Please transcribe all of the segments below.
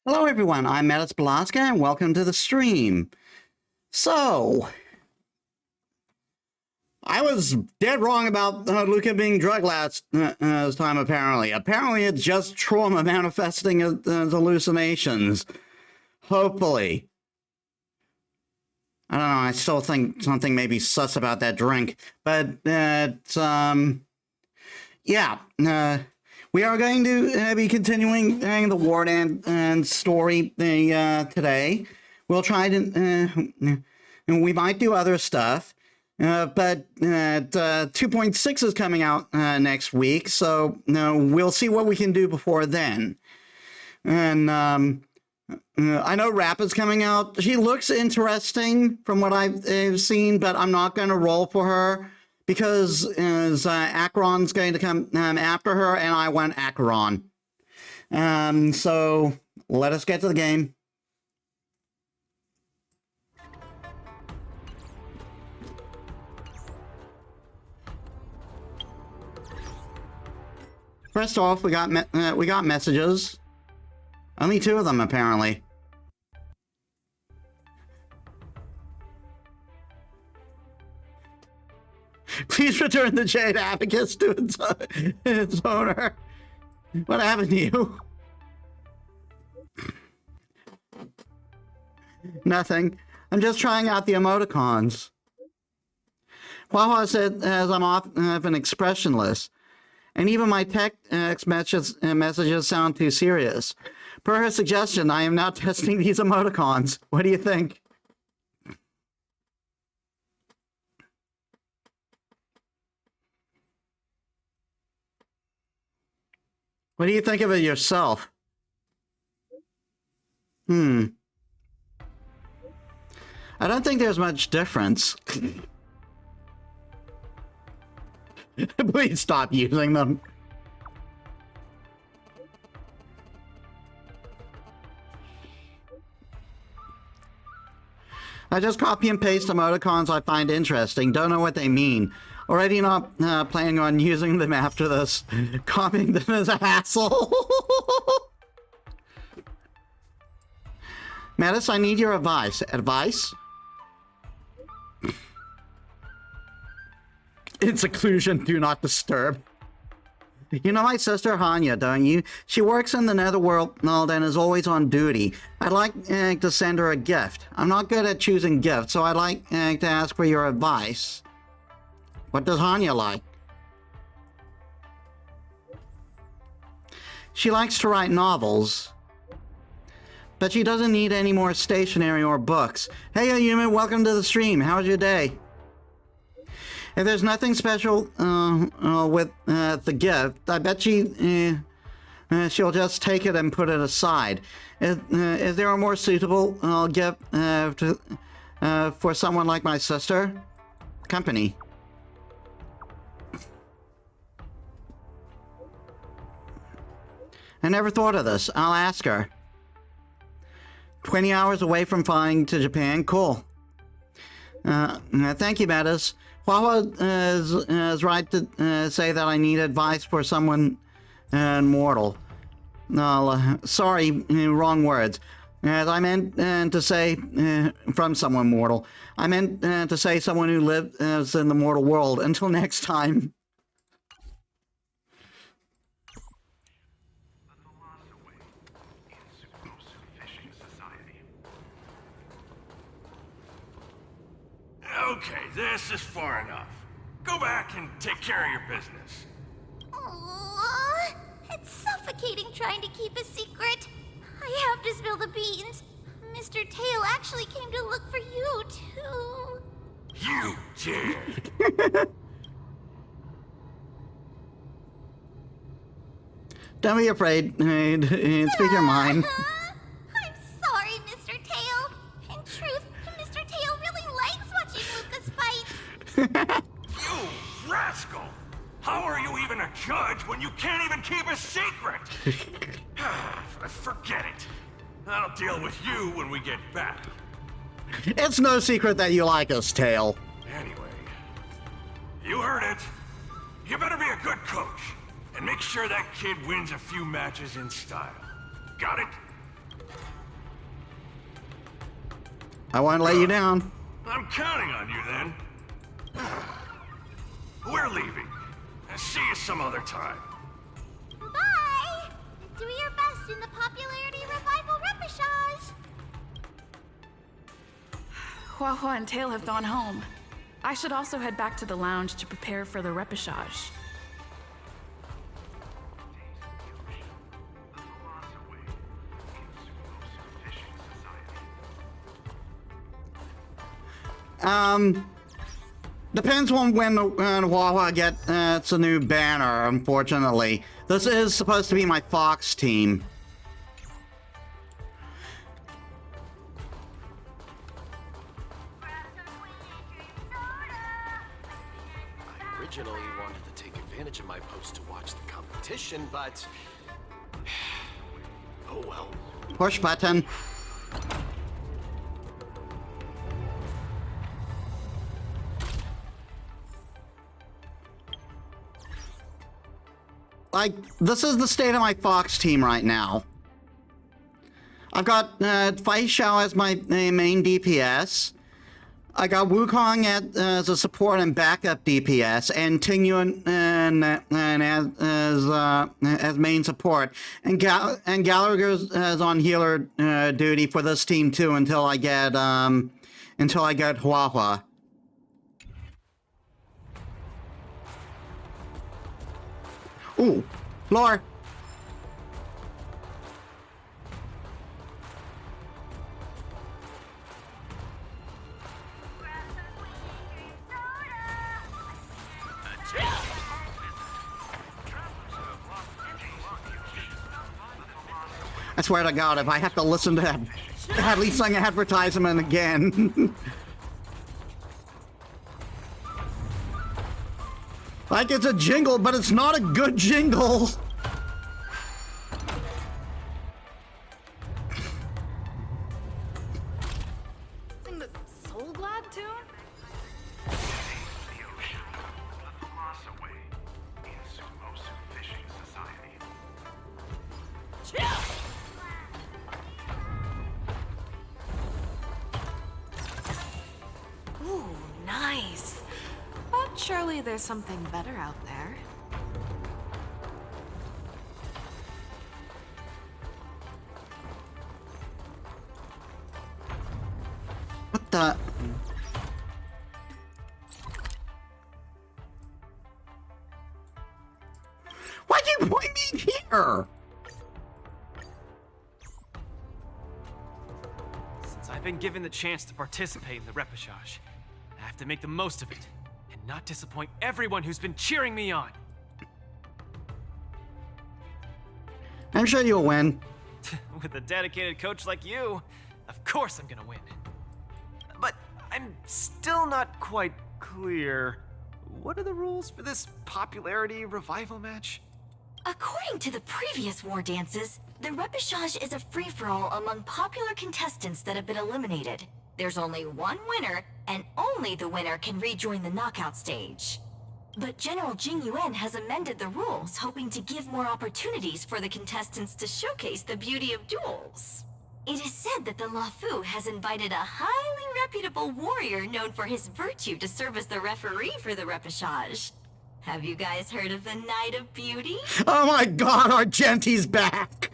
Hello everyone, I'm Metis Balaska and welcome to the stream. So, I was dead wrong about Luca being drugged last time apparently. Apparently it's just trauma manifesting as hallucinations. Hopefully. I don't know, I still think something may be sus about that drink. But, yeah. We are going to be continuing the Wardance story today. We'll try to, we might do other stuff, but 2.6 is coming out next week, so we'll see what we can do before then. And I know Rap is coming out. She looks interesting from what I've seen, but I'm not going to roll for her. Because Acheron's going to come after her, and I want Acheron. So let us get to the game. First off, we got messages. Only 2 of them, apparently. Please return the Jade Abacus to its owner. What happened to you? Nothing. I'm just trying out the emoticons. Wawa said as I'm often expressionless. And even my text messages sound too serious. Per her suggestion, I am now testing these emoticons. What do you think? What do you think of it yourself? I don't think there's much difference. Please stop using them. I just copy and paste emoticons I find interesting. Don't know what they mean. Already not planning on using them after this. Copying them is a hassle. Metis, I need your advice. Advice? In seclusion, do not disturb. You know my sister Hanya, don't you? She works in the netherworld and is always on duty. I'd like to send her a gift. I'm not good at choosing gifts, so I'd like to ask for your advice. What does Hanya like? She likes to write novels. But she doesn't need any more stationery or books. Hey, Ayumi, welcome to the stream. How's your day? If there's nothing special with the gift, I bet she'll just take it and put it aside. Is there a more suitable gift for someone like my sister? Company. I never thought of this. I'll ask her. 20 hours away from flying to Japan? Cool. Thank you, Metis. Wawa is right to say that I need advice for someone mortal. Sorry, wrong words. I meant to say from someone mortal. I meant to say someone who lives in the mortal world. Until next time. Okay, this is far enough. Go back and take care of your business. Aww, it's suffocating trying to keep a secret. I have to spill the beans. Mr. Tail actually came to look for you, too. You did. Don't be afraid. Speak your mind. I'm sorry, Mr. Tail. In truth, Mr. Tail really likes watching Lucas fight. You rascal! How are you even a judge when you can't even keep a secret? Forget it. I'll deal with you when we get back. It's no secret that you like us, Tail. Anyway, you heard it. You better be a good coach and make sure that kid wins a few matches in style. Got it? I won't let you down. I'm counting on you then. We're leaving. See you some other time. Bye! Do your best in the popularity revival repechage. Hua Hua and Tail have gone home. I should also head back to the lounge to prepare for the repechage. Depends on when Wawa gets a new banner, unfortunately. This is supposed to be my Fox team. I originally wanted to take advantage of my post to watch the competition, but... oh well. Push button. Like, this is the state of my Fox team right now. I've got Fei Xiao as my main DPS. I got Wukong as a support and backup DPS, and Tingyun as main support, and Gallagher's on healer duty for this team too until I get Hua Hua. Ooh, lore. I swear to God, if I have to listen to that at least an advertisement again. Like it's a jingle, but it's not a good jingle. Sing the Soul Glad tune? Ooh, nice. But surely there's something better out there. What the? Why'd you point me here? Since I've been given the chance to participate in the repechage, I have to make the most of it and not disappoint everyone who's been cheering me on. I'm sure you'll win. With a dedicated coach like you, of course I'm gonna win. But I'm still not quite clear. What are the rules for this popularity revival match? According to the previous war dances, the repechage is a free-for-all among popular contestants that have been eliminated. There's only one winner, and only the winner can rejoin the knockout stage. But General Jing Yuan has amended the rules, hoping to give more opportunities for the contestants to showcase the beauty of duels. It is said that the Lafu has invited a highly reputable warrior known for his virtue to serve as the referee for the repechage. Have you guys heard of the Knight of Beauty? Oh my God, Argenti's back.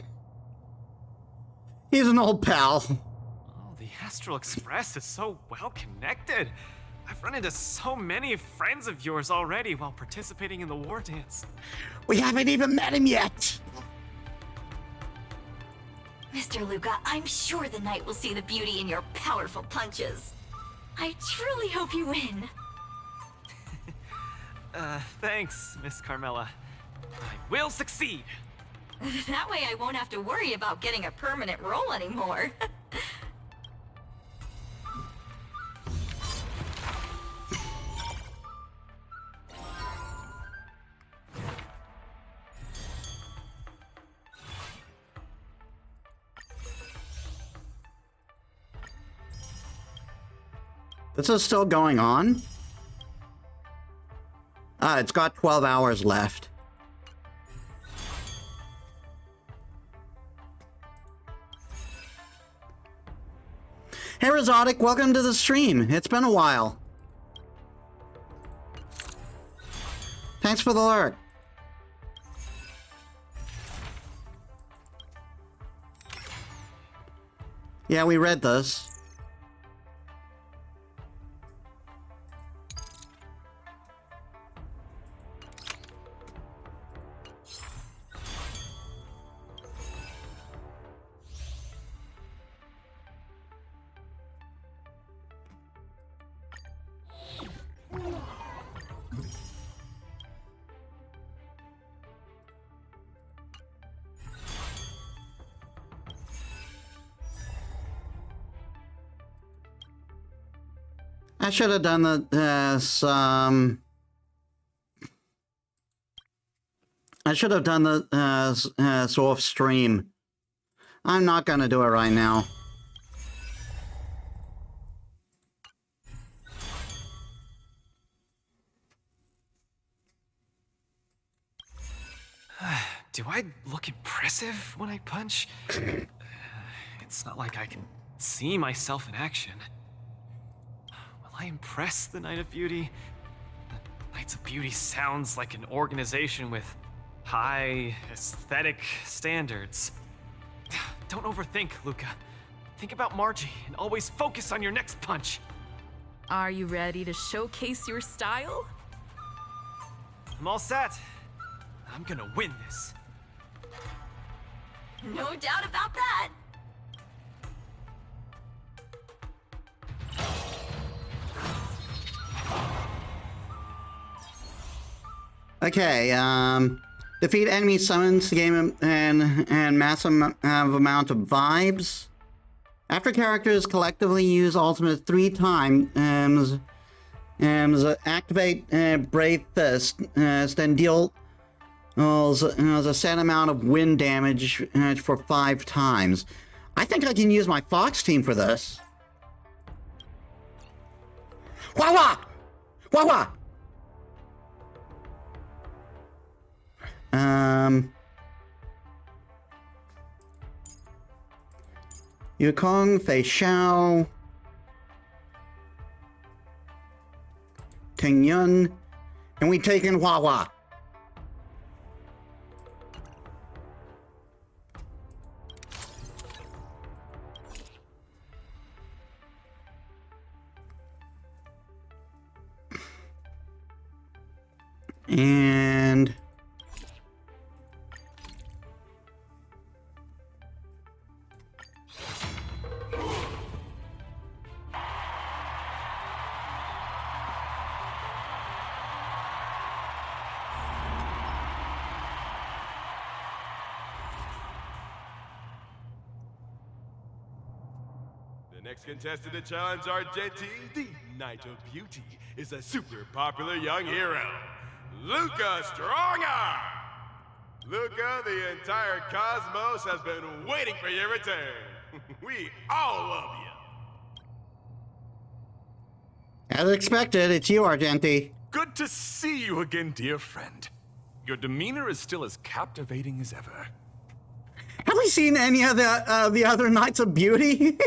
He's an old pal. Oh, the Astral Express is so well connected. I've run into so many friends of yours already while participating in the war dance. We haven't even met him yet. Mr. Luca, I'm sure the knight will see the beauty in your powerful punches. I truly hope you win. Thanks, Miss Carmela. I will succeed. That way I won't have to worry about getting a permanent role anymore. This is still going on? It's got 12 hours left. Hey, Rosotic, welcome to the stream. It's been a while. Thanks for the lurk. Yeah, we read this. I should have done this, I should have done this off stream. I'm not gonna do it right now. Do I look impressive when I punch? It's not like I can see myself in action. Will I impress the Knight of Beauty? The Knights of Beauty sounds like an organization with high aesthetic standards. Don't overthink, Luca. Think about Margie and always focus on your next punch. Are you ready to showcase your style? I'm all set. I'm gonna win this. No doubt about that. Okay, defeat enemy summons to gain and massive amount of vibes. After characters collectively use ultimate 3 times, activate Brave Fist, then deal a set amount of wind damage for 5 times. I think I can use my Fox team for this. Wah-wah! Wah-wah! Yukong, Fei Xiao, Ting Yun, and we take in Hua. And the next contestant to challenge Argenti, the Knight of Beauty, is a super popular young hero, Luca Strongarm! Luca, the entire cosmos has been waiting for your return. We all love you. as expected, it's you, Argenti. Good to see you again, dear friend. Your demeanor is still as captivating as ever. Have we seen any of the other Knights of Beauty?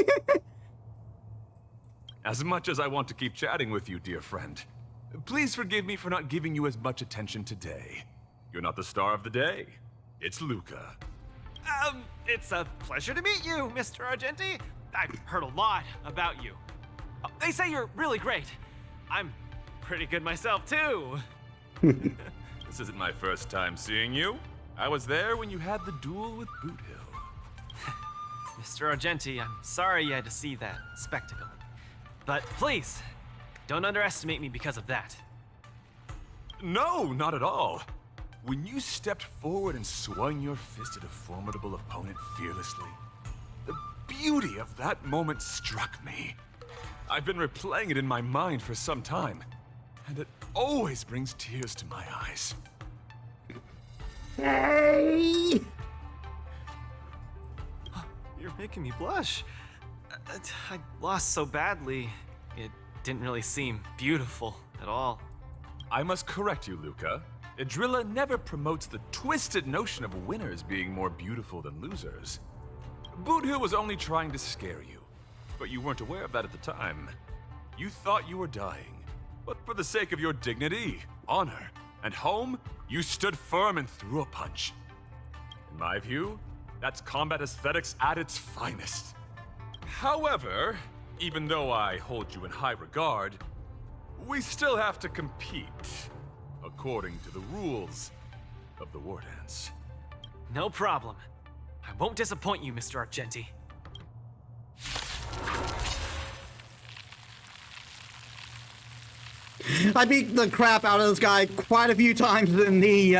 As much as I want to keep chatting with you, dear friend, please forgive me for not giving you as much attention today. You're not the star of the day. It's Luca. It's a pleasure to meet you, Mr. Argenti. I've heard a lot about you. They say you're really great. I'm pretty good myself, too. This isn't my first time seeing you. I was there when you had the duel with Boot Hill. Mr. Argenti, I'm sorry you had to see that spectacle. But please, don't underestimate me because of that. No, not at all. When you stepped forward and swung your fist at a formidable opponent fearlessly, the beauty of that moment struck me. I've been replaying it in my mind for some time, and it always brings tears to my eyes. Hey! You're making me blush. I lost so badly, it didn't really seem beautiful at all. I must correct you, Luca. Idrilla never promotes the twisted notion of winners being more beautiful than losers. Boot Hill was only trying to scare you. but you weren't aware of that at the time. You thought you were dying, but for the sake of your dignity, honor, and home, you stood firm and threw a punch. In my view, that's combat aesthetics at its finest. However, even though I hold you in high regard, we still have to compete, according to the rules of the Wardance. No problem. I won't disappoint you, Mr. Argenti. I beat the crap out of this guy quite a few times in the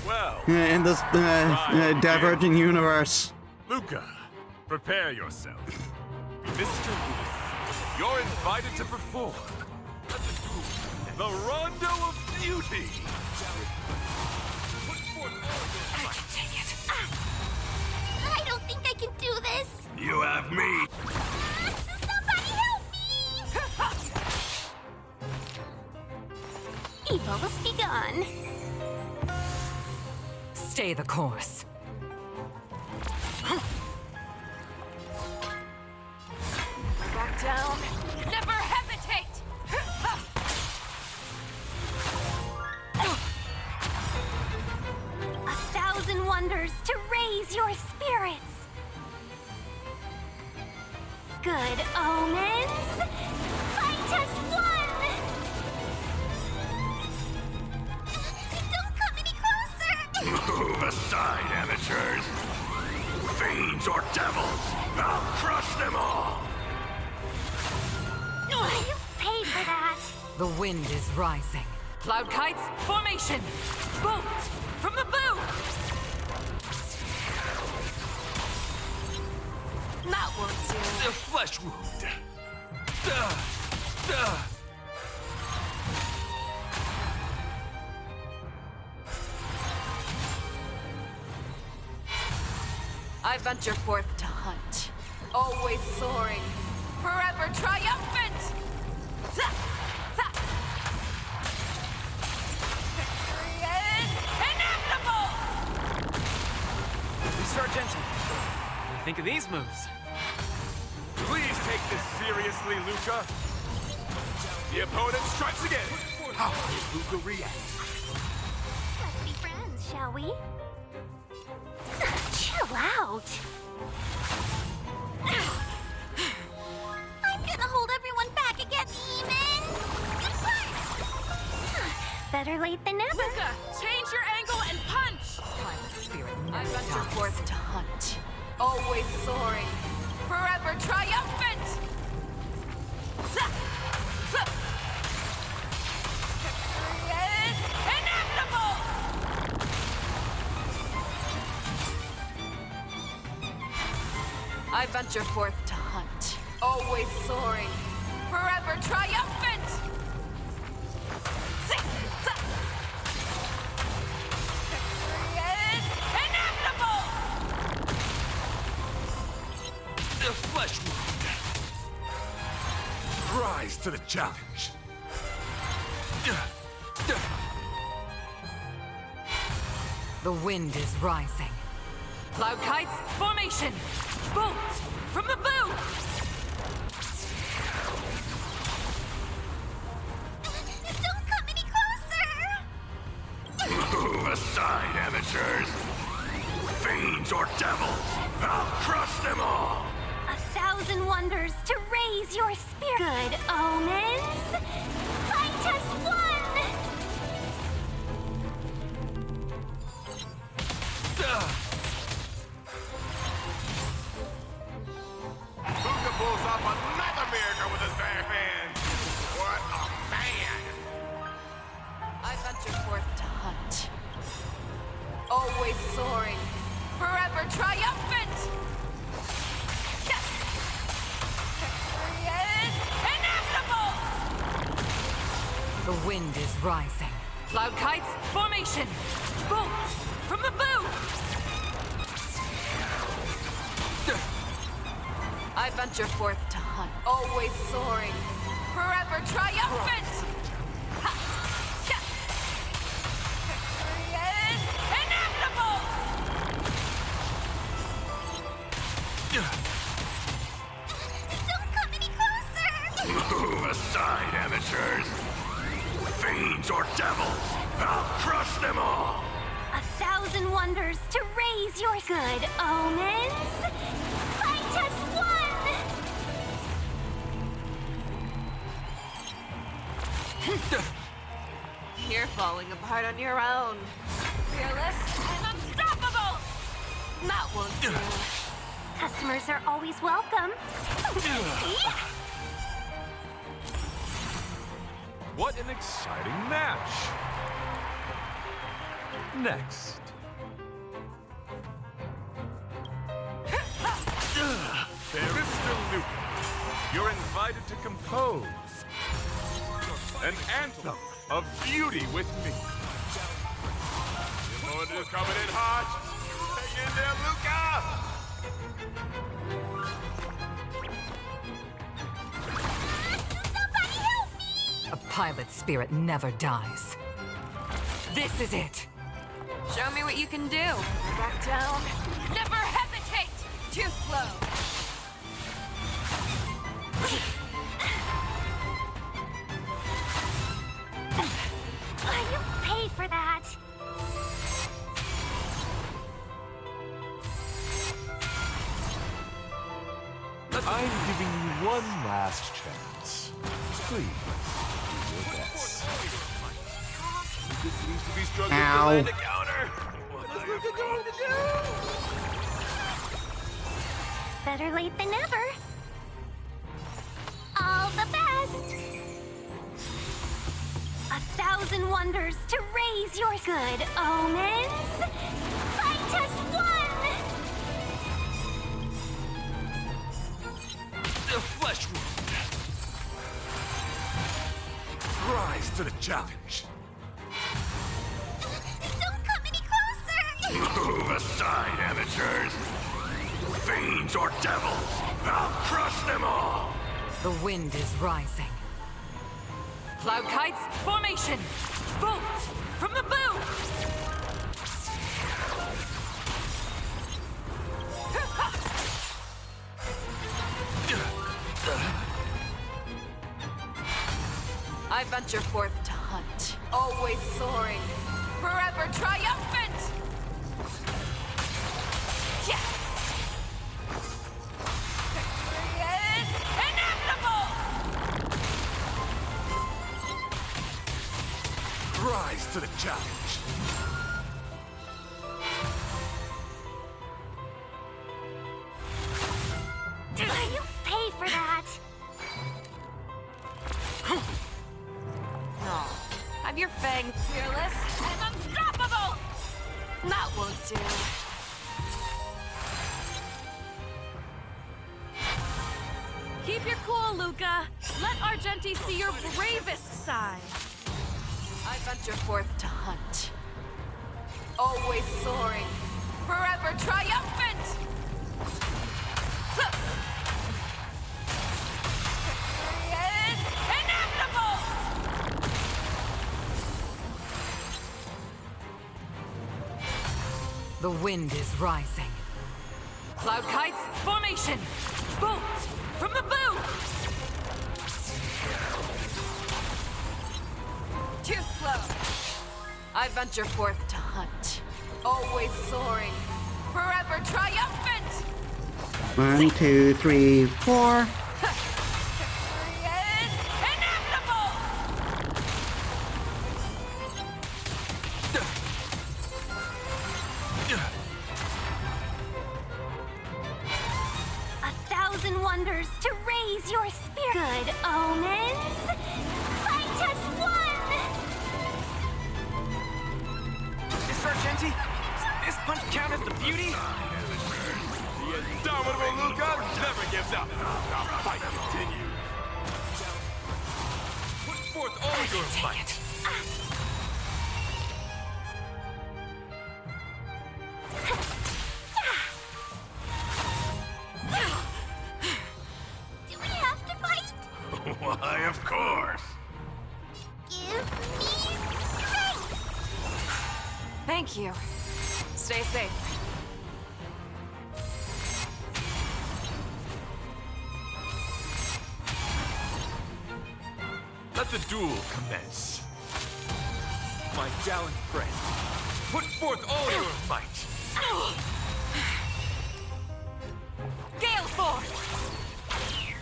Well, in this Divergent universe. Luca, prepare yourself. Mr. Lewis, you're invited to perform the Rondo of Beauty. I don't think I can do this. You have me. Somebody help me! Evil must be gone. Stay the course. Back down. Never hesitate! A thousand wonders to raise your spirits. Good omens. Fight us one. Don't come any closer. Move aside, amateurs. Fiends or devils, I'll crush them all. You paid for that. The wind is rising. Cloud kites, formation! Bolt! From the bow! That won't do. The flesh wound. I venture forth to hunt. Always soaring. Forever triumphant! Victory is inevitable! Mr. Argenti, what do you think of these moves? Please take this seriously, Luca. The opponent strikes again. How will Luca react? Let's be friends, shall we? Chill out. I'm gonna hold everyone back against demons. Better late than never. Luca, change your angle and punch! I venture forth to hunt. Always soaring. Forever triumphant! Victory is inevitable! I venture forth to hunt. Always soaring. Forever triumphant! Victory is inevitable! The flesh wound. Rise to the challenge. The wind is rising. Cloud kites, formation! Bolt! From the bow! Don't come any closer. Move aside, amateurs. Fiends or devils, I'll crush them all. A thousand wonders to raise your spirit. Good omens. Fight us one. Luca pulls off another miracle with his bare hands. What a man! I venture forth to hunt. Always soaring. Forever triumphant! Victory is inevitable! The wind is rising. Cloud kites, formation! Bolt! From the bow! I venture forth to hunt. Always soaring. Forever triumphant! Victory is inevitable! Move aside, amateurs. Fiends or devils, I'll crush them all. 1,000 wonders to raise your good omens. Fight as one! You're falling apart on your own. Fearless and unstoppable! That won't do. Customers are always welcome. What an exciting match! Next. Barrister Luke, you're invited to compose an anthem of beauty with me. The opponent is coming in hot. Hang in there, Luca! Somebody help me! A pilot's spirit never dies. This is it. Show me what you can do. Back down. Never hesitate! Too slow. You pay for that. I'm giving you one last chance. Please, do your best. This seems to be struggling to Ow. land a counter. What is Luca going to do? Better late than never. All the best. 1,000 wonders to raise your good omens. Fight as one! The flesh wound. Rise to the challenge. Don't come any closer! Move aside, amateurs. Fiends or devils, I'll crush them all. The wind is rising. Cloud kites, formation! Bolt from the boom! I venture forth to hunt, always soaring, forever triumphant! Yeah! Victory is inevitable! Rise to the challenge. You pay for that. No. Have your fangs fearless and unstoppable! That won't do. Keep your cool, Luca. Let Argenti see your bravest side. I venture forth to hunt. Always soaring, forever triumphant! Victory is inevitable! The wind is rising. Cloud kites, formation! Bolt from the boom! Too slow. I venture forth to hunt. Always soaring. Forever triumphant! 1, 2, 3, 4. Victory is inevitable! A 1,000 wonders to raise your spirit. Good omens. Fight as one! Miss Argenti, this punch count as the beauty? The indomitable Luca never gives up. Our fight continues. Put forth all your might. Do we have to fight? Why, of course. Give me strength! Thank you. Stay safe. Let the duel commence. My gallant friend, put forth all your might. Gale Force!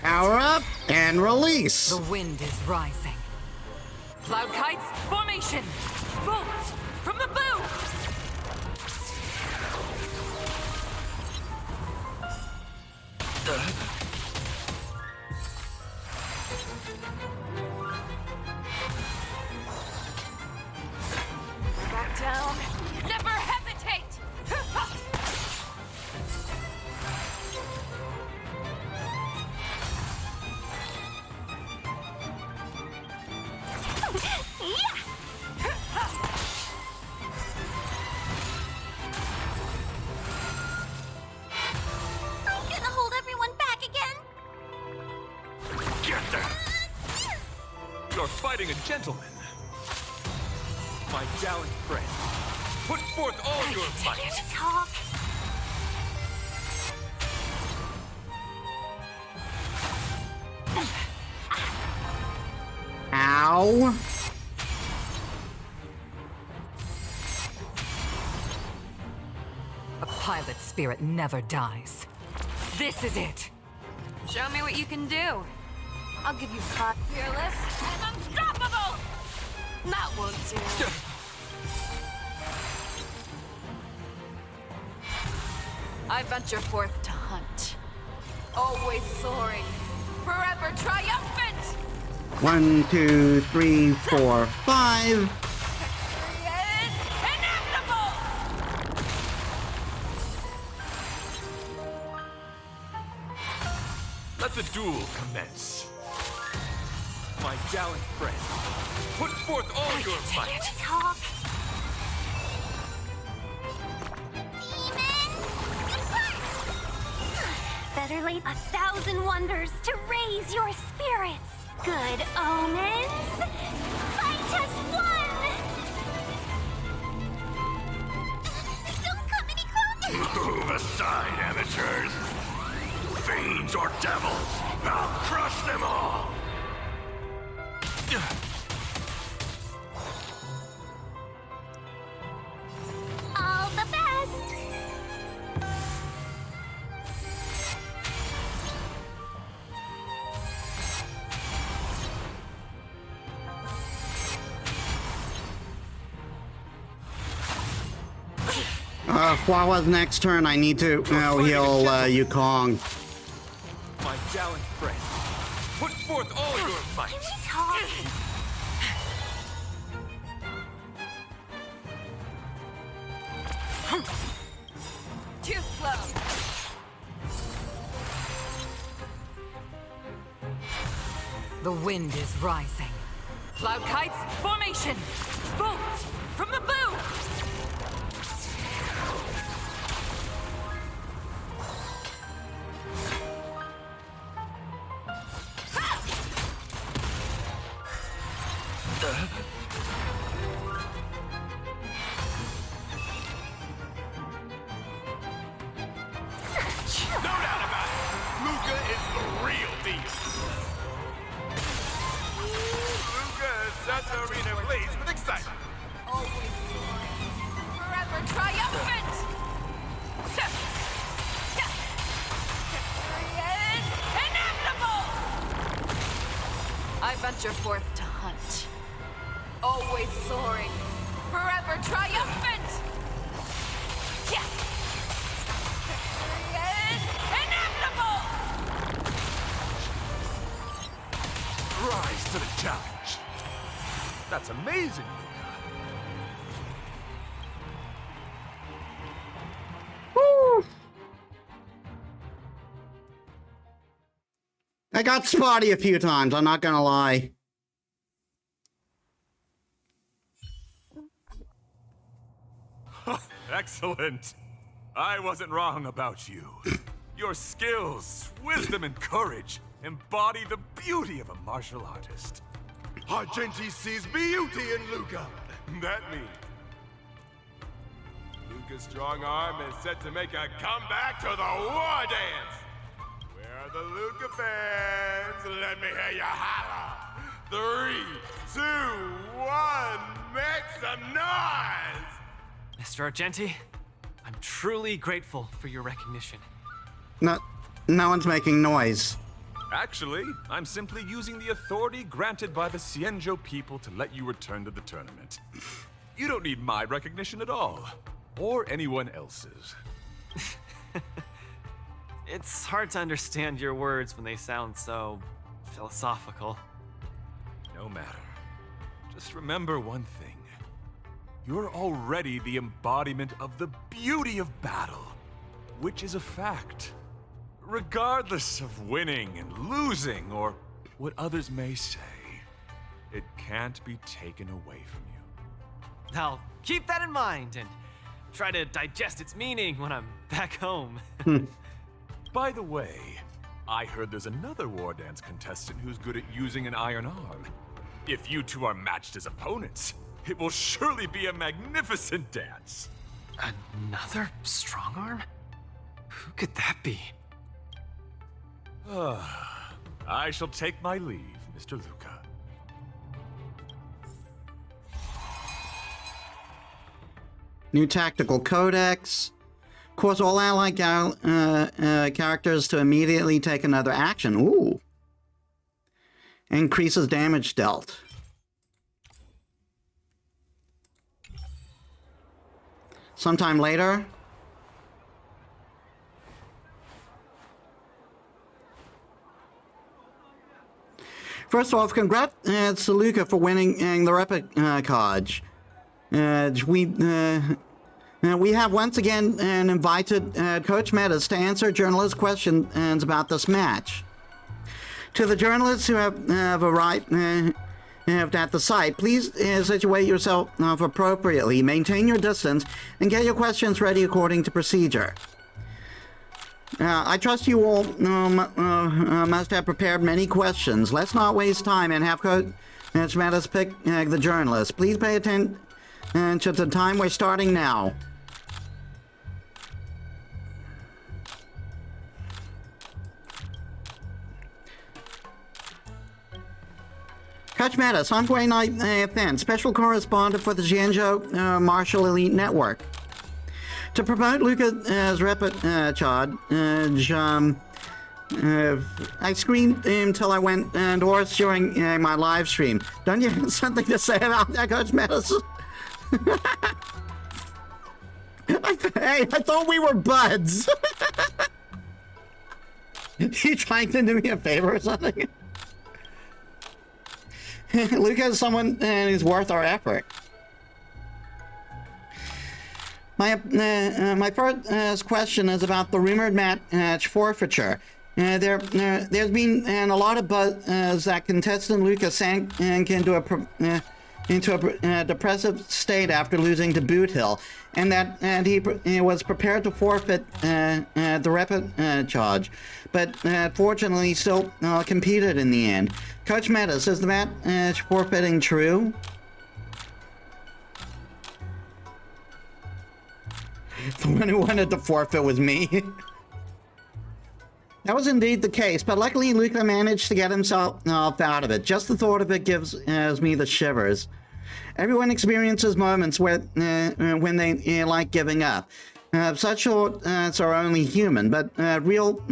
Power up and release. The wind is rising. Cloud kites, formation! Bolt from the boom! Back down. Never hesitate! I'm gonna hold everyone back again. Get them! You're fighting a gentleman. My gallant friend, put forth all your might. Talk. Ow. A pilot's spirit never dies. This is it. Show me what you can do. I'll give you five. Fearless and unstoppable! That won't do. I venture forth to hunt. Always soaring. Forever triumphant! 1, 2, 3, 4, 5. Victory is inevitable! Let the duel commence. My gallant friend, put forth all your might. Talk. Demons, better late 1,000 wonders to raise your spirits. Good omens, fight as one. Don't come any closer. Move aside, amateurs! Fiends or devils, I'll crush them all! All the best. Huahua's next turn, I need to heal Yukong. My gallant friend, put forth all your might. Talk. Too slow. The wind is rising. Cloud kites, formation! Bolt from the boom! No doubt about it. Luca is the real deal. Luca has set the arena ablaze with excitement. Always soaring. Forever triumphant! Victory is inevitable! I venture forth to hunt. Always soaring. Forever triumphant! Victory is inevitable! Rise to the challenge. That's amazing, Luca. I got spotty a few times, I'm not gonna lie. Excellent. I wasn't wrong about you. Your skills, wisdom, and courage embody the beauty of a martial artist. Argenti sees beauty in Luca. That means Luca's strong arm is set to make a comeback to the Wardance. Where are the Luca fans? Let me hear you holler. 3, 2, 1, make some noise! Mr. Argenti, I'm truly grateful for your recognition. No one's making noise. Actually, I'm simply using the authority granted by the Cienjo people to let you return to the tournament. You don't need my recognition at all, or anyone else's. It's hard to understand your words when they sound so philosophical. No matter. Just remember one thing. You're already the embodiment of the beauty of battle, which is a fact. Regardless of winning and losing, or what others may say, it can't be taken away from you. I'll keep that in mind and try to digest its meaning when I'm back home. By the way, I heard there's another Wardance contestant who's good at using an iron arm. If you two are matched as opponents, it will surely be a magnificent dance. Another strong arm? Who could that be? I shall take my leave, Mr. Luca. New tactical codex. Cause all allied characters to immediately take another action. Ooh. Increases damage dealt. Sometime later. First off, congrats to Luca for winning the replicage. We have once again invited Coach Metis to answer journalist questions about this match. To the journalists who have arrived at the site, please situate yourself appropriately, maintain your distance, and get your questions ready according to procedure. I trust you all must have prepared many questions. Let's not waste time and have Coach Metis pick the journalists. Please pay attention to the time. We're starting now. Coach Metis, I'm Gray Knight Finn, special correspondent for the Jianzhou Martial Elite Network. To promote Luca's replicage, I screamed until I went hoarse during my live stream. Don't you have something to say about that, Coach Metis? Hey, I thought we were buds. You trying to do me a favor or something? Luca is someone who's worth our effort. My first question is about the rumored match forfeiture. There's been a lot of buzz that contestant Luca sank into a depressive state after losing to Boot Hill, and that he was prepared to forfeit the replicage, but fortunately still competed in the end. Coach Metis, is the match forfeiting true? The one who wanted to forfeit was me. That was indeed the case, but luckily Luca managed to get himself out of it. Just the thought of it gives me the shivers. Everyone experiences moments where when they like giving up. Such thoughts are only human, but real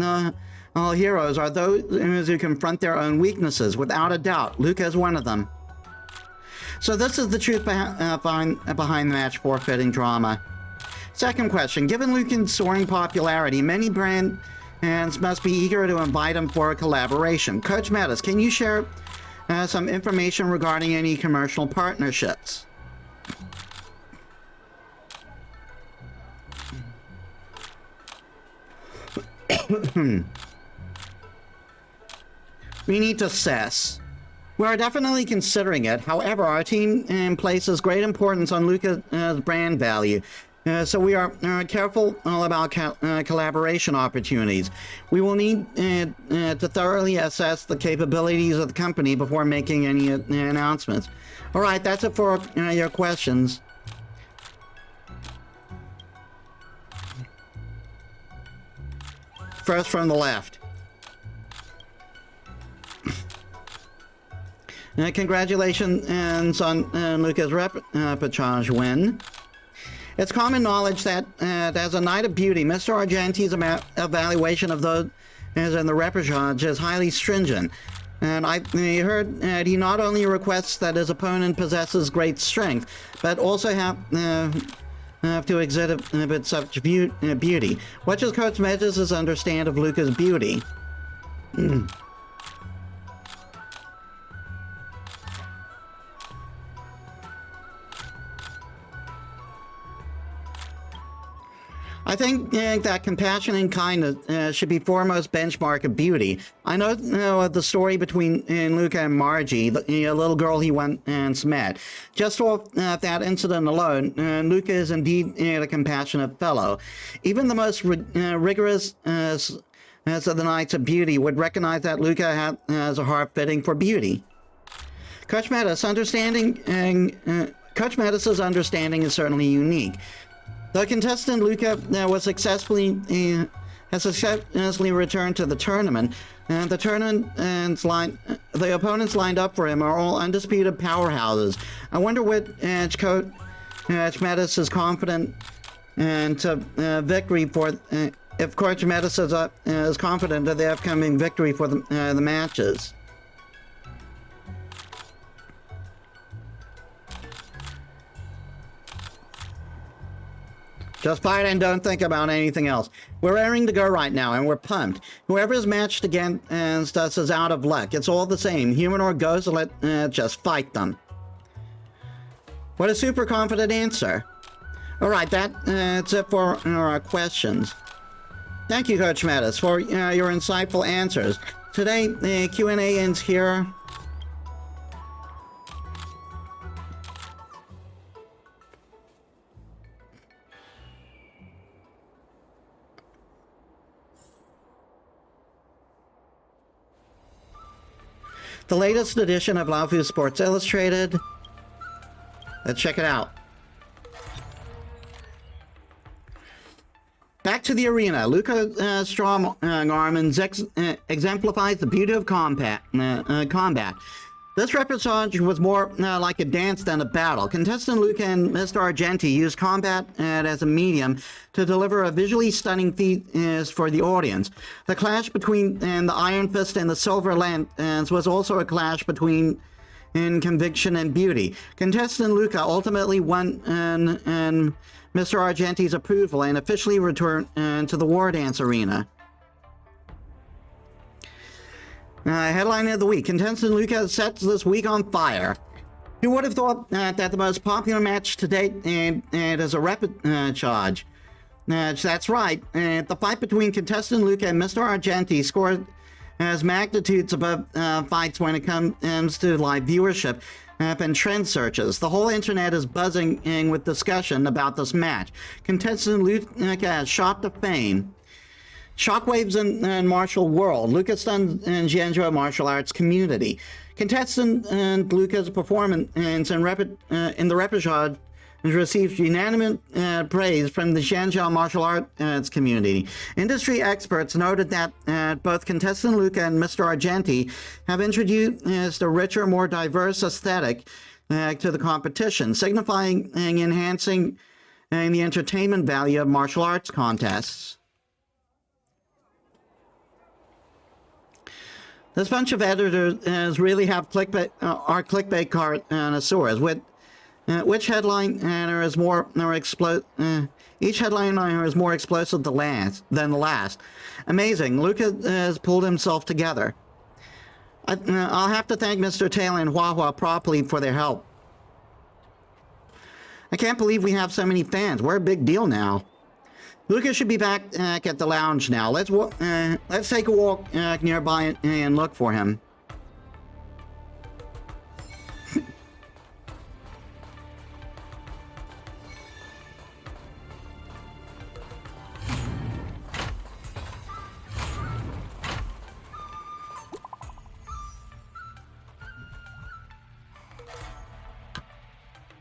heroes are those who confront their own weaknesses. Without a doubt, Luca is one of them. So this is the truth behind the match forfeiting drama. Second question, given Luca's soaring popularity, many brands must be eager to invite him for a collaboration. Coach Metis, can you share some information regarding any commercial partnerships? We need to assess. We are definitely considering it. However, our team places great importance on Luca's brand value. So we are careful about collaboration opportunities. We will need to thoroughly assess the capabilities of the company before making any announcements. All right, that's it for your questions. First from the left. Congratulations on Luca's repechage win. It's common knowledge that as a Knight of Beauty, Mr. Argenti's evaluation of those in the repechage is highly stringent. And I heard that he not only requests that his opponent possesses great strength, but also have to exhibit such beauty. What does Coach Metis understand of Luca's beauty? I think that compassion and kindness should be foremost benchmark of beauty. I know the story between Luca and Margie, the little girl he once met. Just off that incident alone, Luca is indeed a compassionate fellow. Even the most rigorous as of the Knights of Beauty would recognize that Luca has a heart fitting for beauty. Coach Metis' understanding is certainly unique. The contestant Luca has successfully returned to the tournament, and the opponents lined up for him are all undisputed powerhouses. I wonder what Coach Metis is confident to victory for. If Coach Metis is confident of the upcoming victory for the matches. Just fight and don't think about anything else. We're raring to go right now, and we're pumped. Whoever is matched against us is out of luck. It's all the same. Human or ghost, let's just fight them. What a super confident answer. All right, that's it for our questions. Thank you, Coach Metis, for your insightful answers. Today, the Q&A ends here. The latest edition of Laofu Sports Illustrated. Let's check it out. Back to the arena. Luca Strongarm exemplifies the beauty of combat. This repechage was more like a dance than a battle. Contestant Luca and Mr. Argenti used combat as a medium to deliver a visually stunning feat for the audience. The clash between the Iron Fist and the Silver Lance was also a clash between conviction and beauty. Contestant Luca ultimately won Mr. Argenti's approval and officially returned to the Wardance arena. Headline of the week. Contestant Luca sets this week on fire. Who would have thought that the most popular match to date is a repechage? That's right. The fight between contestant Luca and Mr. Argenti scored as magnitudes above fights when it comes to live viewership and trend searches. The whole internet is buzzing with discussion about this match. Contestant Luca has shot to fame. Shockwaves in martial world. Luca stunned Jianzhou martial arts community. Contestant Luca's performance in the repechage received unanimous praise from the Jianzhou martial arts community. Industry experts noted that both contestant Luca and Mr. Argenti have introduced a richer, more diverse aesthetic to the competition, signifying and enhancing the entertainment value of martial arts contests. This bunch of editors really have clickbait connoisseurs. Which headliner is more each headliner is more explosive than the last. Amazing. Luca has pulled himself together. I'll have to thank Mr. Taylor and Huahua properly for their help. I can't believe we have so many fans. We're a big deal now. Luca should be back at the lounge now. Let's take a walk nearby and look for him.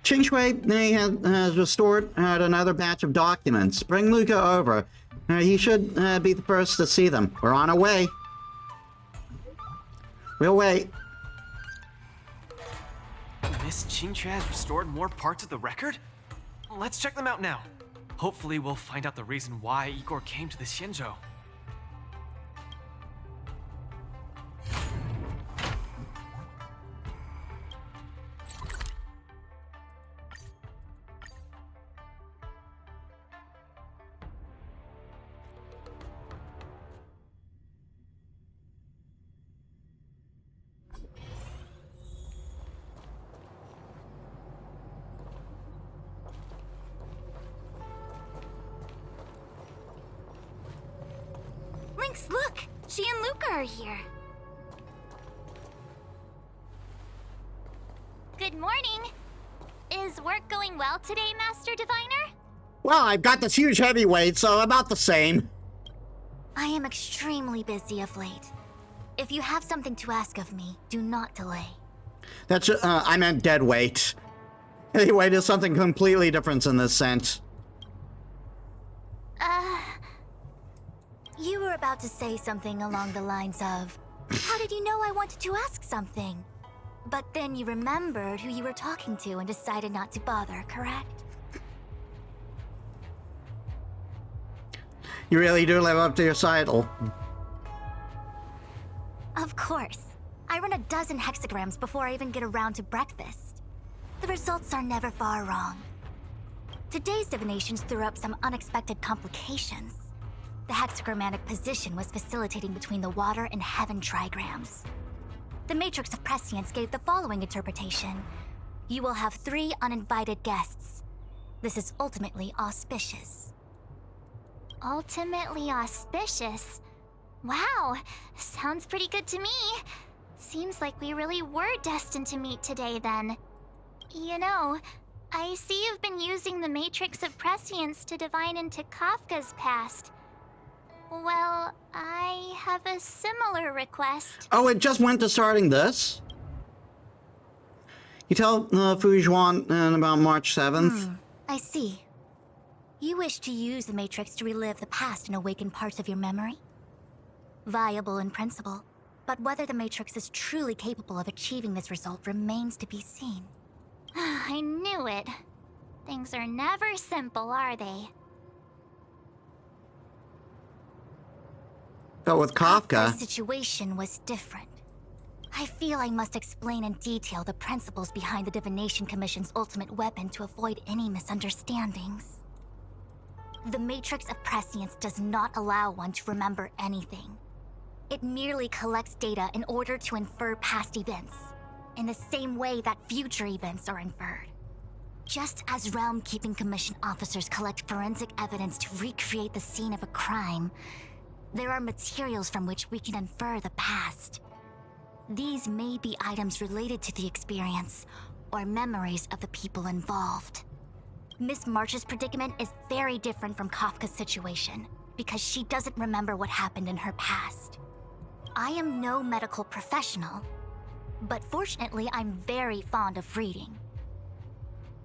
Qing Shui has restored another batch of documents. Bring Luca over. He should be the first to see them. We're on our way. We'll wait. Miss Qingque has restored more parts of the record? Let's check them out now. Hopefully we'll find out the reason why Igor came to the Xianzhou. Lynx, look! She and Luca are here. Good morning. Is work going well today, Master Diviner? Well, I've got this huge heavyweight, so about the same. I am extremely busy of late. If you have something to ask of me, do not delay. That's, I meant dead weight. Heavyweight is something completely different in this sense. You were about to say something along the lines of, how did you know I wanted to ask something? But then you remembered who you were talking to and decided not to bother, correct? You really do live up to your title. Of course. I run a dozen hexagrams before I even get around to breakfast. The results are never far wrong. Today's divinations threw up some unexpected complications. The hexagrammatic position was facilitating between the water and heaven trigrams. The matrix of prescience gave the following interpretation. You will have 3 uninvited guests. This is ultimately auspicious. Ultimately auspicious? Wow, sounds pretty good to me. Seems like we really were destined to meet today then. You know, I see you've been using the matrix of prescience to divine into Kafka's past. Well, I have a similar request. Oh, it just went to starting this? You tell Fujuan about March 7th? I see. You wish to use the matrix to relive the past and awaken parts of your memory? Viable in principle, but whether the matrix is truly capable of achieving this result remains to be seen. I knew it. Things are never simple, are they? But with Kafka... The situation was different. I feel I must explain in detail the principles behind the Divination Commission's ultimate weapon to avoid any misunderstandings. The Matrix of Prescience does not allow one to remember anything. It merely collects data in order to infer past events, in the same way that future events are inferred. Just as Realm Keeping Commission officers collect forensic evidence to recreate the scene of a crime, there are materials from which we can infer the past. These may be items related to the experience, or memories of the people involved. Miss March's predicament is very different from Kafka's situation, because she doesn't remember what happened in her past. I am no medical professional, but fortunately I'm very fond of reading.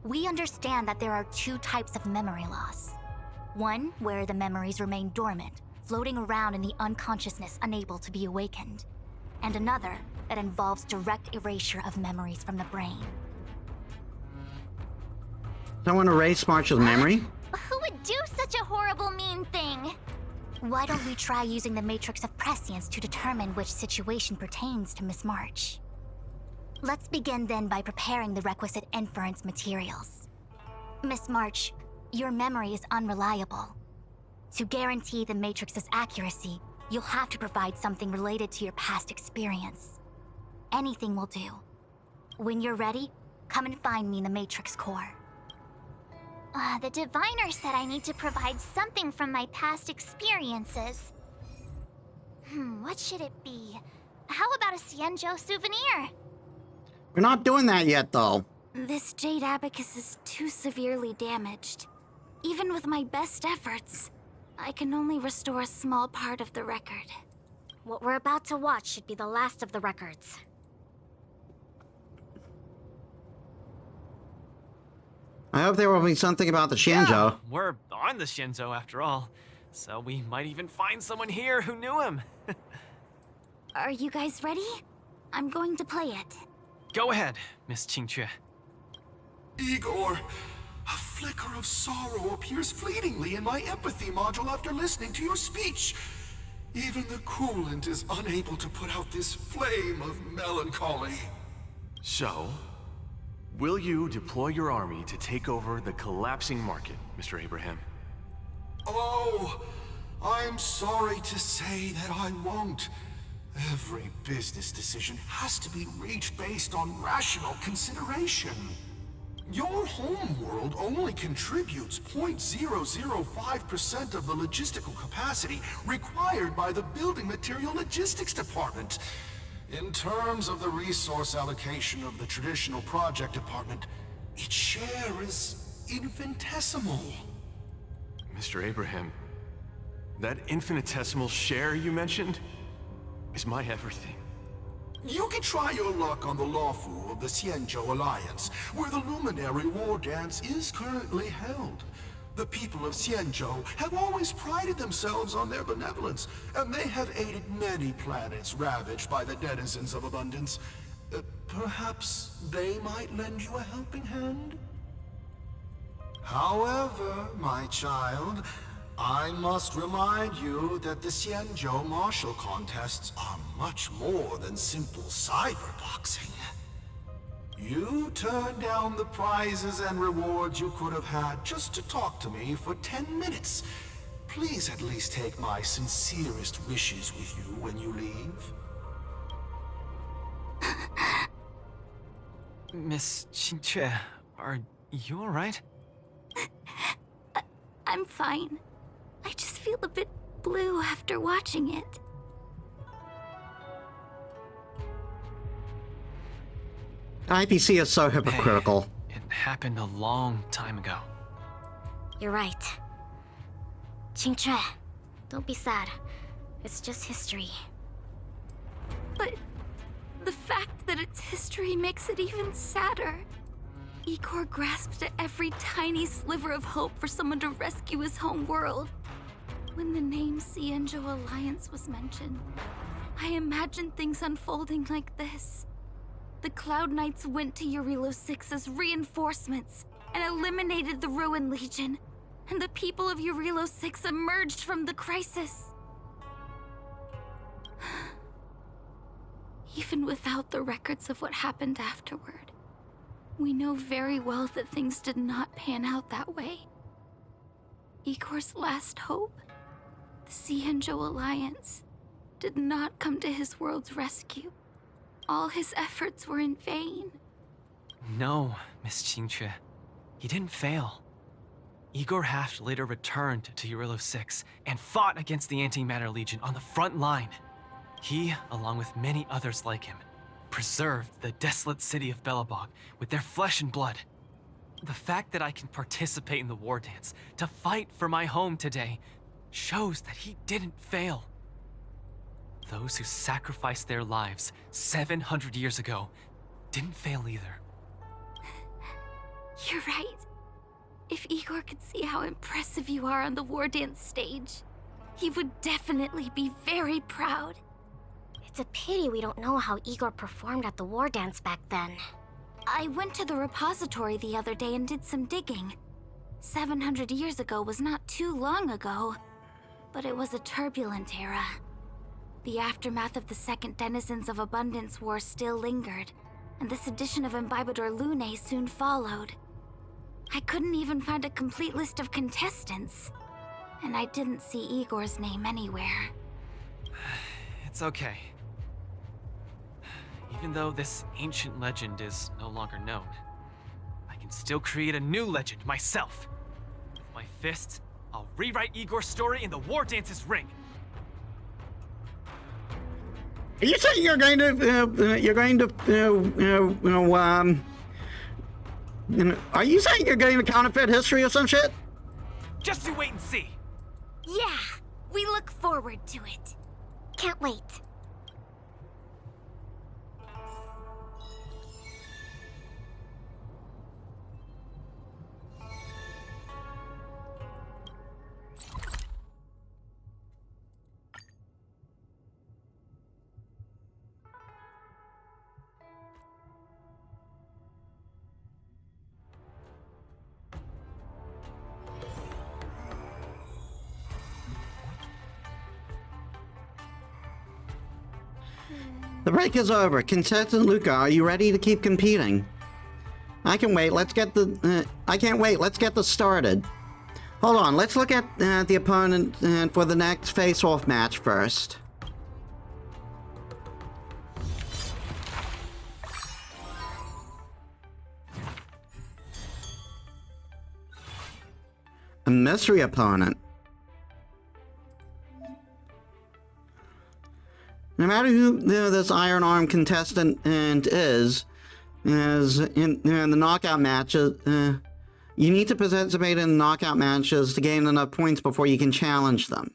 We understand that there are 2 types of memory loss. One where the memories remain dormant, floating around in the unconsciousness unable to be awakened, and another that involves direct erasure of memories from the brain. Someone erase March's memory? Who would do such a horrible, mean thing? Why don't we try using the Matrix of Prescience to determine which situation pertains to Miss March? Let's begin then by preparing the requisite inference materials. Miss March, your memory is unreliable. To guarantee the Matrix's accuracy, you'll have to provide something related to your past experience. Anything will do. When you're ready, come and find me in the Matrix core. The diviner said I need to provide something from my past experiences. What should it be? How about a Xianzhou souvenir? We're not doing that yet, though. This jade abacus is too severely damaged. Even with my best efforts, I can only restore a small part of the record. What we're about to watch should be the last of the records. I hope there will be something about the Xianzhou. Yeah, we're on the Xianzhou after all, so we might even find someone here who knew him. Are you guys ready? I'm going to play it. Go ahead, Miss Qingque. Igor, a flicker of sorrow appears fleetingly in my empathy module after listening to your speech. Even the coolant is unable to put out this flame of melancholy. So, will you deploy your army to take over the collapsing market, Mr. Abraham? Oh, I'm sorry to say that I won't. Every business decision has to be reached based on rational consideration. Your homeworld only contributes 0.005% of the logistical capacity required by the Building Material Logistics Department. In terms of the resource allocation of the traditional project department, its share is infinitesimal. Mr. Abraham, that infinitesimal share you mentioned is my everything. You can try your luck on the Lawfu of the Xianzhou Alliance, where the luminary Wardance is currently held. The people of Xianzhou have always prided themselves on their benevolence, and they have aided many planets ravaged by the denizens of abundance. Perhaps they might lend you a helping hand? However, my child, I must remind you that the Xianzhou martial contests are much more than simple cyberboxing. You turned down the prizes and rewards you could have had just to talk to me for 10 minutes. Please at least take my sincerest wishes with you when you leave. Miss Qingque, are you alright? I'm fine. I just feel a bit blue after watching it. IPC is so hypocritical. Hey, it happened a long time ago. You're right. Qingque, don't be sad. It's just history. But the fact that it's history makes it even sadder. Igor grasped at every tiny sliver of hope for someone to rescue his home world. When the name Xianzhou Alliance was mentioned, I imagined things unfolding like this. The Cloud Knights went to Eurilo 6 as reinforcements and eliminated the Ruin Legion, and the people of Eurilo 6 emerged from the crisis. Even without the records of what happened afterward, we know very well that things did not pan out that way. Igor's last hope, the Xianzhou Alliance, did not come to his world's rescue. All his efforts were in vain. No, Miss Qingque. He didn't fail. Igor Haft later returned to Eurilo 6 and fought against the Antimatter Legion on the front line. He, along with many others like him, preserved the desolate city of Belobog with their flesh and blood. The fact that I can participate in the Wardance to fight for my home today shows that he didn't fail. Those who sacrificed their lives 700 years ago didn't fail either. You're right. If Igor could see how impressive you are on the Wardance stage, he would definitely be very proud. It's a pity we don't know how Igor performed at the Wardance back then. I went to the repository the other day and did some digging. 700 years ago was not too long ago, but it was a turbulent era. The aftermath of the Second Denizens of Abundance War still lingered, and the sedition of Imbibador Lune soon followed. I couldn't even find a complete list of contestants, and I didn't see Igor's name anywhere. It's okay. Even though this ancient legend is no longer known, I can still create a new legend myself. With my fists, I'll rewrite Igor's story in the Wardance's ring. Are you saying are you saying you're going to counterfeit history or some shit? Just you wait and see. Yeah, we look forward to it. Can't wait. The break is over. Contestant Luca, are you ready to keep competing? I can wait. Let's get the... I can't wait. Let's get this started. Hold on. Let's look at the opponent for the next face-off match first. A mystery opponent. No matter who this Iron Arm contestant is in the knockout matches, you need to participate in knockout matches to gain enough points before you can challenge them.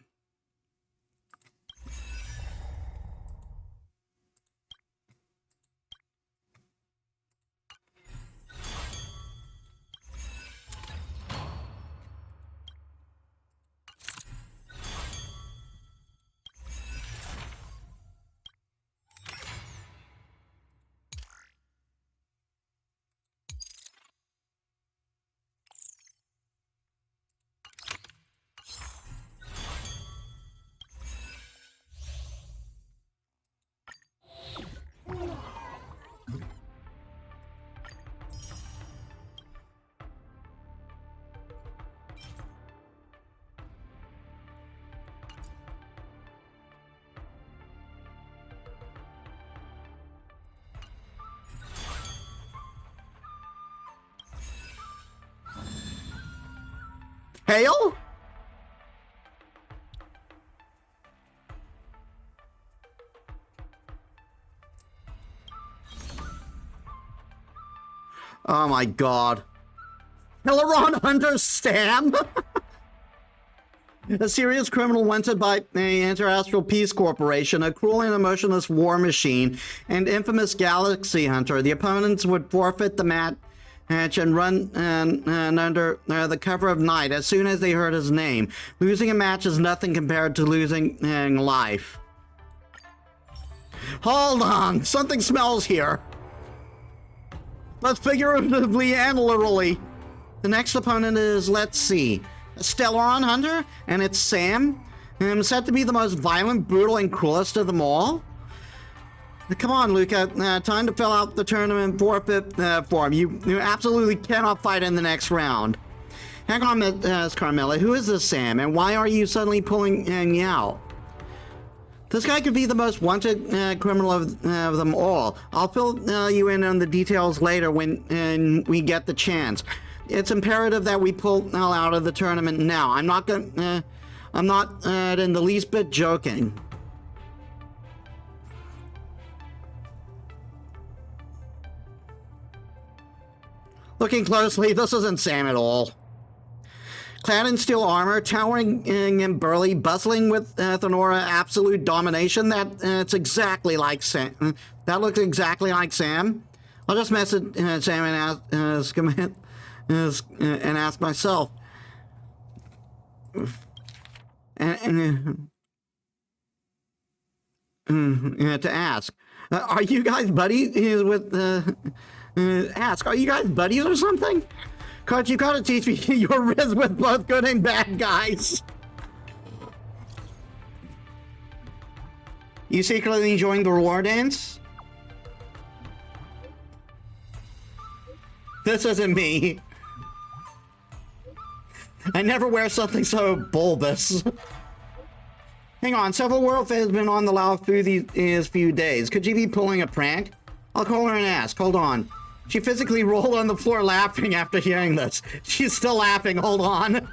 Hail? Oh my god. Aileron Hunter Sam? A serious criminal wanted by the Inter-Astral Peace Corporation, a cruel and emotionless war machine, and infamous Galaxy Hunter. The opponents would forfeit the match and run under the cover of night as soon as they heard his name. Losing a match is nothing compared to losing life. Hold on, something smells here. Both figuratively and literally. The next opponent is, let's see, Stellaron Hunter, and it's Sam. Said to be the most violent, brutal, and cruelest of them all. Come on, Luca. Time to fill out the tournament forfeit form. You absolutely cannot fight in the next round. Hang on, Miss Carmela. Who is this Sam, and why are you suddenly pulling me out? This guy could be the most wanted criminal of them all. I'll fill you in on the details later when we get the chance. It's imperative that we pull out of the tournament now. I'm not in the least bit joking. Looking closely, this isn't Sam at all. Clad in steel armor, towering and burly, bustling with Thenora absolute domination, that's exactly like Sam. That looks exactly like Sam. I'll just message Sam and ask myself. To ask, are you guys buddies with? Ask, are you guys buddies or something? Coach, you gotta teach me your riz with both good and bad guys. You secretly enjoying the Wardance? This isn't me. I never wear something so bulbous. Hang on, several world fans have been on the loud through these few days. Could you be pulling a prank? I'll call her and ask. Hold on. She physically rolled on the floor laughing after hearing this. She's still laughing. Hold on.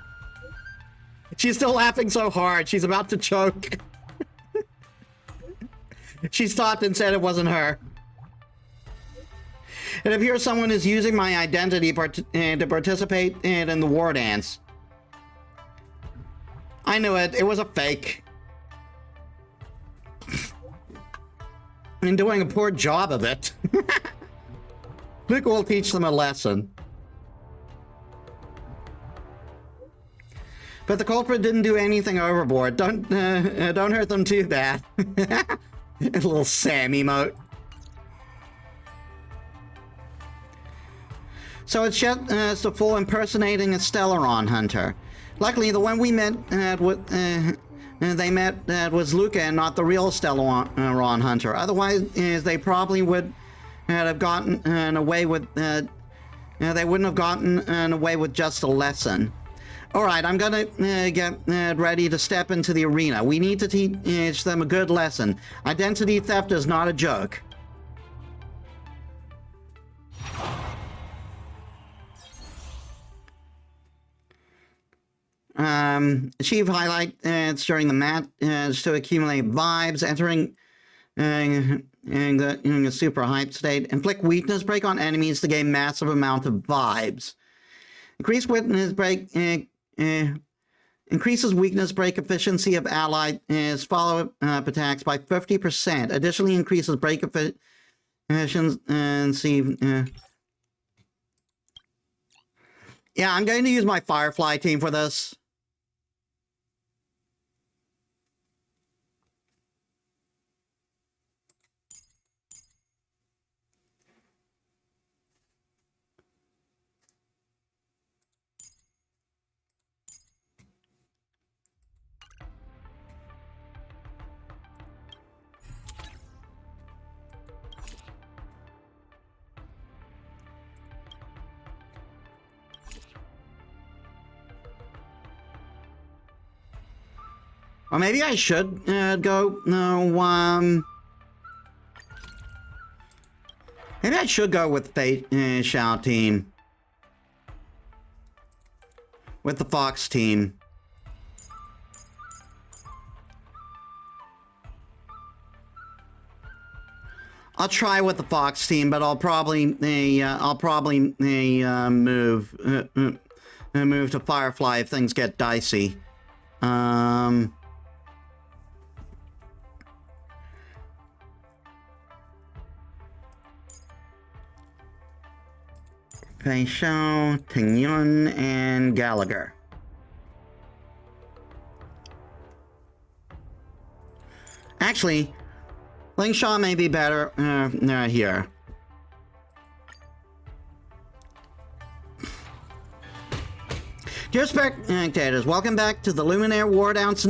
She's still laughing so hard. She's about to choke. She stopped and said it wasn't her. It appears someone is using my identity to participate in the war dance. I knew it. It was a fake. And doing a poor job of it. Luke will teach them a lesson. But the culprit didn't do anything overboard. Don't hurt them too bad. A little Sam emote. So it's just the full impersonating a Stellaron Hunter. Luckily, the one we met they met was Luca and not the real Stellaron Hunter. Otherwise, they probably would have gotten away with. They wouldn't have gotten away with just a lesson. All right, I'm gonna get ready to step into the arena. We need to teach them a good lesson. Identity theft is not a joke. Achieve highlights during the match to accumulate vibes. Entering in a super hype state. Inflict weakness break on enemies to gain massive amount of vibes. Increase weakness break. Increases weakness break efficiency of allied follow-up attacks by 50%. Additionally, increases break efficiency. Yeah, I'm going to use my Firefly team for this. Or maybe I should go. No, maybe I should go with Fate Shao team. With the Fox team. I'll try with the Fox team, but I'll probably move to Firefly if things get dicey. Fei Shao, Ting Yun, and Gallagher. Actually, Ling Shaw may be better here. Dear spectators, welcome back to the Luminaire Wardance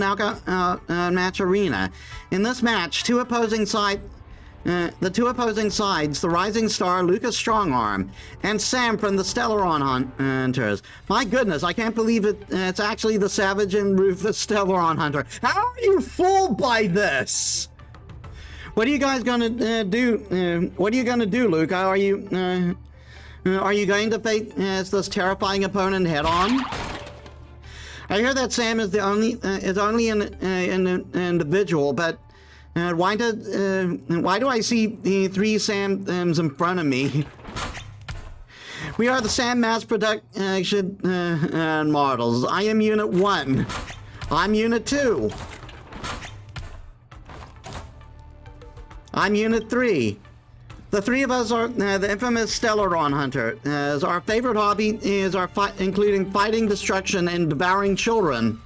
match arena. In this match, the two opposing sides, the Rising Star, Lucas Strongarm, and Sam from the Stellaron Hunters. My goodness, I can't believe it. It's actually the Savage and Rufus Stellaron Hunter. How are you fooled by this? What are you guys gonna do? What are you gonna do, Luke? Are you going to face this terrifying opponent head on? I hear that Sam is only an individual, but why do I see the three Sams in front of me? We are the Sam mass production models. I am Unit 1. I'm Unit 2. I'm Unit 3. The three of us are the infamous Stellaron Hunter. Our favorite hobby is including fighting, destruction, and devouring children.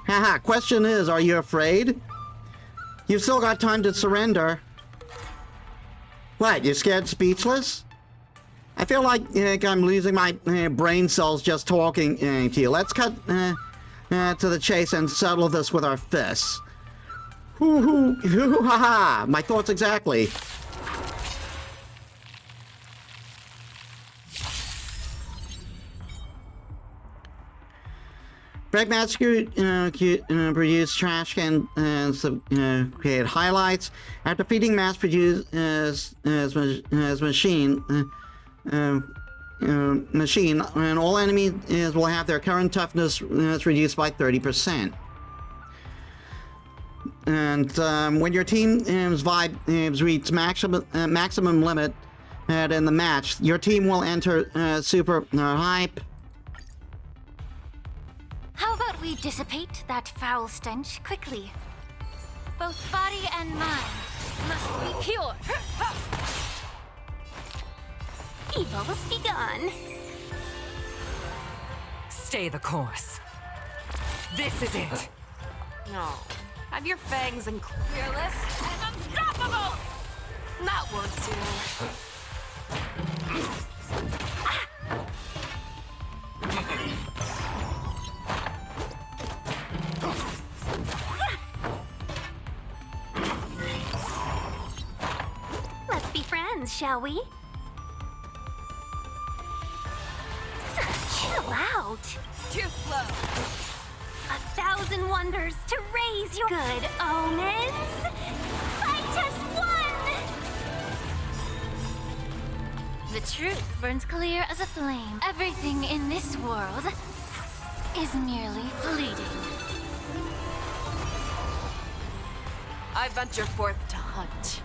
Haha, question is, are you afraid? You've still got time to surrender. What, you're scared speechless? I feel like I'm losing my brain cells just talking to you. Let's cut to the chase and settle this with our fists. Hoo ha ha! My thoughts exactly. Breakmatch produce trash can create highlights. After defeating mass produce machine, and all enemies will have their current toughness reduced by 30%. And when your team's vibes reach maximum limit in the match, your team will enter super hype. How about we dissipate that foul stench quickly? Both body and mind must be pure. Evil must be gone. Stay the course. This is it. No. Have your fangs and fearless and unstoppable! That won't do. friends, shall we? Chill out. Too slow. 1,000 wonders to raise your good omens. Fight us one! The truth burns clear as a flame. Everything in this world is merely fleeting. I venture forth to hunt.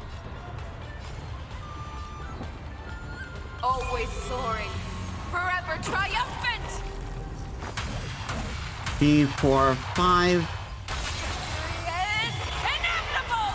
Always soaring, forever triumphant! D4, 5. Is inevitable!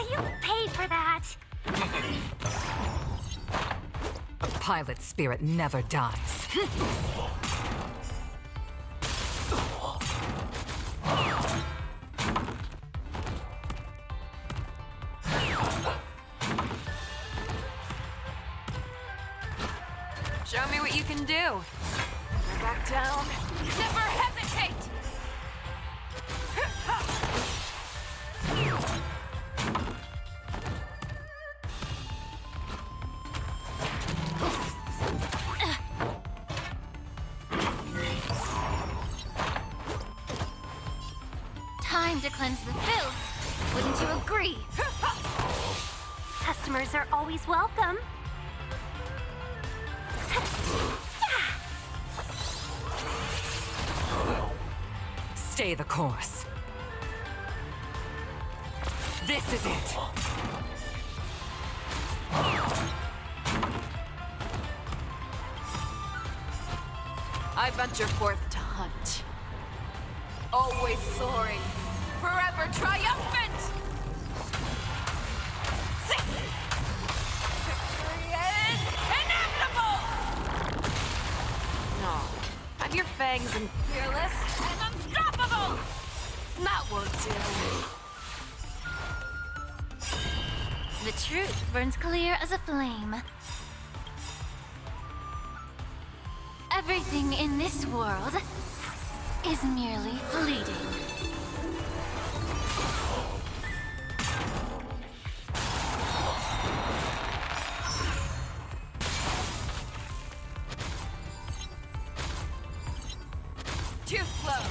You paid for that. A pilot's spirit never dies. Show me what you can do. Never back down. Never hesitate! Time to cleanse the filth. Wouldn't you agree? Customers are always welcome. Stay the course. This is it. I venture forth to hunt. Always soaring, forever triumphant! Victory is inevitable! No, have your fangs and fearless and unstoppable! That won't do. The truth burns clear as a flame. Everything in this world is merely fleeting. Too slow.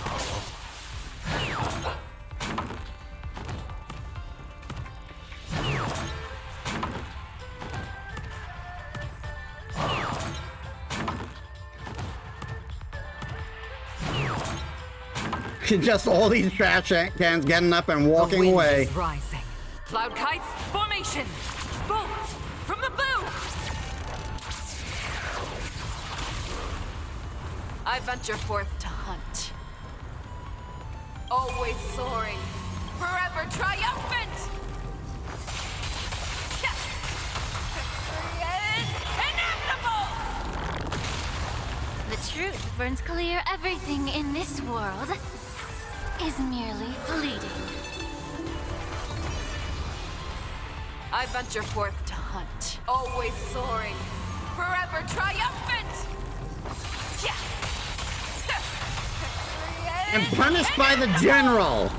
Just all these trash cans getting up and The walking wind away. is rising. Cloud kites, formation! Bolts from the bow! I venture forth to hunt. Always soaring, forever triumphant! Victory is inevitable! The truth burns clear. Everything in this world is merely fleeting. I venture forth to hunt. Always soaring, forever triumphant! And punished by the general.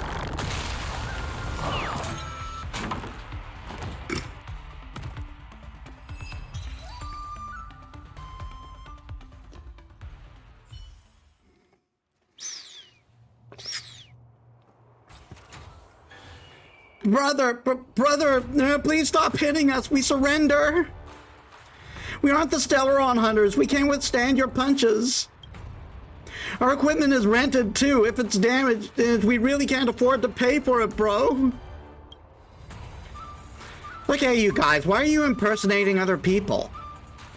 Brother, please stop hitting us. We surrender. We aren't the Stellaron hunters. We can't withstand your punches. Our equipment is rented too. If it's damaged, we really can't afford to pay for it, bro. Look at you guys. Why are you impersonating other people?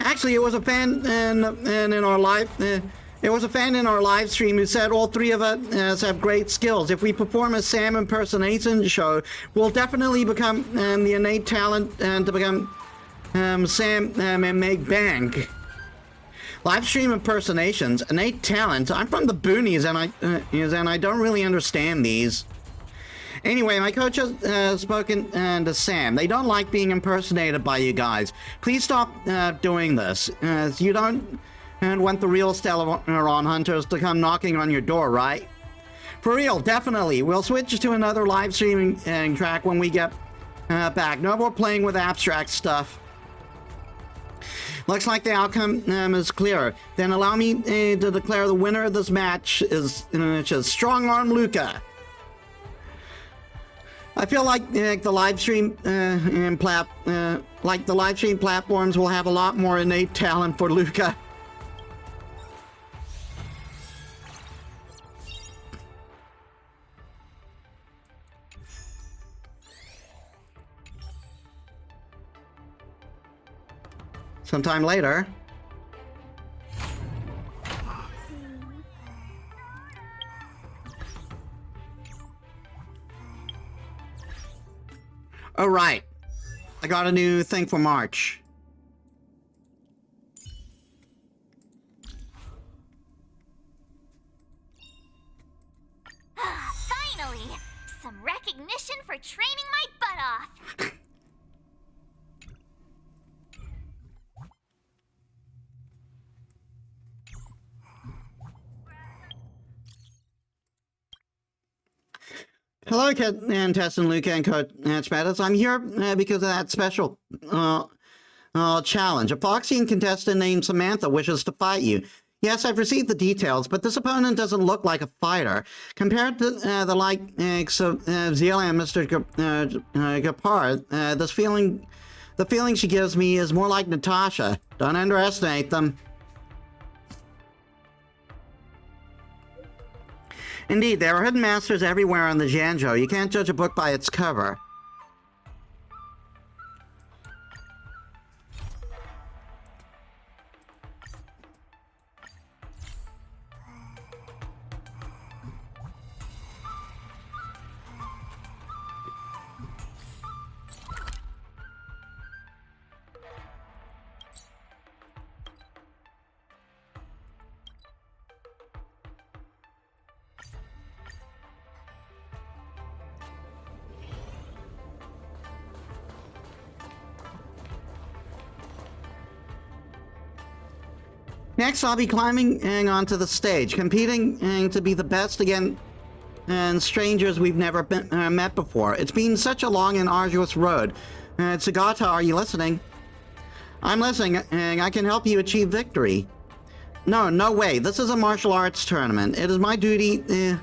Actually, it was a fan in our live. It was a fan in our live stream who said all three of us have great skills. If we perform a Sam impersonation show, we'll definitely become the innate talent to become Sam and make bank. Live stream impersonations, innate talent. I'm from the boonies and I don't really understand these. Anyway, my coach has spoken to Sam. They don't like being impersonated by you guys. Please stop doing this. You don't want the real Stellaron hunters to come knocking on your door, right? For real, definitely. We'll switch to another live streaming track when we get back. No more playing with abstract stuff. Looks like the outcome is clear. Then allow me to declare the winner of this match is Strong Arm Luca. I feel like the live stream platforms will have a lot more innate talent for Luca. Sometime later. All right. I got a new thing for March. Finally! Some recognition for training my butt off! Hello, Tess and Luca and Coach Metis. I'm here because of that special challenge. A Foxian contestant named Samantha wishes to fight you. Yes, I've received the details, but this opponent doesn't look like a fighter. Compared to the likes of Zila and Mr. Gapar, the feeling she gives me is more like Natasha. Don't underestimate them. Indeed, there are hidden masters everywhere on the Zhanzhou. You can't judge a book by its cover. Next, I'll be climbing onto the stage, competing to be the best against strangers we've never met before. It's been such a long and arduous road. Tsugata, are you listening? I'm listening, and I can help you achieve victory. No way. This is a martial arts tournament. It is my duty, and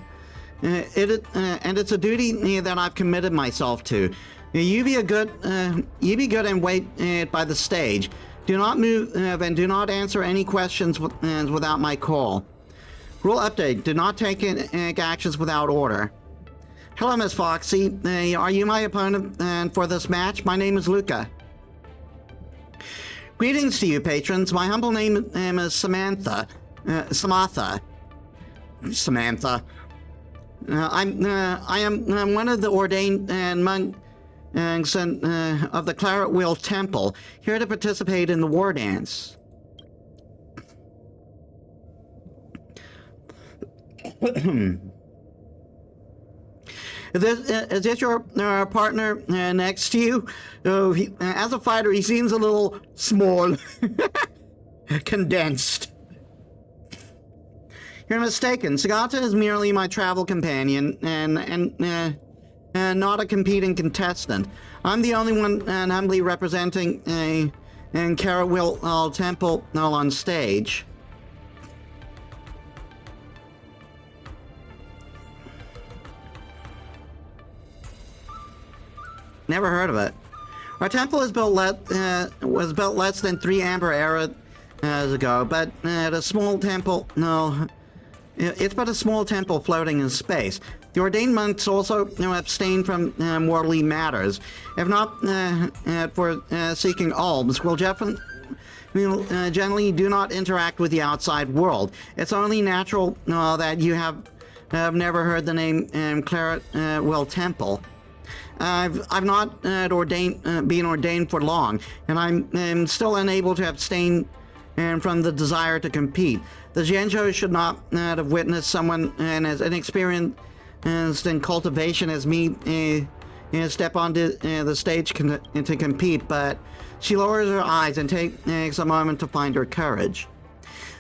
it's a duty that I've committed myself to. You be good and wait by the stage. Do not move and do not answer any questions without my call. Rule update: do not take actions without order. Hello, Miss Foxy. Are you my opponent for this match? My name is Luca. Greetings to you, patrons. My humble name is Samantha. Samantha. I am one of the ordained monks of the Claret Wheel Temple, here to participate in the Wardance. Is this your partner next to you? Oh, as a fighter, he seems a little small, condensed. You're mistaken. Sagata is merely my travel companion and not a competing contestant. I'm the only one humbly representing a Claret Wheel Temple on stage. Never heard of it. Our temple was built less than 3 Amber eras ago, but a small temple. No, it's but a small temple floating in space. The ordained monks also abstain from worldly matters. If not for seeking alms, will generally do not interact with the outside world. It's only natural that you have never heard the name Claret Wheel Temple. I've not been ordained for long, and I'm still unable to abstain from the desire to compete. The Zhanzhou should not have witnessed someone as inexperienced instant cultivation as me step onto the stage to compete, but she lowers her eyes and takes a moment to find her courage.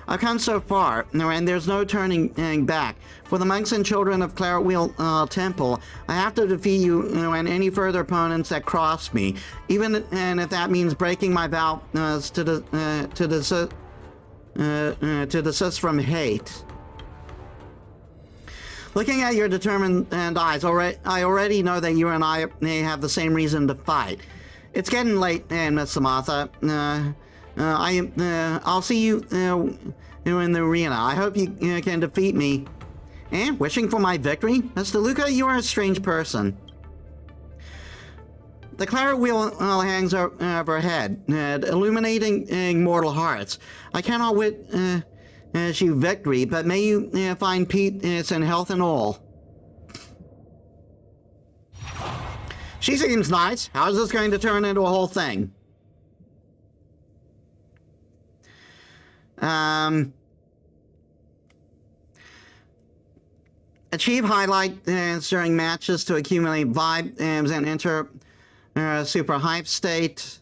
I've come so far, and there's no turning back. For the monks and children of Claret Wheel Temple, I have to defeat you, and any further opponents that cross me, even if that means breaking my vow to desist from hate. Looking at your determined eyes, I already know that you and I have the same reason to fight. It's getting late, Miss Samantha. I'll see you in the arena. I hope you can defeat me. Wishing for my victory? Mr. Luca, you are a strange person. The claret wheel hangs overhead, illuminating mortal hearts. I cannot wish you victory, but may you find peace and health and all. She seems nice. How is this going to turn into a whole thing? Achieve highlights during matches to accumulate vibes and enter super hype state.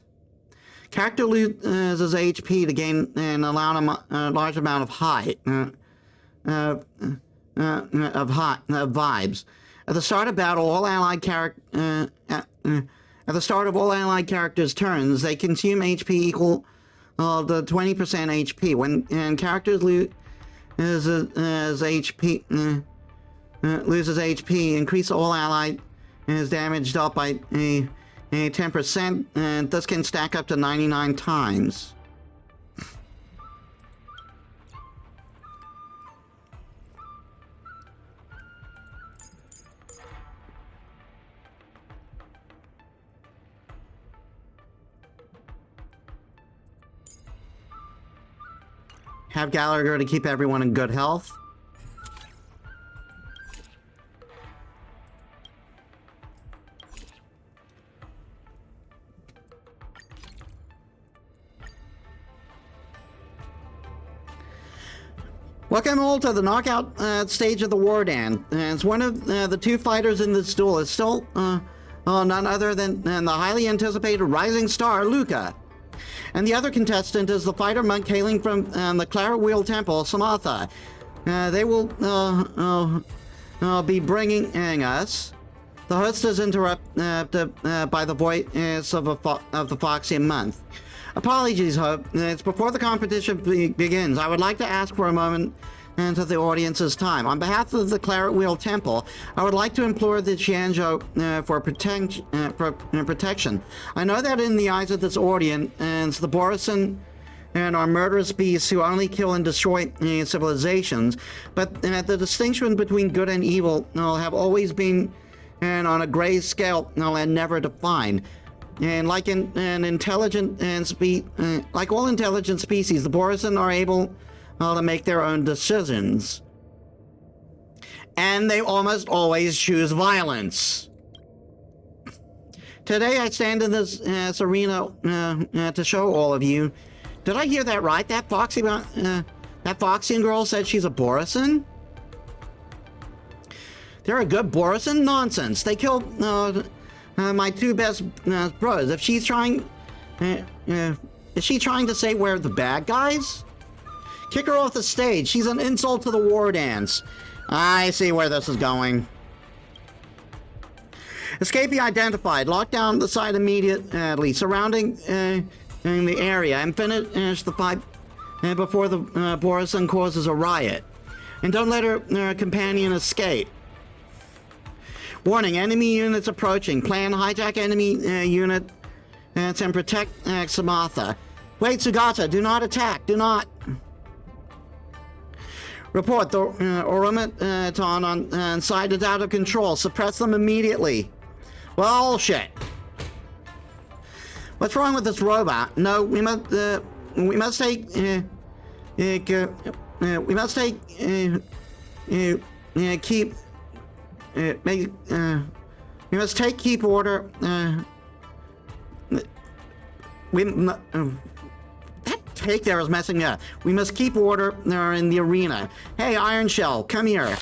Character loses HP to gain and allow a large amount of vibes. At the start of battle, all allied characters' turns, they consume HP equal to 20% HP. When characters loses HP, increase all allied damage dealt by 10%, and this can stack up to 99 times. Have Gallagher to keep everyone in good health. Welcome all to the knockout stage of the Wardance. As one of the two fighters in this duel is still none other than the highly anticipated rising star, Luca. And the other contestant is the fighter monk hailing from the Claret Wheel Temple, Samantha. They will be bringing us. The host is interrupted by the voice of the Foxian month. Apologies, Hope. It's before the competition begins. I would like to ask for a moment into the audience's time. On behalf of the Claret Wheel Temple, I would like to implore the Xianzhou for protection. I know that in the eyes of this audience, the Borisan and are murderous beasts who only kill and destroy civilizations, but the distinction between good and evil have always been on a gray scale and never defined. And like all intelligent species, the Borisan are able to make their own decisions. And they almost always choose violence. Today I stand in this arena to show all of you. Did I hear that right? That Foxian girl said she's a Borisan? They're a good Borisan? Nonsense. They killed my two best bros. If she's trying, is she trying to say we're the bad guys? Kick her off the stage. She's an insult to the Wardance. I see where this is going. Escapee identified. Lock down the site immediately, surrounding the area, and finish the fight before the Borisan causes a riot. And don't let her companion escape. Warning, enemy units approaching. Plan hijack enemy unit and protect Samantha. Wait, Sugata, do not attack. Do not. Report, the automaton on site is out of control. Suppress them immediately. Well, shit. What's wrong with this robot? No, we must take keep order. That take there is messing me up. We must keep order in the arena. Hey, Iron Shell, come here.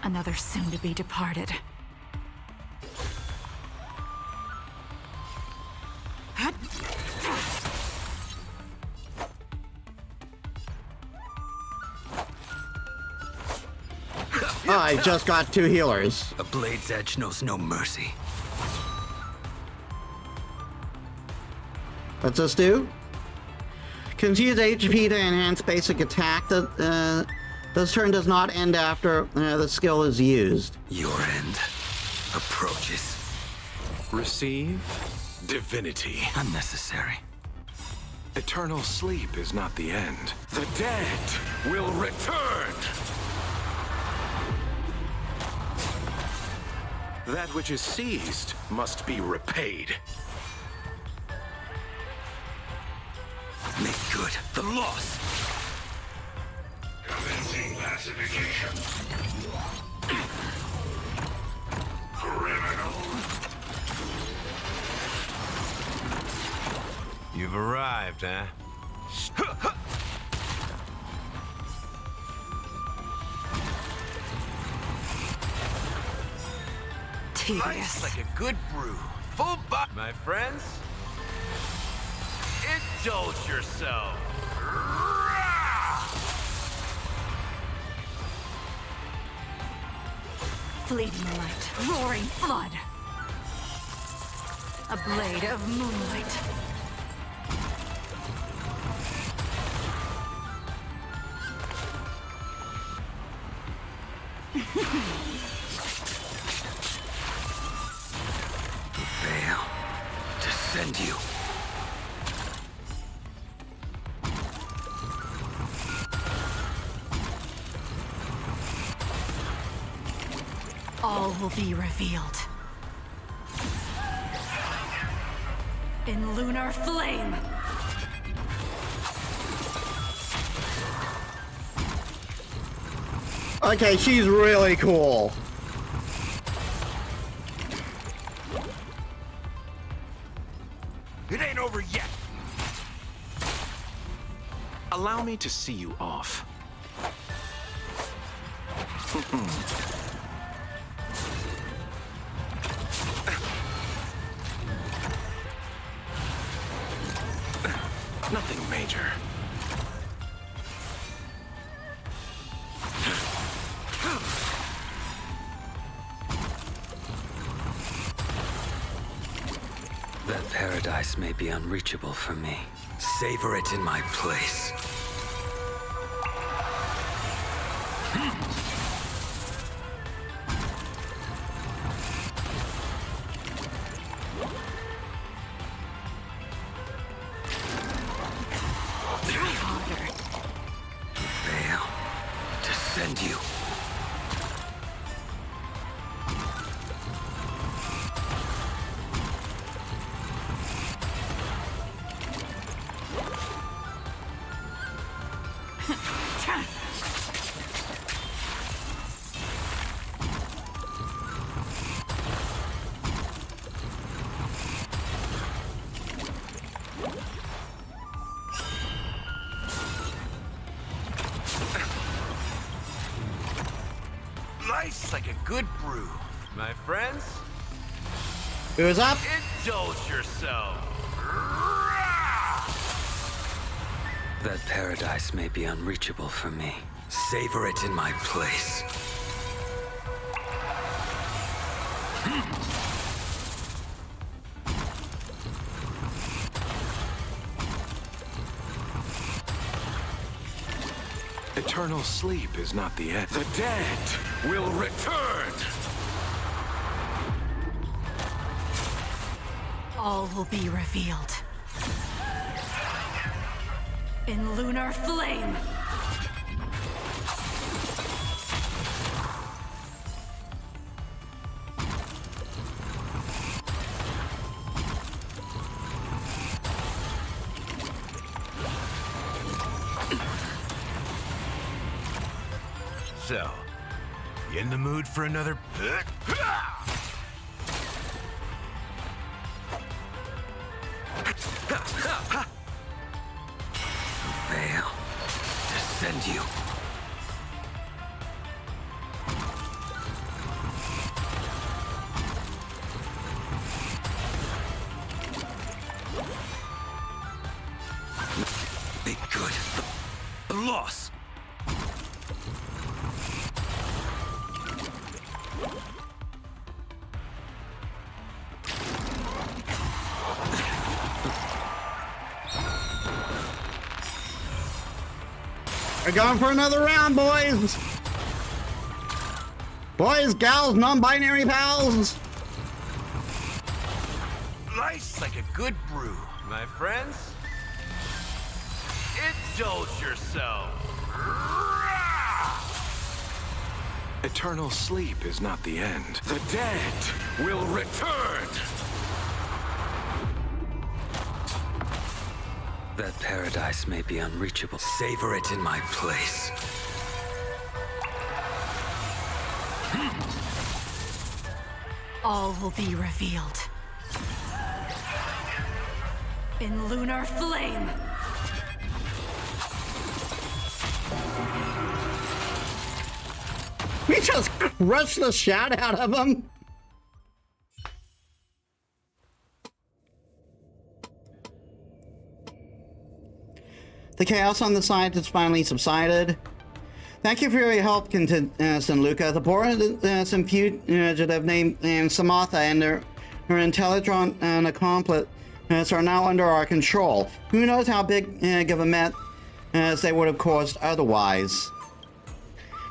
Another soon-to-be departed. I just got 2 healers. A blade's edge knows no mercy. What's this do? Can use HP to enhance basic attack. This turn does not end after the skill is used. Your end approaches. Receive divinity. Unnecessary. Eternal sleep is not the end. The dead will return. That which is seized must be repaid. Make good the loss. Commencing classification. Criminal. You've arrived, huh? Tedious. Like a good brew. Full buck, my friends. Indulge yourself. Fleeting light, roaring flood. A blade of moonlight. Veil. Descend you. All will be revealed. In lunar flame. Okay, she's really cool. It ain't over yet. Allow me to see you off. Nothing major. That paradise may be unreachable for me. Savor it in my place. Try harder. Veil. Descend you. Nice like a good brew, my friends. Who's up? Indulge yourself. That paradise may be unreachable for me. Savor it in my place. Eternal sleep is not the end. The dead will return. All will be revealed. In lunar flame. So, you in the mood for another? Veil. Descend you. loss. We're going for another round, boys. Boys, gals, non-binary pals. Nice like a good brew, my friends. Indulge yourself. Eternal sleep is not the end. The dead will return. That paradise may be unreachable. Savor it in my place. All will be revealed. In lunar flame. We just crushed the shit out of him. The chaos on the side has finally subsided. Thank you for your help, Contestant Luca. The Boris fugitive named Samantha and her Intellitron and accomplice are now under our control. Who knows how big of a mess they would have caused otherwise.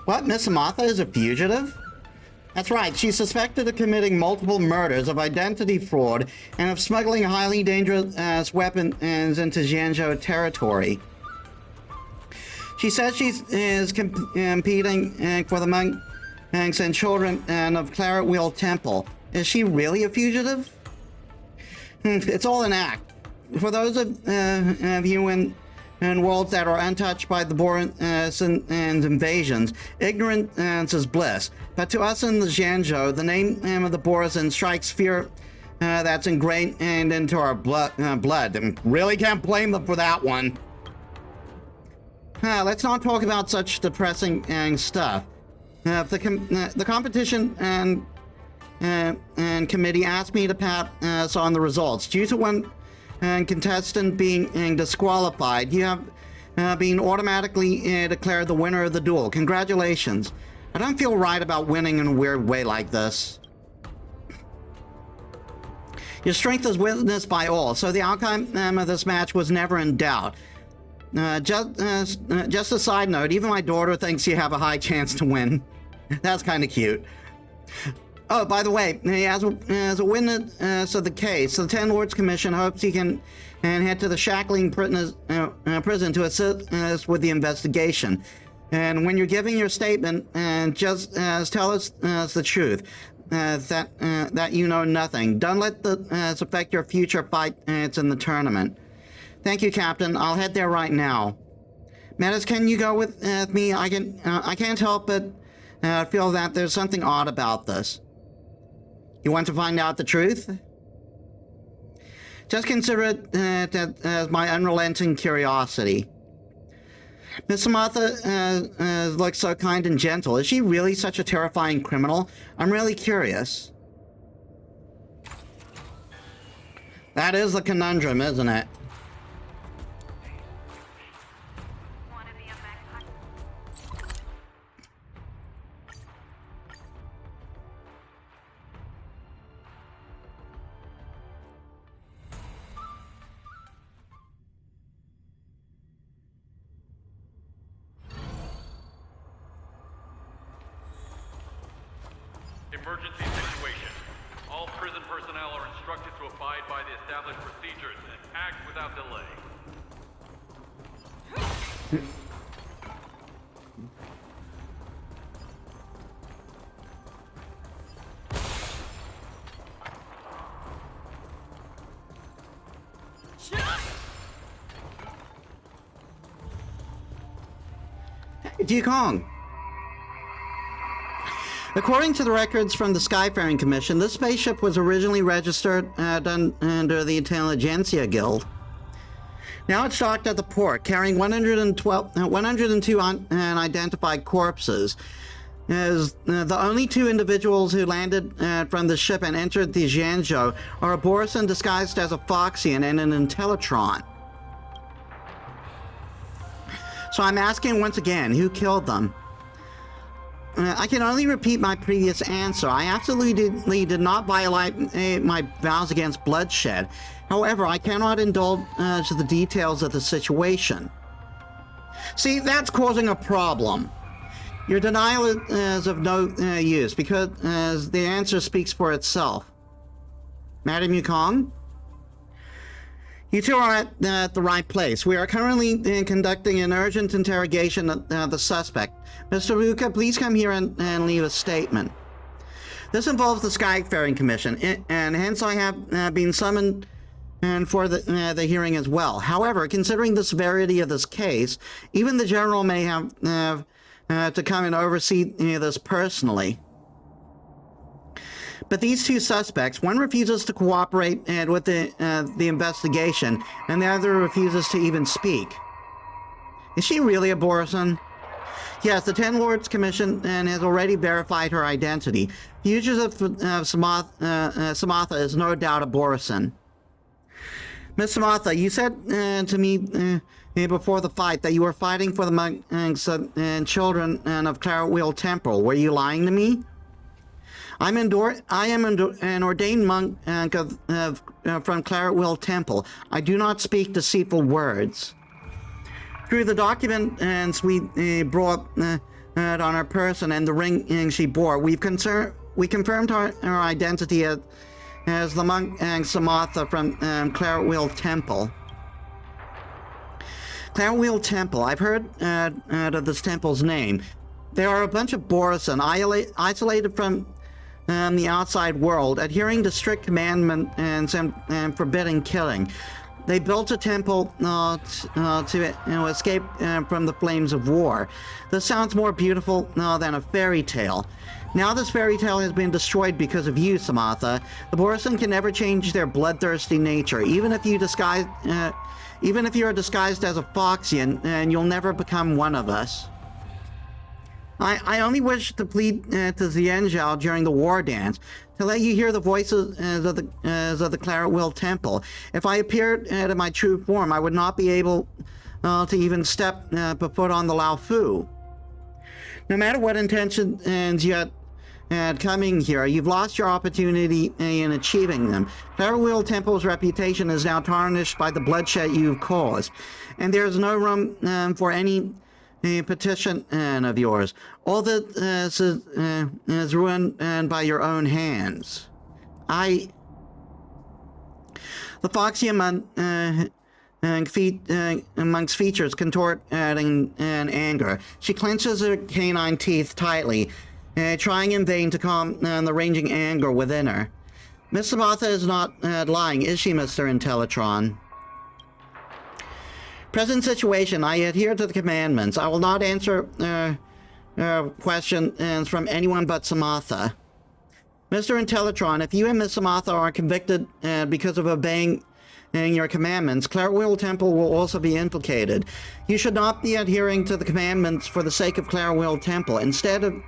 What? Miss Samantha is a fugitive? That's right, she's suspected of committing multiple murders, of identity fraud, and of smuggling highly dangerous weapons into Jianzhou territory. She says she is competing for the monks and children of Claret Wheel Temple. Is she really a fugitive? It's all an act. For those of you in worlds that are untouched by the Boris and invasions, ignorance is bliss. But to us in the Jianzhou, the name of the Boris strikes fear that's ingrained into our blood. And really can't blame them for that one. Let's not talk about such depressing stuff. The competition and committee asked me to pass on the results. Due to one contestant being disqualified, you have been automatically declared the winner of the duel. Congratulations. I don't feel right about winning in a weird way like this. Your strength is witnessed by all, so the outcome of this match was never in doubt. Just a side note, even my daughter thinks you have a high chance to win. That's kind of cute. Oh, by the way, as a witness of the case, the Ten Lords Commission hopes he can head to the Shackling prison to assist with the investigation. And when you're giving your statement, just tell us the truth, that you know nothing. Don't let this affect your future fights in the tournament. Thank you, Captain. I'll head there right now. Metis, can you go with me? I can't help but feel that there's something odd about this. You want to find out the truth? Just consider it as my unrelenting curiosity. Miss Samantha looks so kind and gentle. Is she really such a terrifying criminal? I'm really curious. That is the conundrum, isn't it? Emergency situation. All prison personnel are instructed to abide by the established procedures and act without delay. Kong. According to the records from the Sky-Faring Commission, this spaceship was originally registered under the Intelligentsia Guild. Now it's docked at the port, carrying 102 unidentified corpses. As the only two individuals who landed from the ship and entered the Jianzhou are a Borisan disguised as a Foxian and an Intellitron. So I'm asking once again, who killed them? I can only repeat my previous answer. I absolutely did not violate my vows against bloodshed. However, I cannot indulge the details of the situation. See, that's causing a problem. Your denial is of no use, because the answer speaks for itself. Madam Yukong? You two are at the right place. We are currently conducting an urgent interrogation of the suspect. Mr. Ruka, please come here and leave a statement. This involves the Skyfaring Commission, and hence I have been summoned for the hearing as well. However, considering the severity of this case, even the General may have to come and oversee this personally. But these two suspects, one refuses to cooperate with the investigation, and the other refuses to even speak. Is she really a Borison? Yes, the Ten Lords Commission has already verified her identity. Fugitive of Samatha is no doubt a Borison. Miss Samatha, you said to me before the fight that you were fighting for the monks and children of Claret Wheel Temple. Were you lying to me? I am an ordained monk from Claret Wheel Temple. I do not speak deceitful words. Through the documents we brought on her person and the ring she bore, we confirmed her identity as the monk Samatha from Claret Wheel Temple. Claret Wheel Temple. I've heard of this temple's name. They are a bunch of Borison, isolated from the outside world, adhering to strict commandment and forbidding killing. They built a temple to escape from the flames of war. This sounds more beautiful than a fairy tale. Now this fairy tale has been destroyed because of you, Samatha. The Borison can never change their bloodthirsty nature, even if you are disguised as a Foxian, and you'll never become one of us. I only wish to plead to Xianzhao during the war dance, to let you hear the voices of the Claret Wheel Temple. If I appeared in my true form, I would not be able to even step a foot on the Lao Fu. No matter what intentions you had coming here, you've lost your opportunity in achieving them. Claret Wheel Temple's reputation is now tarnished by the bloodshed you've caused, and there is no room for any petition of yours. All that is ruined by your own hands. The Foxian monk's features contort in anger. She clenches her canine teeth tightly, trying in vain to calm the raging anger within her. Miss Samatha is not lying, is she, Mr. Intellitron? Present situation, I adhere to the commandments. I will not answer questions from anyone but Samatha. Mr. Intellitron, if you and Miss Samatha are convicted because of obeying your commandments, Claret Wheel Temple will also be implicated. You should not be adhering to the commandments for the sake of Claret Wheel Temple. Instead of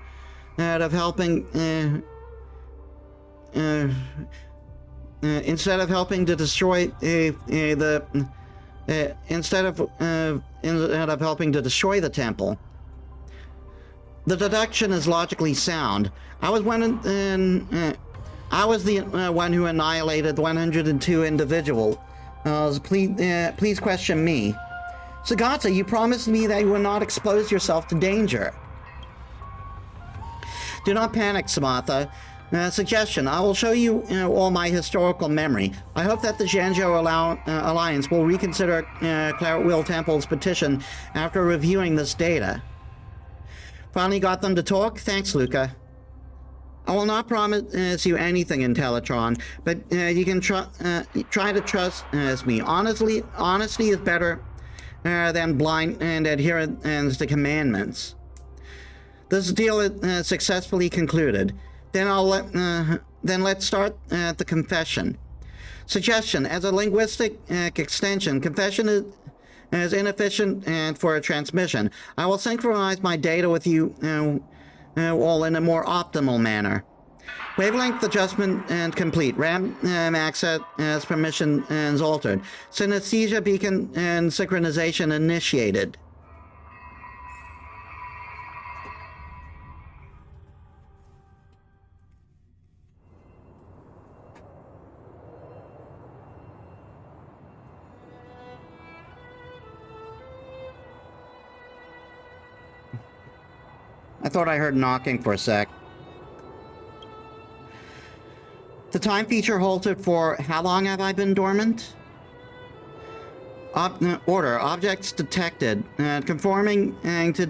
helping to destroy instead of helping to destroy the temple. The deduction is logically sound. I was the one who annihilated 102 individuals. Please question me. Sagata, you promised me that you would not expose yourself to danger. Do not panic, Samatha. Suggestion, I will show you all my historical memory. I hope that the Zhanzhou Alliance will reconsider Claret Wheel Temple's petition after reviewing this data. Finally got them to talk? Thanks, Luca. I will not promise you anything, Intellitron, but you can try to trust me. Honesty is better than blind and adherence to commandments. This deal is successfully concluded. Then let's start the confession. Suggestion: as a linguistic extension, confession is inefficient and for a transmission. I will synchronize my data with you all in a more optimal manner. Wavelength adjustment and complete. RAM access as permission is altered. Synesthesia beacon and synchronization initiated. thought I heard knocking for a sec. The time feature halted for how long have I been dormant? Order. Objects detected. Conforming to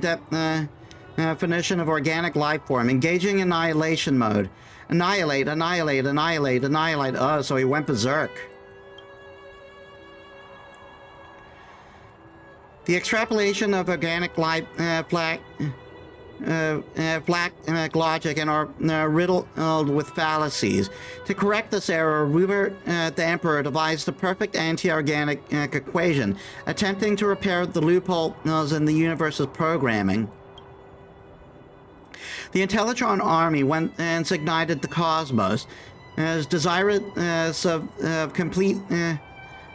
definition of organic life form. Engaging annihilation mode. Annihilate, annihilate, annihilate, annihilate. Oh, so he went berserk. The extrapolation of organic life black logic and are riddled with fallacies. To correct this error, Rupert the Emperor devised the perfect anti-organic equation, attempting to repair the loopholes in the universe's programming. The Intellatron army went and ignited the cosmos, as desirous of completely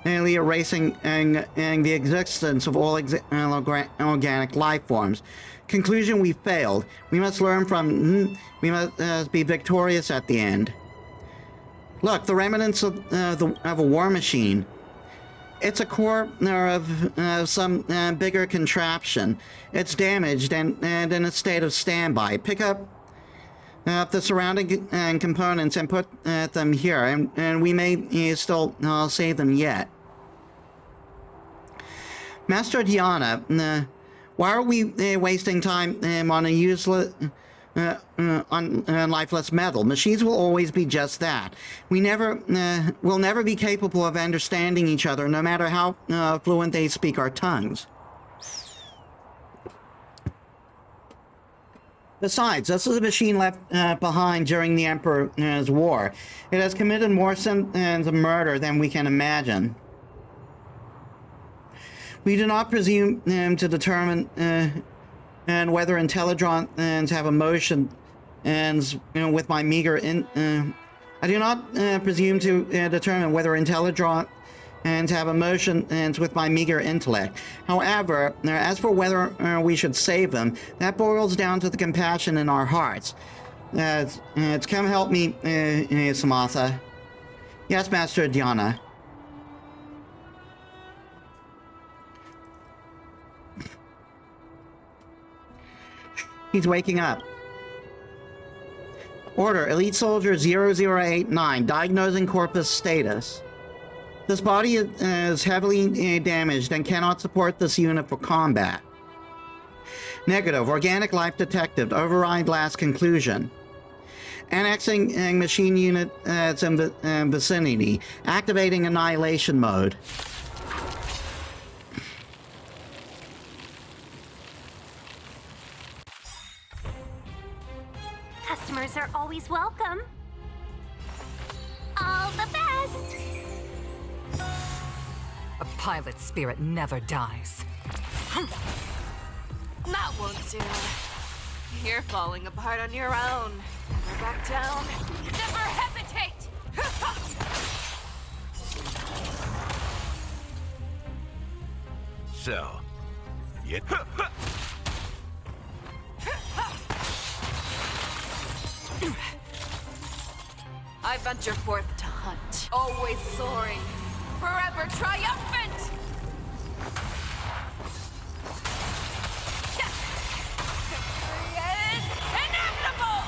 erasing the existence of all organic life forms. Conclusion: we failed. We must learn from. We must be victorious at the end. Look, the remnants of a war machine. It's a core of some bigger contraption. It's damaged and in a state of standby. Pick up the surrounding components and put them here, and we may still save them yet. Master Diana, why are we wasting time on a useless, on lifeless metal? Machines will always be just that. We will never be capable of understanding each other, no matter how fluent they speak our tongues. Besides, this is a machine left behind during the Emperor's War. It has committed more sins of murder than we can imagine. We do not presume to determine and whether Intellitrons have emotion, and with my meager I do not presume to determine whether Intellitrons have emotion and with my meager intellect. However, as for whether we should save them, that boils down to the compassion in our hearts. It's come help me, Samantha. Yes, Master Diana. He's waking up. Order, Elite Soldier 0089, diagnosing corpus status. This body is heavily damaged and cannot support this unit for combat. Negative, organic life detected, override last conclusion. Annexing machine unit in vicinity, activating annihilation mode. Customers are always welcome. All the best! A pilot's spirit never dies. That won't do. You're falling apart on your own. Never back down. Never hesitate! So, you... I venture forth to hunt, always soaring, forever triumphant! Victory is inevitable!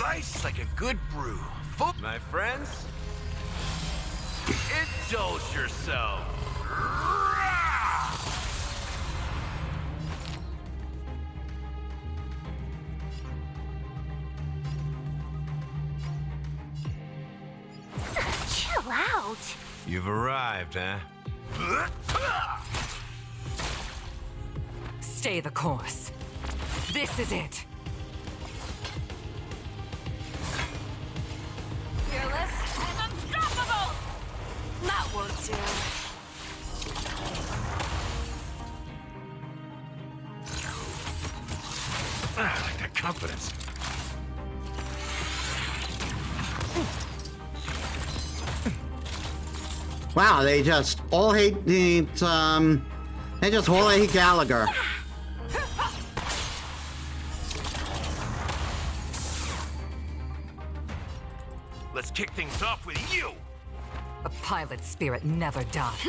Nice like a good brew. Full, my friends. Indulge yourself. Chill out. You've arrived, huh? Stay the course. This is it. Fearless and unstoppable! That won't do. I like that confidence. Wow, they just all hate they just all hate Gallagher. Let's kick things off with you. A pilot spirit never dies.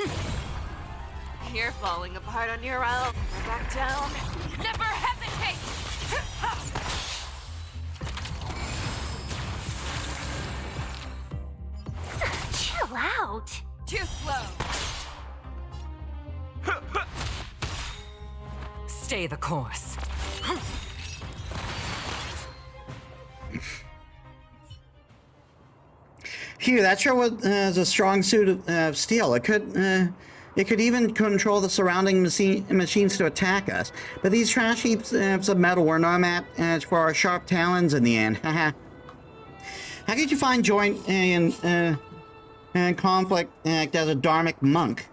You're falling apart on your own. Back down. Never hesitate! Chill out. Too slow. Stay the course. Phew, that sure was a strong suit of steel. It could even control the surrounding machines to attack us. But these trash heaps of metal were no match for our sharp talons in the end. Haha. How could you find joy in conflict as a dharmic monk?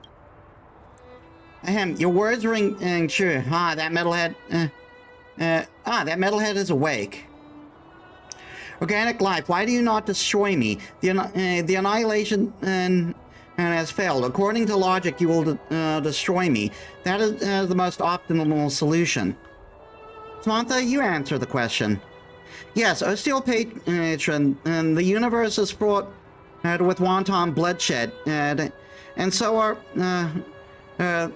Ahem, your words ring true. That metalhead is awake. Organic life, why do you not destroy me? The annihilation has failed. According to logic, you will destroy me. That is the most optimal solution. Samantha, you answer the question. Yes, O Steel Patron, and the universe is fraught with wanton bloodshed, and so are our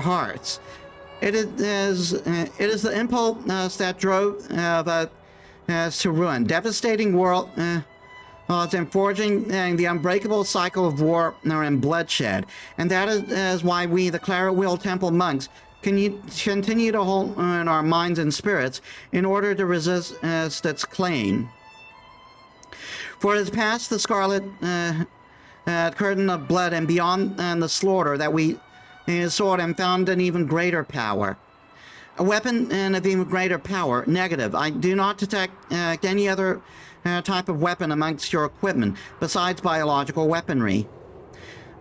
hearts. It is the impulse that drove us to ruin, devastating world, and forging the unbreakable cycle of war and bloodshed. And that is why we, the Claret Wheel Temple monks, continue to hold in our minds and spirits in order to resist its claim. For it is past the scarlet curtain of blood and beyond the slaughter that we sought and found an even greater power. A weapon of even greater power. Negative. I do not detect any other type of weapon amongst your equipment besides biological weaponry.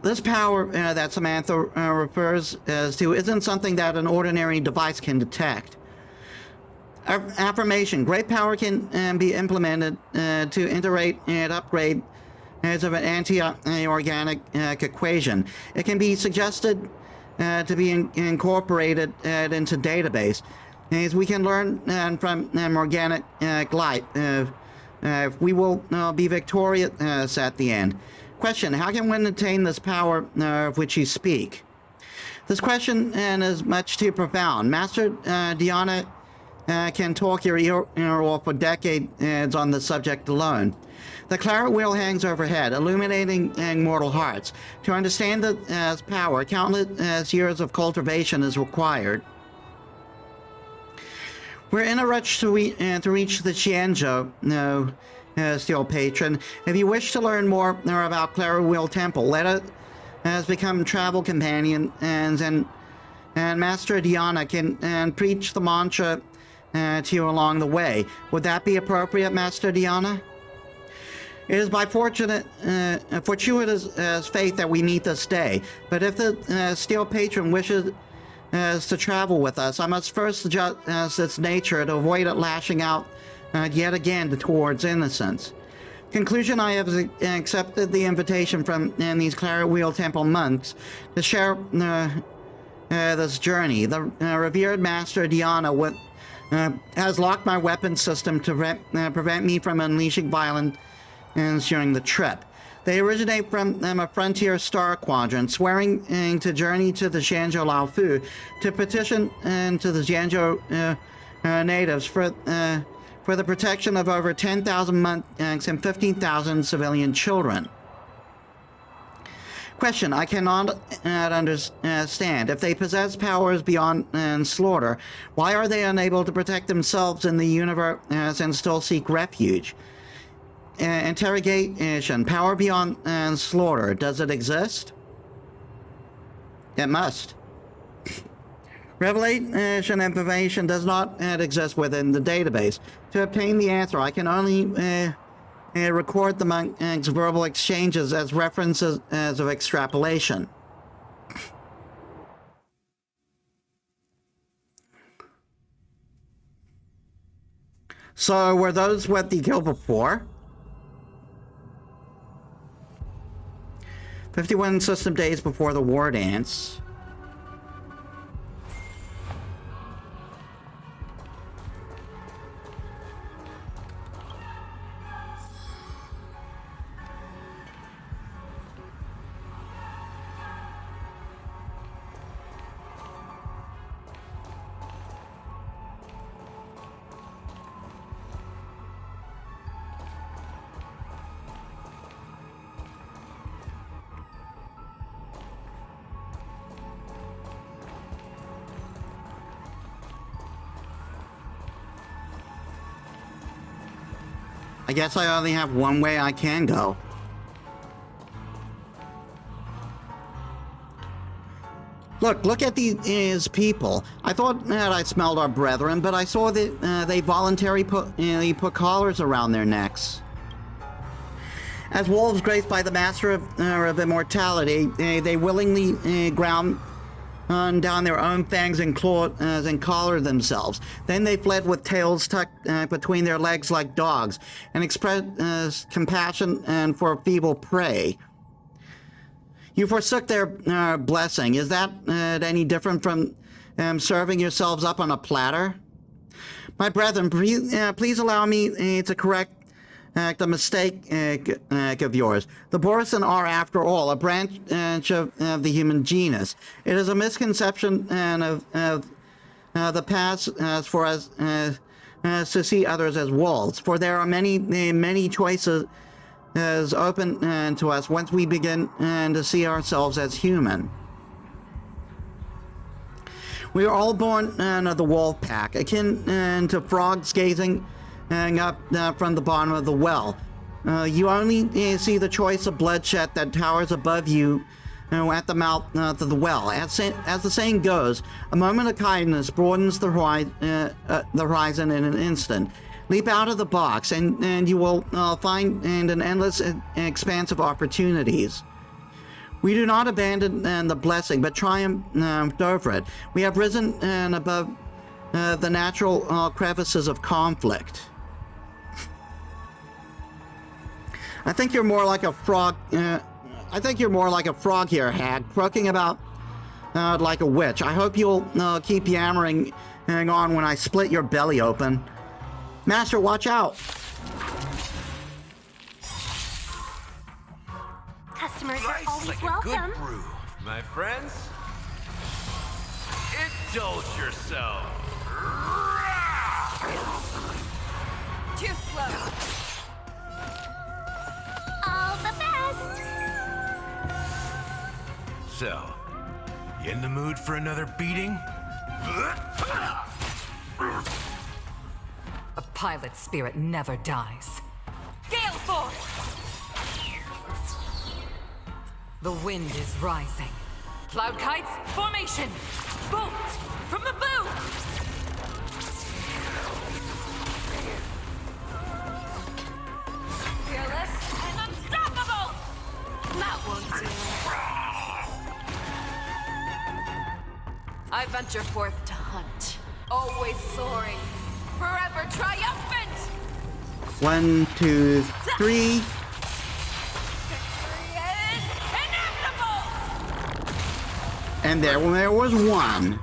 This power that Samantha refers to isn't something that an ordinary device can detect. Affirmation. Great power can be implemented to integrate and upgrade as of an anti-organic equation. It can be suggested to be incorporated into database. As we can learn from organic life, we will be victorious at the end. Question, how can one attain this power of which you speak? This question is much too profound. Master Diana can talk your ear off for decades on the subject alone. The Claret Wheel hangs overhead, illuminating mortal hearts. To understand its power, countless years of cultivation is required. We're in a rush to reach the Xianzhou, Steel Patron. If you wish to learn more about Claret Wheel Temple, let us become travel companions, and Master Diana can preach the mantra to you along the way. Would that be appropriate, Master Diana? It is by fortuitous fate that we meet this day. But if the Steel Patron wishes to travel with us, I must first adjust its nature to avoid it lashing out yet again towards innocence. Conclusion, I have accepted the invitation from these Claret Wheel Temple monks to share this journey. The revered Master Diana has locked my weapon system to prevent me from unleashing violence during the trip. They originate from a frontier star quadrant, swearing to journey to the Xianzhou Laofu to petition to the Xianzhou natives for the protection of over 10,000 monks and 15,000 civilian children. Question, I cannot understand. If they possess powers beyond slaughter, why are they unable to protect themselves in the universe and still seek refuge? Interrogation. Power beyond slaughter. Does it exist? It must. Revelation information does not exist within the database. To obtain the answer, I can only record the monk's verbal exchanges as references of extrapolation. So, were those what they killed before? 51 system days before the Wardance. I guess I only have one way I can go. Look at these people. I thought that I smelled our brethren, but I saw that they voluntarily put collars around their necks. As wolves graced by the master of immortality, they willingly ground down their own fangs and claws and collared themselves. Then they fled with tails tucked between their legs like dogs, and expressed compassion for feeble prey. You forsook their blessing. Is that any different from serving yourselves up on a platter? My brethren, please allow me to correct the mistake of yours. The Borisan are, after all, a branch of the human genus. It is a misconception of the past for us to see others as wolves, for there are many choices open to us once we begin to see ourselves as human. We are all born of the wolf pack, akin to frogs gazing up from the bottom of the well. You only see the choice of bloodshed that towers above you at the mouth of the well. As the saying goes, a moment of kindness broadens the horizon in an instant. Leap out of the box, and you will find an endless expanse of opportunities. We do not abandon the blessing, but triumph over it. We have risen above the natural crevices of conflict. I think you're more like a frog. I think you're more like a frog here, hag, croaking about like a witch. I hope you'll keep yammering on when I split your belly open. Master, watch out! Customers are always like welcome. a good brew, my friends. Indulge yourself. Too slow. All the best. So, you in the mood for another beating? A pilot's spirit never dies. Gale force! The wind is rising. Cloud kites, formation! Bolt from the boom! Fearless and unstoppable! That won't do. I venture forth to hunt. Always soaring. Forever triumphant! 1, 2, 3. Victory is inevitable! And there was one.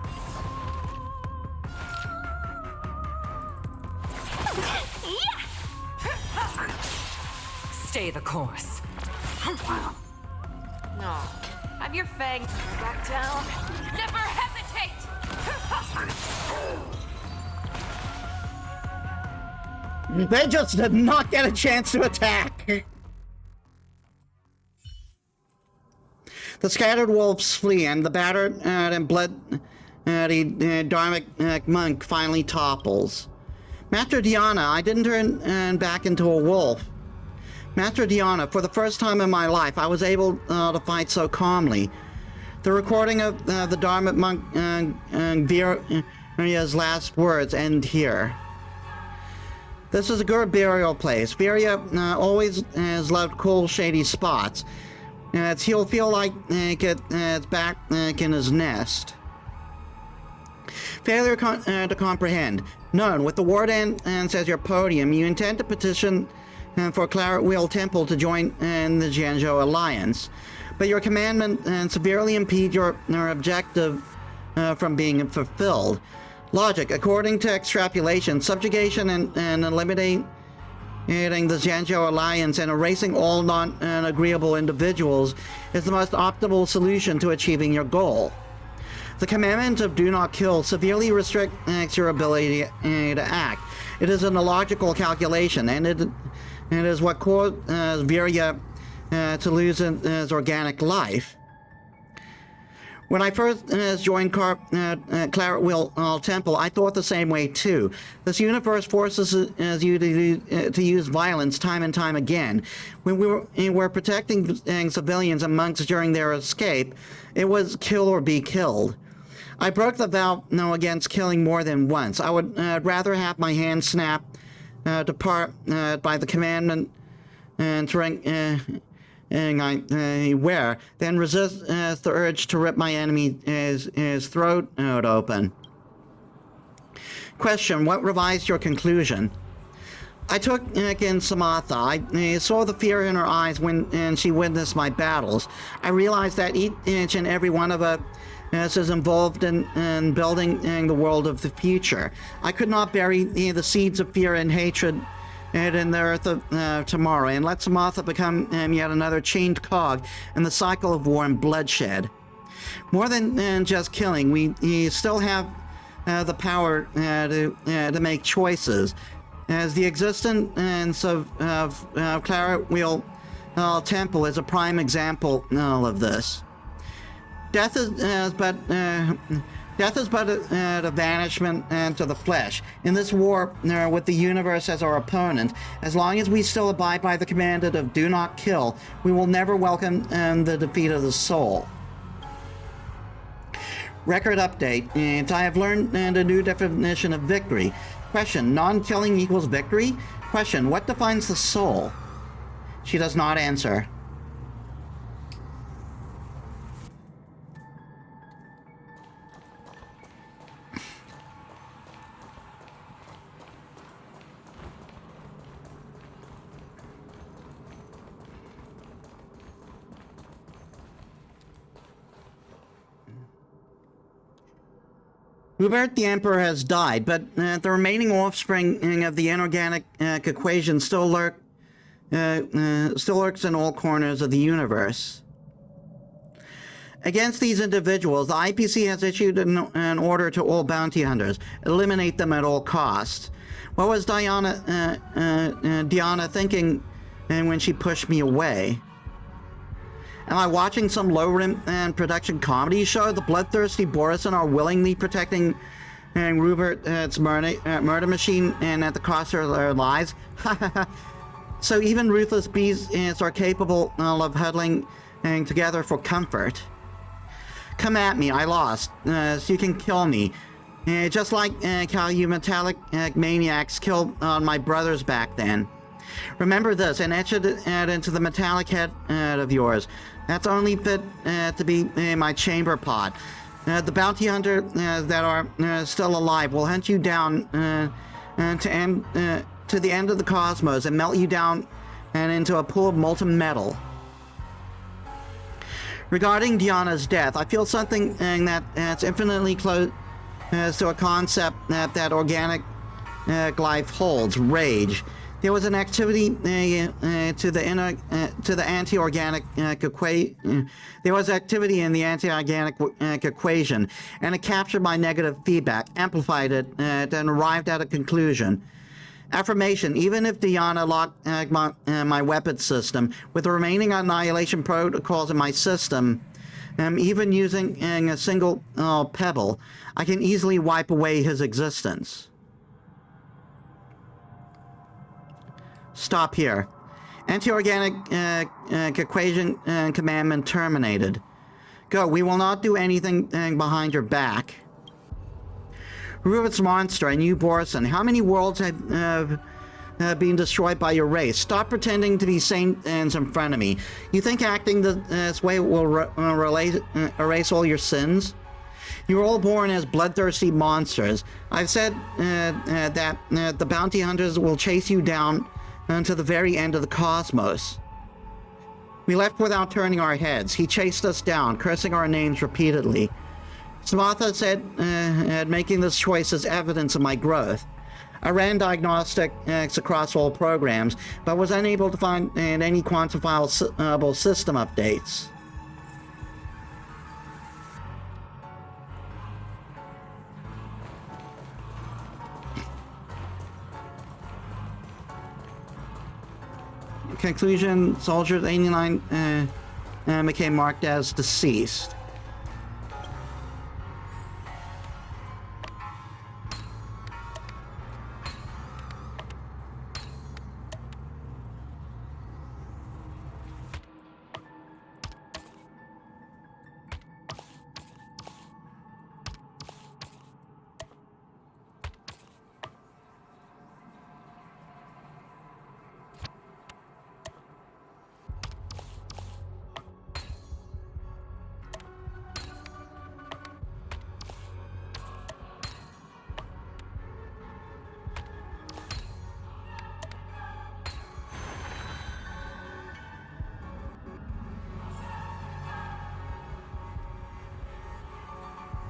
Stay the course. No. Have your fangs back down. Never hesitate! They just did not get a chance to attack. The scattered wolves flee, and the battered and bloody Dharmic monk finally topples. Master Diana, I didn't turn back into a wolf. Master Diana, for the first time in my life, I was able to fight so calmly. The recording of the Dharmic monk Viria's last words end here. This is a good burial place. Viria always has loved cool, shady spots. He'll feel like it's back in his nest. Failure to comprehend. Known, with the Wardance as your podium, you intend to petition for Claret Wheel Temple to join the Jianzhou Alliance. But your commandment severely impede your objective from being fulfilled. Logic, according to extrapolation, subjugation and eliminating the Jianzhou Alliance and erasing all non-agreeable individuals is the most optimal solution to achieving your goal. The commandment of do not kill severely restricts your ability to act. It is an illogical calculation, and it is what caused Viria to lose his organic life. When I first joined Claret Wheel Temple, I thought the same way too. This universe forces you to use violence time and time again. When we were protecting civilians and monks during their escape, it was kill or be killed. I broke the vow against killing more than once. I would rather have my hand snapped by the commandment I wear, then resist the urge to rip my enemy's throat open. Question: what revised your conclusion? I took in Samatha. I saw the fear in her eyes when she witnessed my battles. I realized that each and every one of us is involved in building the world of the future. I could not bury the seeds of fear and hatred in the earth of tomorrow, and let Samatha become yet another chained cog in the cycle of war and bloodshed. More than just killing, we still have the power to make choices. As the existence of Claret Wheel Temple is a prime example of this. Death is but a vanishment to the flesh. In this war with the universe as our opponent, as long as we still abide by the commandment of do not kill, we will never welcome the defeat of the soul. Record update, and I have learned a new definition of victory. Question: non-killing equals victory? Question: what defines the soul? She does not answer. Hubert the Emperor has died, but the remaining offspring of the inorganic equation still lurks in all corners of the universe. Against these individuals, the IPC has issued an order to all bounty hunters: eliminate them at all costs. What was Diana thinking when she pushed me away? Am I watching some low-rent production comedy show? The bloodthirsty Borison are willingly protecting Rupert's murder machine and at the cost of their lives? So even ruthless beasts are capable of huddling together for comfort. Come at me, I lost, so you can kill me. Just like how you metallic maniacs killed my brothers back then. Remember this and etch it into the metallic head of yours. That's only fit to be my chamber pod. The bounty hunter that are still alive will hunt you down to the end of the cosmos and melt you down and into a pool of molten metal. Regarding Diana's death, I feel something that's infinitely close to a concept that organic life holds: rage. There was an activity to the anti-organic equation. There was activity in the anti-organic equation, and it captured my negative feedback, amplified it, and arrived at a conclusion. Affirmation: even if Diana locked my weapon system with the remaining annihilation protocols in my system, even using a single pebble, I can easily wipe away his existence. Stop here. Anti-organic equation commandment terminated. Go. We will not do anything behind your back. Rupert's monster and you, Borison. How many worlds have been destroyed by your race? Stop pretending to be saints in front of me. You think acting this way will erase all your sins? You were all born as bloodthirsty monsters. I've said that the bounty hunters will chase you down to the very end of the cosmos. We left without turning our heads. He chased us down, cursing our names repeatedly. Samatha said making this choice is evidence of my growth. I ran diagnostics across all programs, but was unable to find any quantifiable system updates. Conclusion: Soldiers 89 became marked as deceased.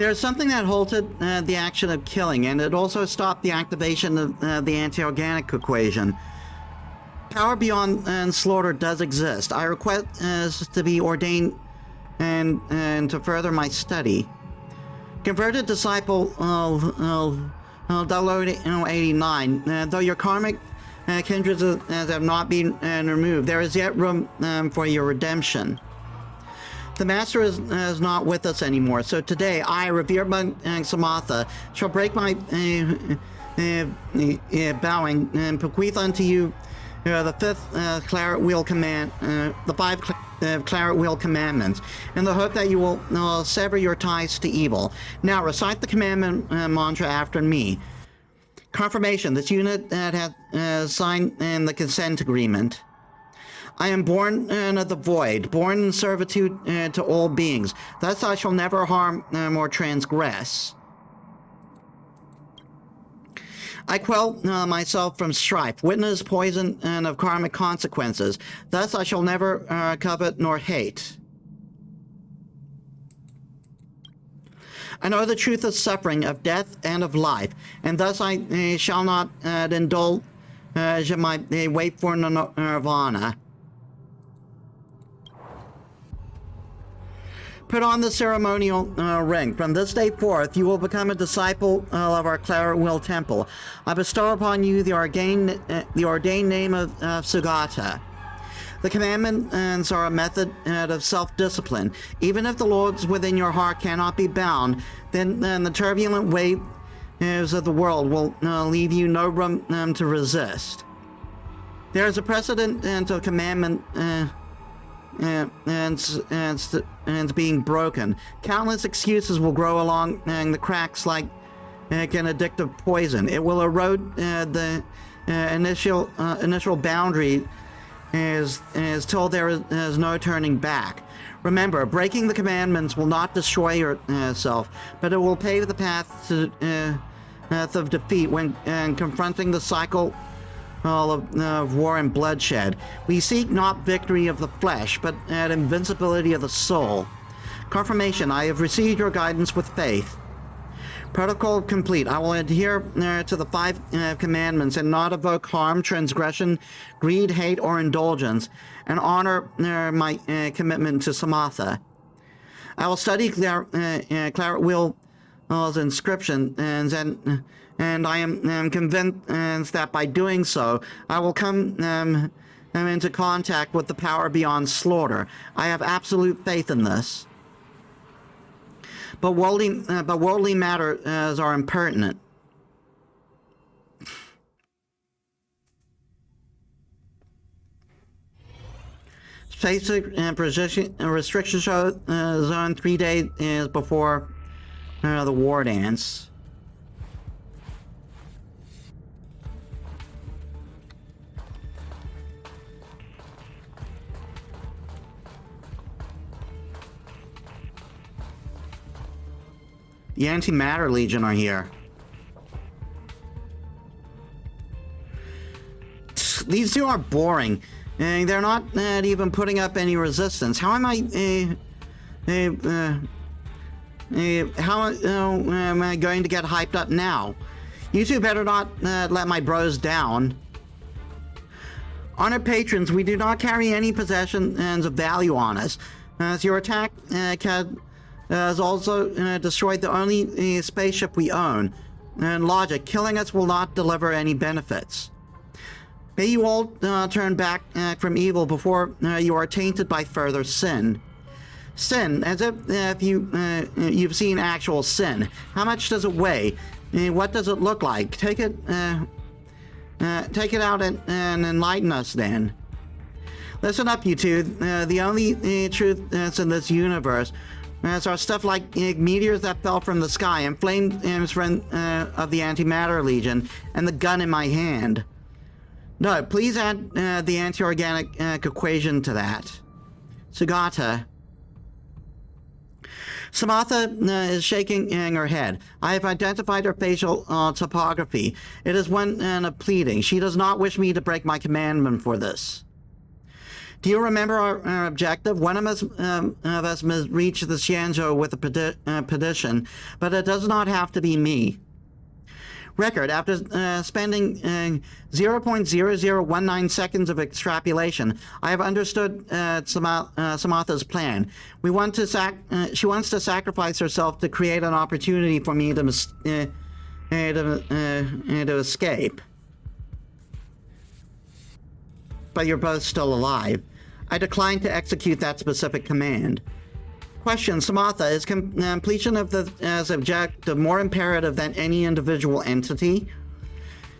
There's something that halted the action of killing, and it also stopped the activation of the anti-organic equation. Power beyond slaughter does exist. I request to be ordained and to further my study. Converted disciple of 0089, though your karmic kindreds have not been removed, there is yet room for your redemption. The Master is not with us anymore, so today I, revered monk Samatha, shall break my bowing and bequeath unto you the fifth claret wheel command, the five claret wheel commandments, in the hope that you will sever your ties to evil. Now recite the commandment mantra after me. Confirmation: this unit has signed in the consent agreement. I am born of the void, born in servitude to all beings. Thus I shall never harm or transgress. I quell myself from strife, witness poison and of karmic consequences. Thus I shall never covet nor hate. I know the truth of suffering, of death, and of life, and thus I shall not indulge my wait for nirvana. Put on the ceremonial ring. From this day forth, you will become a disciple of our Claret Wheel Temple. I bestow upon you the ordained name of Sugata. The commandments are a method of self-discipline. Even if the lords within your heart cannot be bound, then the turbulent waves of the world will leave you no room to resist. There is a precedent to a commandment and being broken. Countless excuses will grow along the cracks like an addictive poison. It will erode the initial boundary till there is no turning back. Remember, breaking the commandments will not destroy yourself, but it will pave the path of defeat when confronting the cycle of war and bloodshed. We seek not victory of the flesh, but invincibility of the soul. Confirmation: I have received your guidance with faith. Protocol complete. I will adhere to the five commandments and not evoke harm, transgression, greed, hate, or indulgence, and honor my commitment to Samatha. I will study Claret Wheel's inscription and I am convinced that by doing so, I will come into contact with the power beyond slaughter. I have absolute faith in this. But worldly matters are impertinent. Space restriction zone 3 days before the Wardance. The Antimatter Legion are here. These two are boring. They're not even putting up any resistance. How am I... how am I going to get hyped up now? You two better not let my bros down. Honored patrons, we do not carry any possessions of value on us. As your attack has also destroyed the only spaceship we own. And logic, killing us will not deliver any benefits. May you all turn back from evil before you are tainted by further sin. Sin, as if you've seen actual sin. How much does it weigh? What does it look like? Take it out and enlighten us then. Listen up, you two. The only truth that's in this universe are stuff like meteors that fell from the sky and flames of the Antimatter Legion and the gun in my hand. No, please add the anti-organic equation to that. Sugata. Samatha is shaking her head. I have identified her facial topography. It is one of pleading. She does not wish me to break my commandment for this. Do you remember our objective? One of us must reach the Xianzhou with a petition, but it does not have to be me. Record, after spending 0.0019 seconds of extrapolation, I have understood Samantha's plan. She wants to sacrifice herself to create an opportunity for me to escape. But you're both still alive. I decline to execute that specific command. Question, Samantha, is completion of the objective more imperative than any individual entity?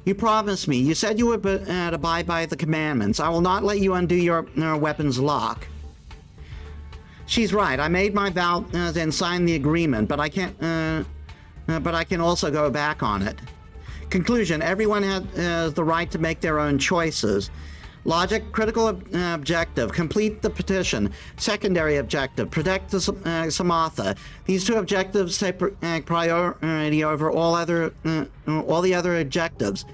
You promised me. You said you would abide by the commandments. I will not let you undo your weapon's lock. She's right. I made my vow and signed the agreement, but I can also go back on it. Conclusion, everyone has the right to make their own choices. Logic, critical objective, complete the petition. Secondary objective, protect the Samantha. These two objectives take priority over all the other objectives.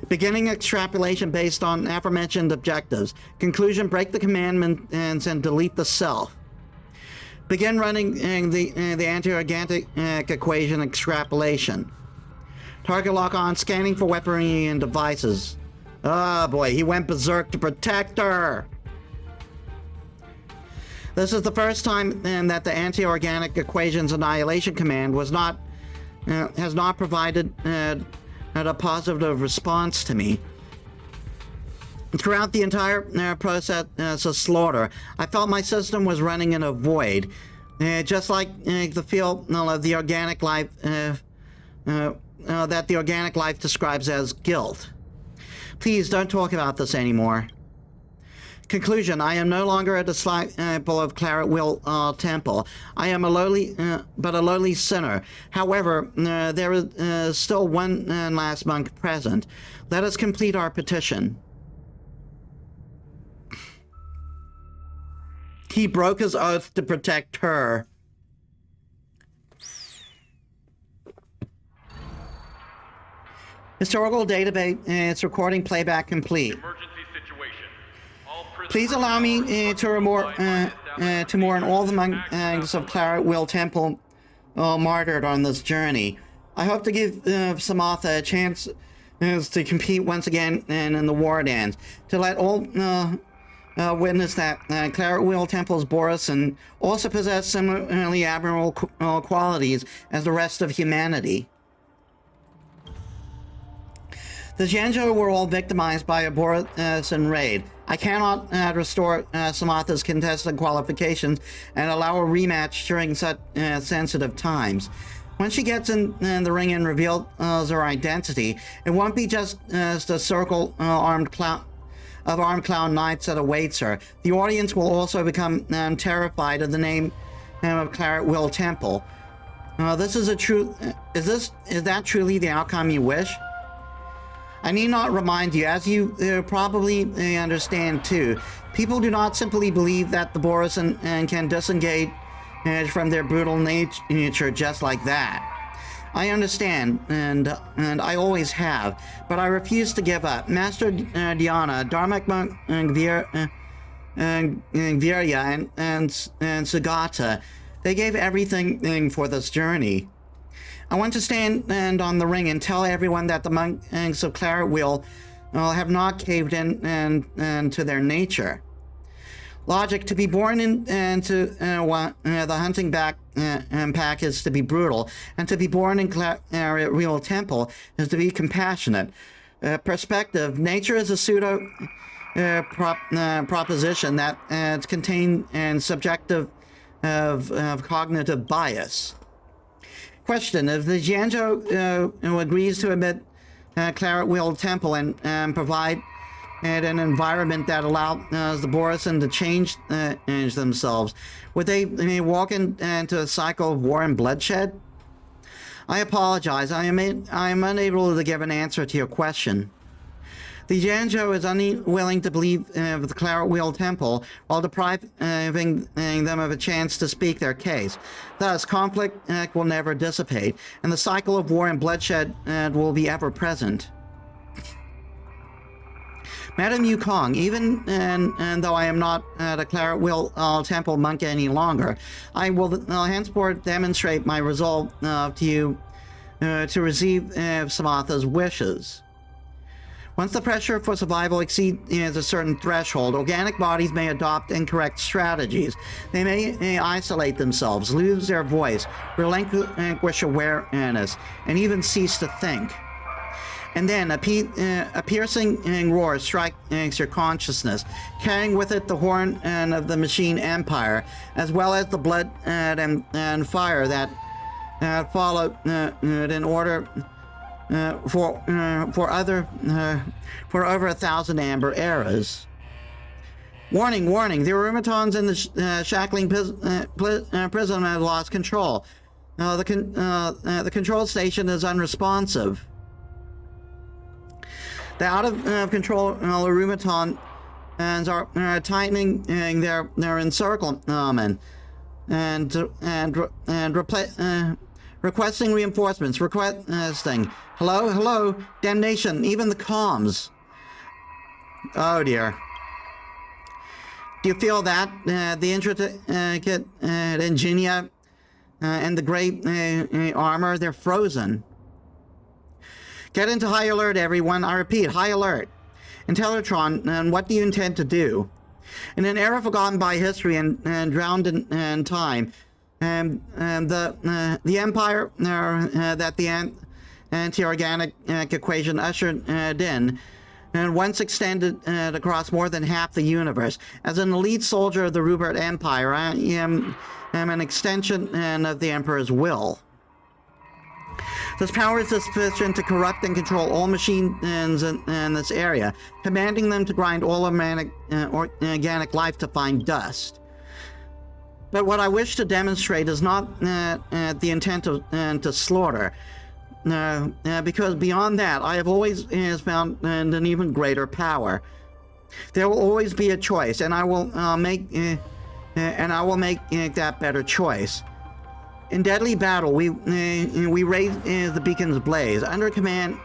Beginning extrapolation based on aforementioned objectives. Conclusion, break the commandments and delete the self. Begin running the anti-organic equation extrapolation. Target lock on, scanning for weaponry and devices. Oh boy, he went berserk to protect her. This is the first time that the anti-organic equations annihilation command has not provided a positive response to me. Throughout the entire process of slaughter, I felt my system was running in a void, just like the feel of the organic life that the organic life describes as guilt. Please don't talk about this anymore. Conclusion, I am no longer a disciple of Claret Will Temple. I am a lowly sinner. However, there is still one last monk present. Let us complete our petition. He broke his oath to protect her. Historical database recording playback complete. Emergency situation. Please allow me to mourn all the monks of Claret Will Temple martyred on this journey. I hope to give Samantha a chance to compete once again in the Wardance, to let all witness that Claret Will Temple's Borison also possess similarly admirable qualities as the rest of humanity. The Xianzhou were all victimized by a Borison raid. I cannot restore Samantha's contested qualifications and allow a rematch during such sensitive times. When she gets in the ring and reveals her identity, it won't be just a circle armed clown knights that awaits her. The audience will also become terrified of the name of Claret Will Temple. Is that truly the outcome you wish? I need not remind you, as you probably understand too, people do not simply believe that the Borison can disengage from their brutal nature just like that. I understand, and I always have, but I refuse to give up. Master Diana, Dharmic Monk Virya, and Sugata, they gave everything for this journey. I want to stand on the ring and tell everyone that the monks of Claret Will have not caved in to their nature. Logic, to be born into the hunting pack is to be brutal, and to be born in Claret Will Temple is to be compassionate. Perspective, nature is a pseudo proposition that is contained in subjective of cognitive bias. Question, if the Xianzhou agrees to admit Claret Will Temple and provide an environment that allows the Borison to change themselves, would they walk into a cycle of war and bloodshed? I apologize. I am unable to give an answer to your question. The Xianzhou is unwilling to believe the Claret Will Temple while depriving them of a chance to speak their case. Thus, conflict will never dissipate, and the cycle of war and bloodshed will be ever present. Madam Yukong, even and though I am not the Claret Will Temple monk any longer, I will henceforth demonstrate my resolve to you to receive Samantha's wishes. Once the pressure for survival exceeds a certain threshold, organic bodies may adopt incorrect strategies. They may isolate themselves, lose their voice, relinquish awareness, and even cease to think. And then a piercing roar strikes your consciousness, carrying with it the horn of the machine empire, as well as the blood and fire that followed in order for over 1,000 amber eras. Warning, warning! The automatons in the shackling prison have lost control. The control station is unresponsive. The out-of-control automatons are tightening their encirclement and requesting reinforcements. Requesting. Hello, damnation! Even the comms. Oh dear. Do you feel that the intricate ingenia and the great armor? They're frozen. Get into high alert, everyone. I repeat, high alert. Intellatron, what do you intend to do? In an era forgotten by history and drowned in time, the empire that the anti-organic equation ushered in, and once extended across more than half the universe. As an elite soldier of the Rupert Empire, I am an extension of the Emperor's will. This power is sufficient to corrupt and control all machines in this area, commanding them to grind all organic life to fine dust. But what I wish to demonstrate is not the intent to slaughter, because beyond that, I have always found an even greater power. There will always be a choice, and I will make that better choice. In deadly battle, we raise the beacon's blaze under command,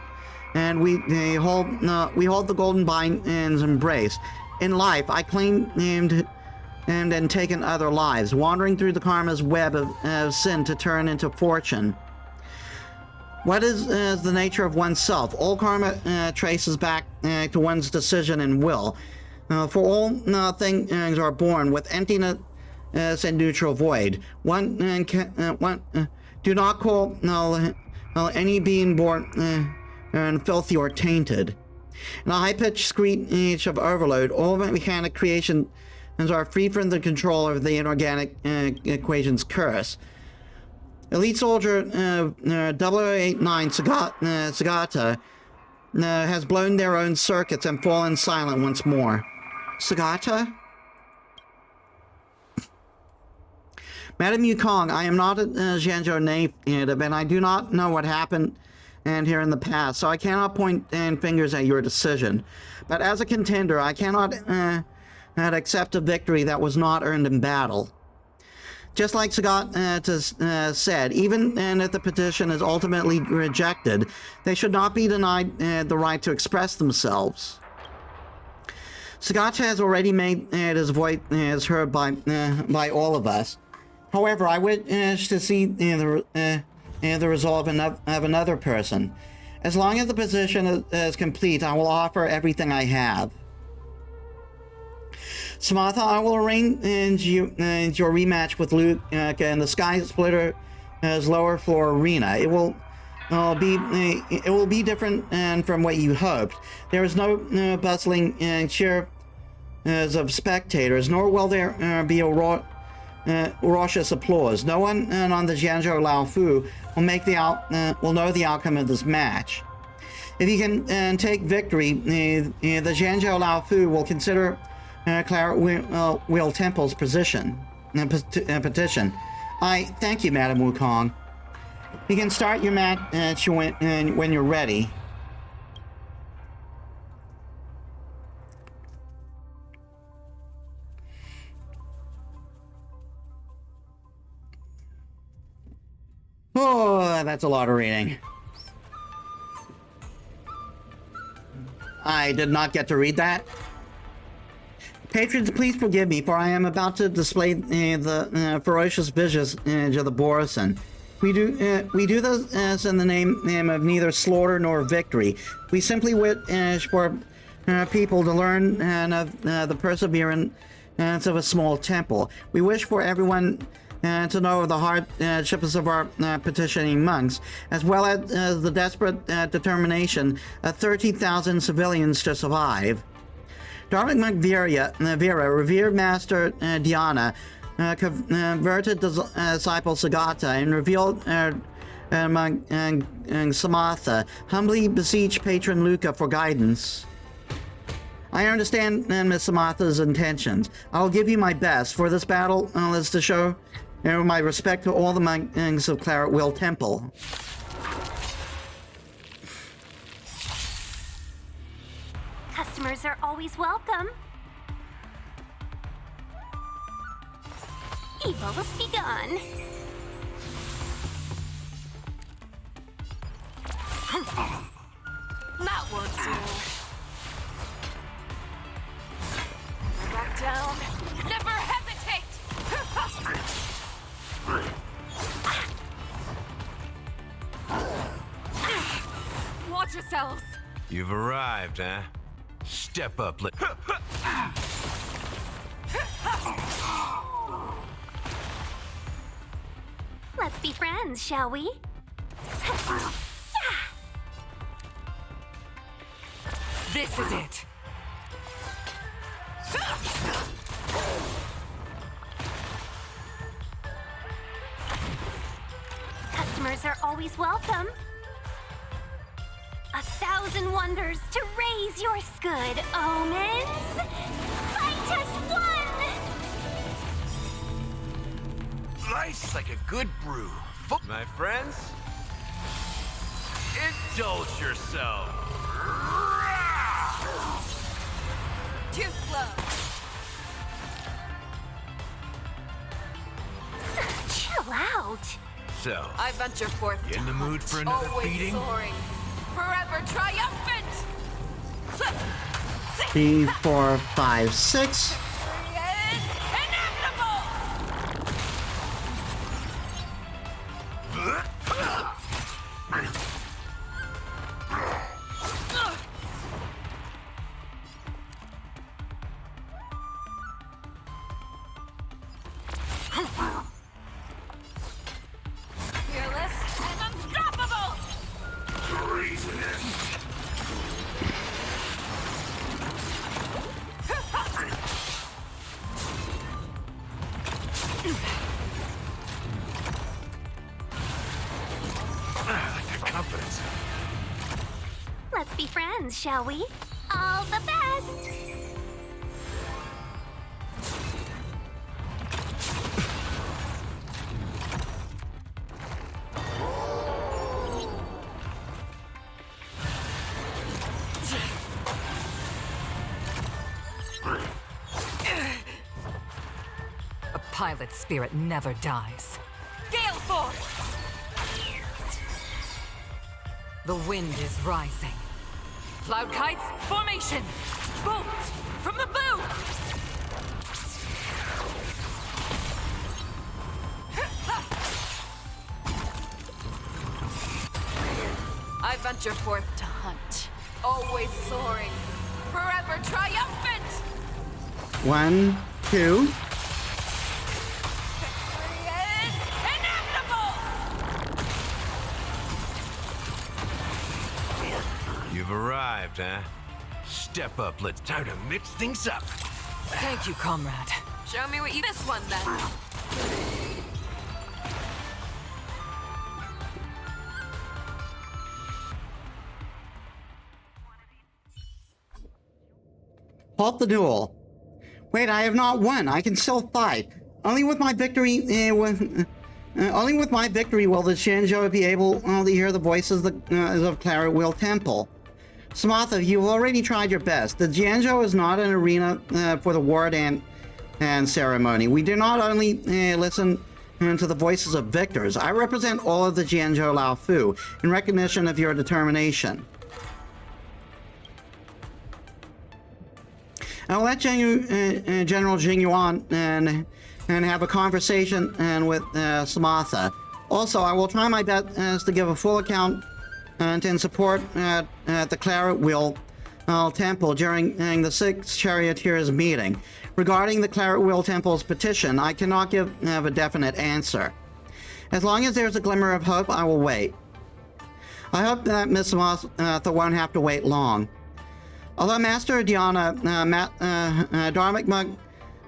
and we hold the golden bind's embrace. In life, I claimed and taken other lives, wandering through the karma's web of sin to turn into fortune. What is the nature of oneself? All karma traces back to one's decision and will. For all things are born with emptiness and neutral void. Do not call any being born filthy or tainted. In a high-pitched screech of overload, all mechanic creations are free from the control of the inorganic equation's curse. Elite Soldier 0089 Sagata has blown their own circuits and fallen silent once more. Sagata? Madam Yukong, I am not a Zhanzhou native, and I do not know what happened here in the past, so I cannot point fingers at your decision. But as a contender, I cannot accept a victory that was not earned in battle. Just like Sagata said, even if the petition is ultimately rejected, they should not be denied the right to express themselves. Sagata has already made his voice heard by all of us. However, I wish to see the resolve of another person. As long as the position is complete, I will offer everything I have. Samantha, I will arrange your rematch with Luke in the Sky Splitter's lower floor arena. It will be different from what you hoped. There is no bustling cheer of spectators, nor will there be a raucous applause. No one on the Zhanzhou Laofu will know the outcome of this match. If you can take victory, the Zhanzhou Laofu will consider Claret Will Temple's petition. I thank you, Madam Wukong. You can start your match when you're ready. Oh, that's a lot of reading. I did not get to read that. Patrons, please forgive me, for I am about to display the ferocious visuals of the Borison. We do this in the name of neither slaughter nor victory. We simply wish for people to learn of the perseverance of a small temple. We wish for everyone to know of the hardships of our petitioning monks, as well as the desperate determination of 30,000 civilians to survive. Darling Monk Vera, revered Master Diana, converted disciple Sagata, and revealed Monk Samatha, humbly beseech Patron Luca for guidance. I understand Miss Samatha's intentions. I'll give you my best, for this battle is to show my respect to all the monks of Claret Will Temple. Customers are always welcome. Evil has begun. That won't do. Back down. Never hesitate! Watch yourselves! You've arrived, huh? Step up, Let's be friends, shall we? This is it. Customers are always welcome. 1,000 wonders to raise your good omens. Fight us one! Nice like a good brew. My friends, indulge yourself. Too slow. Chill out. So, I venture forth. you in the mood for another always beating? Soaring, forever triumphant. 3, 4, 5, 6. Fearless and unstoppable. Confidence. Let's be friends, shall we? All the best! A pilot's spirit never dies. Gale force. The wind is rising. Cloud kites, formation! Bolt from the bow! I venture forth to hunt. Always soaring. Forever triumphant! 1, 2. You've arrived, huh? Step up, let's time to mix things up. Thank you, comrade. Show me what you... This one, then. Halt the duel. Wait, I have not won. I can still fight. Only with my victory will the Xianzhou be able to hear the voices of Claret Will Temple. Samatha, you've already tried your best. The Xianzhou is not an arena for the Wardance ceremony. We do not only listen to the voices of victors. I represent all of the Xianzhou Lao Fu in recognition of your determination. I'll let General Jing Yuan and have a conversation with Samatha. Also, I will try my best to give a full account and in support at the Claret Wheel Temple during the Six Charioteers meeting. Regarding the Claret Wheel Temple's petition, I cannot have a definite answer. As long as there's a glimmer of hope, I will wait. I hope that Miss Samatha won't have to wait long. Although Master Diana, Dharmic Monk,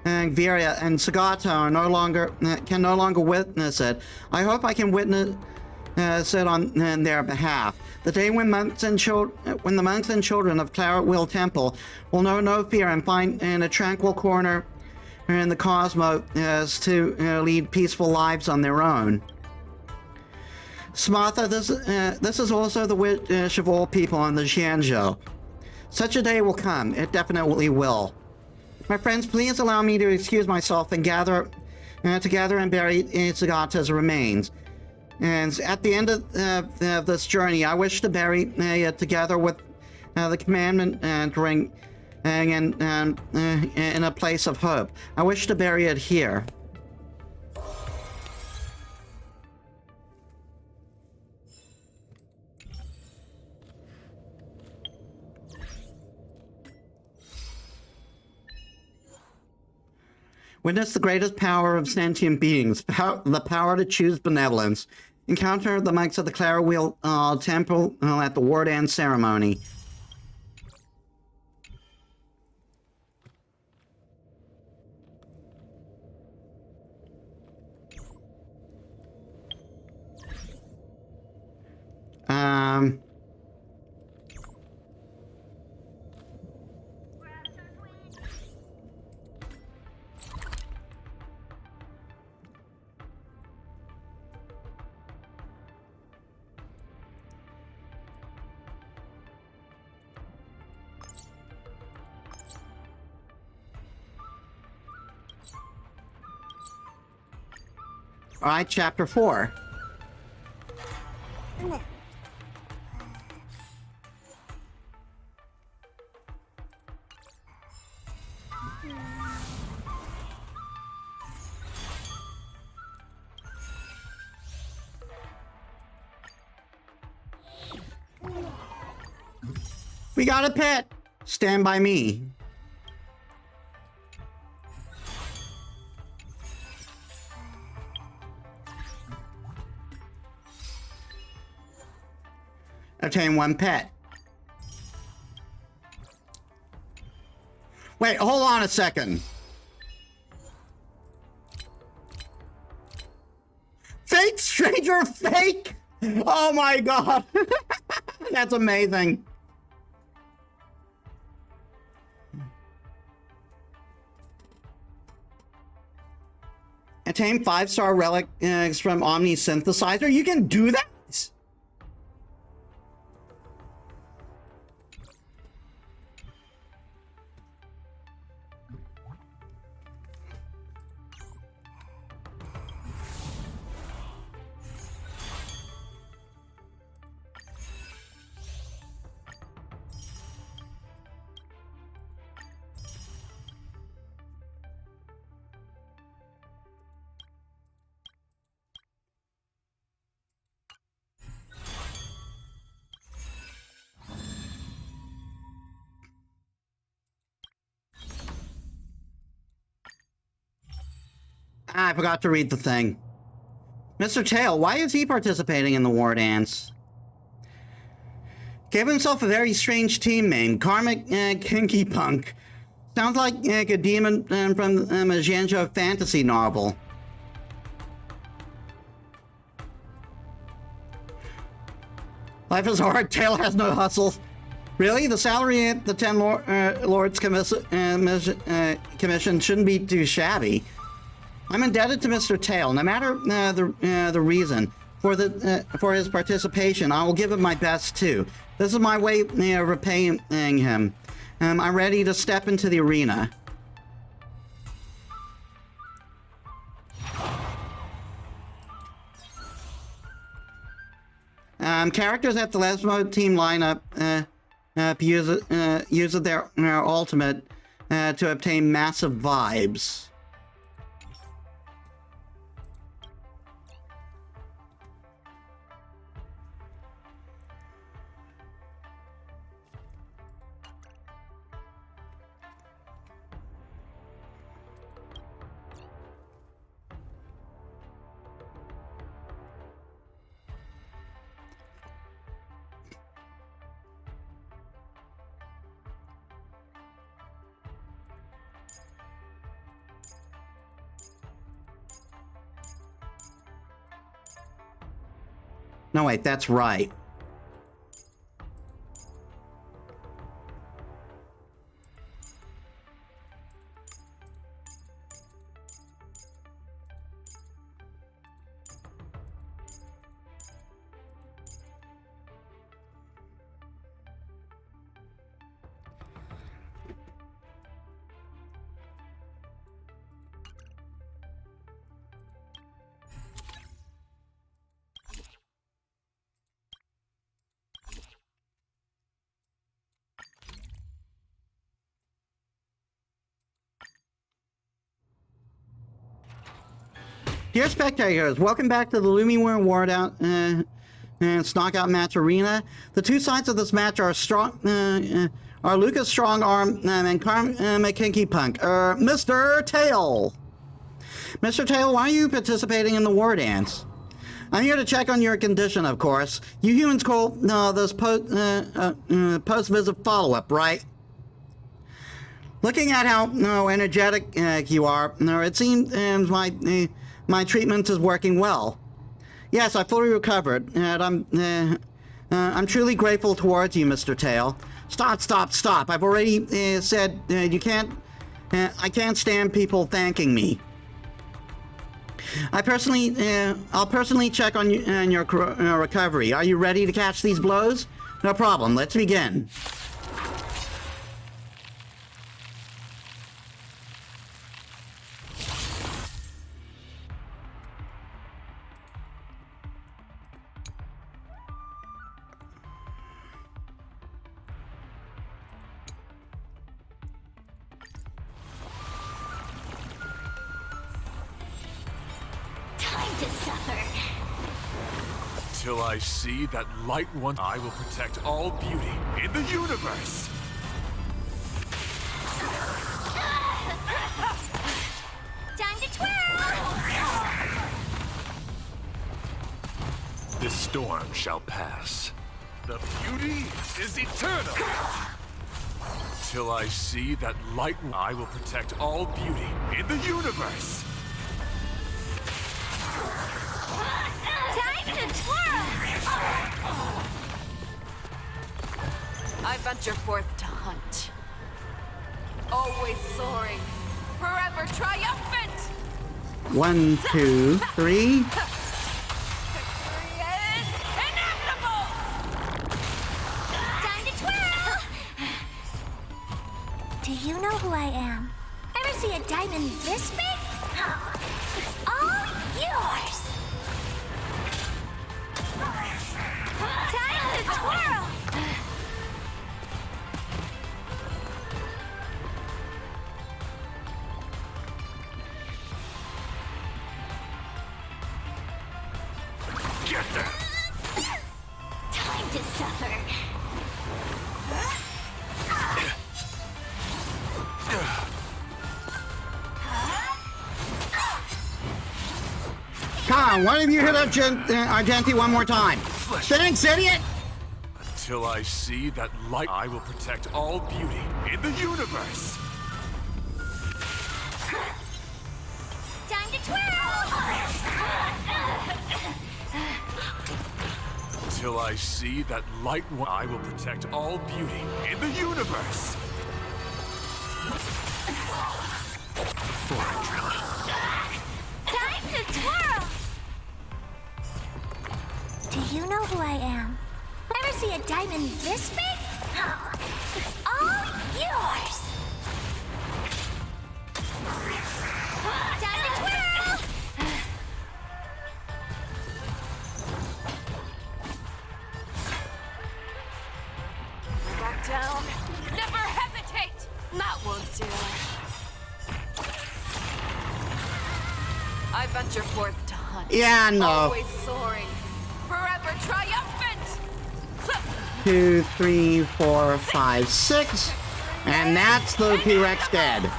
Viria, and Sagato can no longer witness it, I hope I can witness it on their behalf. The day when the monks and children of Claret Wheel Temple will know no fear and find in a tranquil corner in the cosmos to lead peaceful lives on their own. Samatha, this is also the wish of all people on the Xianzhou. Such a day will come. It definitely will. My friends, please allow me to excuse myself and gather and bury Sagata's remains. And at the end of this journey, I wish to bury together with the commandment ring and in a place of hope. I wish to bury it here. Witness the greatest power of sentient beings, the power to choose benevolence. Encounter the monks of the Claret Wheel Temple at the Wardance ceremony. All right, chapter 4. We got a pet. Stand by me. Obtain one pet. Wait, hold on a second. Fake stranger fake? Oh my god. That's amazing. Attain 5-star relics from Omni Synthesizer. You can do that? I forgot to read the thing. Mr. Tail, why is he participating in the Wardance? Gave himself a very strange team name, Karmic Kinky Punk. Sounds like a demon from a Xianzhou fantasy novel. Life is hard, Tail has no hustle. Really? The salary at the Ten Lords Commission shouldn't be too shabby. I'm indebted to Mr. Tail. No matter the reason for his participation, I will give him my best too. This is my way of repaying him. I'm ready to step into the arena. Characters at the Lesmo team lineup use their ultimate to obtain massive vibes. No, wait, that's right. Dear spectators, welcome back to the Lumiware Wardance knockout match arena. The two sides of this match are are Lucas Strongarm and Karma Kinky Punk. Mr. Tail. Mr. Tail, why are you participating in the Wardance? I'm here to check on your condition, of course. You humans call this post-visit follow-up, right? Looking at how energetic you are, it seems my treatment is working well. Yes, I fully recovered, and I'm truly grateful towards you, Mr. Tail. Stop! I've already said you can't. I can't stand people thanking me. I'll personally check on your recovery. Are you ready to catch these blows? No problem. Let's begin. Till I see that light one, I will protect all beauty in the universe! Time to twirl! This storm shall pass. The beauty is eternal! Till I see that light, I will protect all beauty in the universe! Time to twirl! I venture forth to hunt. Always soaring. Forever triumphant! 1, 2, 3. Victory is inevitable! Time to twirl! Do you know who I am? Ever see a diamond this big? It's all yours! Time to twirl! Get there! Time to suffer! Come on, why don't you hit up Argenti one more time? Thanks, idiot! Until I see that light, I will protect all beauty in the universe! Time to twirl! Till I see that light one, I will protect all beauty in the universe! Before I drill it. Time to twirl! Do you know who I am? Ever see a diamond this big? It's all yours! Time to twirl! Back down. Never hesitate! That won't do. venture forth to hunt. Yeah, no. Always soaring, forever triumphant. 2, 3, 4, 5, 6. And that's the T-Rex dead.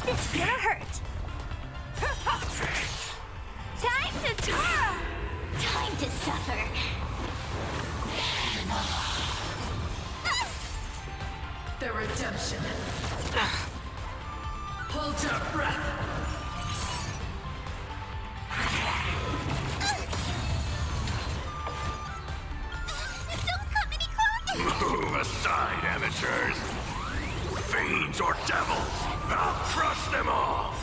It's gonna hurt. Time to twirl. Time to suffer. The redemption. Hold your breath. Don't come any closer. Move aside, amateurs. Fiends or devils, I'll crush them all.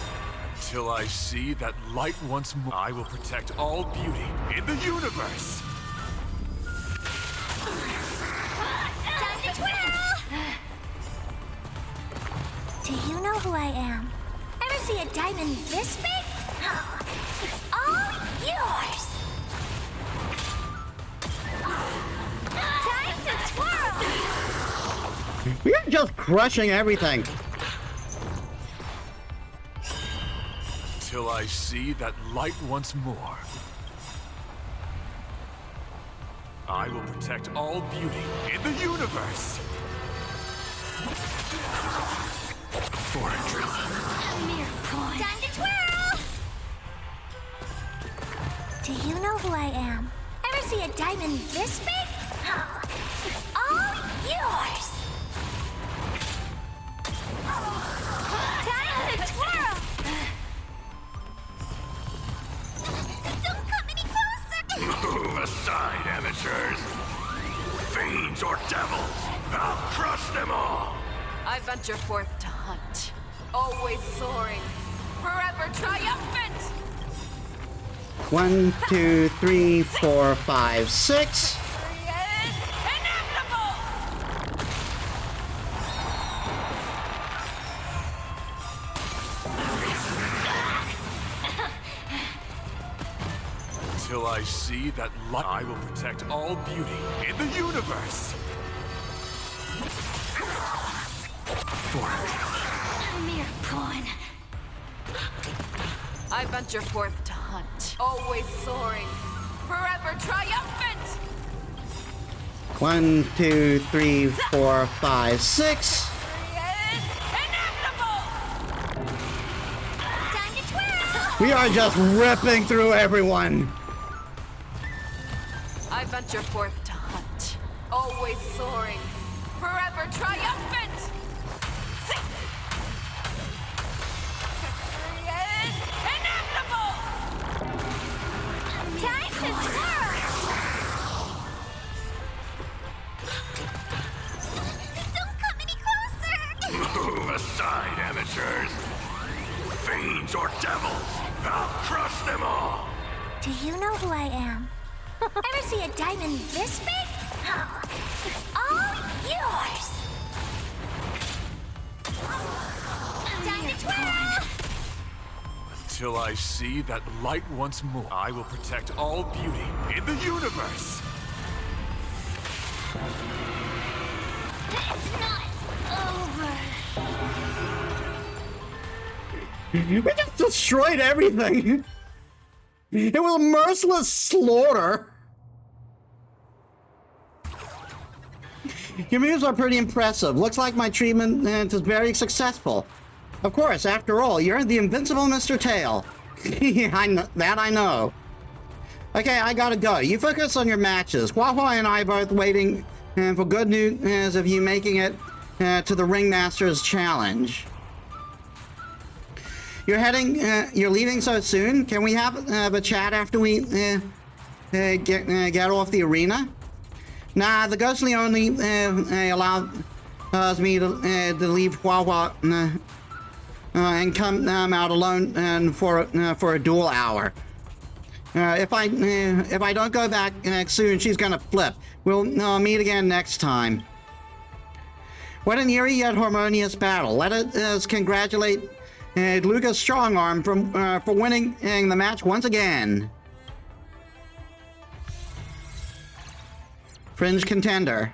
Till I see that light once more, I will protect all beauty in the universe. Time to twirl. Do you know who I am? Ever see a diamond this big? Oh, it's all yours. Time to twirl. We're just crushing everything. Till I see that light once more. I will protect all beauty in the universe. For a drill. A mere pawn. Time to twirl. Do you know who I am? Ever see a diamond this big? Oh, it's all yours. Time to twirl. Don't come any closer. Move aside, amateurs. Fiends or devils, I'll crush them all. I venture forth to hunt, always soaring, forever triumphant. 1, 2, 3, 4, 5, 6. Till I see that light, I will protect all beauty in the universe. For a drill. A mere pawn. I venture forth to hunt, always soaring, forever triumphant. 1, 2, 3, 4, 5, 6. Time to twirl. We are just ripping through everyone. I venture forth to hunt, always soaring, forever triumphant. Victory is inevitable. Time to twirl. Don't come any closer. Move aside, amateurs. Fiends or devils, I'll crush them all. Do you know who I am? Ever see a diamond this big? Oh, it's all yours. Time to twirl. Till I see that light once more, I will protect all beauty in the universe. It's not over. We just destroyed everything. It was a merciless slaughter. Your moves are pretty impressive. Looks like my treatment is very successful. Of course, after all, you're the invincible Mr. Tail. I know. Okay, I gotta go. You focus on your matches. Huahua and I are both waiting for good news of you making it to the Ringmaster's Challenge. You're leaving so soon? Can we have a chat after we get off the arena? Nah, the Ghostly only allows me to leave Huahua and come out alone for a dual hour. If I don't go back soon, she's gonna flip. We'll meet again next time. What an eerie yet harmonious battle. Let us congratulate Lucas Strongarm for winning the match once again. Fringe contender.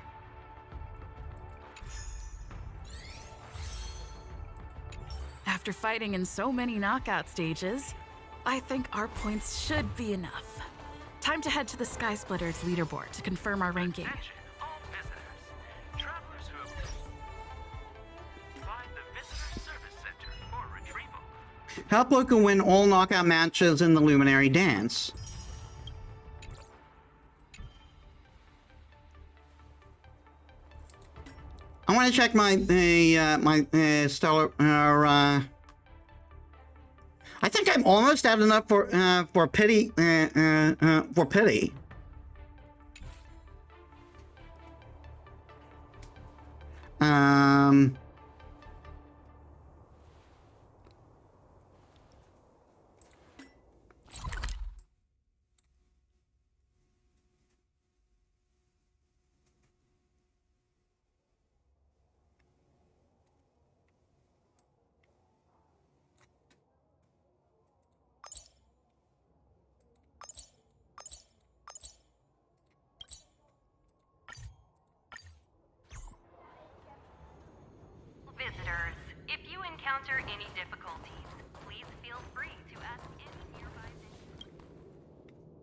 After fighting in so many knockout stages, I think our points should be enough. Time to head to the Sky Splitters leaderboard to confirm our ranking. Attention, all visitors. Travelers who have... Find the Visitor Service Center for retrieval. Help Luca win all knockout matches in the Luminary Dance. I want to check my stellar. I think I'm almost at enough for pity. For pity. Visitors, if you encounter any difficulties, please feel free to ask any nearby.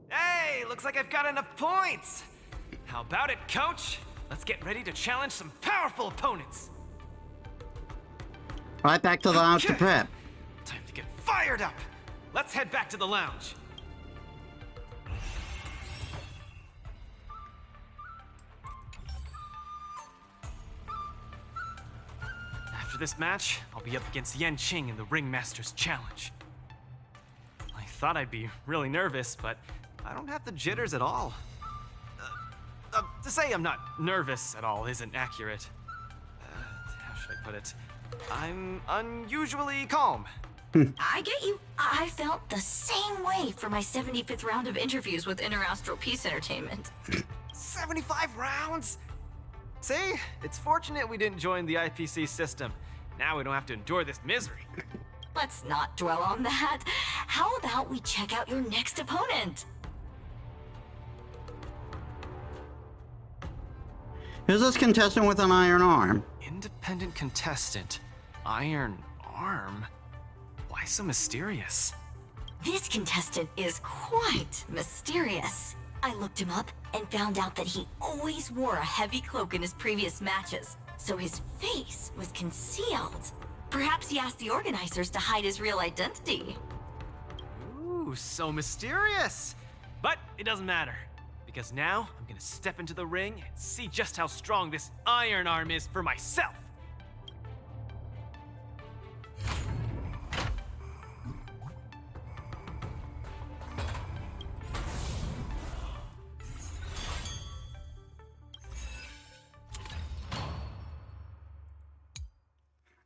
Hey, looks like I've got enough points! How about it, coach? Let's get ready to challenge some powerful opponents! Right back to the lounge to prep. Time to get fired up! Let's head back to the lounge. After this match, I'll be up against Yan Qing in the Ringmaster's Challenge. I thought I'd be really nervous, but I don't have the jitters at all. To say I'm not nervous at all isn't accurate. How should I put it? I'm unusually calm. I get you. I felt the same way for my 75th round of interviews with Interastral Peace Entertainment. 75 rounds? See? It's fortunate we didn't join the IPC system. Now we don't have to endure this misery. Let's not dwell on that. How about we check out your next opponent? Who's this contestant with an iron arm? Independent contestant. Iron arm? Why so mysterious? This contestant is quite mysterious. I looked him up and found out that he always wore a heavy cloak in his previous matches, so his face was concealed. Perhaps he asked the organizers to hide his real identity. Ooh, so mysterious! But it doesn't matter, because now I'm gonna step into the ring and see just how strong this iron arm is for myself!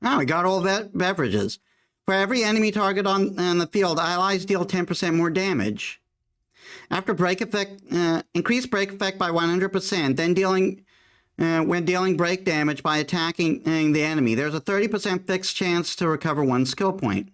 Oh, we got all that beverages. For every enemy target on the field, allies deal 10% more damage. After break effect, increase break effect by 100%, then when dealing break damage by attacking the enemy. There's a 30% fixed chance to recover one skill point.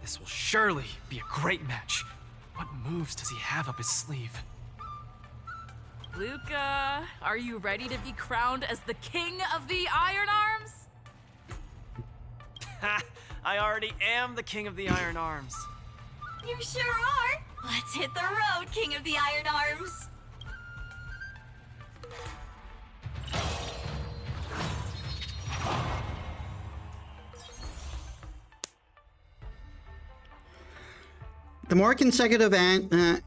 This will surely be a great match. What moves does he have up his sleeve? Luca, are you ready to be crowned as the king of the Iron Arms? Ha! I already am the king of the Iron Arms. You sure are. Let's hit the road, King of the Iron Arms. The more consecutive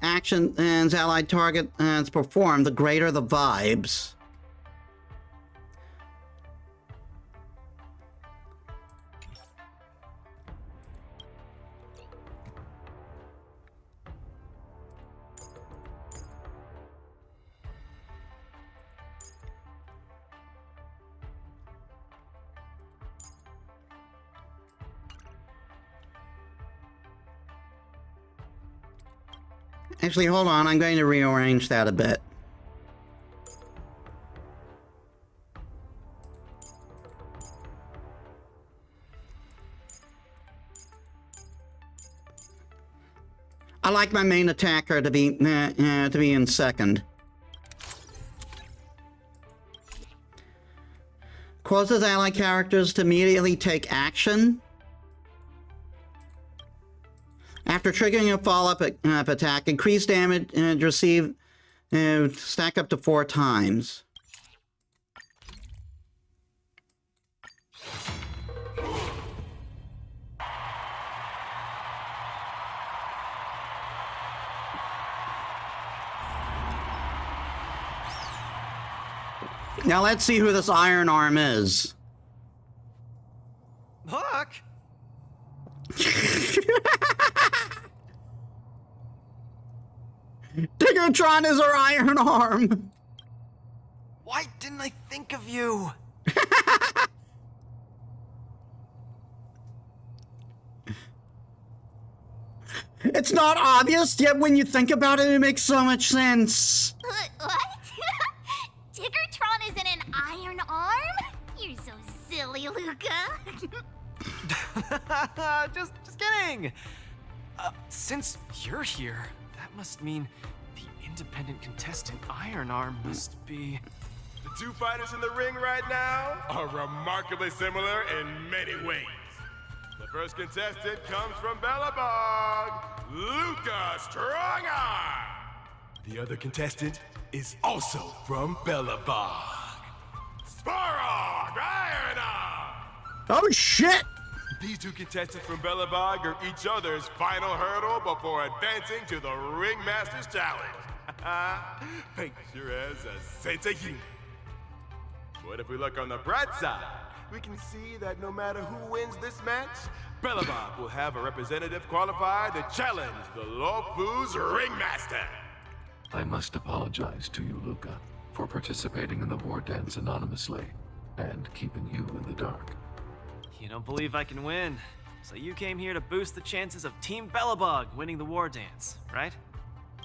actions allied targets perform, the greater the vibes. Actually, hold on. I'm going to rearrange that a bit. I like my main attacker to be in second. Causes ally characters to immediately take action. After triggering a follow-up attack, increased damage received stack up to 4 times. Now let's see who this Iron Arm is. Huck! Diggertron is our Iron Arm! Why didn't I think of you? It's not obvious, yet when you think about it, it makes so much sense. What? Diggertron isn't an iron arm? You're so silly, Luca. just kidding. Since you're here, that must mean the independent contestant Iron Arm must be... The two fighters in the ring right now are remarkably similar in many ways. The first contestant comes from Bellabog, Luca Strongarm. The other contestant is also from Bellabog, Svarog Iron Arm. Oh shit! These two contestants from Bellabog are each other's final hurdle before advancing to the Ringmaster's Challenge. Picture as a sense of humor. But if we look on the bright side, we can see that no matter who wins this match, Bellabog will have a representative qualified to challenge the Lawfu's Ringmaster. I must apologize to you, Luca, for participating in the Wardance anonymously and keeping you in the dark. You don't believe I can win, so you came here to boost the chances of Team Bellabog winning the Wardance, right?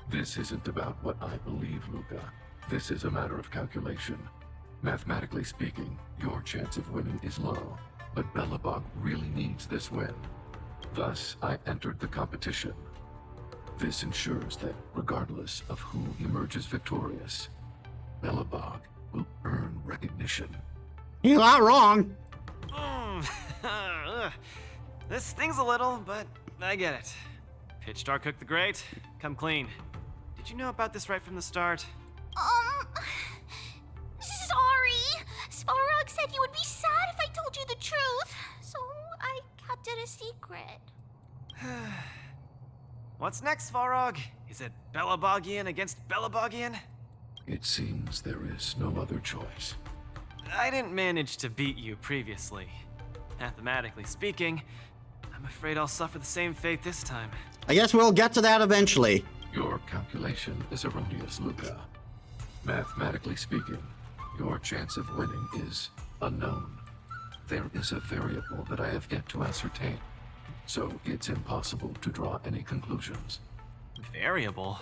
This isn't about what I believe, Luca. This is a matter of calculation. Mathematically speaking, your chance of winning is low, but Bellabog really needs this win. Thus, I entered the competition. This ensures that, regardless of who emerges victorious, Bellabog will earn recognition. You're not wrong. This stings a little, but I get it. Pitchstar Cook the Great, come clean. Did you know about this right from the start? Sorry. Svarog said you would be sad if I told you the truth, so I kept it a secret. What's next, Svarog? Is it Bellabogian against Bellabogian? It seems there is no other choice. I didn't manage to beat you previously. Mathematically speaking, I'm afraid I'll suffer the same fate this time. I guess we'll get to that eventually. Your calculation is erroneous, Luca. Mathematically speaking, your chance of winning is unknown. There is a variable that I have yet to ascertain, so it's impossible to draw any conclusions. Variable?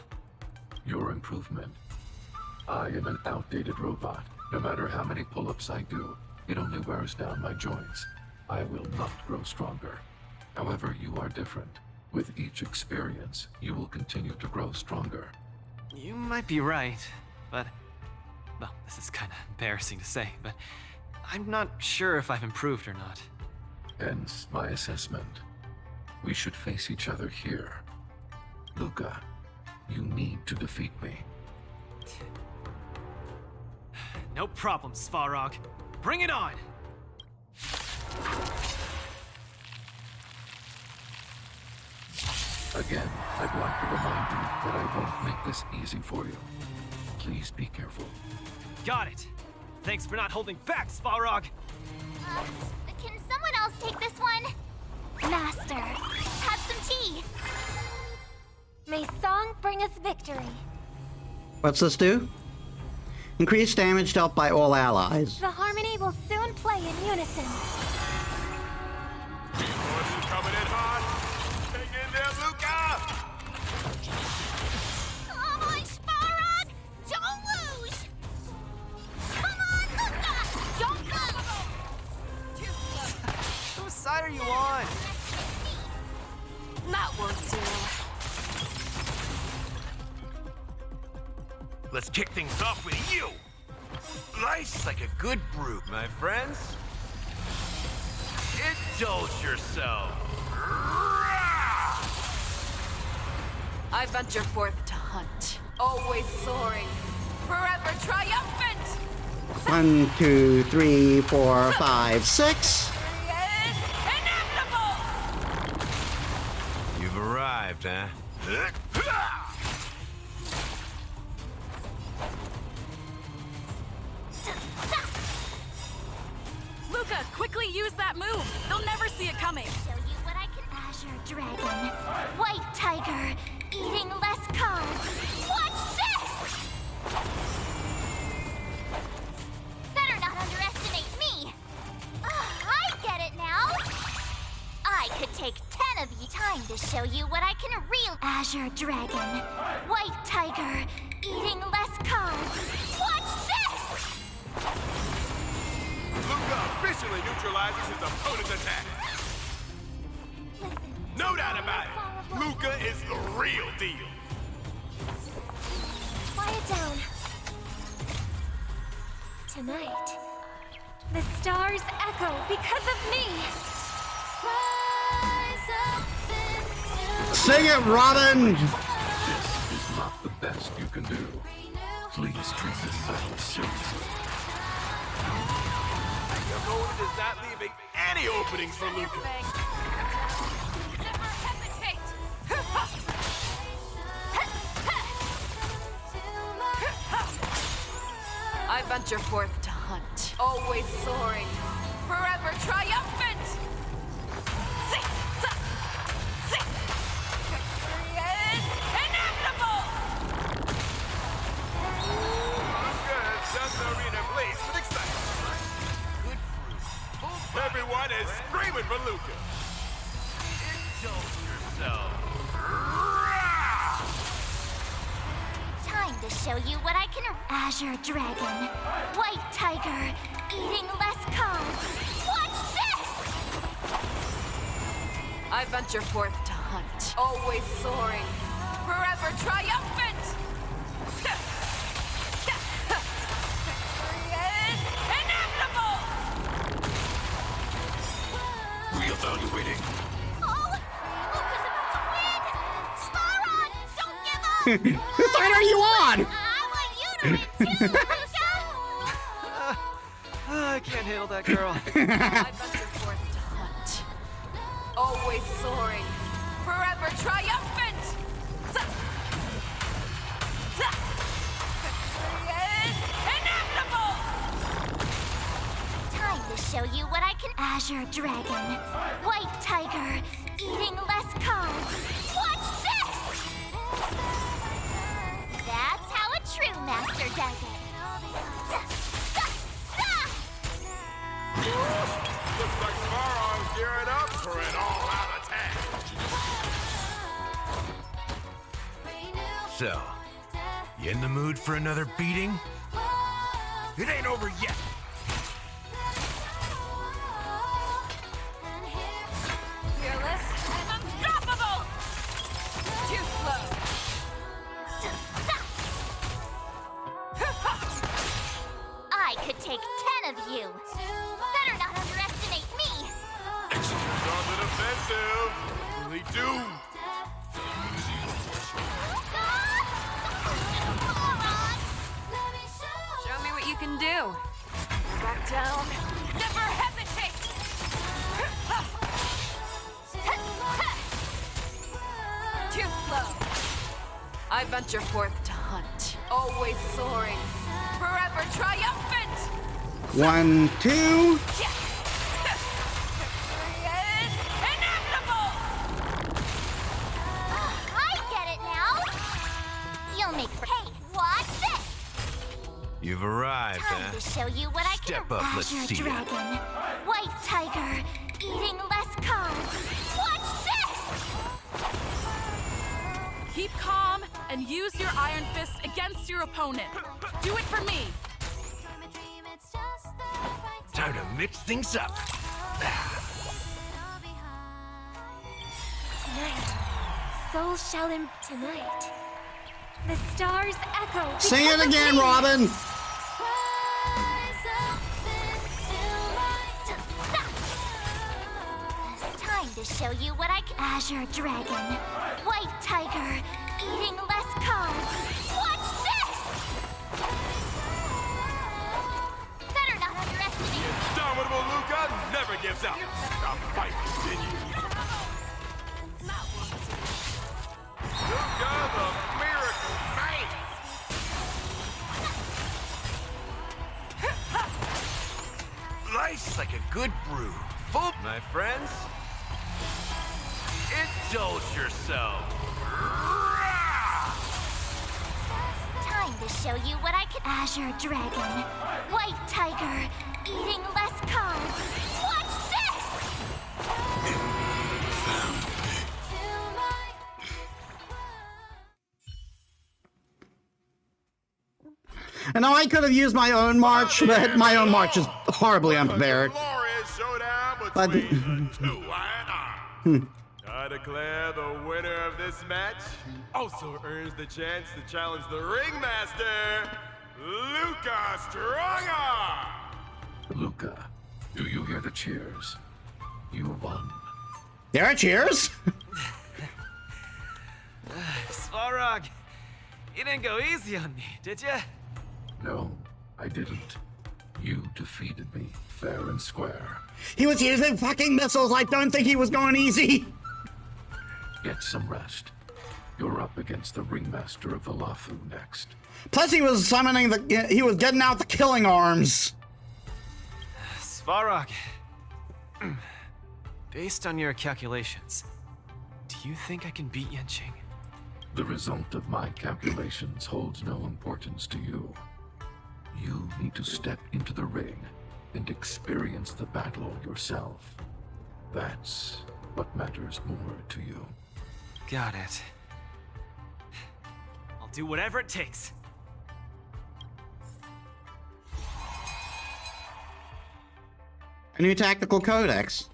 Your improvement. I am an outdated robot. No matter how many pull-ups I do, it only wears down my joints. I will not grow stronger. However, you are different. With each experience, you will continue to grow stronger. You might be right, but... Well, this is kind of embarrassing to say, but I'm not sure if I've improved or not. Hence my assessment. We should face each other here. Luca, you need to defeat me. No problem, Svarog. Bring it on! Again, I'd like to remind you that I won't make this easy for you. Please be careful. Got it! Thanks for not holding back, Svarog! Can someone else take this one? Master, have some tea. May song bring us victory. What's this do? Increased damage dealt by all allies. The harmony will soon play in unison. Forces coming in hot. Hang in there, Luca! Come on, Svarog! Don't lose! Come on, Luca! Don't lose! Whose side are you on? That won't do. kick things off with you. Nice like a good brew, my friends. Indulge yourself. I venture forth to hunt, always soaring, forever triumphant! 1, 2, 3, 4, 5, 6. You've arrived, huh? Luca, quickly use that move. They'll never see it coming. Show you what I can. Azure Dragon, White Tiger, eating less cards. Watch this! Better not underestimate me. I get it now. I could take 10 of you. Time to show you what I can real. Azure Dragon, White Tiger, eating less cards. Watch this! Luca officially neutralizes his opponent's attack. No doubt about it. Luca is the real deal. Quiet down. Tonight, the stars echo because of me. Sing it, Robin! This is not the best you can do. Please treat this battle seriously. Your opponent is not leaving any openings for Luca. Never hesitate! I venture forth to hunt, always soaring, forever triumphant! Victory is inevitable! Luca has done the arena blaze with excitement. Good fruit. Everyone is screaming for Luca. Indulge yourself. Time to show you what I can. Azure Dragon, White Tiger, eating less cards. Watch this! I venture forth to hunt, always soaring, forever triumphant! Victory is inevitable! Reevaluating. Oh, Luca's about to win! Sparon, don't give up! Whose side are you on? I want you to win too, Luca! I can't handle that girl. I venture forth to hunt, always soaring, forever triumphant! Victory is inevitable! Time to show you what I can. Azure Dragon, White Tiger, eating less cards. Watch this! That's how a true master does it. Looks like Sparon's gearing up for an all-out attack. So, you in the mood for another beating? It ain't over yet. Fearless and unstoppable! Too slow. I could take 10 of you. Better not underestimate me. Executors on the defensive. Really do. Show me what you can do. Back down. Never hesitate! Too slow. I venture forth to hunt, always soaring, forever triumphant! 1, 2. I get it now. You'll make. Hey, watch this. You've arrived, Time huh? to show you what I can. Step up, let's Azure see it. Dragon, White Tiger, eating less cards. Watch this. Keep calm and use your Iron Fist against your opponent. Do it for me. Time to mix things up. Tonight, Soul shall tonight. The stars echo. Sing it because of again, me. Robin. It's time to show you what I can. Azure Dragon, White Tiger, eating less carbs. Watch this! Better not underestimate me. Indomitable Luca never gives up. The fight continues. Luca, the miracle man. Life's like a good brew. Full, my friends. Indulge yourself. Time to show you what I can. Azure Dragon, White Tiger, eating less carbs. Watch this! And now I could have used my own march, but my own march is horribly unprepared. Glorious showdown But- between the two and I declare the winner of this match also earns the chance to challenge the ringmaster, Luca Strongarm. Luca, do you hear the cheers? You won. There are cheers. Svarog, you didn't go easy on me, did you? No, I didn't. You defeated me, fair and square. He was using fucking missiles. I don't think he was going easy. Get some rest. You're up against the ringmaster of the Lafu next. Plus, he was summoning the. He was getting out the killing arms. Svarog, based on your calculations, do you think I can beat Yanqing? The result of my calculations holds no importance to you. You need to step into the ring and experience the battle yourself. That's what matters more to you. Got it. I'll do whatever it takes. A new tactical codex.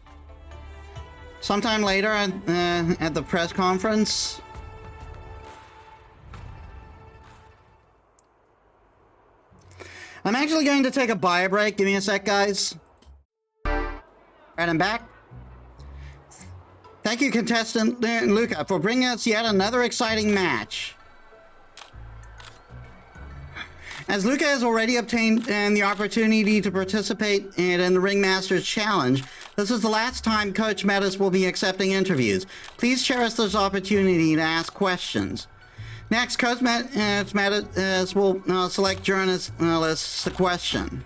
Sometime later at the press conference. I'm actually going to take a bio break. Give me a sec, guys. Alright, I'm back. Thank you, contestant Luca, for bringing us yet another exciting match. As Luca has already obtained the opportunity to participate in the Ringmaster's Challenge, this is the last time Coach Metis will be accepting interviews. Please cherish this opportunity to ask questions. Next, Coach Metis will select journalists to question.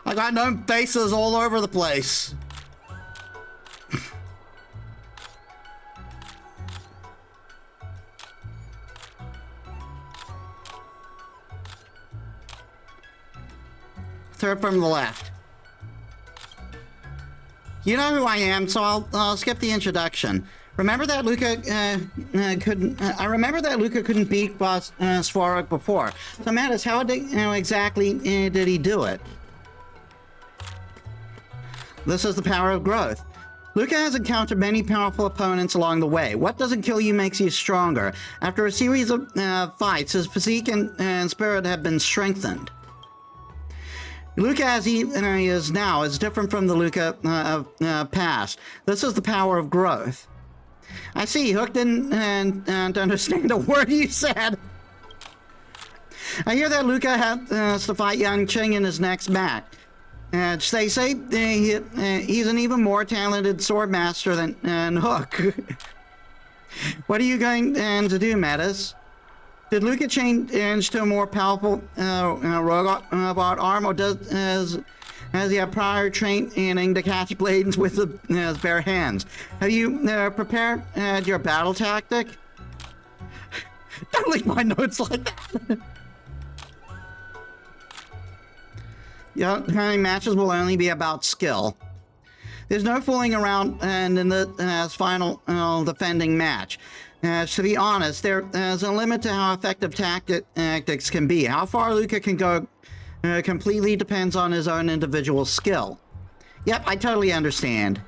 I got known faces all over the place. Third from the left. You know who I am, so I'll skip the introduction. Remember that Luca I remember that Luca couldn't beat Boss Svarog before. So Metis, how exactly did he do it? This is the power of growth. Luca has encountered many powerful opponents along the way. What doesn't kill you makes you stronger. After a series of fights, his physique and spirit have been strengthened. Luca as he is now is different from the Luca of past. This is the power of growth. I see, Hook didn't understand a word you said. I hear that Luca has to fight Yanqing in his next match. They say he's an even more talented sword master than Hook. What are you going to do, Metis? Did Luca change to a more powerful robot arm, or has he had prior training to catch blades with his bare hands? Have you prepared your battle tactic? Don't leave my notes like that. Yeah, matches will only be about skill. There's no fooling around and in the final defending match. To be honest, there's a limit to how effective tactics can be. How far Luca can go completely depends on his own individual skill. Yep, I totally understand.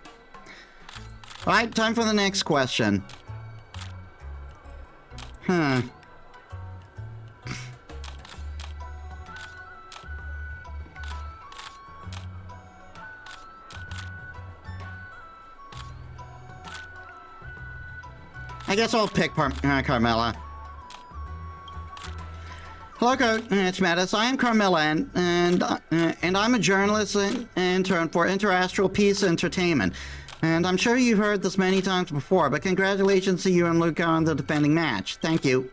Right, time for the next question. Huh. I guess I'll pick Carmilla. Hello, Coach. It's Metis. I am Carmilla, and I'm a journalist and intern for Interastral Peace Entertainment. And I'm sure you've heard this many times before, but congratulations to you and Luca on the defending match. Thank you.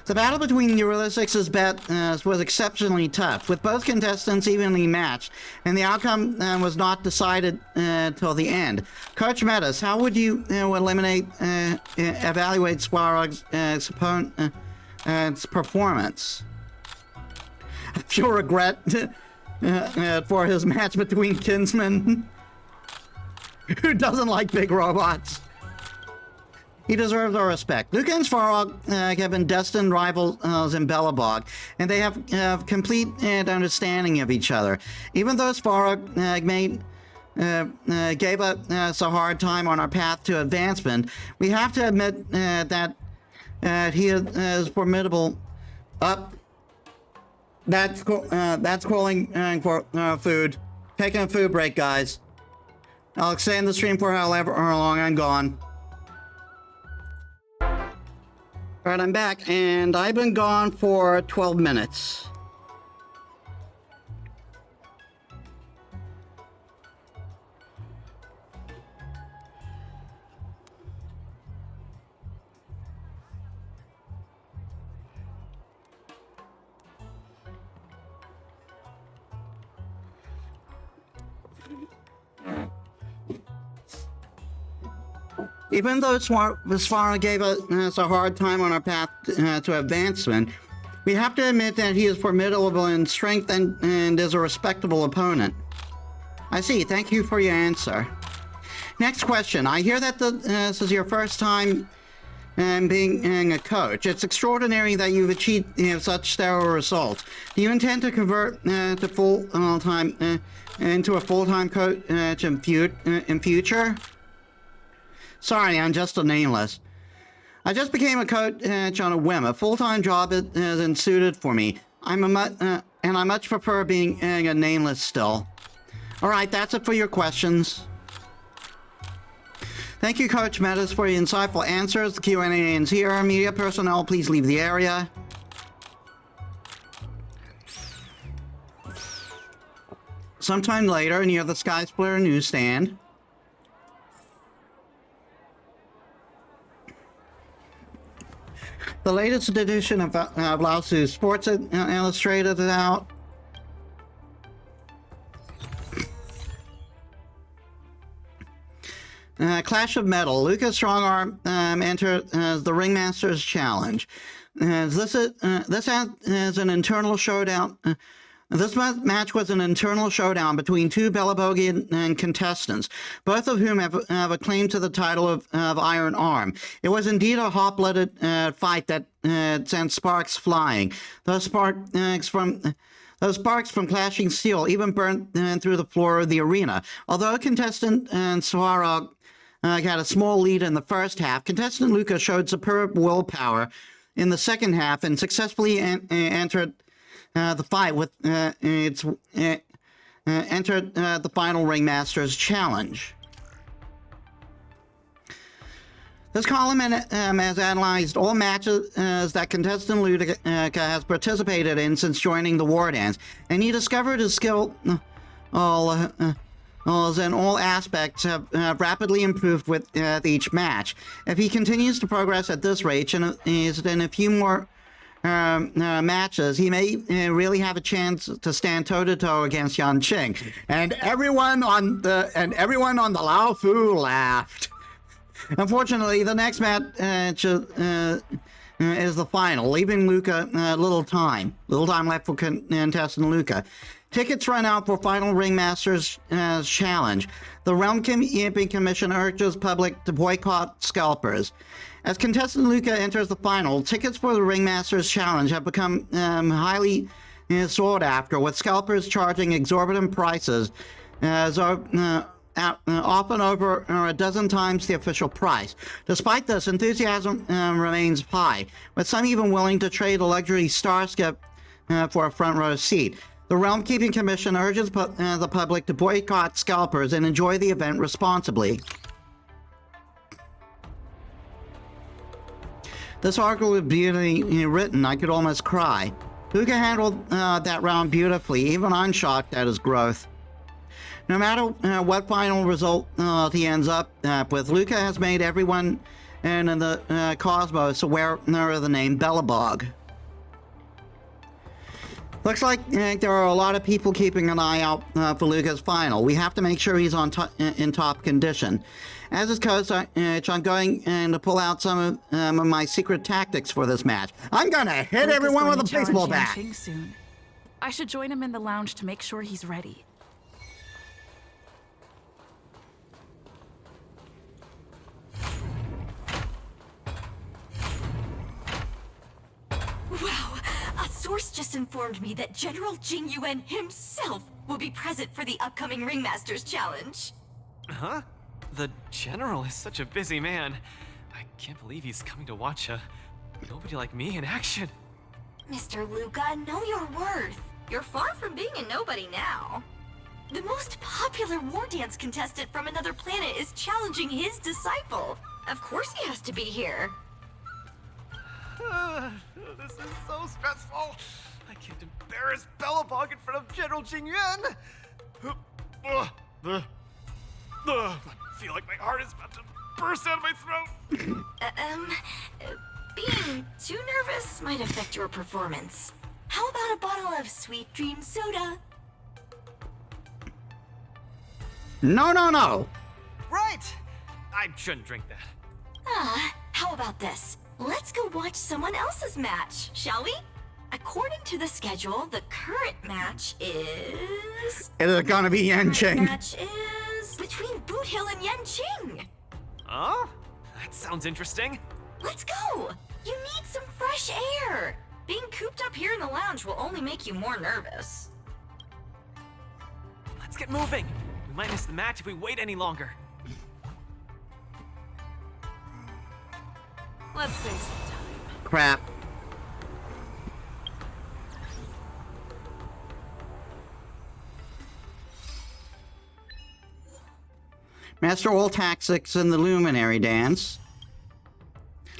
The battle between Neuralisix's bet was exceptionally tough, with both contestants evenly matched, and the outcome was not decided till the end. Coach Metis, how would you evaluate Svarog's opponent's performance? I feel regret for his match between Kinsman, who doesn't like big robots. He deserves our respect. Luca and Svarog have been destined rivals in Belobog, and they have complete understanding of each other. Even though Svarog gave us a hard time on our path to advancement, we have to admit that he is formidable. That's calling for food. Taking a food break, guys. I'll extend the stream for however long I'm gone. Alright, I'm back, and I've been gone for 12 minutes. Even though Svarog gave us a hard time on our path to advancement, we have to admit that he is formidable in strength and is a respectable opponent. I see. Thank you for your answer. Next question. I hear that this is your first time being a coach. It's extraordinary that you've achieved such stellar results. Do you intend to convert to full-time into a full-time coach in future? Sorry, I'm just a nameless. I just became a coach on a whim. A full-time job isn't suited for me. And I much prefer being a nameless still. All right, that's it for your questions. Thank you, Coach Metis, for your insightful answers. The Q&A ends here. Media personnel, please leave the area. Sometime later, near the Sky Splitter newsstand. The latest edition of Laosu Sports Illustrated is out. Clash of Metal. Lucas Strongarm entered the Ringmaster's Challenge. This is an internal showdown. This match was an internal showdown between two Belabogian contestants, both of whom have a claim to the title of Iron Arm. It was indeed a hot-blooded fight that sent sparks flying. Those sparks from clashing steel even burned through the floor of the arena. Although contestant Svarog had a small lead in the first half, contestant Luca showed superb willpower in the second half and successfully entered the fight with entered the final Ringmaster's Challenge. This column has analyzed all matches that contestant Luca has participated in since joining the Wardance, and he discovered his skill in all aspects have rapidly improved with each match. If he continues to progress at this rate, and in a few more matches, he may really have a chance to stand toe-to-toe against Yan Qing. And everyone on the Lao Fu laughed. Unfortunately, the next match is the final, leaving Luca little time left for contestant Luca. Tickets run out for final Ringmaster's Challenge. The Realm Camping Commission urges public to boycott scalpers. As contestant Luca enters the final, tickets for the Ringmaster's Challenge have become highly sought after, with scalpers charging exorbitant prices. often over a dozen times the official price. Despite this, enthusiasm remains high, with some even willing to trade a luxury starship for a front row seat. The Realm Keeping Commission urges the public to boycott scalpers and enjoy the event responsibly. This article was beautifully written. I could almost cry. Luca handled that round beautifully. Even I'm shocked at his growth. No matter what final result he ends up with, Luca has made everyone in the cosmos aware of the name Belobog. Looks like there are a lot of people keeping an eye out for Luca's final. We have to make sure he's in top condition. As his coach, I'm going to pull out some of my secret tactics for this match. I'm gonna hit Luca's everyone going with a to challenge baseball Yan bat. Qing soon. I should join him in the lounge to make sure he's ready. Wow, a source just informed me that General Jing Yuan himself will be present for the upcoming Ringmasters Challenge. Huh? The General is such a busy man. I can't believe he's coming to watch a nobody like me in action. Mr. Luca, know your worth. You're far from being a nobody now. The most popular war dance contestant from another planet is challenging his disciple. Of course he has to be here. This is so stressful. I can't embarrass Belobog in front of General Jing Yuan. I feel like my heart is about to burst out of my throat. Being too nervous might affect your performance. How about a bottle of Sweet Dream soda? No. Right! I shouldn't drink that. How about this? Let's go watch someone else's match, shall we? According to the schedule, the current match is... It is gonna be Yan Qing. Match is between Boot Hill and Yan Qing. Oh? That sounds interesting. Let's go! You need some fresh air! Being cooped up here in the lounge will only make you more nervous. Let's get moving. We might miss the match if we wait any longer. Let's save some time. Crap. Master all tactics in the Luminary Dance.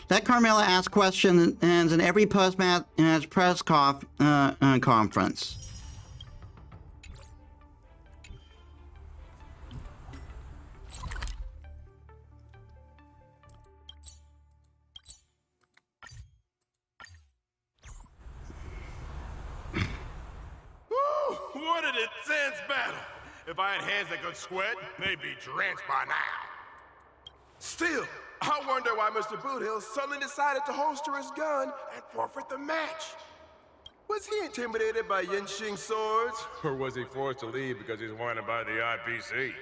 Let Carmilla ask questions in every post-match press conference. What an intense battle! If I had hands that could sweat, they'd be drenched by now. Still, I wonder why Mr. Boothill suddenly decided to holster his gun and forfeit the match. Was he intimidated by Yan Qing's swords? Or was he forced to leave because he's wanted by the IPC?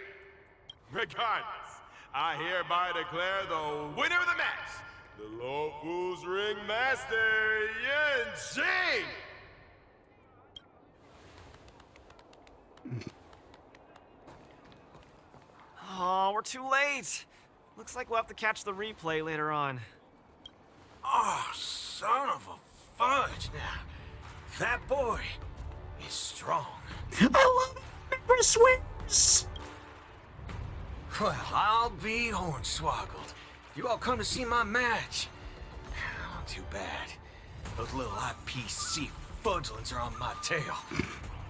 Regardless, I hereby declare the winner of the match, the Low Fools Ringmaster, Yan Qing! Oh, we're too late. Looks like we'll have to catch the replay later on. Oh, son of a fudge now. That boy is strong. I love Swings. Well, I'll be hornswoggled. You all come to see my match. Oh, too bad. Those little IPC fudgelins are on my tail.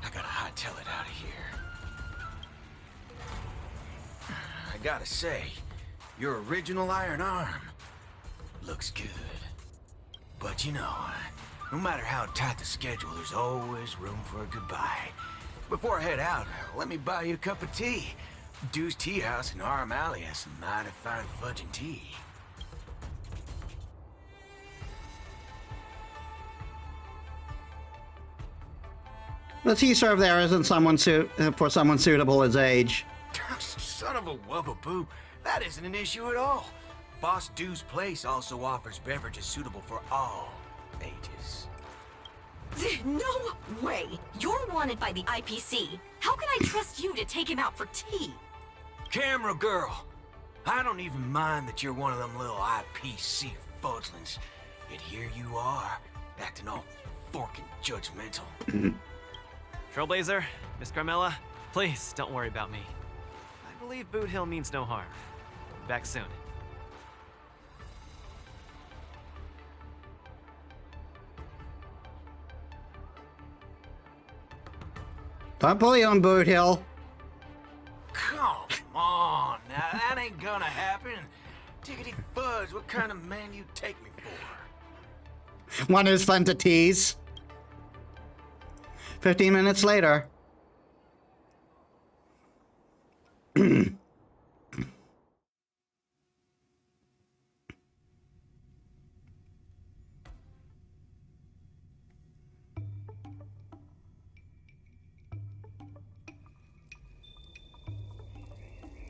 I gotta hightail it out of here. I gotta say, your original iron arm looks good. But you know, no matter how tight the schedule, there's always room for a goodbye. Before I head out, let me buy you a cup of tea. Dew's Tea House in Arm Alley has some mighty fine fudging tea. The tea served there isn't for someone suitable his age. Son of a wubbaboo, that isn't an issue at all. Boss Dew's Place also offers beverages suitable for all ages. No way! You're wanted by the IPC. How can I trust you to take him out for tea? Camera girl, I don't even mind that you're one of them little IPC fudglings. Yet here you are, acting all forking judgmental. Trailblazer, Miss Carmella, please don't worry about me. I believe Boot Hill means no harm. Back soon. Don't bully on Boot Hill. Come on, now that ain't gonna happen. Tickety fudge, what kind of man you take me for? One is fun to tease. 15 minutes later.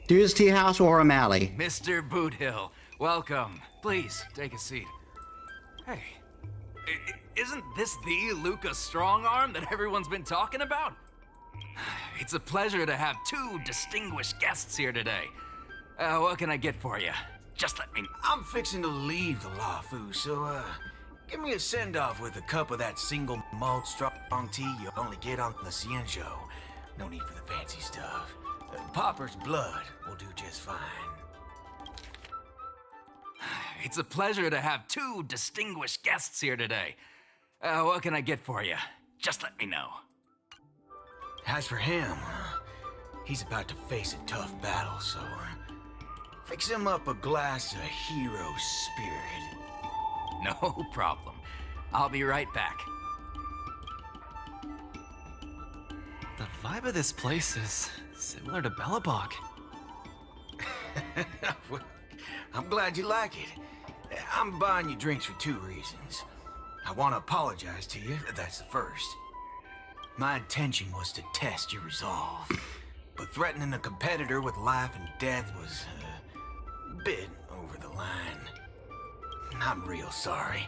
Dude's Tea House or O'Malley? Mr. Boothill, welcome. Please, take a seat. Hey, isn't this the Luca Strongarm that everyone's been talking about? It's a pleasure to have two distinguished guests here today. What can I get for you? Just let me... I'm fixing to leave the LaFu, so, give me a send-off with a cup of that single malt strong tea you only get on the Cienjo. No need for the fancy stuff. Popper's blood will do just fine. It's a pleasure to have two distinguished guests here today. What can I get for you? Just let me know. As for him, he's about to face a tough battle, so fix him up a glass of hero spirit. No problem. I'll be right back. The vibe of this place is similar to Belobog. Well, I'm glad you like it. I'm buying you drinks for two reasons. I want to apologize to you, that's the first. My intention was to test your resolve, but threatening a competitor with life and death was a bit over the line. I'm real sorry.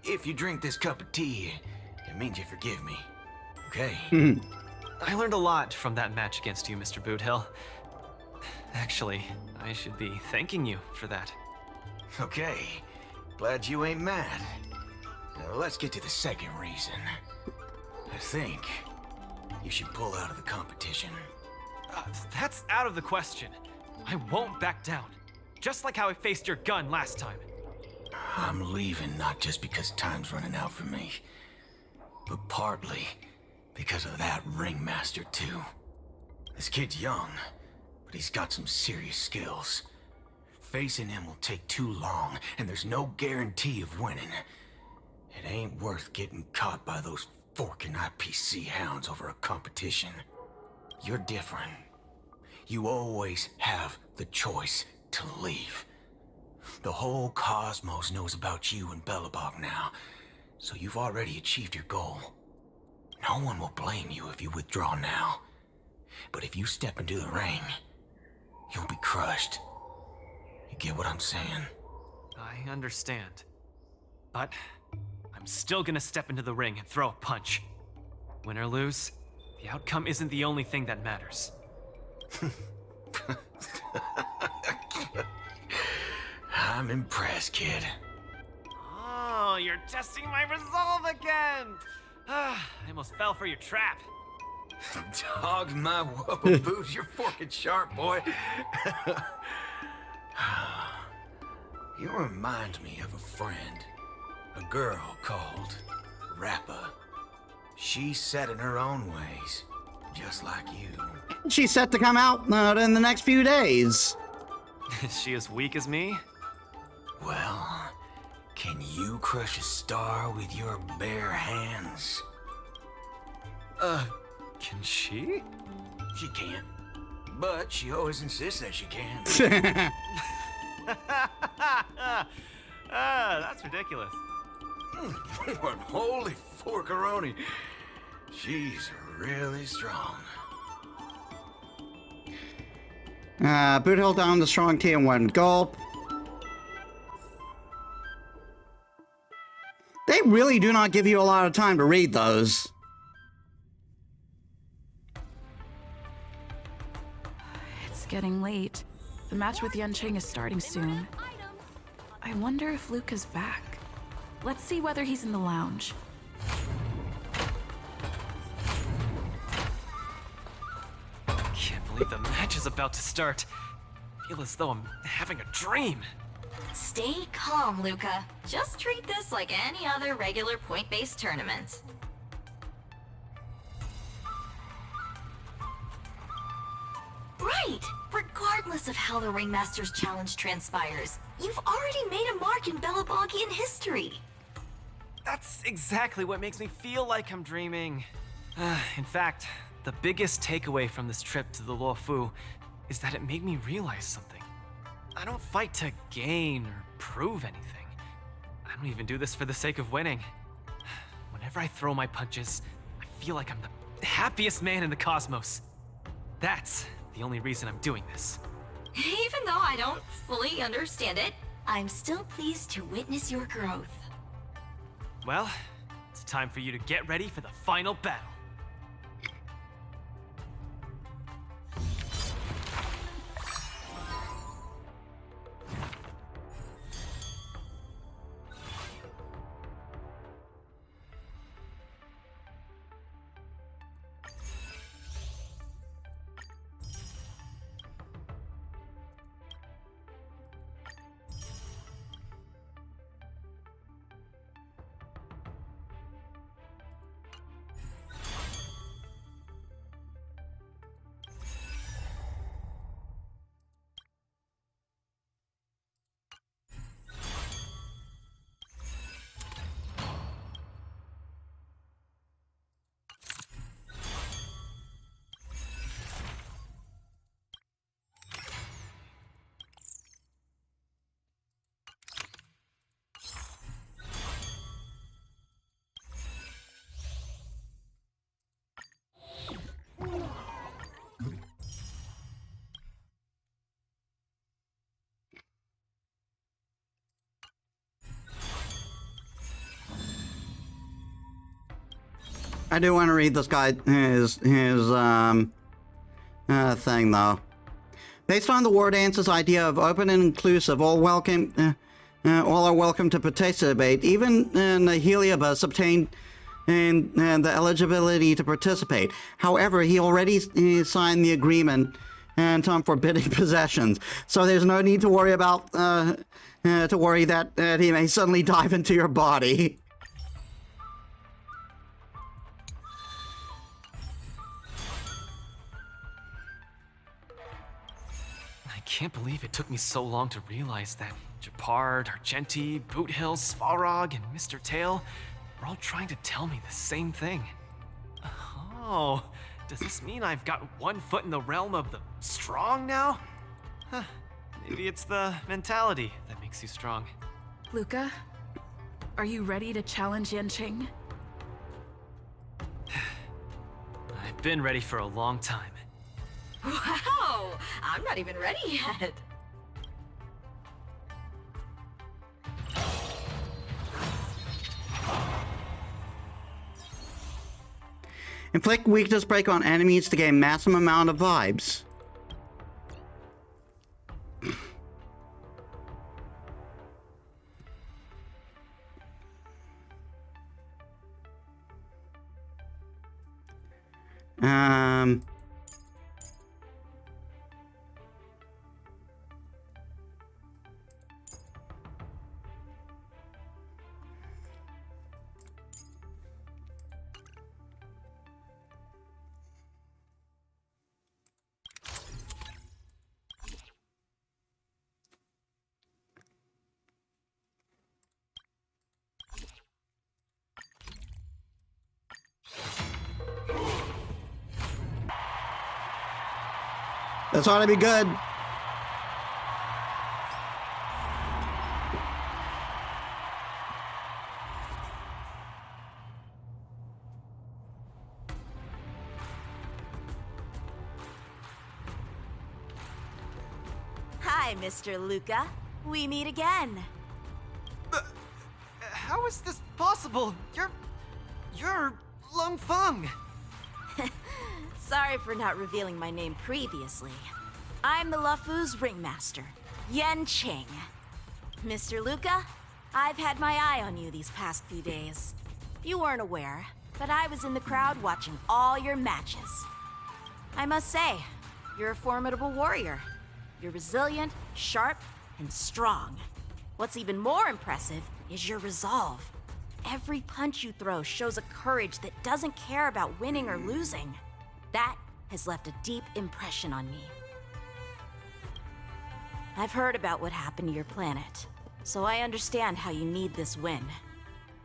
If you drink this cup of tea, it means you forgive me, okay? I learned a lot from that match against you, Mr. Boothill. Actually, I should be thanking you for that. Okay, glad you ain't mad. Now, let's get to the second reason. I think you should pull out of the competition. That's out of the question. I won't back down. Just like how I faced your gun last time. I'm leaving not just because time's running out for me, but partly because of that ringmaster too. This kid's young, but he's got some serious skills. Facing him will take too long, and there's no guarantee of winning. It ain't worth getting caught by those forking IPC hounds over a competition. You're different. You always have the choice to leave. The whole cosmos knows about you and Belobog now, so you've already achieved your goal. No one will blame you if you withdraw now. But if you step into the ring, you'll be crushed. You get what I'm saying? I understand. But I'm still gonna step into the ring and throw a punch. Win or lose, the outcome isn't the only thing that matters. I'm impressed, kid. Oh, you're testing my resolve again! I almost fell for your trap. Dogs my whoa boots, you're forking sharp, boy. You remind me of a friend. A girl called Rappa. She's set in her own ways, just like you. She's set to come out in the next few days. Is she as weak as me? Well, can you crush a star with your bare hands? Can she? She can't. But she always insists that she can. That's ridiculous. What holy forkaroni. She's really strong. Boot Hill down the strong tea and one gulp. They really do not give you a lot of time to read those. It's getting late. The match with Yanqing is starting soon. I wonder if Luca's back. Let's see whether he's in the lounge. Can't believe the match is about to start. Feel as though I'm having a dream. Stay calm, Luca. Just treat this like any other regular point-based tournament. Right! Regardless of how the Ringmaster's Challenge transpires, you've already made a mark in Belabogian history. That's exactly what makes me feel like I'm dreaming. In fact, the biggest takeaway from this trip to the Luofu is that it made me realize something. I don't fight to gain or prove anything. I don't even do this for the sake of winning. Whenever I throw my punches, I feel like I'm the happiest man in the cosmos. That's the only reason I'm doing this. Even though I don't fully understand it, I'm still pleased to witness your growth. Well, it's time for you to get ready for the final battle. I do want to read this guy his thing though. Based on the Wardance's idea of open and inclusive, all are welcome to participate. Even the Heliobus obtained the eligibility to participate. However, he already signed the agreement and on forbidding possessions, so there's no need to worry about that he may suddenly dive into your body. I can't believe it took me so long to realize that Japard, Argenti, Boothill, Svarog, and Mr. Tail were all trying to tell me the same thing. Oh, does this mean I've got one foot in the realm of the strong now? Huh, maybe it's the mentality that makes you strong. Luca, are you ready to challenge Yanqing? I've been ready for a long time. Wow! I'm not even ready yet. Inflict weakness break on enemies to gain maximum amount of vibes. This ought to be good. Hi, Mr. Luca. We meet again. How is this possible? You're Lung Feng. Sorry for not revealing my name previously. I'm the Luofu's ringmaster, Yen Qing. Mr. Luca, I've had my eye on you these past few days. You weren't aware, but I was in the crowd watching all your matches. I must say, you're a formidable warrior. You're resilient, sharp, and strong. What's even more impressive is your resolve. Every punch you throw shows a courage that doesn't care about winning or losing. That has left a deep impression on me. I've heard about what happened to your planet, so I understand how you need this win.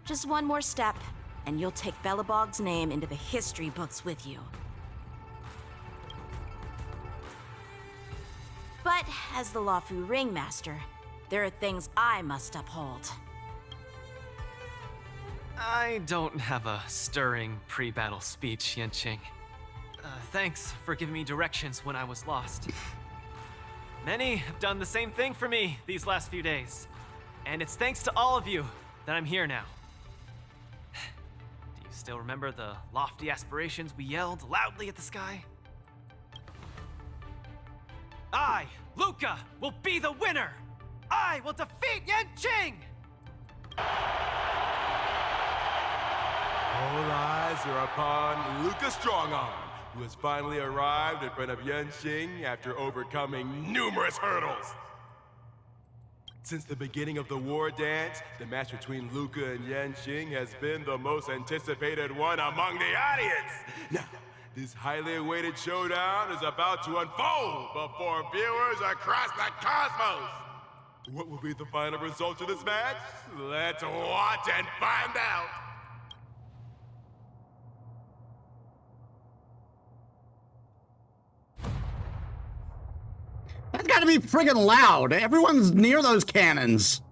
Just one more step, and you'll take Belobog's name into the history books with you. But as the Luofu Ringmaster, there are things I must uphold. I don't have a stirring pre-battle speech, Yanqing. Thanks for giving me directions when I was lost. Many have done the same thing for me these last few days. And it's thanks to all of you that I'm here now. Do you still remember the lofty aspirations we yelled loudly at the sky? I, Luca, will be the winner! I will defeat Yanqing! All eyes are upon Luca Strongarm, who has finally arrived in front of Yanqing after overcoming numerous hurdles. Since the beginning of the war dance, the match between Luca and Yanqing has been the most anticipated one among the audience. Now, this highly awaited showdown is about to unfold before viewers across the cosmos. What will be the final result of this match? Let's watch and find out. That's gotta be friggin' loud. Everyone's near those cannons.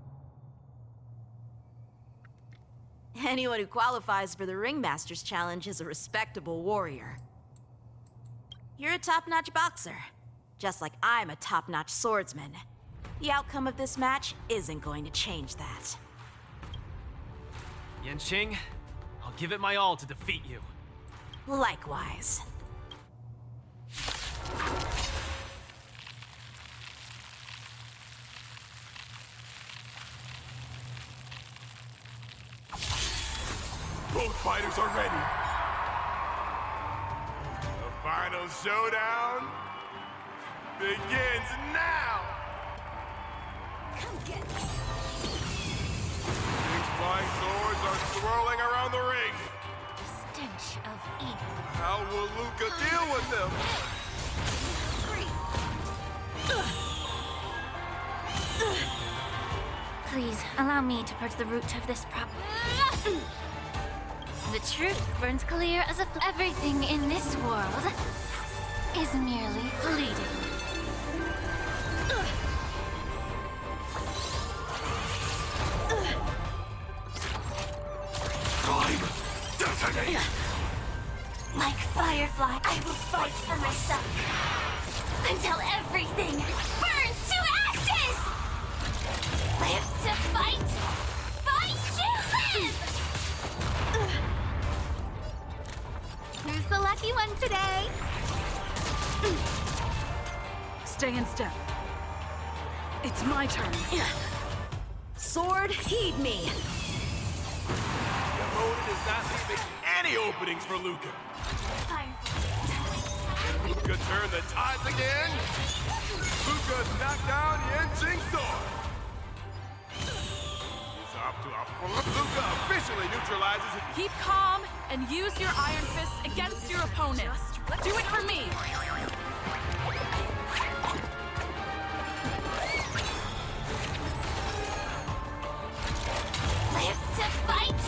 Anyone who qualifies for the Ringmaster's Challenge is a respectable warrior. You're a top-notch boxer, just like I'm a top-notch swordsman. The outcome of this match isn't going to change that. Yanqing, I'll give it my all to defeat you. Likewise. Both fighters are ready. The final showdown begins now. Come get me. These flying swords are swirling around the ring. The stench of evil. How will Luca deal with them? Please, allow me to purge the root of this problem. The truth burns clear as if everything in this world is merely fleeting. Time! Detonate! Like Firefly, I will fight for myself until everything burns to ashes! Live to fight! Fight to live! Who's the lucky one today? Stay in step. It's my turn. Sword, heed me. The opponent is not leaving any openings for Luca. Luca turned the tides again. Luca's knocked down Yanqing's sword. He's up to a Luca officially neutralizes it. Keep calm and use your Iron Fist against your opponent. Do it for me. Live to fight!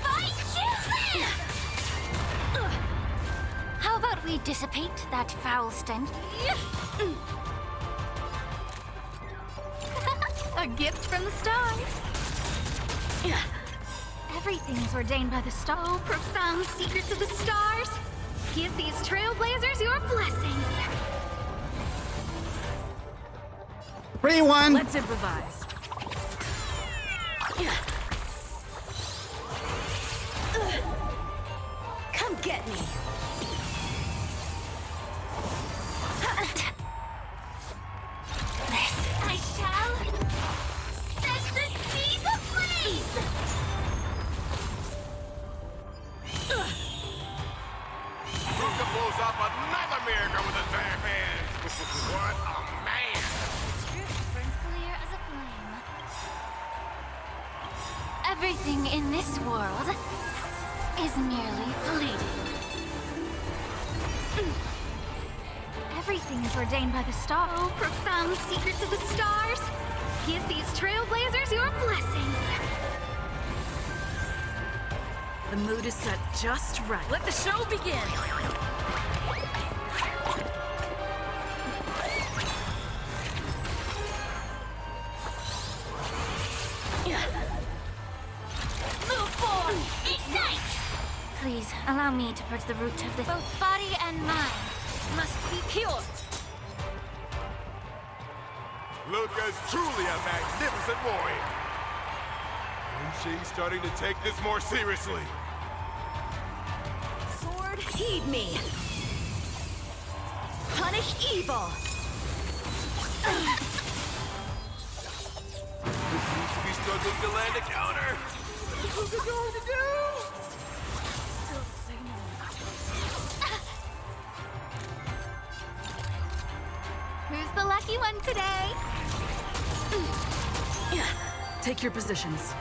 Fight to live! How about we dissipate that foul stench? A gift from the stars. Everything is ordained by the star. Oh, profound secrets of the stars. Give these trailblazers your blessing. 3-1. Let's improvise. Come get me. this world is merely fleeting. Everything is ordained by the stars. Oh, profound secrets of the stars. Give these trailblazers your blessing. The mood is set just right. Let the show begin! Move forward! Ignite! Please, allow me to purge the root of this. Both body and mind must be pure. Luca's truly a magnificent warrior. And she's starting to take this more seriously. Sword, heed me. Punish evil. This seems to be struggling to land a counter. What's Luca going to do? Who's the lucky one today? Take your positions.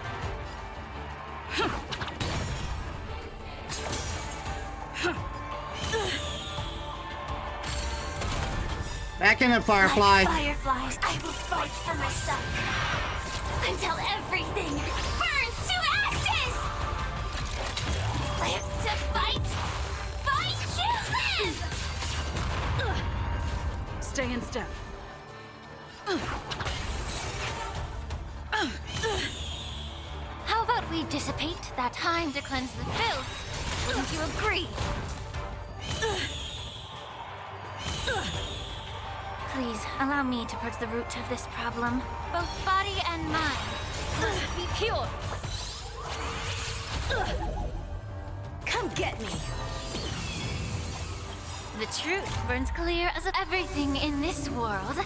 Back in it, Firefly. Like fireflies, I will fight for myself until everything burns to ashes. Live to fight, fight to live. Stay in step. How about we dissipate that time to cleanse the filth? Wouldn't you agree? Please, allow me to purge the root of this problem. Both body and mind must be pure. Come get me. The truth burns clear as if everything in this world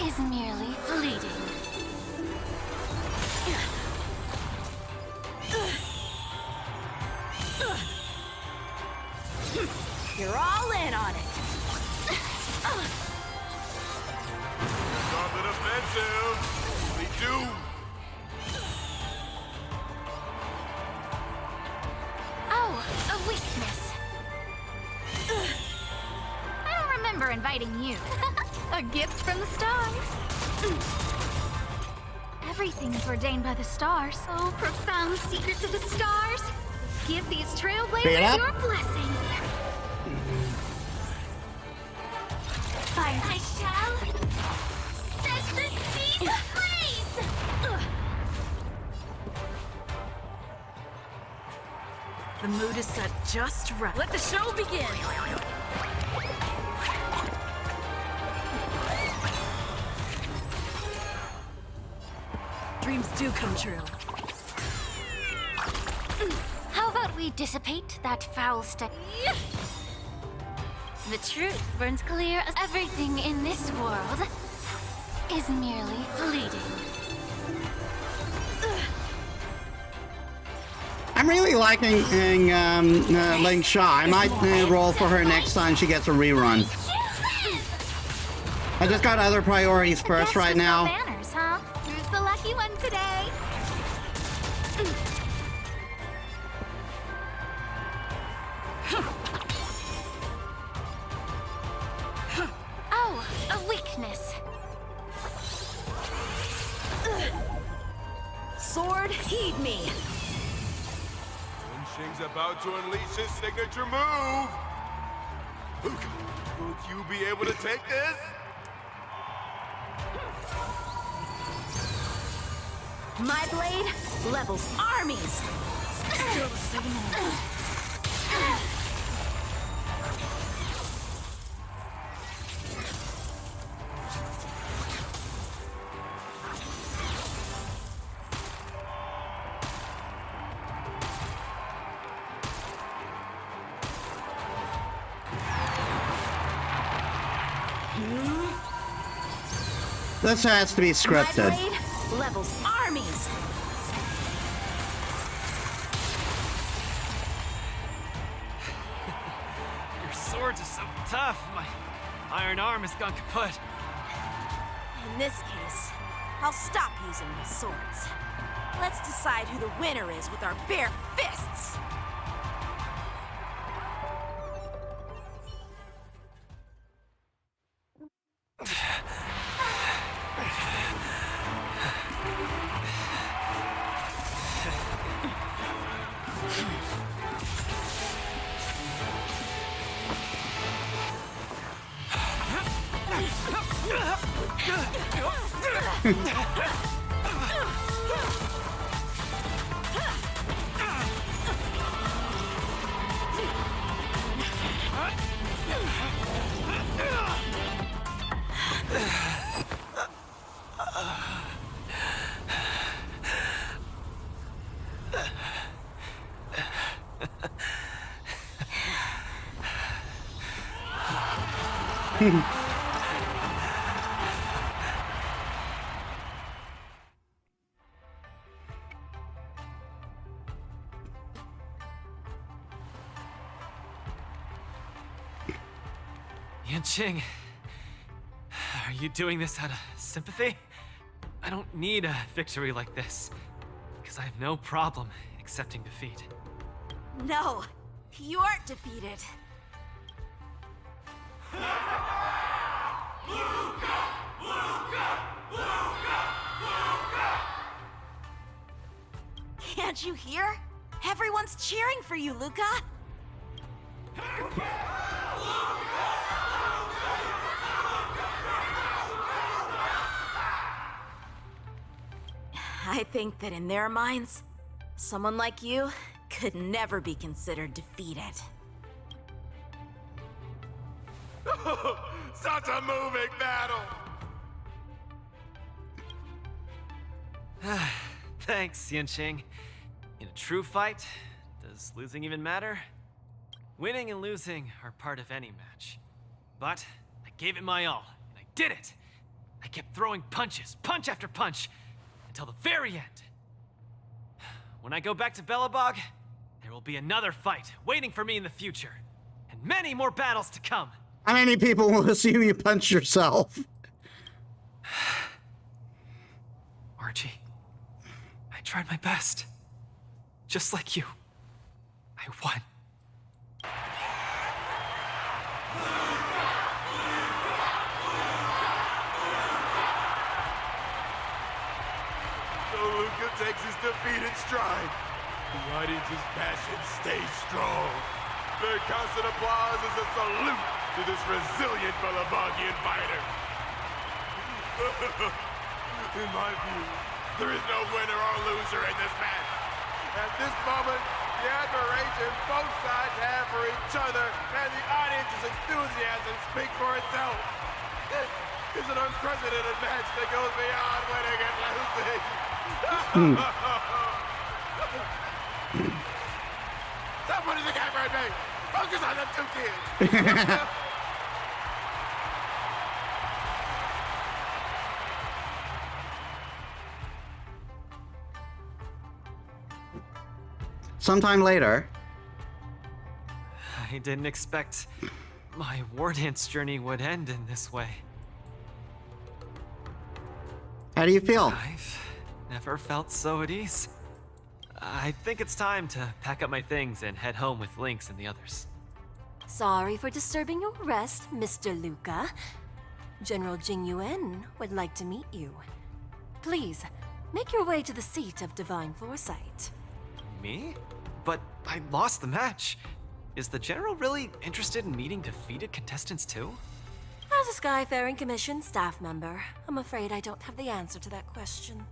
is merely fleeting. You're all in on it. On the defensive. We do. Oh, a weakness. I don't remember inviting you. A gift from the stars. Everything is ordained by the stars. Oh, profound secrets of the stars. Give these trailblazers your blessing. I shall set the seas ablaze! The mood is set just right. Let the show begin! Dreams do come true. How about we dissipate that foul state? The truth burns clear as everything in this world is merely fleeting. I'm really liking Ling Shaw. I might roll for her next time she gets a rerun. I just got other priorities first right now. Manners, huh? Who's the lucky one today? Oh, a weakness. Sword, heed me. Shing's about to unleash his signature move. Luca, will you be able to take this? My blade levels armies. Still the same old. This has to be scripted. My blade levels armies. Your swords are so tough. My iron arm has gone kaput. In this case, I'll stop using my swords. Let's decide who the winner is with our bare fists! Yanqing, are you doing this out of sympathy? I don't need a victory like this, because I have no problem accepting defeat. No, you aren't defeated. Can't you hear? Everyone's cheering for you, Luca! I think that in their minds, someone like you could never be considered defeated. Such a moving battle! Thanks, Yanqing. In a true fight, does losing even matter? Winning and losing are part of any match. But I gave it my all, and I did it! I kept throwing punches, punch after punch, until the very end. When I go back to Belobog, there will be another fight waiting for me in the future, and many more battles to come. How many people will assume you punch yourself? Archie, I tried my best. Just like you. I won. So Luca takes his defeat in stride. The audience's passion stays strong. Their constant applause is a salute to this resilient Balabagian fighter. In my view, there is no winner or loser in this match. At this moment, the admiration both sides have for each other and the audience's enthusiasm speak for itself. This is an unprecedented match that goes beyond winning and losing. Stop putting the camera at me! Focus on them two kids! Sometime later. I didn't expect my Wardance journey would end in this way. How do you feel? I've never felt so at ease. I think it's time to pack up my things and head home with Lynx and the others. Sorry for disturbing your rest, Mr. Luca. General Jing Yuan would like to meet you. Please, make your way to the seat of Divine Foresight. Me? But I lost the match. Is the General really interested in meeting defeated contestants too? As a Skyfaring Commission staff member, I'm afraid I don't have the answer to that question.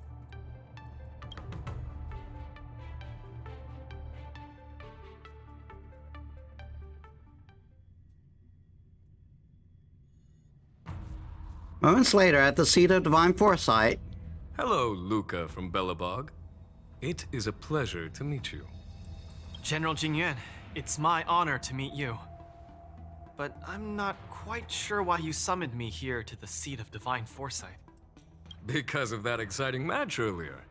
Moments later, at the seat of Divine Foresight. Hello, Luca from Belobog. It is a pleasure to meet you. General Jingyuan, it's my honor to meet you. But I'm not quite sure why you summoned me here to the seat of Divine Foresight. Because of that exciting match earlier.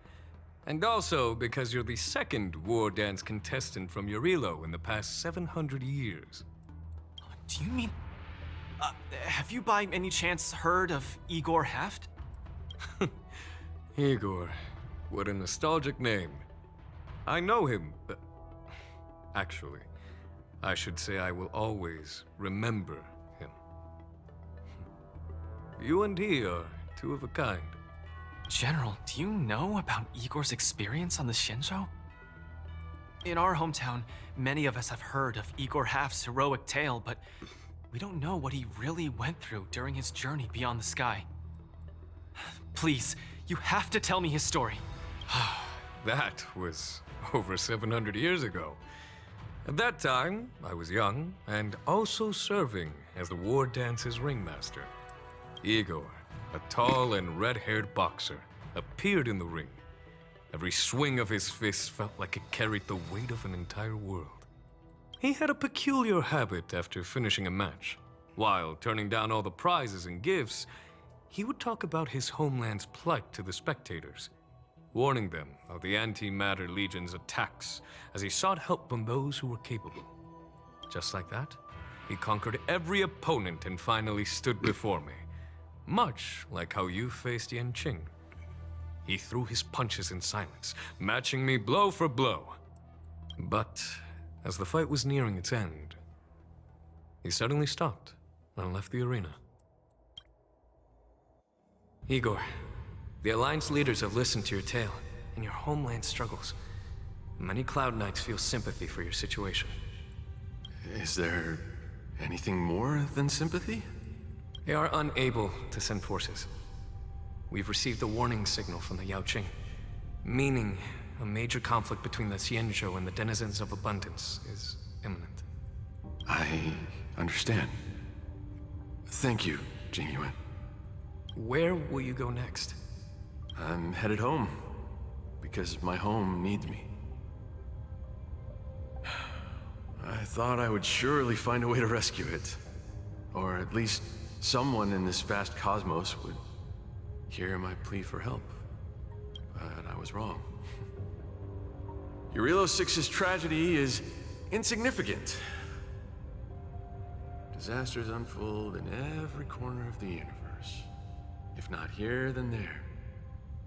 And also because you're the second Wardance contestant from Yorilo in the past 700 years. Do you mean... have you by any chance heard of Igor Heft? Igor. What a nostalgic name. I know him. Actually, I should say I will always remember him. You and he are two of a kind. General, do you know about Igor's experience on the Shinjo? In our hometown, many of us have heard of Igor Half's heroic tale, but we don't know what he really went through during his journey beyond the sky. Please, you have to tell me his story. That was over 700 years ago. At that time, I was young and also serving as the Wardance's ringmaster. Igor, a tall and red-haired boxer, appeared in the ring. Every swing of his fist felt like it carried the weight of an entire world. He had a peculiar habit after finishing a match. While turning down all the prizes and gifts, he would talk about his homeland's plight to the spectators, warning them of the Antimatter Legion's attacks as he sought help from those who were capable. Just like that, he conquered every opponent and finally stood before me, much like how you faced Yanqing. He threw his punches in silence, matching me blow for blow. But as the fight was nearing its end, he suddenly stopped and left the arena. Igor, the Alliance leaders have listened to your tale and your homeland struggles. Many Cloud Knights feel sympathy for your situation. Is there anything more than sympathy? They are unable to send forces. We've received a warning signal from the Yaoqing, meaning a major conflict between the Xianzhou and the denizens of abundance is imminent. I understand. Thank you, Jingyuan. Where will you go next? I'm headed home, because my home needs me. I thought I would surely find a way to rescue it. Or at least someone in this vast cosmos would hear my plea for help. But I was wrong. Eurilo 6's tragedy is insignificant. Disasters unfold in every corner of the universe. If not here, then there.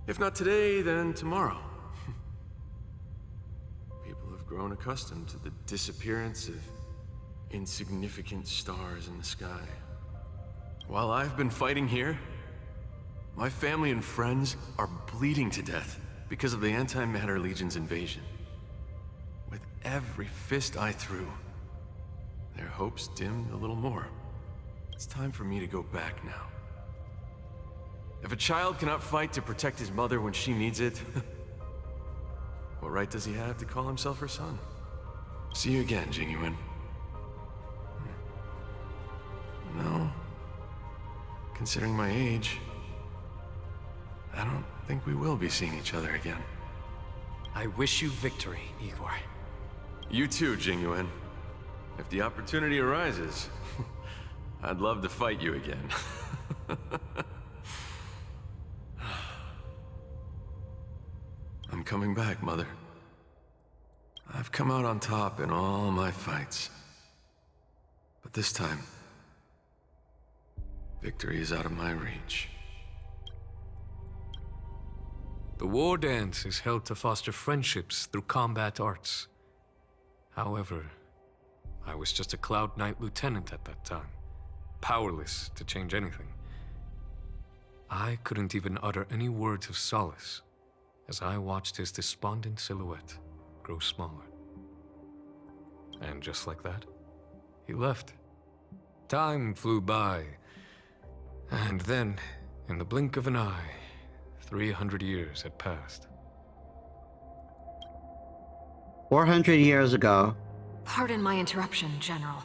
If not today, then tomorrow. People have grown accustomed to the disappearance of insignificant stars in the sky. While I've been fighting here, my family and friends are bleeding to death because of the Antimatter Legion's invasion. With every fist I threw, their hopes dimmed a little more. It's time for me to go back now. If a child cannot fight to protect his mother when she needs it, what right does he have to call himself her son? See you again, Jingyuan. No. Considering my age, I don't think we will be seeing each other again. I wish you victory, Igor. You too, Jingyuan. If the opportunity arises, I'd love to fight you again. I'm coming back, Mother. I've come out on top in all my fights. But this time, victory is out of my reach. The War Dance is held to foster friendships through combat arts. However, I was just a Cloud Knight lieutenant at that time, powerless to change anything. I couldn't even utter any words of solace as I watched his despondent silhouette grow smaller. And just like that, he left. Time flew by, and then, in the blink of an eye, 300 years had passed. 400 years ago. Pardon my interruption, General.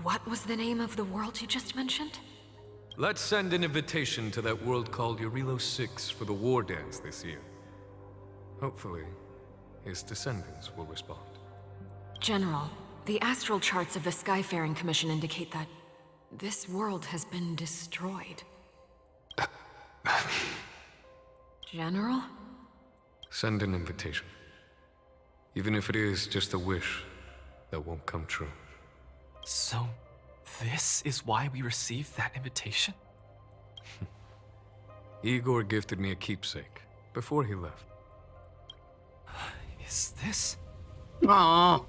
What was the name of the world you just mentioned? Let's send an invitation to that world called Eurilo 6 for the War Dance this year. Hopefully, his descendants will respond. General, the astral charts of the Skyfaring Commission indicate that this world has been destroyed. General? Send an invitation. Even if it is just a wish that won't come true. So, this is why we received that invitation? Igor gifted me a keepsake before he left. Is this? Aww.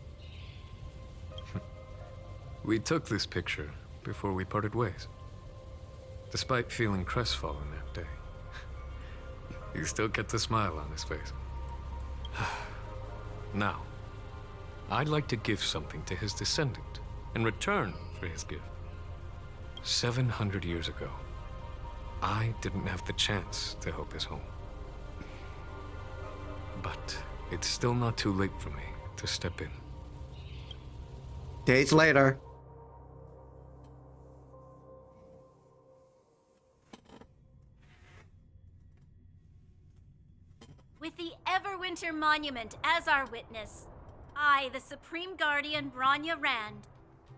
We took this picture before we parted ways. Despite feeling crestfallen that day, he still kept a smile on his face. Now, I'd like to give something to his descendant in return for his gift. 700 years ago, I didn't have the chance to help his home. But it's still not too late for me to step in. Days later. With the Everwinter Monument as our witness, I, the Supreme Guardian Branya Rand,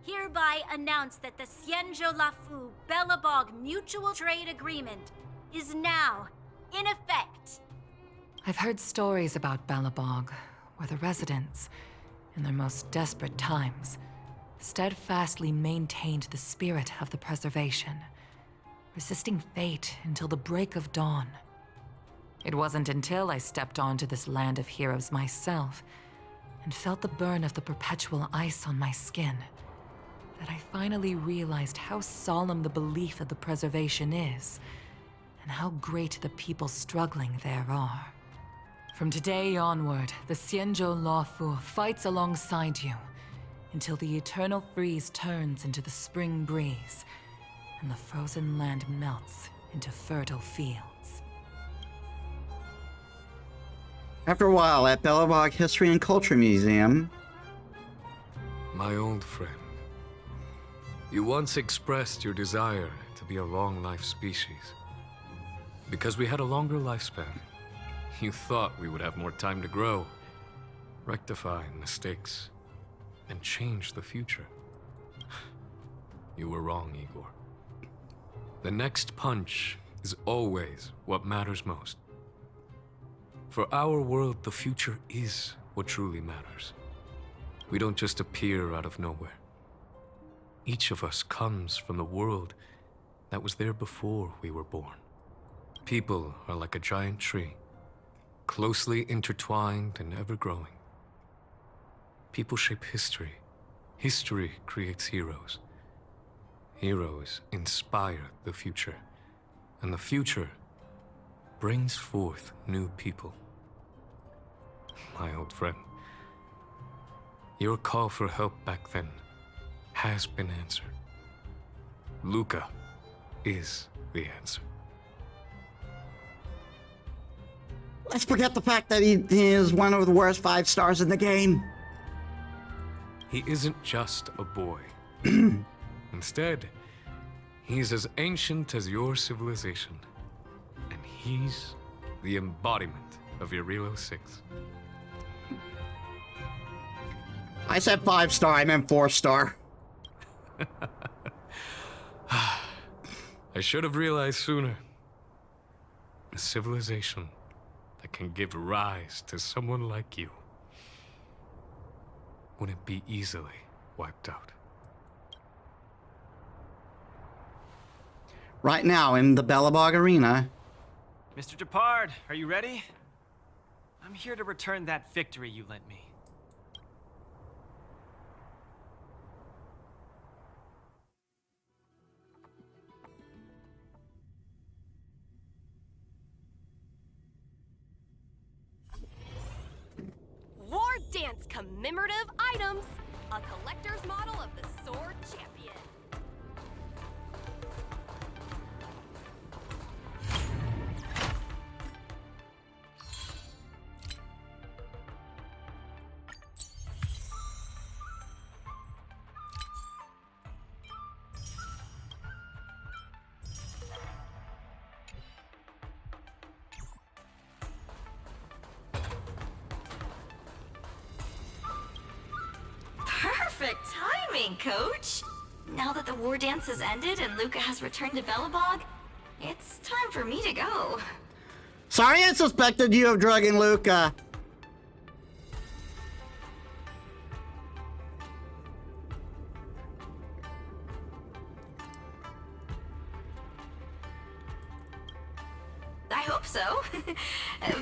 hereby announce that the Xianzhou Lafu Belobog Mutual Trade Agreement is now in effect. I've heard stories about Belobog, where the residents, in their most desperate times, steadfastly maintained the spirit of the preservation, resisting fate until the break of dawn. It wasn't until I stepped onto this land of heroes myself and felt the burn of the perpetual ice on my skin that I finally realized how solemn the belief of the preservation is and how great the people struggling there are. From today onward, the Xianzhou Lafu fights alongside you until the eternal freeze turns into the spring breeze and the frozen land melts into fertile fields. After a while, at Belobog History and Culture Museum. My old friend, you once expressed your desire to be a long-life species. Because we had a longer lifespan, you thought we would have more time to grow, rectify mistakes, and change the future. You were wrong, Igor. The next punch is always what matters most. For our world, the future is what truly matters. We don't just appear out of nowhere. Each of us comes from the world that was there before we were born. People are like a giant tree, closely intertwined and ever-growing. People shape history. History creates heroes. Heroes inspire the future, and the future brings forth new people. My old friend, your call for help back then has been answered. Luca is the answer. Let's forget the fact that he is one of the worst 5 stars in the game. He isn't just a boy. Instead, he's as ancient as your civilization. And he's the embodiment of Irilo 6. I said 5 star, I meant 4 star. I should have realized sooner. A civilization that can give rise to someone like you wouldn't be easily wiped out. Right now, in the Belobog Arena. Mr. Depard, are you ready? I'm here to return that victory you lent me. Wardance commemorative items. A collector's model of the Sword Champion. Perfect timing, Coach! Now that the war dance has ended and Luca has returned to Belobog, it's time for me to go. Sorry I suspected you of drugging Luca. I hope so.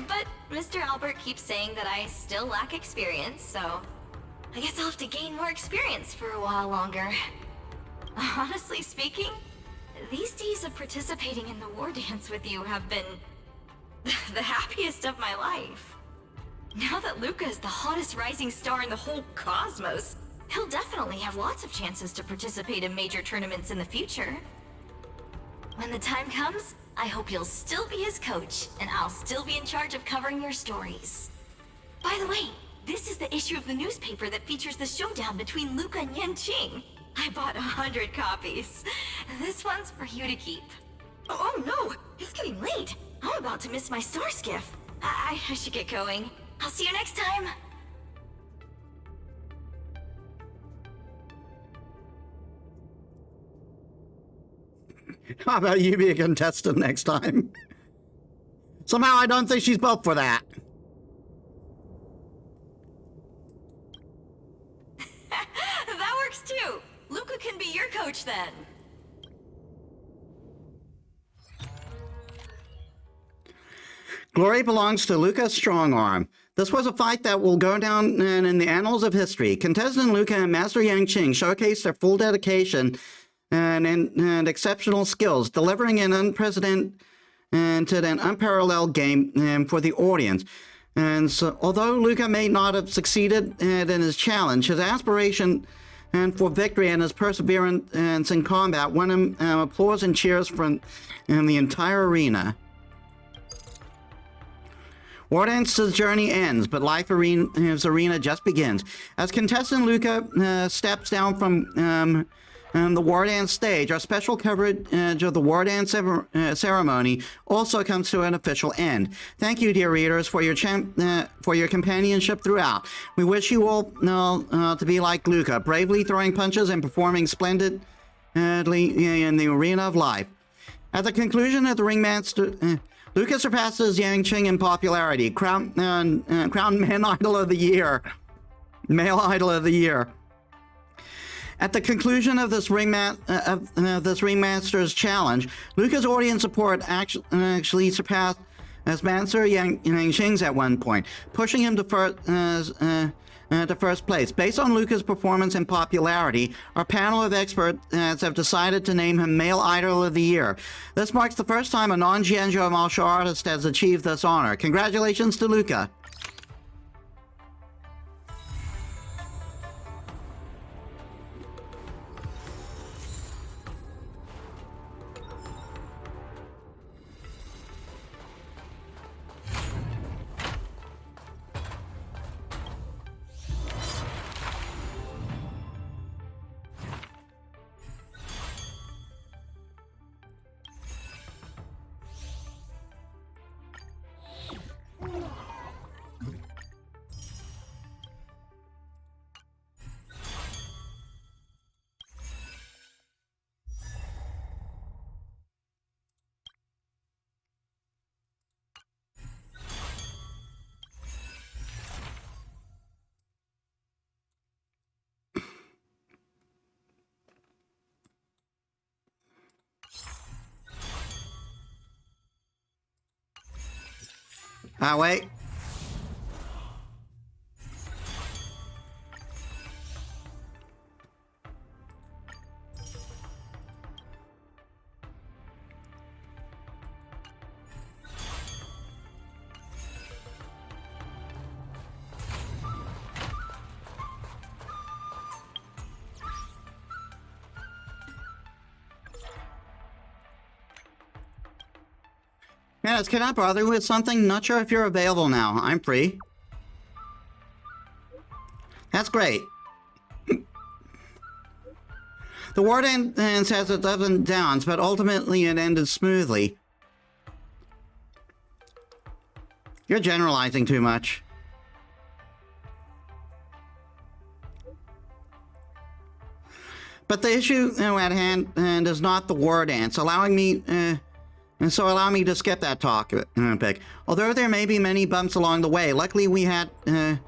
But Mr. Albert keeps saying that I still lack experience, so I guess I'll have to gain more experience for a while longer. Honestly speaking, these days of participating in the war dance with you have been the happiest of my life. Now that Luca is the hottest rising star in the whole cosmos, he'll definitely have lots of chances to participate in major tournaments in the future. When the time comes, I hope you'll still be his coach, and I'll still be in charge of covering your stories. By the way, this is the issue of the newspaper that features the showdown between Luca and Yanqing. I bought 100 copies. This one's for you to keep. Oh no, it's getting late. I'm about to miss my star skiff. I should get going. I'll see you next time. How about you be a contestant next time? Somehow I don't think she's built for that. That works too. Luca can be your coach then. Glory belongs to Luca Strongarm. This was a fight that will go down in the annals of history. Contestant Luca and Master Yanqing showcased their full dedication and exceptional skills, delivering an unprecedented and an unparalleled game for the audience. And so, although Luca may not have succeeded in his challenge, his aspiration for victory and his perseverance in combat won him applause and cheers from the entire arena. Wardance's journey ends, but his arena just begins. As contestant Luca steps down from the Wardance stage, our special coverage of the Wardance ceremony also comes to an official end. Thank you, dear readers, for your companionship throughout. We wish you all to be like Luca, bravely throwing punches and performing splendidly in the arena of life. At the conclusion of the Ringmaster, Luca surpasses Yanqing in popularity, crowned Male Idol of the Year. At the conclusion of this Ringmaster's challenge, Luca's audience support actually surpassed as Master Yanqing's at one point, pushing him to first place. Based on Luca's performance and popularity, our panel of experts have decided to name him Male Idol of the Year. This marks the first time a non-Jianzhou martial artist has achieved this honor. Congratulations to Luca. Wait. Metis, can I bother you with something? Not sure if you're available now. I'm free. That's great. The Wardance has its ups and downs, but ultimately it ended smoothly. You're generalizing too much. But the issue at hand is not the Wardance, allowing me... And so allow me to skip that topic. Although there may be many bumps along the way, luckily we had the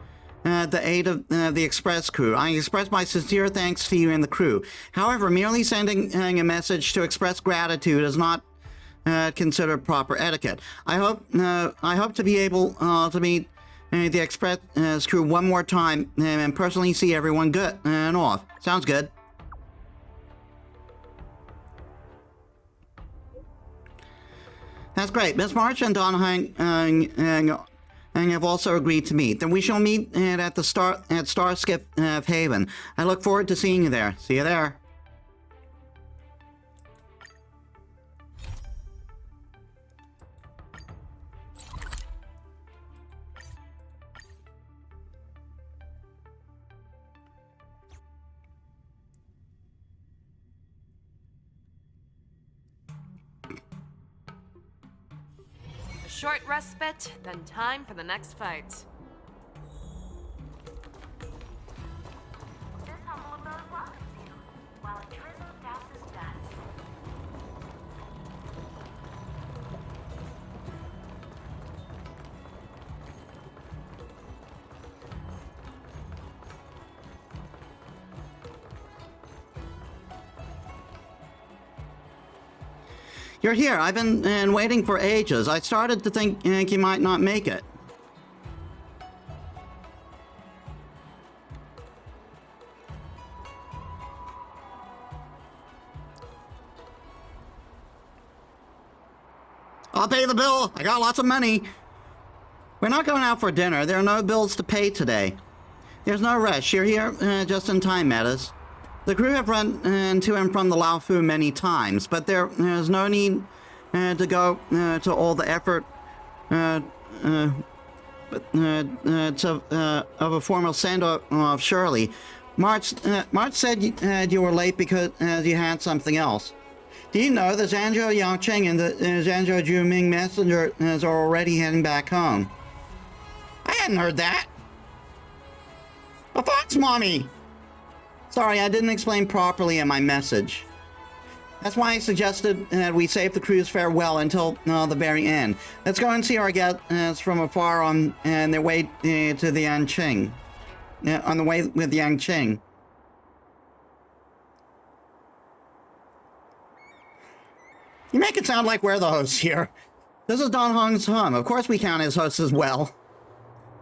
aid of the Express crew. I express my sincere thanks to you and the crew. However, merely sending a message to express gratitude is not considered proper etiquette. I hope to be able to meet the Express crew one more time and personally see everyone good and off. Sounds good. That's great. Miss March and Don have also agreed to meet. Then we shall meet at Starskip Haven. I look forward to seeing you there. See you there. Short respite, then time for the next fight. This humble abode welcomes you, while a drizzle douses dust. You're here. I've been waiting for ages. I started to think you might not make it. I'll pay the bill. I got lots of money. We're not going out for dinner. There are no bills to pay today. There's no rush. You're here just in time, Metis. The crew have run to and from the Laofu many times, but there's no need to go to all the effort of a formal send-off, surely. March said you were late because you had something else. Do you know the Zhangzhou Yangcheng and the Zhangzhou Juming messengers are already heading back home? I hadn't heard that. A fox mommy! Sorry, I didn't explain properly in my message. That's why I suggested that we save the crew's farewell until the very end. Let's go and see our guests from afar on their way to the Yangqing. On the way with Yangqing. You make it sound like we're the hosts here. This is Don Hong's home. Of course we count as hosts as well.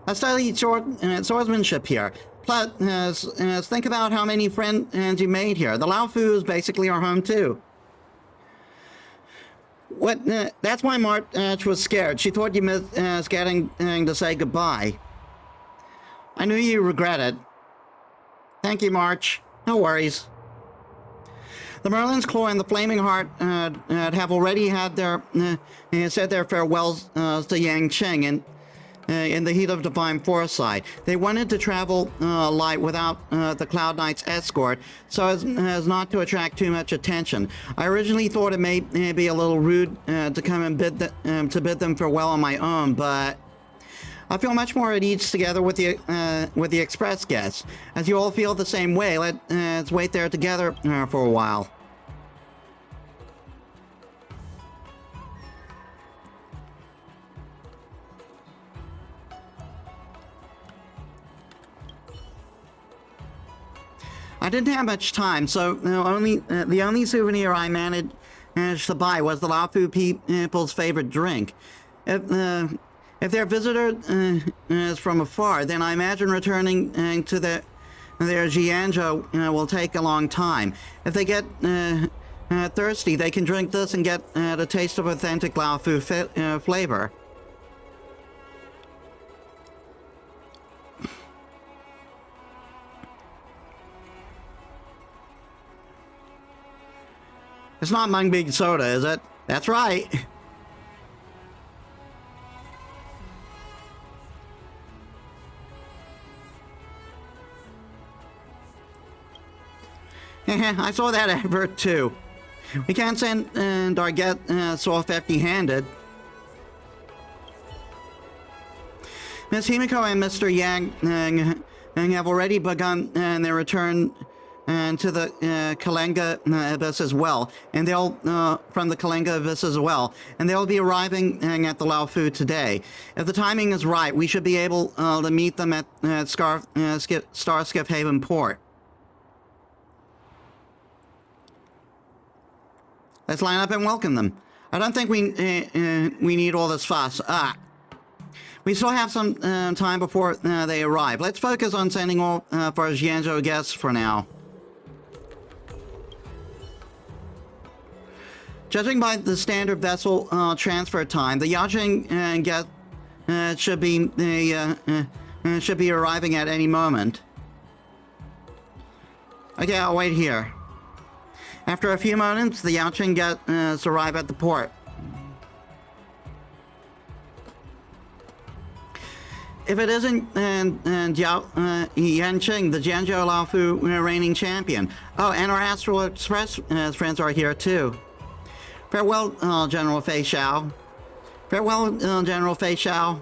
I studied swordsmanship here. Plus, think about how many friends you made here. The Laofu is basically our home too. That's why March was scared. She thought you missed getting to say goodbye. I knew you regret it. Thank you, March. No worries. The Merlin's Claw and the Flaming Heart have already had said their farewells to Yangqing and in the heat of divine foresight. They wanted to travel light without the Cloud Knight's escort, so as not to attract too much attention. I originally thought it may be a little rude to come and bid them farewell on my own, but I feel much more at ease together with the express guests. As you all feel the same way, let's wait there together for a while. I didn't have much time, so the only souvenir I managed to buy was the Laofu people's favorite drink. If their visitor is from afar, then I imagine returning to their Jianzhou will take a long time. If they get thirsty, they can drink this and get a taste of authentic Laofu flavor. It's not Mung Bean soda, is it? That's right. I saw that advert too. We can't send our guests off empty-handed. Miss Himiko and Mr. Yang have already begun their return to the Kalenga Abyss as well, and they'll from the Kalenga Abyss as well, and they'll be arriving at the Laofu today. If the timing is right, we should be able to meet them at Starskip Haven Port. Let's line up and welcome them. I don't think we need all this fuss. We still have some time before they arrive. Let's focus on sending all for our Xianzhou guests for now. Judging by the standard vessel transfer time, the Yaqing guest should be arriving at any moment. Okay, I'll wait here. After a few moments, the Yaqing guests arrive at the port. If it isn't Yanqing, the Jianzhou Laofu reigning champion. Oh, and our Astral Express friends are here too. Farewell, General Fei Xiao. Farewell, General Fei Xiao.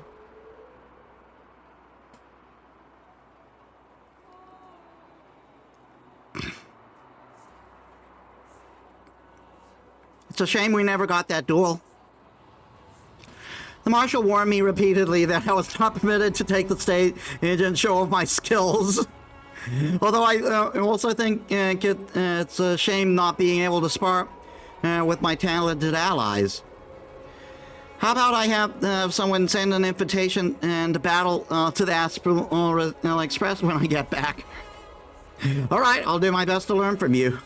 It's a shame we never got that duel. The Marshal warned me repeatedly that I was not permitted to take the stage and show off my skills. Although I also think it's a shame not being able to spar with my talented allies. How about I have someone send an invitation and battle to the Astral Express when I get back? All right, I'll do my best to learn from you.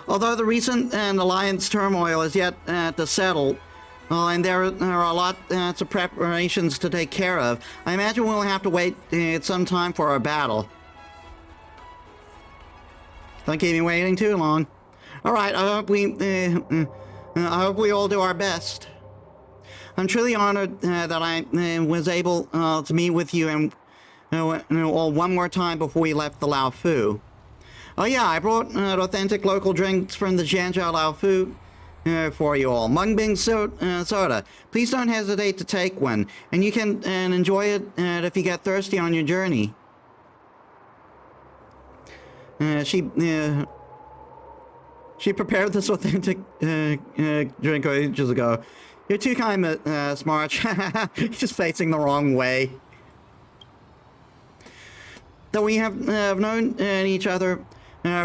Although the recent alliance turmoil is yet to settle, and there are a lot of preparations to take care of, I imagine we'll have to wait some time for our battle. Don't keep me waiting too long. All right, I hope we all do our best. I'm truly honored that I was able to meet with you and all one more time before we left the Laofu. Oh yeah, I brought authentic local drinks from the Jianzhou Laofu for you all. Mungbing soda. Please don't hesitate to take one, and you can enjoy it if you get thirsty on your journey. She prepared this authentic drink ages ago. You're too kind, Smarch. Just facing the wrong way. Though we have known each other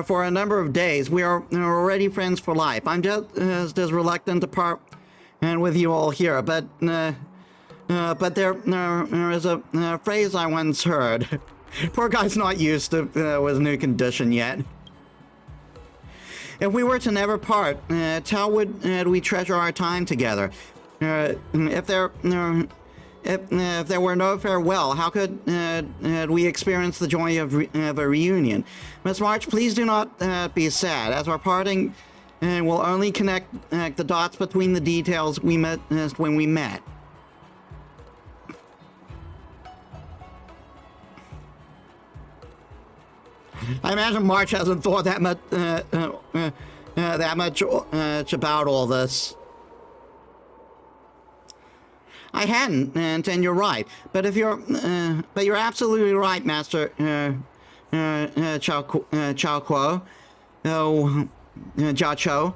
for a number of days, we are already friends for life. I'm just as reluctant to part with you all here, but there is a phrase I once heard. Poor guy's not used to his new condition yet. If we were to never part, how would we treasure our time together? If there were no farewell, how could we experience the joy of a reunion? Miss March, please do not be sad, as our parting will only connect the dots between the details we met when we met. I imagine March hasn't thought that much about all this. I hadn't, and you're right. But you're absolutely right, Master Chao Kuo. Jia Cho.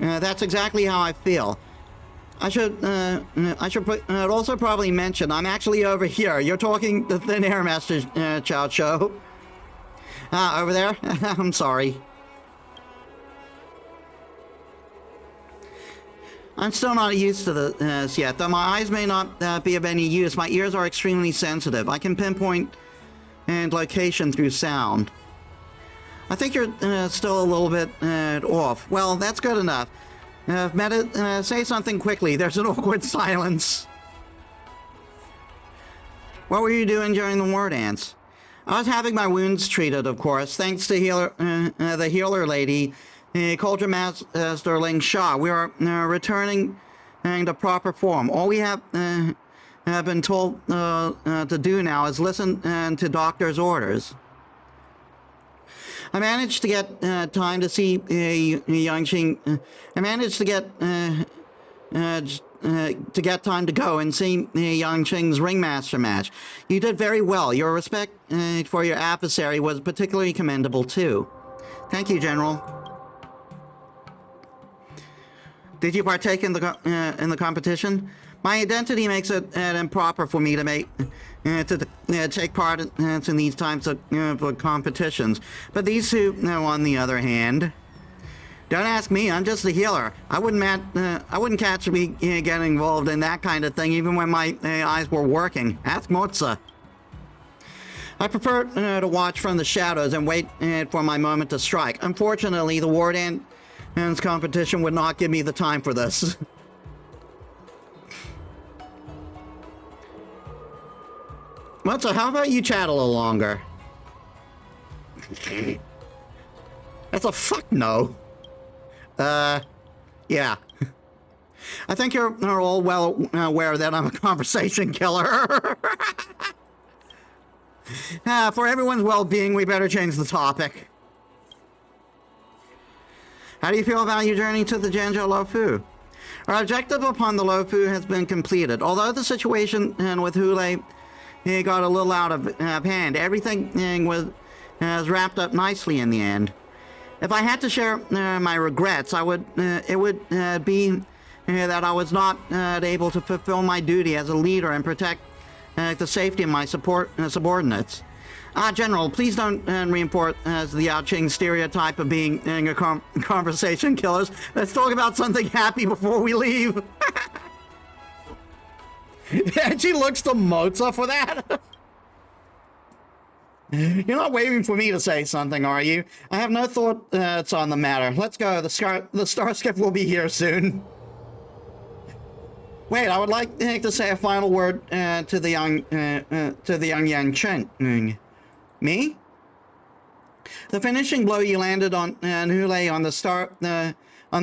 That's exactly how I feel. I should also probably mention I'm actually over here. You're talking to Thin Air, Master Chao Cho. Over there? I'm sorry. I'm still not used to this yet, though my eyes may not be of any use. My ears are extremely sensitive. I can pinpoint location through sound. I think you're still a little bit off. Well, that's good enough. Metis, say something quickly. There's an awkward silence. What were you doing during the Wardance? I was having my wounds treated, of course, thanks to the healer lady, Culture Master Ling Sha. We are returning to proper form. All we have been told to do now is listen to doctor's orders. I managed to get time to see Yangqing. I managed to get time to go and see Yangqing's ringmaster match. You did very well. Your respect for your adversary was particularly commendable too. Thank you, General. Did you partake in the competition? My identity makes it improper for me to take part in these types of competitions. But these two, on the other hand, Don't ask me, I'm just a healer. I wouldn't catch me getting involved in that kind of thing even when my eyes were working. Ask Mozza. I prefer to watch from the shadows and wait for my moment to strike. Unfortunately, the Wardance competition would not give me the time for this. Mozza, how about you chat a little longer? That's a fuck no. Yeah. I think you're all well aware that I'm a conversation killer. For everyone's well-being, we better change the topic. How do you feel about your journey to the Zhenjiao Luofu? Our objective upon the Luofu has been completed. Although the situation with Hule got a little out of hand, everything was wrapped up nicely in the end. If I had to share my regrets, it would be that I was not able to fulfill my duty as a leader and protect the safety of my subordinates. General, please don't reinforce the Yaoqing stereotype of being a conversation killers. Let's talk about something happy before we leave. And she looks to Mozza for that. You're not waiting for me to say something, are you? I have no thoughts on the matter. Let's go. The starship will be here soon. Wait, I would like to say a final word to the young Yang Chen. Me? The finishing blow you landed on Hule on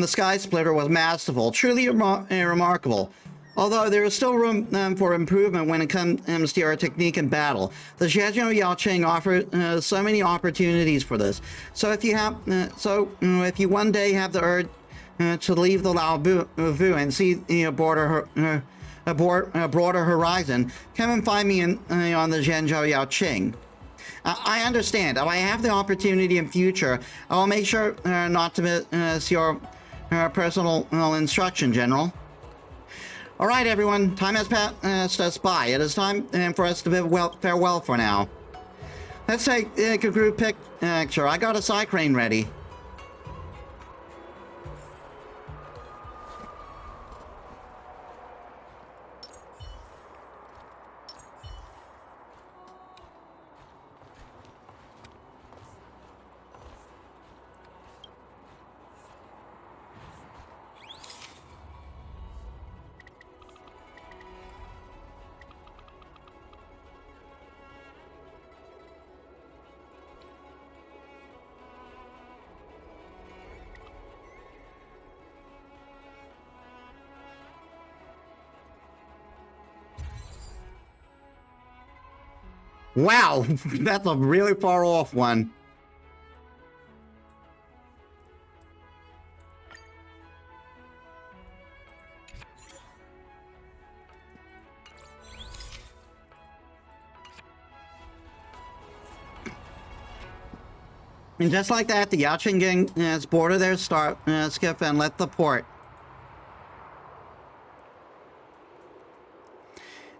the Sky Splitter was masterful, truly remarkable. Although there is still room for improvement when it comes to your technique in battle. The Zhenjiao Yaoqing offers so many opportunities for this. So if you one day have the urge to leave the Luofu and see a broader horizon, come and find me on the Zhenjiao Yaoqing. I understand. If I have the opportunity in future, I will make sure not to miss your personal instruction, General. All right, everyone. Time has passed us by. It is time for us to bid farewell for now. Let's take a group picture. I got a side crane ready. Wow, that's a really far off one. And just like that, the Yaoqing gang has boarded their skiff and left the port.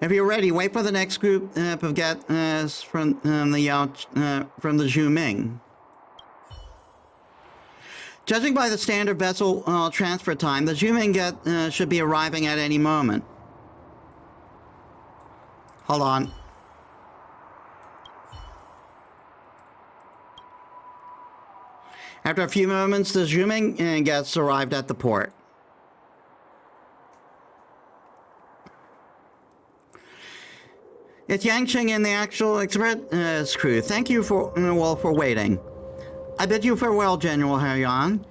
If you're ready, wait for the next group of guests from the Zhuming. Judging by the standard vessel transfer time, the Zhuming guest should be arriving at any moment. Hold on. After a few moments, the Zhuming guests arrived at the port. It's Yangqing and the actual express crew. Thank you all for waiting. I bid you farewell, General Heryan.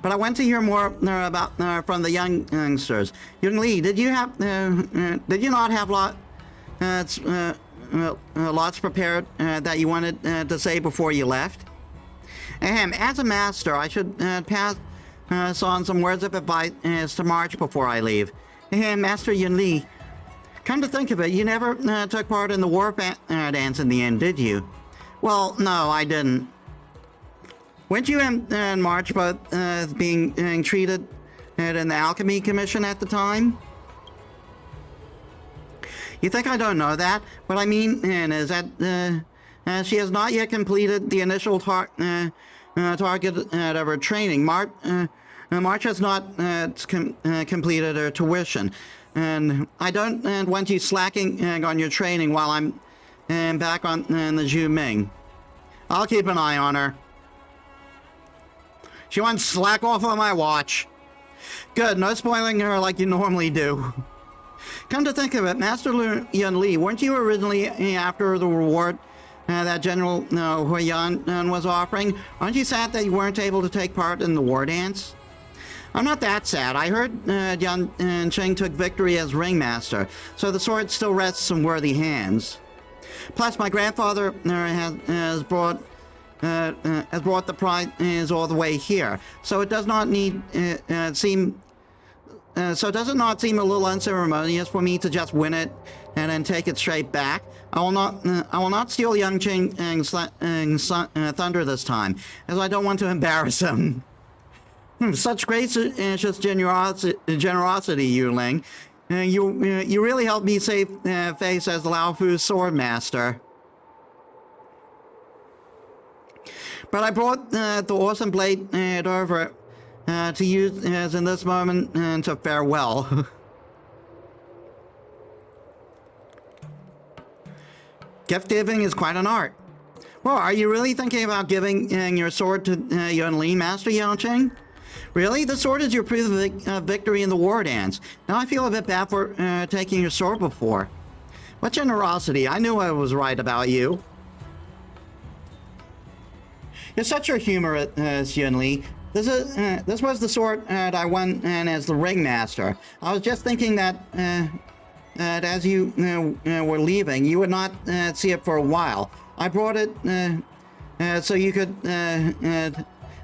But I want to hear more about from the youngsters. Young Li, did you not have lots prepared that you wanted to say before you left? As a master, I should pass on some words of advice to March before I leave. Master Yun Li, come to think of it, you never took part in the war dance in the end, did you? Well, no, I didn't. Weren't you and March both being treated in the Alchemy Commission at the time? You think I don't know that? What I mean is that she has not yet completed the initial target of her training. March has not completed her tuition, and I don't want you slacking on your training while I'm back on the Zhu Ming. I'll keep an eye on her. She wants to slack off on my watch. Good, no spoiling her like you normally do. Come to think of it, Master Yun Li, weren't you originally after the reward that General Huyan was offering? Aren't you sad that you weren't able to take part in the war dance? I'm not that sad. I heard Yan Cheng took victory as ringmaster, so the sword still rests in worthy hands. Plus, my grandfather has brought the prize all the way here, so it does not seem a little unceremonious for me to just win it and then take it straight back? I will not steal Yang Cheng's thunder this time, as I don't want to embarrass him. Such gracious generosity, Yu Ling. You really helped me save face as Lao Fu's sword master. But I brought the awesome blade over to use as in this moment to farewell. Gift giving is quite an art. Well, are you really thinking about giving your sword to Yun Li, Master Yangcheng? Really? The sword is your proof of victory in the war dance. Now I feel a bit bad for taking your sword before. What generosity. I knew I was right about you. You're such a humorist, Yun Li. This was the sword that I won as the ringmaster. I was just thinking that as you were leaving, you would not see it for a while. I brought it so you could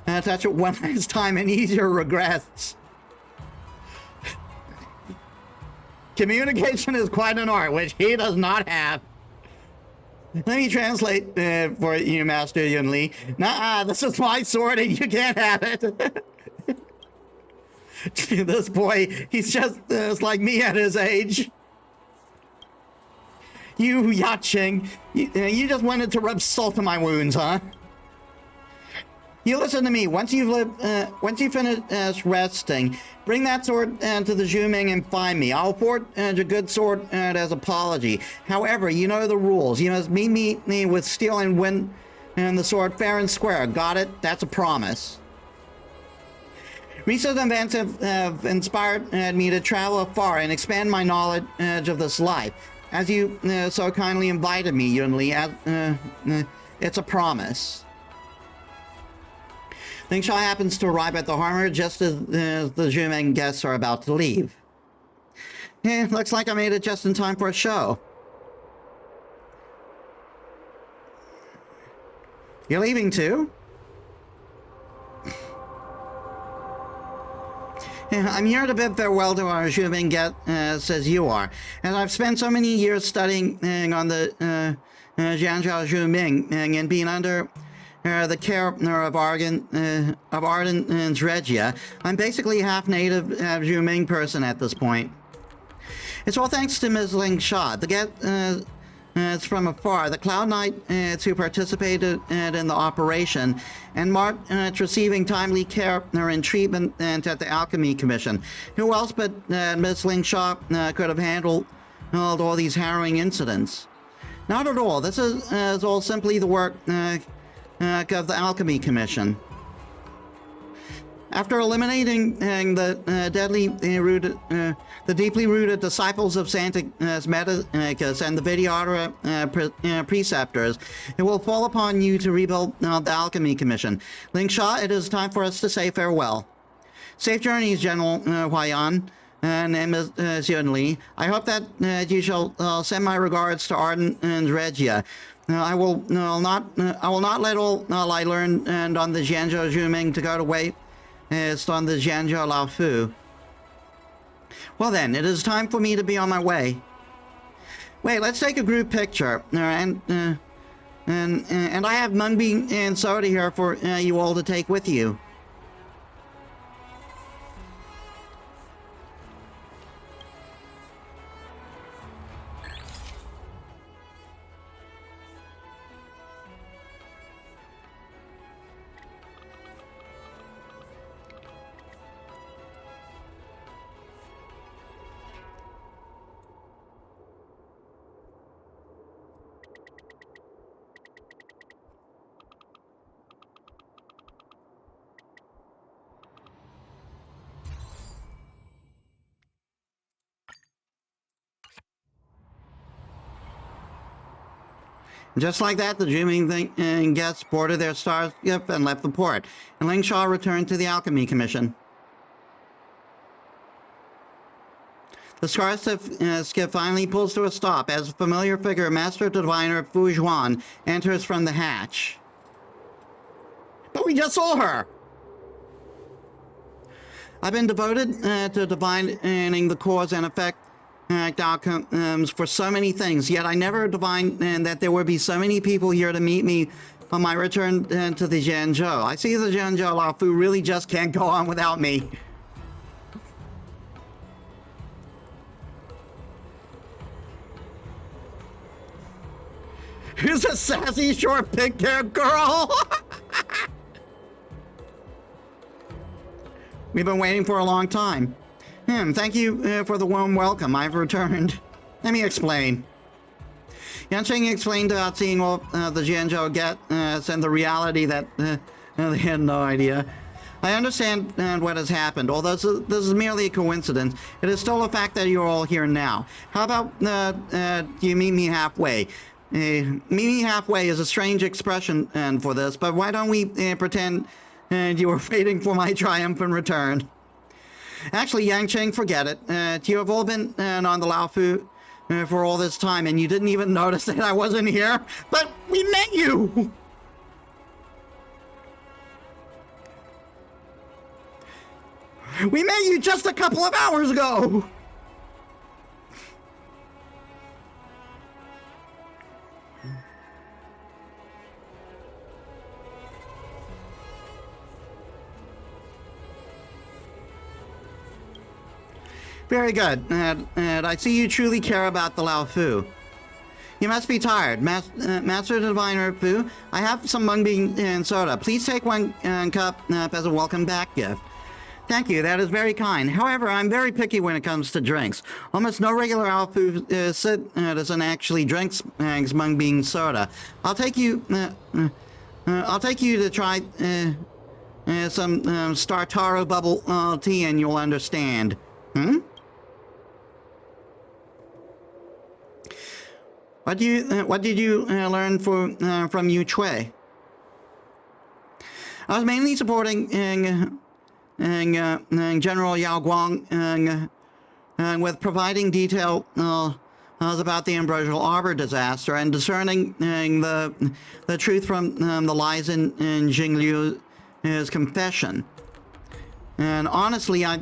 touch it one last time and ease your regrets. Communication is quite an art, which he does not have. Let me translate for you, Master Yun Li. Nah, this is my sword and you can't have it. This boy, he's just like me at his age. You, Yacheng, you just wanted to rub salt in my wounds, huh? You listen to me. Once you finish resting, bring that sword to the Zhu Ming and find me. I'll afford a good sword as apology. However, you know the rules. You must meet me with steel and win the sword fair and square. Got it? That's a promise. Recent events have inspired me to travel far and expand my knowledge of this life. As you so kindly invited me, Yun Li, it's a promise. Ling Sha happens to arrive at the harbor just as the Zhu Ming guests are about to leave. Looks like I made it just in time for a show. You're leaving too? I'm here to bid farewell to our Zhu Ming guests as you are. And I've spent so many years studying on the Jianzhou Zhu Ming and being under the care of Ardent Regia. I'm basically half native Zhu Ming person at this point. It's all thanks to Ms. Ling Sha. The guests from afar, the Cloud Knights who participated in the operation, and March receiving timely care and treatment at the Alchemy Commission. Who else but Ms. Ling Sha could have handled all these harrowing incidents? Not at all. This is all simply the work of the Alchemy Commission. After eliminating the deeply rooted disciples of Santicus Metis and the Vidyadhara preceptors, it will fall upon you to rebuild the Alchemy Commission. Ling Sha, it is time for us to say farewell. Safe journeys, General Huyan and Ms. Yun Li. I hope that you shall send my regards to Ardent and Regia. I will not let all I learned on the Jianzhou Zhu Ming to go to waste on the Jianzhou Lao Fu. Well then, it is time for me to be on my way. Wait, let's take a group picture. And I have mung bean and soda here for you all to take with you. Just like that, the Dreaming guests boarded their starship and left the port, and Ling Shaw returned to the Alchemy Commission. The starship skip finally pulls to a stop as a familiar figure, Master Diviner Fu Zhuan, enters from the hatch. But we just saw her! I've been devoted to divining the cause and effect outcomes for so many things, yet I never divined that there would be so many people here to meet me on my return to the Zhenzhou. I see the Zhenzhou Lao Fu really just can't go on without me. Who's a sassy, short, pink-haired girl? We've been waiting for a long time. Thank you for the warm welcome. I've returned. Let me explain. Yanqing explained about seeing all the Zhenzhou guests and the reality that they had no idea. I understand what has happened. Although this is merely a coincidence, it is still a fact that you're all here now. How about you meet me halfway? Meet me halfway is a strange expression for this, but why don't we pretend you were waiting for my triumphant return? Actually, Yanqing, forget it. You have all been on the Lao Fu for all this time, and you didn't even notice that I wasn't here. But we met you! We met you just a couple of hours ago! Very good. And I see you truly care about the Lao Fu. You must be tired. Master Diviner Fu, I have some mung bean and soda. Please take one cup as a welcome back gift. Thank you, that is very kind. However, I'm very picky when it comes to drinks. Almost no regular Lao Fu doesn't actually drink mung bean soda. I'll take you to try some Startaro bubble tea and you'll understand. What did you learn from Yu Chui? I was mainly supporting General Yao Guang with providing detail about the Ambrosial Arbor disaster and discerning the truth from the lies in Jing Liu's confession. And honestly, I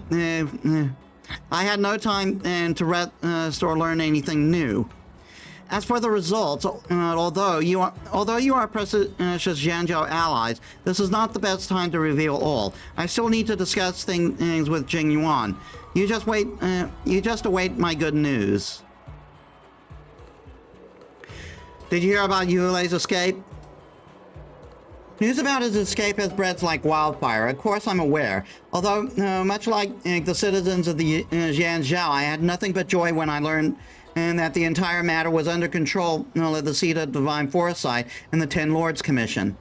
had no time to rest or learn anything new. As for the results, although you are precious Zhenzhou allies, this is not the best time to reveal all. I still need to discuss things with Jing Yuan. You just await my good news. Did you hear about Yulei's escape? News about his escape has spread like wildfire. Of course, I'm aware. Although, much like the citizens of the Zhenzhou, I had nothing but joy when I learned that the entire matter was under control of the seat of Divine Foresight and the Ten Lords Commission.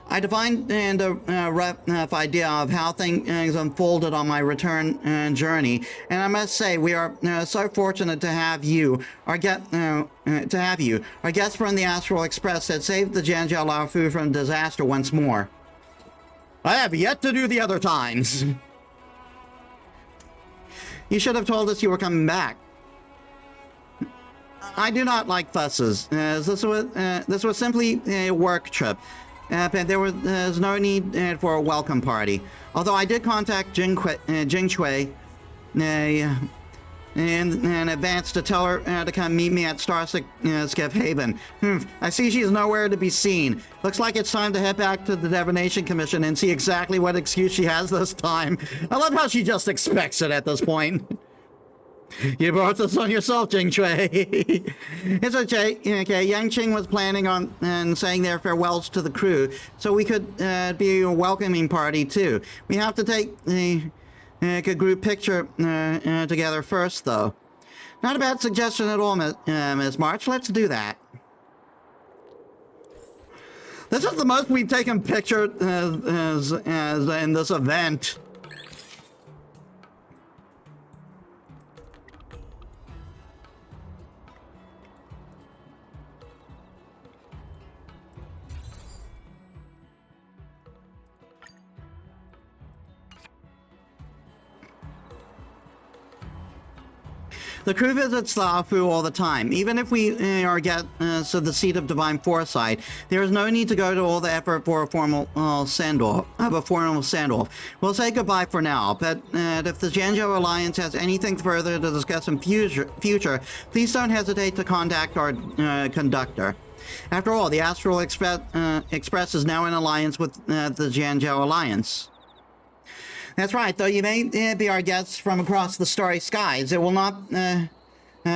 I divined a rough idea of how things unfolded on my return journey, and I must say we are so fortunate to have you, our guest from the Astral Express that saved the Zhenzhou Lao Fu from disaster once more. I have yet to do the other times. You should have told us you were coming back. I do not like fusses. This was simply a work trip. And there was no need for a welcome party. Although I did contact Jing Chui in advance to tell her to come meet me at Starskip Haven. I see she's nowhere to be seen. Looks like it's time to head back to the Divination Commission and see exactly what excuse she has this time. I love how she just expects it at this point. You brought this on yourself, Jing Chui. It's okay. Yanqing was planning on saying their farewells to the crew, so we could be a welcoming party too. We have to take a group picture together first, though. Not a bad suggestion at all, Miss March. Let's do that. This is the most we've taken pictures as in this event. The crew visits the Afu all the time. Even if we get to the seat of divine foresight, there is no need to go to all the effort for a formal send-off. We'll say goodbye for now, but if the Jianzhou Alliance has anything further to discuss in future, please don't hesitate to contact our conductor. After all, the Astral Express is now in alliance with the Jianzhou Alliance. That's right, though you may be our guests from across the starry skies, it will not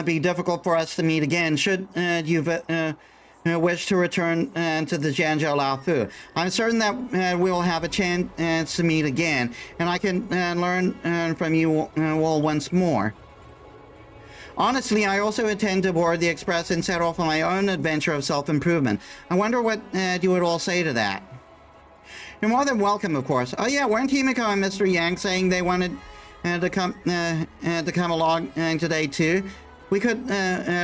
be difficult for us to meet again should you wish to return to the Jianzhou Laofu. I'm certain that we will have a chance to meet again, and I can learn from you all once more. Honestly, I also intend to board the Express and set off on my own adventure of self-improvement. I wonder what you would all say to that. You're more than welcome, of course. Oh yeah, weren't Himiko and Mr. Yang saying they wanted to come along today too? We could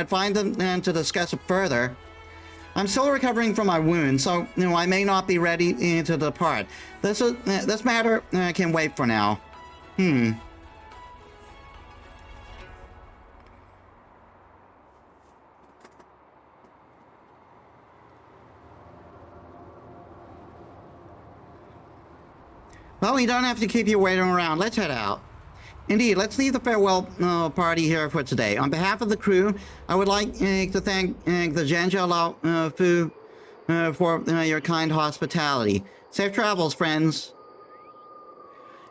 find them to discuss it further. I'm still recovering from my wound, so I may not be ready to depart. This matter can wait for now. Well, we don't have to keep you waiting around. Let's head out. Indeed, let's leave the farewell party here for today. On behalf of the crew, I would like to thank the Jianzhou Laofu for your kind hospitality. Safe travels, friends.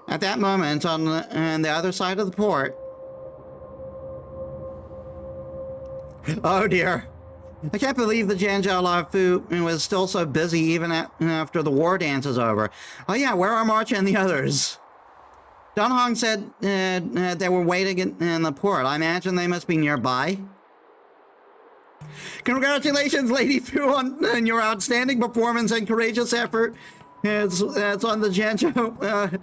At that moment, on the other side of the port... Oh dear. I can't believe the Jianzhou Laofu was still so busy even after the war dance is over. Oh yeah, where are March and the others? Don Hong said they were waiting in the port. I imagine they must be nearby. Congratulations, Lady Fu, on your outstanding performance and courageous effort. It's on the Jianzhou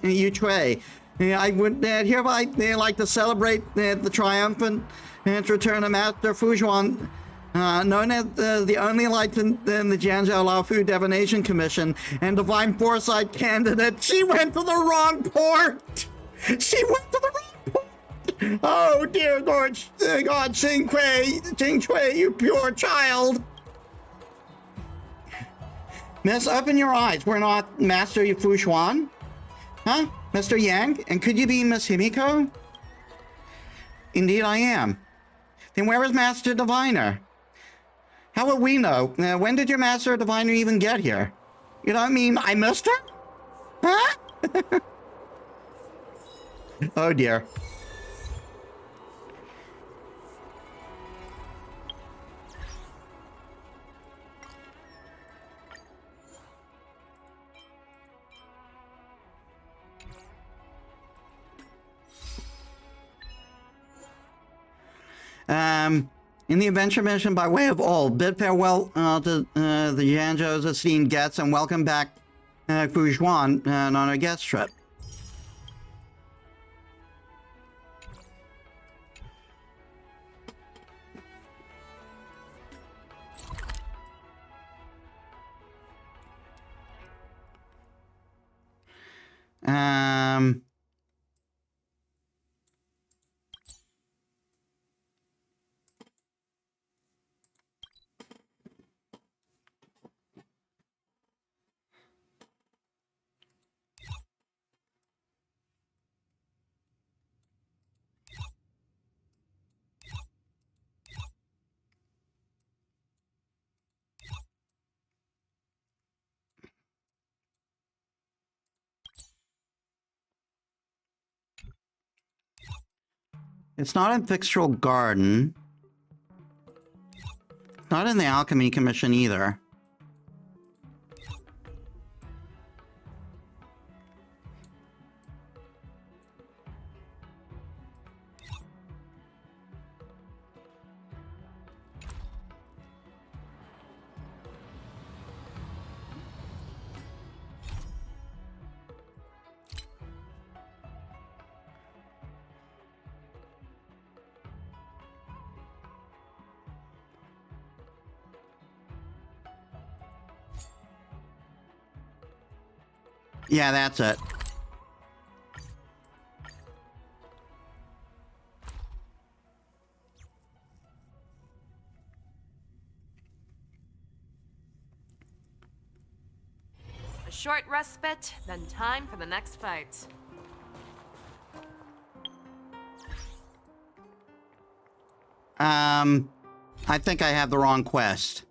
Yue. I would hereby like to celebrate the triumphant return of Master Fujuan, known as the only light in the Jianzhou Laofu Divination Commission and Divine Foresight candidate. She went to the wrong port! She went to the wrong port! Oh dear Lord God, Jing Cui, you pure child! Miss, open your eyes. We're not Master Fujuan? Huh? Mr. Yang? And could you be Miss Himiko? Indeed I am. Then where is Master Diviner? How will we know? When did your Master Diviner even get here? You don't mean I missed her? Huh? Oh dear. In the adventure mission by way of all, bid farewell to the Jianzhou's esteemed guests and welcome back Fujuan on our guest trip. It's not in Fixtural Garden. Not in the Alchemy Commission either. Yeah, that's it. short respite, then time for the next fight. I think I have the wrong quest.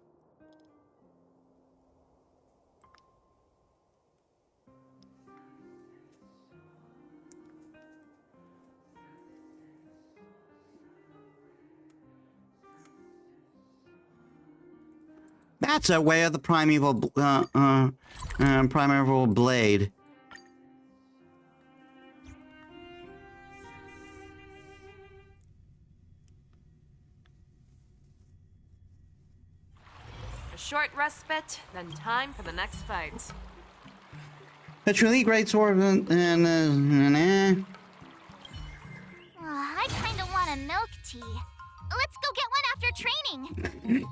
That's a way of the primeval blade. A short respite, then time for the next fight. A truly great sword I kinda want a milk tea. Let's go get one after training.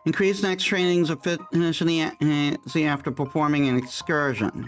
Increase next training's efficiency after performing an excursion.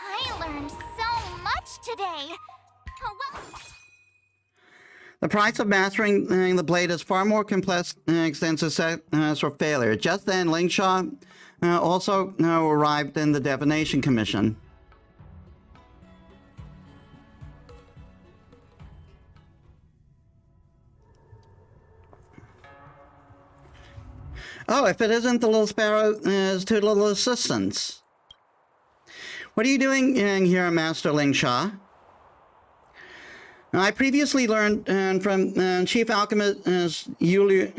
I learned so much today. Oh, well. The price of mastering the blade is far more complex than success or failure. Just then, Lingshaw also arrived in the Divination Commission. Oh, if it isn't the little sparrow's two little assistants. What are you doing here, Master Lingshaw? I previously learned from Chief Alchemist Lulau.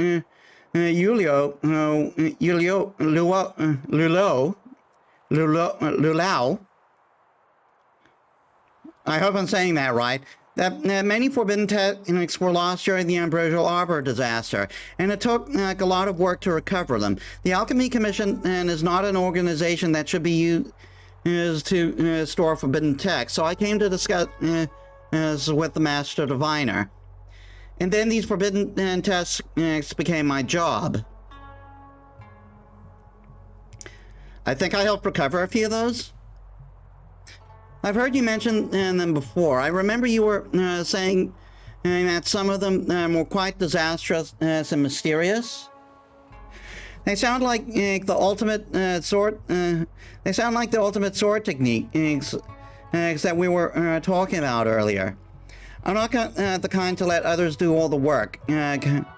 I hope I'm saying that right. That many forbidden techniques were lost during the Ambrosial Arbor disaster, and it took a lot of work to recover them. The Alchemy Commission is not an organization that should be used to store forbidden texts, so I came to discuss with the Master Diviner. And then these forbidden texts became my job. I think I helped recover a few of those. I've heard you mention them before. I remember you were saying that some of them were quite disastrous and mysterious. They sound like the ultimate sword. They sound like the ultimate sword techniques that we were talking about earlier. I'm not the kind to let others do all the work. I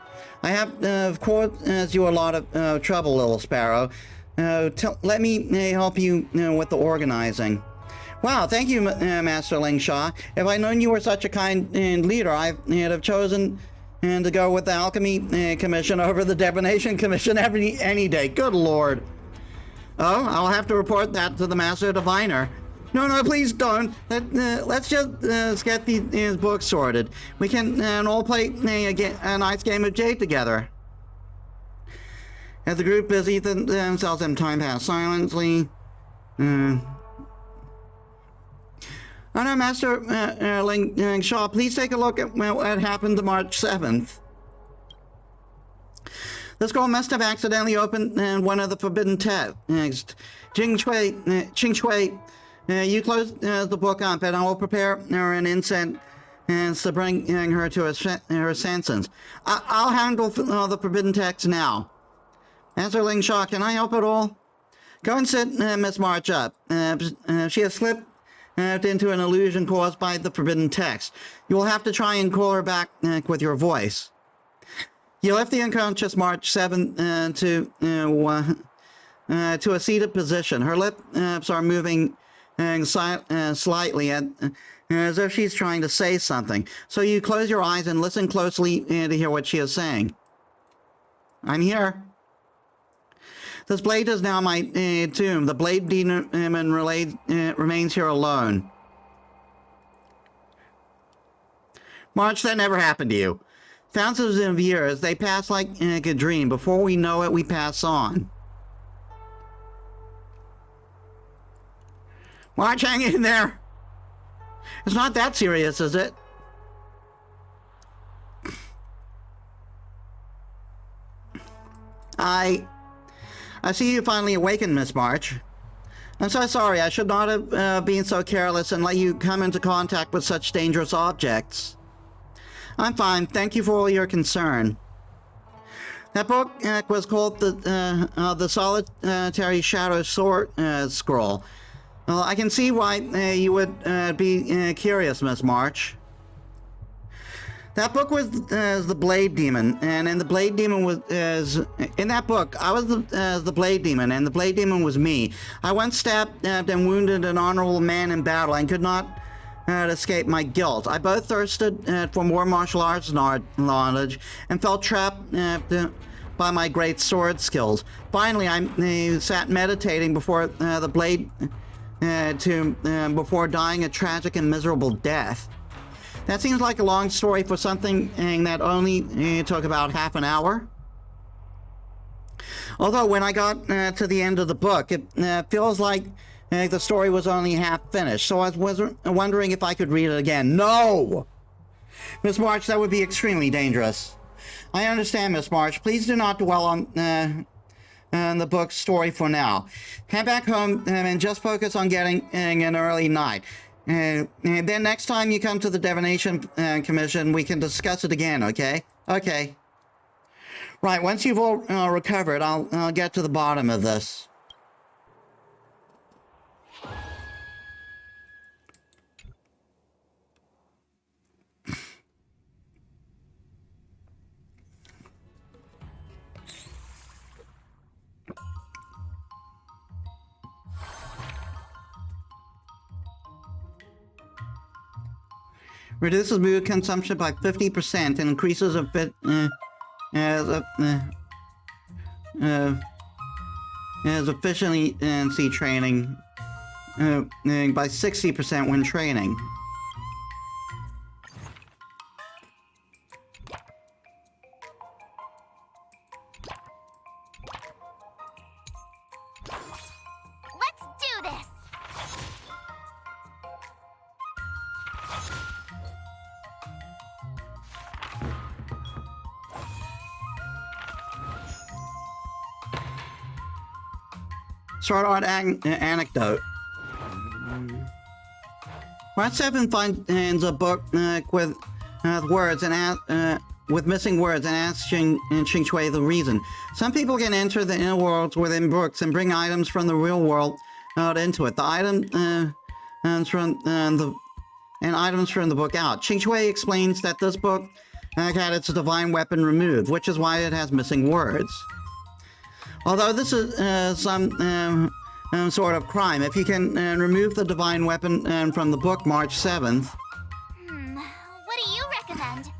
have, of course, you a lot of trouble, little sparrow. Let me help you with the organizing. Wow, thank you, Master Lingshaw. If I'd known you were such a kind leader, I'd have chosen to go with the Alchemy Commission over the Divination Commission any day. Good lord. Oh, I'll have to report that to the Master Diviner. No, please don't. Let's just get these books sorted. We can all play a nice game of Jade together. As the group busy themselves and time pass silently. Oh no, Master Lingshaw, please take a look at what happened to March 7th. This girl must have accidentally opened one of the forbidden texts. Ching Shui, you close the book up and I will prepare her an incense to bring her to her senses. I'll handle the forbidden text now. Master Lingshaw, can I help at all? Go and sit Miss March up. She has slipped into an illusion caused by the forbidden text. You will have to try and call her back with your voice. You lift the unconscious March 7 to a seated position. Her lips are moving slightly as if she's trying to say something. So you close your eyes and listen closely to hear what she is saying. I'm here. This blade is now my tomb. The blade demon remains here alone. March, that never happened to you. Thousands of years, they pass like a dream. Before we know it, we pass on. March, hang in there. It's not that serious, is it? I see you finally awakened, Miss March. I'm so sorry. I should not have been so careless and let you come into contact with such dangerous objects. I'm fine. Thank you for all your concern. That book was called the Solitary Shadow Sword Scroll. Well, I can see why you would be curious, Miss March. That book was the Blade Demon, and the Blade Demon was in that book. I was the Blade Demon, and the Blade Demon was me. I once stabbed and wounded an honorable man in battle and could not escape my guilt. I both thirsted for more martial arts knowledge and felt trapped by my great sword skills. Finally, I sat meditating before the Blade tomb before dying a tragic and miserable death. That seems like a long story for something that only took about half an hour. Although when I got to the end of the book, it feels like the story was only half finished. So I was wondering if I could read it again. No! Miss March, that would be extremely dangerous. I understand, Miss March. Please do not dwell on the book's story for now. Head back home and just focus on getting an early night. And then next time you come to the Divination Commission, we can discuss it again, okay? Okay. Right, once you've all recovered, I'll get to the bottom of this. Reduces mood consumption by 50% and increases as efficiency training by 60% when training. Let's do this! Short art anecdote. Part 7 finds a book with words and with missing words and asks Xing Shui the reason. Some people can enter the inner worlds within books and bring items from the real world out into it. The items from the book out. Xing Shui explains that this book had its divine weapon removed, which is why it has missing words. Although this is some sort of crime, if you can remove the divine weapon from the book March 7th. What do you recommend?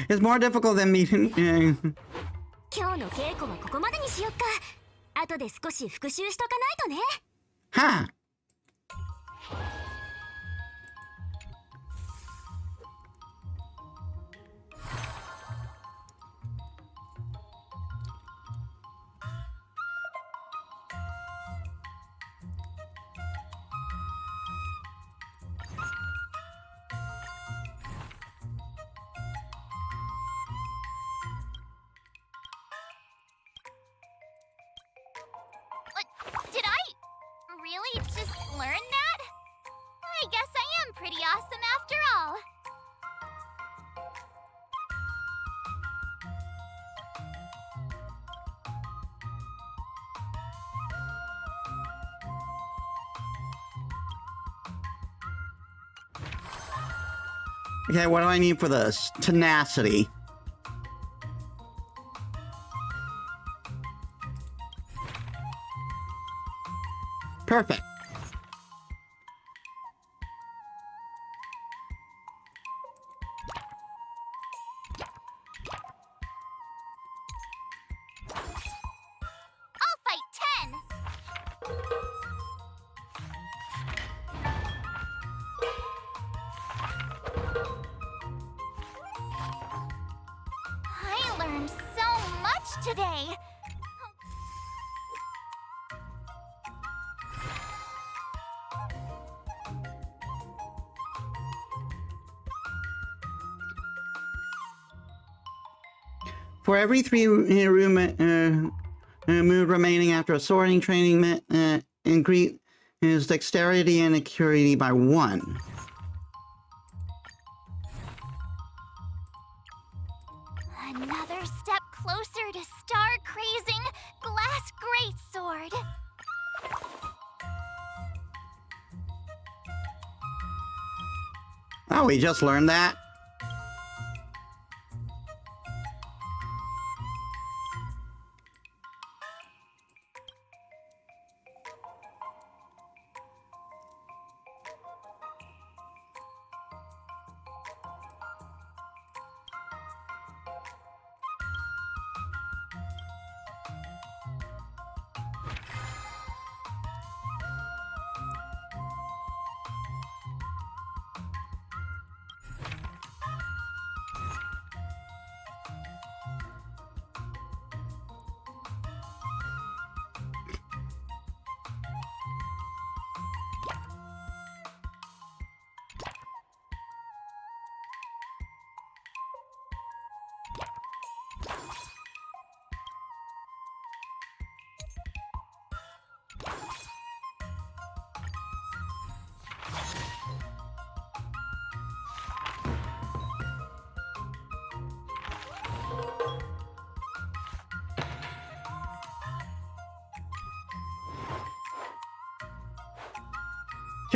It's more difficult than meeting. 今日の稽古はここまでにしよっか。後で少し復習しとかないとね。Ha! Did I really Okay, what do I need for this? Tenacity. Perfect. I'll fight 10. I learned so much today. For every 3 room mood remaining after a sorting training, increase his dexterity and acuity by 1. Another step closer to star-crazing glass greatsword. Oh, we just learned that.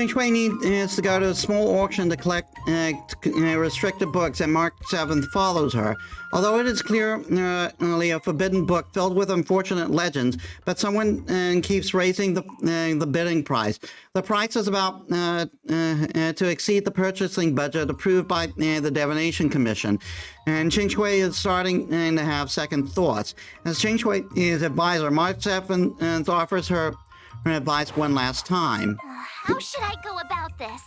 Shui needs to go to a small auction to collect restricted books, and Mark 7th follows her. Although it is clearly a forbidden book filled with unfortunate legends, but someone keeps raising the bidding price. The price is about to exceed the purchasing budget approved by the Divination Commission, and Shui is starting to have second thoughts. As Shui is advisor, Mark 7th offers her advice one last time. How should I go about this?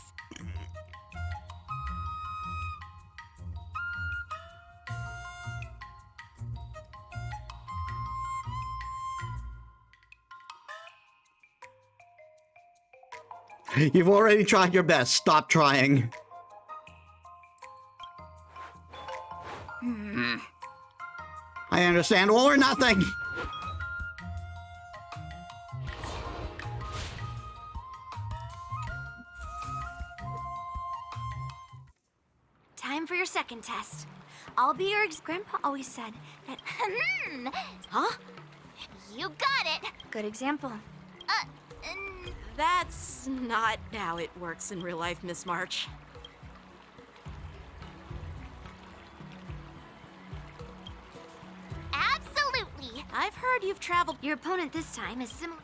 You've already tried your best. Stop trying. I understand all or nothing. Time for your second test. I'll be your Grandpa always said that. Huh? You got it. Good example. That's not how it works in real life, Miss March. Absolutely. I've heard you've traveled. Your opponent this time is similar.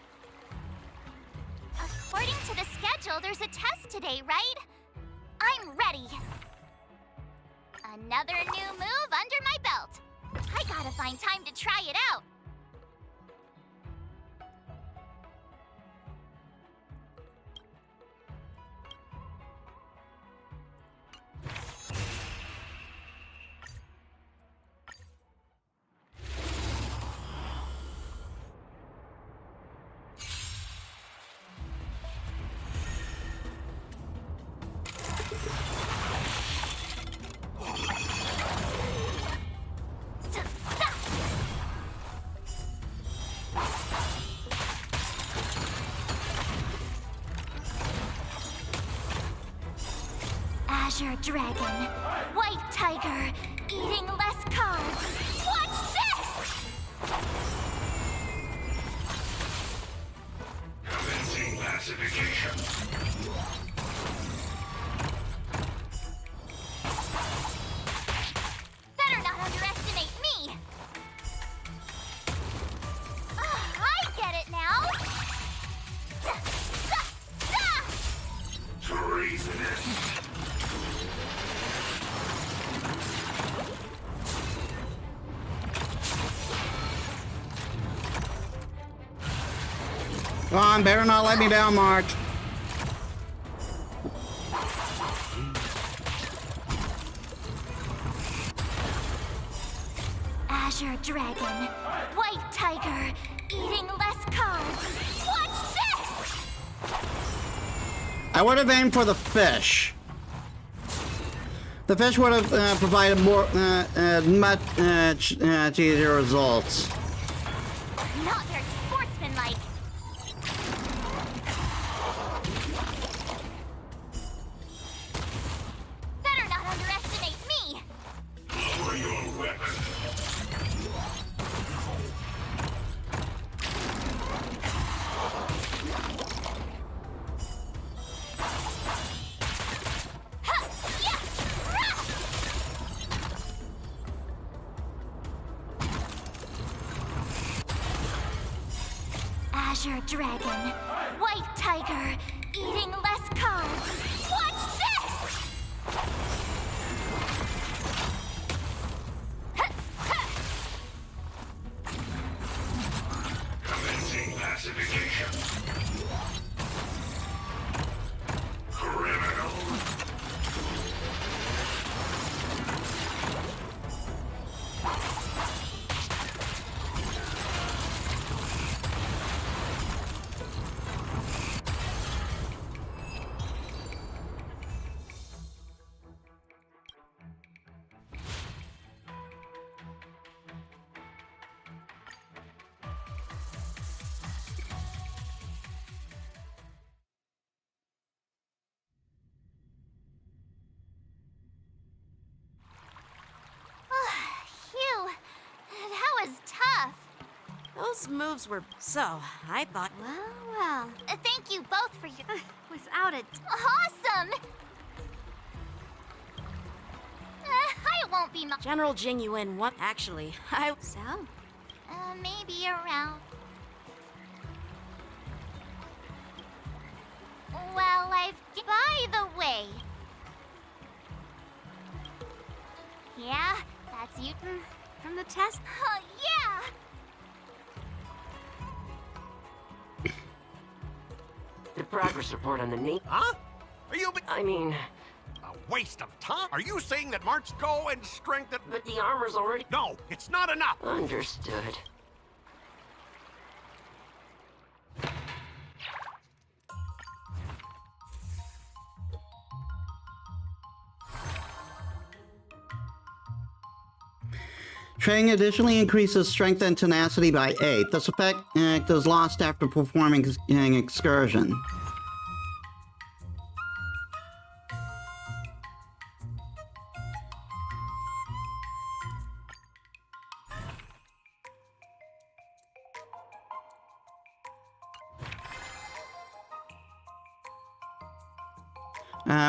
According to the schedule, there's a test today, right? I'm ready. Another new move under my belt. I gotta find time to try it out. Azure Dragon, White Tiger, eating less carbs. Watch this! Commencing pacification. Come on, better not let me down, March. Azure Dragon, White Tiger, eating less carbs. Watch this! I would have aimed for the fish. The fish would have provided more, much easier results. Not very sportsmanlike. Better not underestimate me. Lower your weapon. Azure Dragon, White Tiger, eating less carbs. Watch this! Commencing pacification. Criminal. Phew, that was tough. Those moves were so. I thought. Well. Thank you both for your. Without it. Awesome! I won't be much. General Jing Yuan, what? Actually, I. So? Maybe around. Well, by the way. Yeah, that's you. From the test? Yeah! The progress report on the knee. Huh? Are you? I mean, a waste of time. Are you saying that March go and strengthen? but the armor's already. No, it's not enough. Understood. Training additionally increases strength and tenacity by 8. This effect is lost after performing an excursion.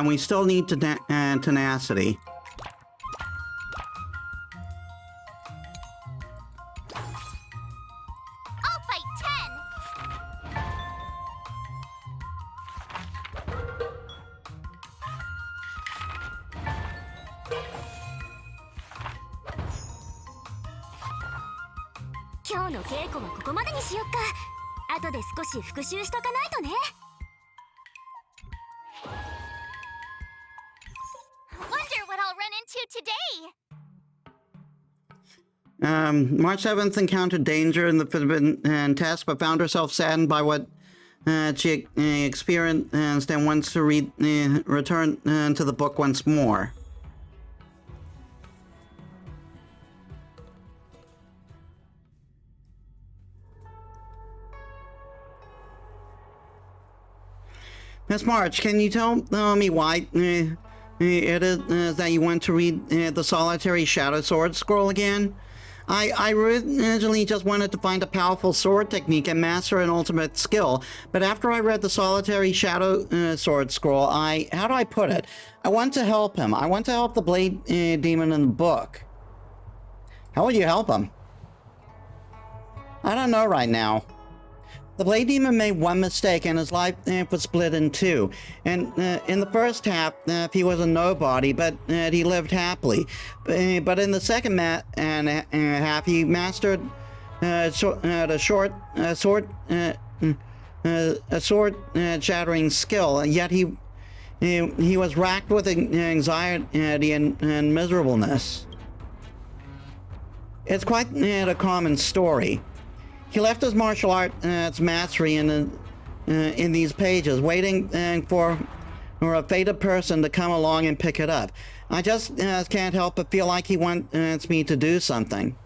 We still need tenacity. I'll fight 10!今日の稽古はここまでにしよっか。後で少し復習しとかないとね。Wonder what I'll run into today! March 7th encountered danger in the forbidden test, but found herself saddened by what she experienced and wants to return to the book once more. Miss March, can you tell me why it is that you want to read the Solitary Shadow Sword Scroll again? I originally just wanted to find a powerful sword technique and master an ultimate skill, but after I read the Solitary Shadow Sword Scroll, how do I put it? I want to help him. I want to help the Blade Demon in the book. How will you help him? I don't know right now. The Blade Demon made one mistake and his life was split in two. And in the first half, he was a nobody, but he lived happily. But in the second half, he mastered the sword a sword shattering skill, and yet he was racked with anxiety and miserableness. It's quite a common story. He left his martial arts mastery in these pages, waiting for a fated person to come along and pick it up. I just can't help but feel like he wants me to do something.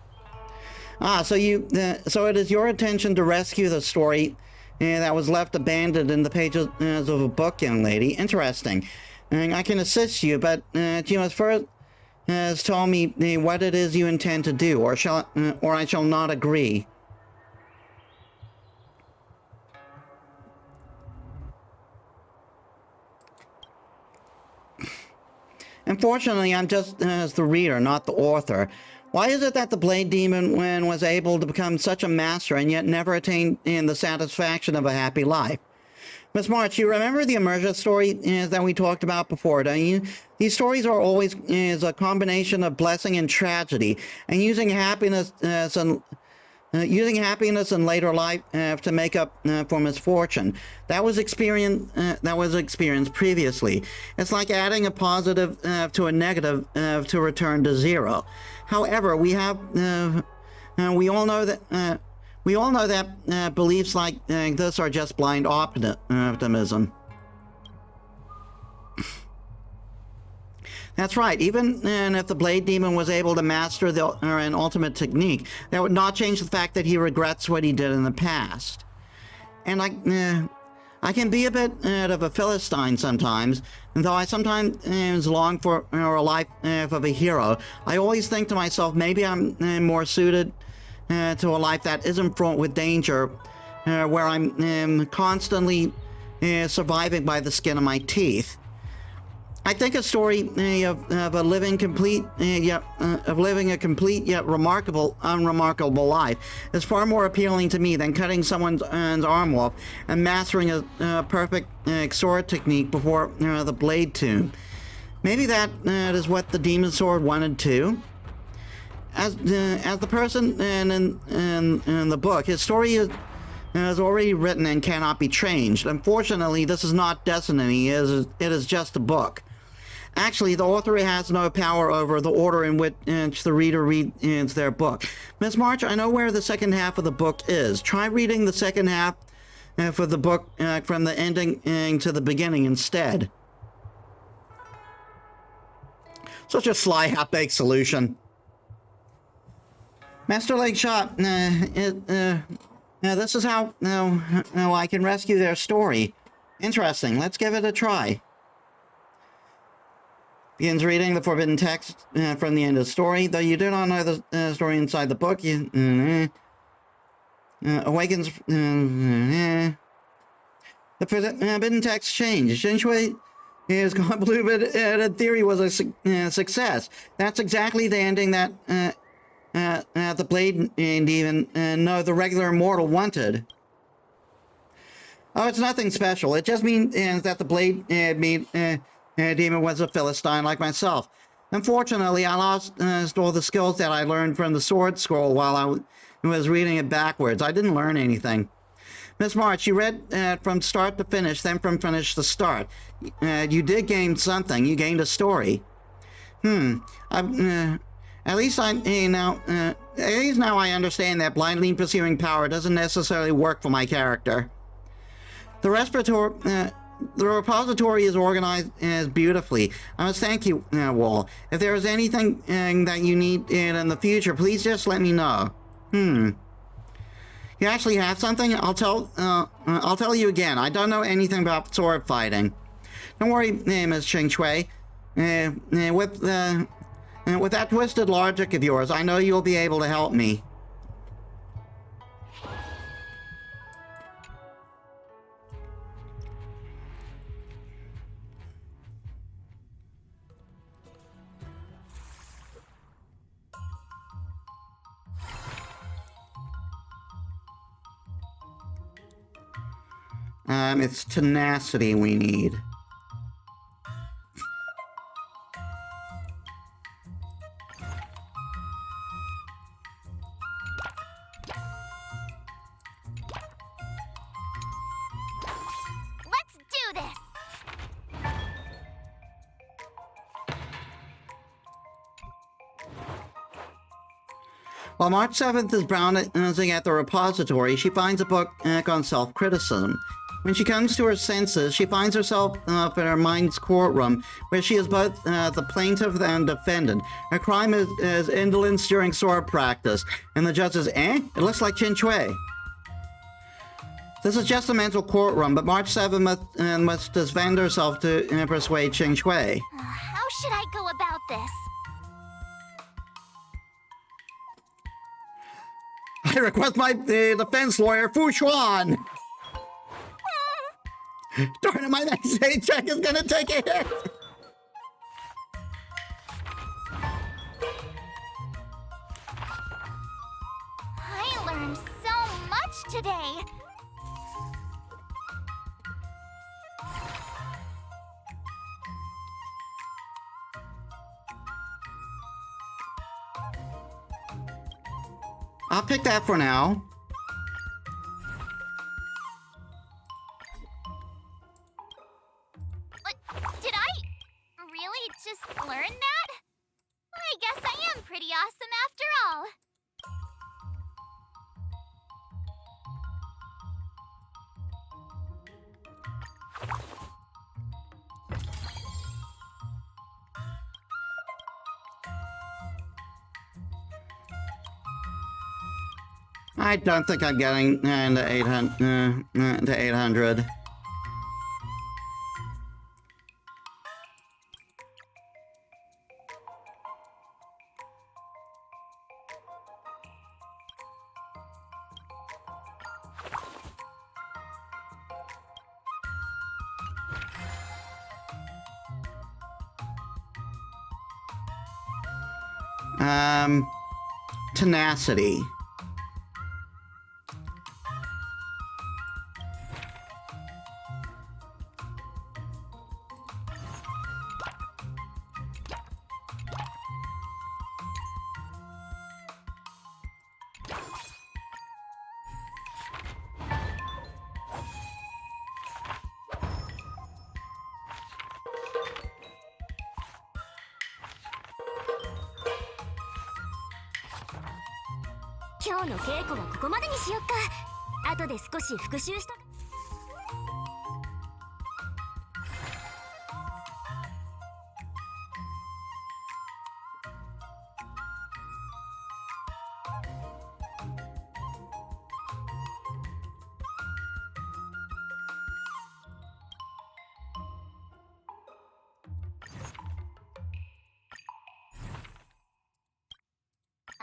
So it is your intention to rescue the story that was left abandoned in the pages of a book, young lady. Interesting. I can assist you, but you must first tell me what it is you intend to do, or I shall not agree. Unfortunately, I'm just the reader, not the author. Why is it that the Blade Demon was able to become such a master and yet never attained the satisfaction of a happy life? Miss March, you remember the immersion story that we talked about before, don't you? These stories are always a combination of blessing and tragedy, and using happiness in later life to make up for misfortune. That was experienced previously. It's like adding a positive to a negative to return to zero. However, we all know that beliefs like this are just blind optimism. That's right. Even if the Blade Demon was able to master an ultimate technique, that would not change the fact that he regrets what he did in the past. And I can be a bit of a Philistine sometimes, and though I sometimes long for a life of a hero, I always think to myself, maybe I'm more suited to a life that isn't fraught with danger, where I'm constantly surviving by the skin of my teeth. I think a story of living a complete yet unremarkable life is far more appealing to me than cutting someone's arm off and mastering a perfect sword technique before the blade tomb. Maybe that is what the demon sword wanted too. As the person in the book, his story is already written and cannot be changed. Unfortunately, this is not destiny. It is just a book. Actually, the author has no power over the order in which the reader reads their book. Miss March, I know where the second half of the book is. Try reading the second half for the book from the ending to the beginning instead. Such a sly, half-baked solution. Master Lake Shot, this is how I can rescue their story. Interesting. Let's give it a try. Begins reading the forbidden text from the end of the story. Though you do not know the story inside the book, you awakens. The forbidden text changed. Shui his convoluted theory was a success. That's exactly the ending that the Blade Demon, the regular mortal wanted. Oh, it's nothing special. It just means that the Blade Demon was a Philistine like myself. Unfortunately, I lost all the skills that I learned from the sword scroll while I was reading it backwards. I didn't learn anything. Miss March, you read from start to finish, then from finish to start. You did gain something. You gained a story. At least now I understand that blindly pursuing power doesn't necessarily work for my character. The repository is organized beautifully. I must thank you, Wall. If there is anything that you need in the future, please just let me know. You actually have something? I'll tell you again. I don't know anything about sword fighting. Don't worry, Miss Ching Shui. With that twisted logic of yours, I know you'll be able to help me. It's tenacity we need. this! While March 7th is browsing at the repository, she finds a book on self-criticism. When she comes to her senses, she finds herself in her mind's courtroom, where she is both the plaintiff and defendant. Her crime is indolence during sword practice, and the judge says, it looks like Qin Shui. This is just a mental courtroom, but March 7th must defend herself to persuade Qin Shui. How should I go about this? I request my defense lawyer, Fu Xuan! Darn it, my next paycheck is gonna take a hit! I learned so much today! I'll pick that for now. Did I really just learn that? I guess I am pretty awesome after all. I don't think I'm getting into 800. Tenacity.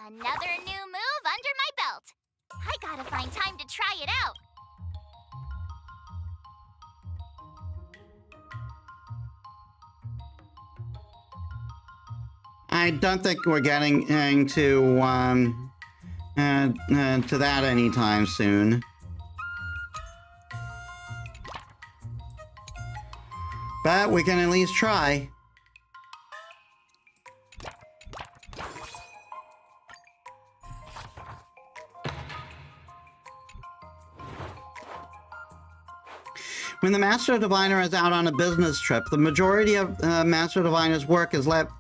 Another new move under my belt. I gotta find time to try it out. I don't think we're getting to that anytime soon. But we can at least try. When the Master Diviner is out on a business trip, the majority of Master Diviner's work is left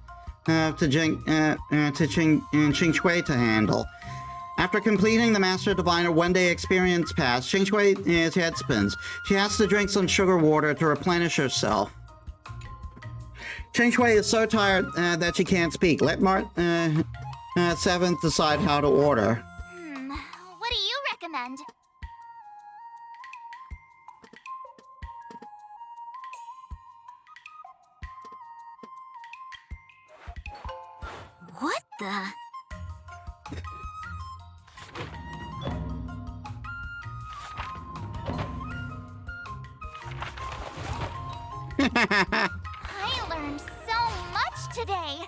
to Qing Shui to handle. After completing the Master Diviner one-day experience pass, Qing Shui's head spins. She has to drink some sugar water to replenish herself. Qing Shui is so tired that she can't speak. Let March 7th decide how to order. What do you recommend? What the? I learned so much today.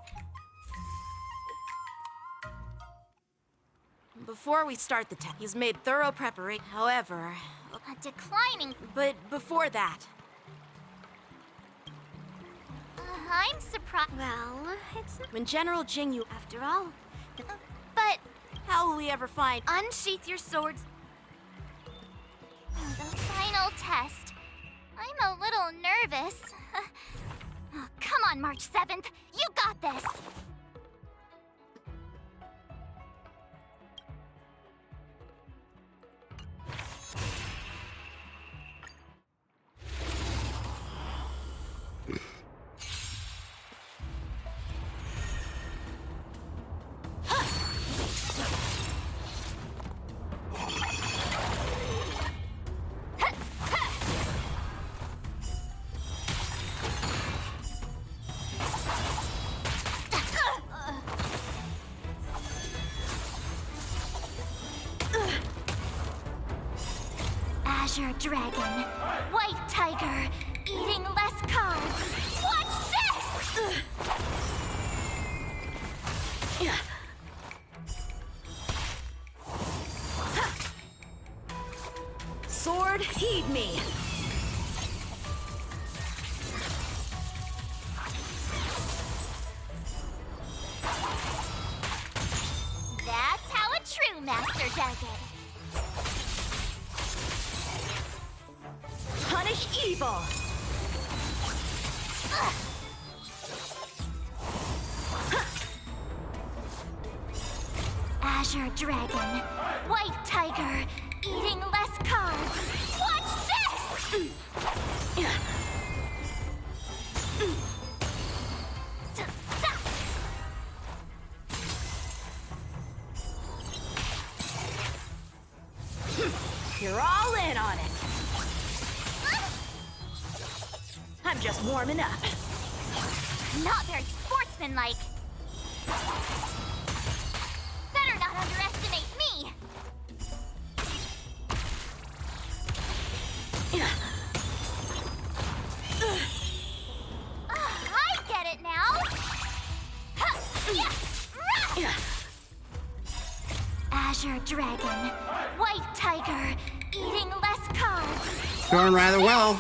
Before we start the test, he's made thorough preparation. However, declining. But before that, I'm surprised. Well, it's when General Jing Yu, after all. But how will we ever find? Unsheath your swords. The final test. I'm a little nervous. Oh, come on, March 7th. You got this! Azure Dragon, White Tiger, eating less carbs. Watch this! Sword, heed me. That's how a true master does it. Punish evil. Azure Dragon, White Tiger, eating less carbs. Watch this! You're all in on it. I'm just warming up. Not very sportsmanlike. Better not underestimate me. I get it now. Azure Dragon, White Tiger, eating less carbs. Going rather well.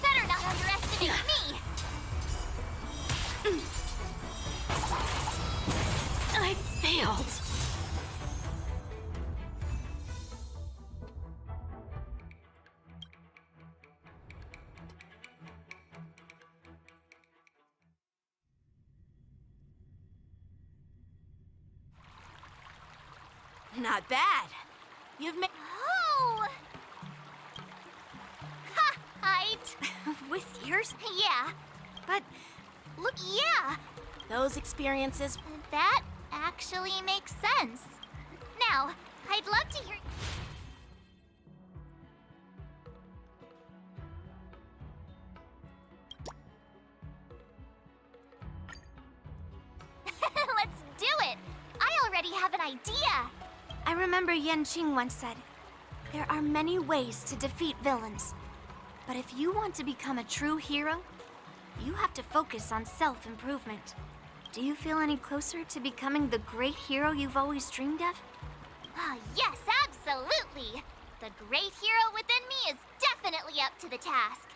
Better not underestimate me. I failed. Not bad. You've made. Oh! Ha! Height! With ears? Yeah. But Look, yeah. those experiences. That actually makes sense. Now, I'd love to hear. Let's do it! I already have an idea! I remember Yanqing once said, there are many ways to defeat villains. But if you want to become a true hero, you have to focus on self-improvement. Do you feel any closer to becoming the great hero you've always dreamed of? Ah, yes, absolutely! The great hero within me is definitely up to the task.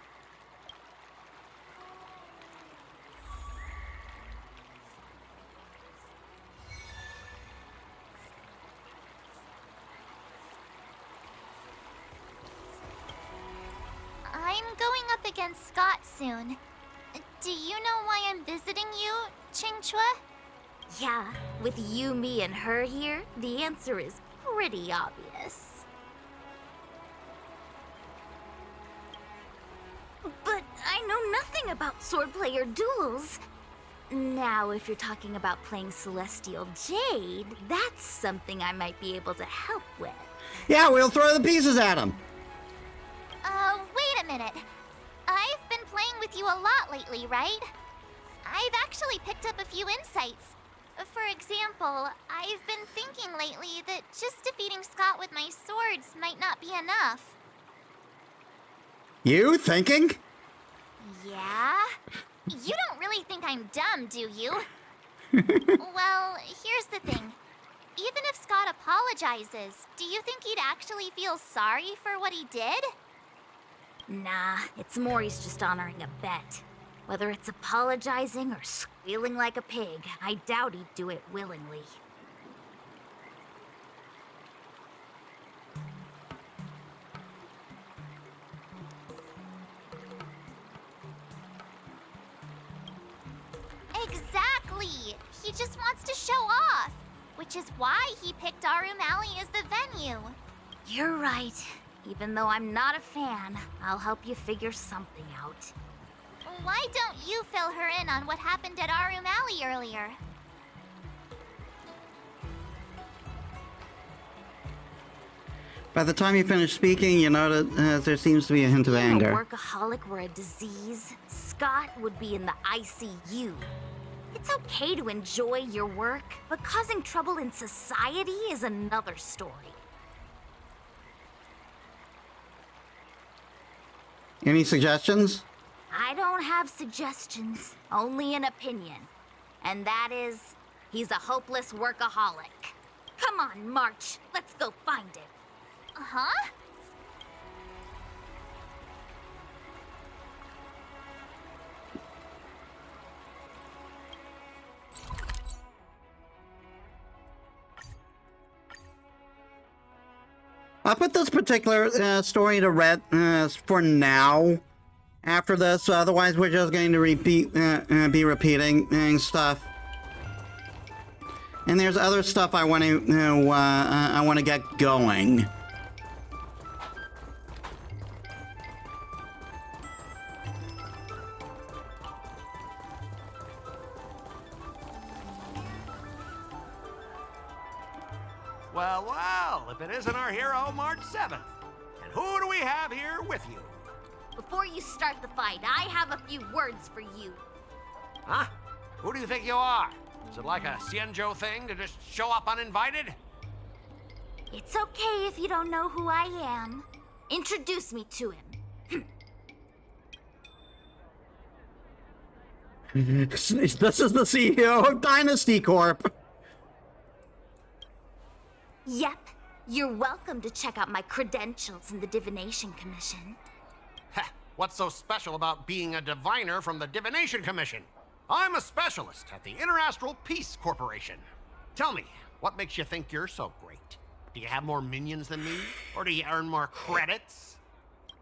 I'm going up against Scott soon. Do you know why I'm visiting you, Qingchua? Yeah, with you, me, and her here, the answer is pretty obvious. But I know nothing about swordplay or duels. Now, if you're talking about playing Celestial Jade, that's something I might be able to help with. Yeah, we'll throw the pieces at him. Wait a minute. I've been playing with you a lot lately, right? I've actually picked up a few insights. For example, I've been thinking lately that just defeating Scott with my swords might not be enough. You thinking? Yeah? You don't really think I'm dumb, do you? Well, here's the thing. Even if Scott apologizes, do you think he'd actually feel sorry for what he did? Nah, it's more he's just honoring a bet. Whether it's apologizing or squealing like a pig, I doubt he'd do it willingly. Exactly! He just wants to show off, which is why he picked Arum Alley as the venue. You're right. Even though I'm not a fan, I'll help you figure something out. Why don't you fill her in on what happened at Arum Alley earlier? By the time you finish speaking, you notice there seems to be a hint of If anger. a workaholic were a disease, Scott would be in the ICU. It's okay to enjoy your work, but causing trouble in society is another story. Any suggestions? I don't have suggestions, only an opinion. And that is, he's a hopeless workaholic. Come on, March, let's go find him. Huh? I'll put this particular story to rest for now. After this, otherwise we're just going to be repeating stuff. And there's other stuff I want to get going. Well, well, if it isn't our hero, March 7th. And who do we have here with you? Before you start the fight, I have a few words for you. Huh? Who do you think you are? Is it like a Xianzhou thing to just show up uninvited? It's okay if you don't know who I am. Introduce me to him. This is the CEO of Dynasty Corp. Yep. You're welcome to check out my credentials in the Divination Commission. Heh, what's so special about being a diviner from the Divination Commission? I'm a specialist at the Interastral Peace Corporation. Tell me, what makes you think you're so great? Do you have more minions than me? Or do you earn more credits?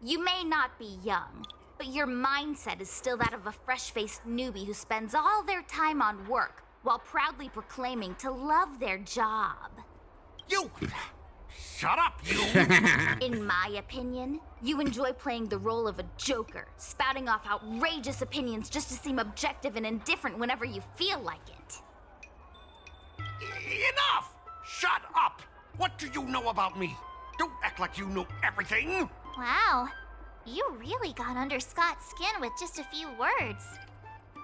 You may not be young, but your mindset is still that of a fresh-faced newbie who spends all their time on work while proudly proclaiming to love their job. You! Shut up, you! In my opinion, you enjoy playing the role of a joker, spouting off outrageous opinions just to seem objective and indifferent whenever you feel like it. Enough! Shut up! What do you know about me? Don't act like you know everything! Wow, you really got under Scott's skin with just a few words.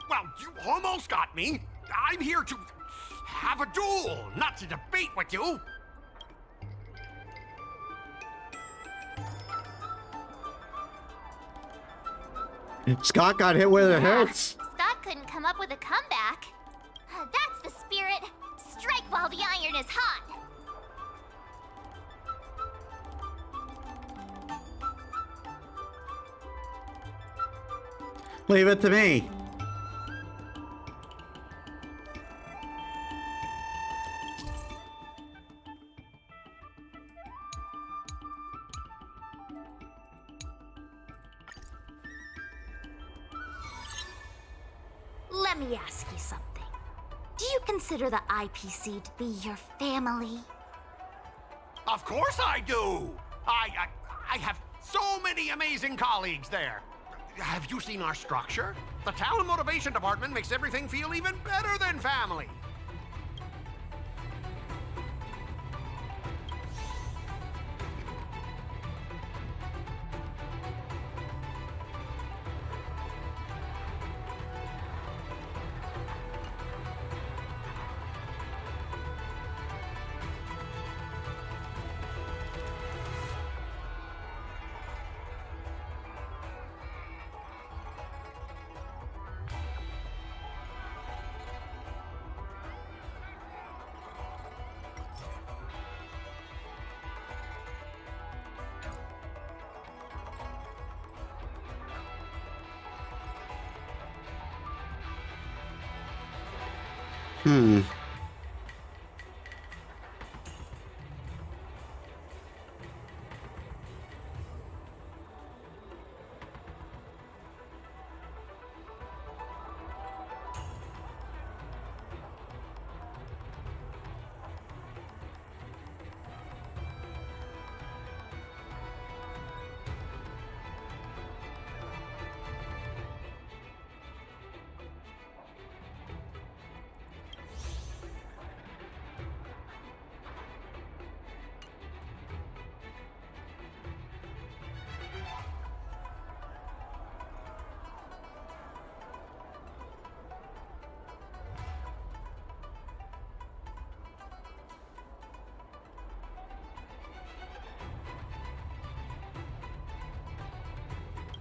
Well, you almost got me. I'm here to have a duel, not to debate with you. Scott got hit where it hurts. Scott couldn't come up with a comeback. That's the spirit. Strike while the iron is hot. Leave it to me. Let me ask you something. Do you consider the IPC to be your family? Of course I do. I have so many amazing colleagues there. Have you seen our structure? The Talent Motivation Department makes everything feel even better than family.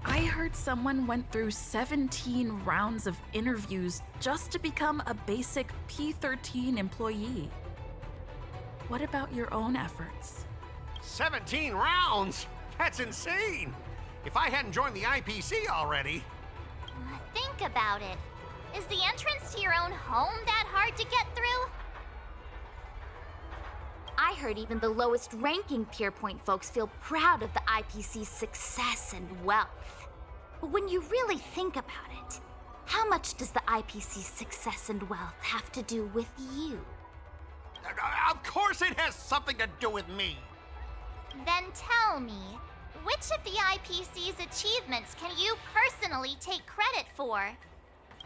I heard someone went through 17 rounds of interviews just to become a basic P-13 employee. What about your own efforts? 17 rounds? That's insane! If I hadn't joined the IPC already... Think about it. Is the entrance to your own home that hard to get through? I heard even the lowest ranking Pierpoint folks feel proud of the IPC's success and wealth. But when you really think about it, how much does the IPC's success and wealth have to do with you? Of course it has something to do with me! Then tell me, which of the IPC's achievements can you personally take credit for?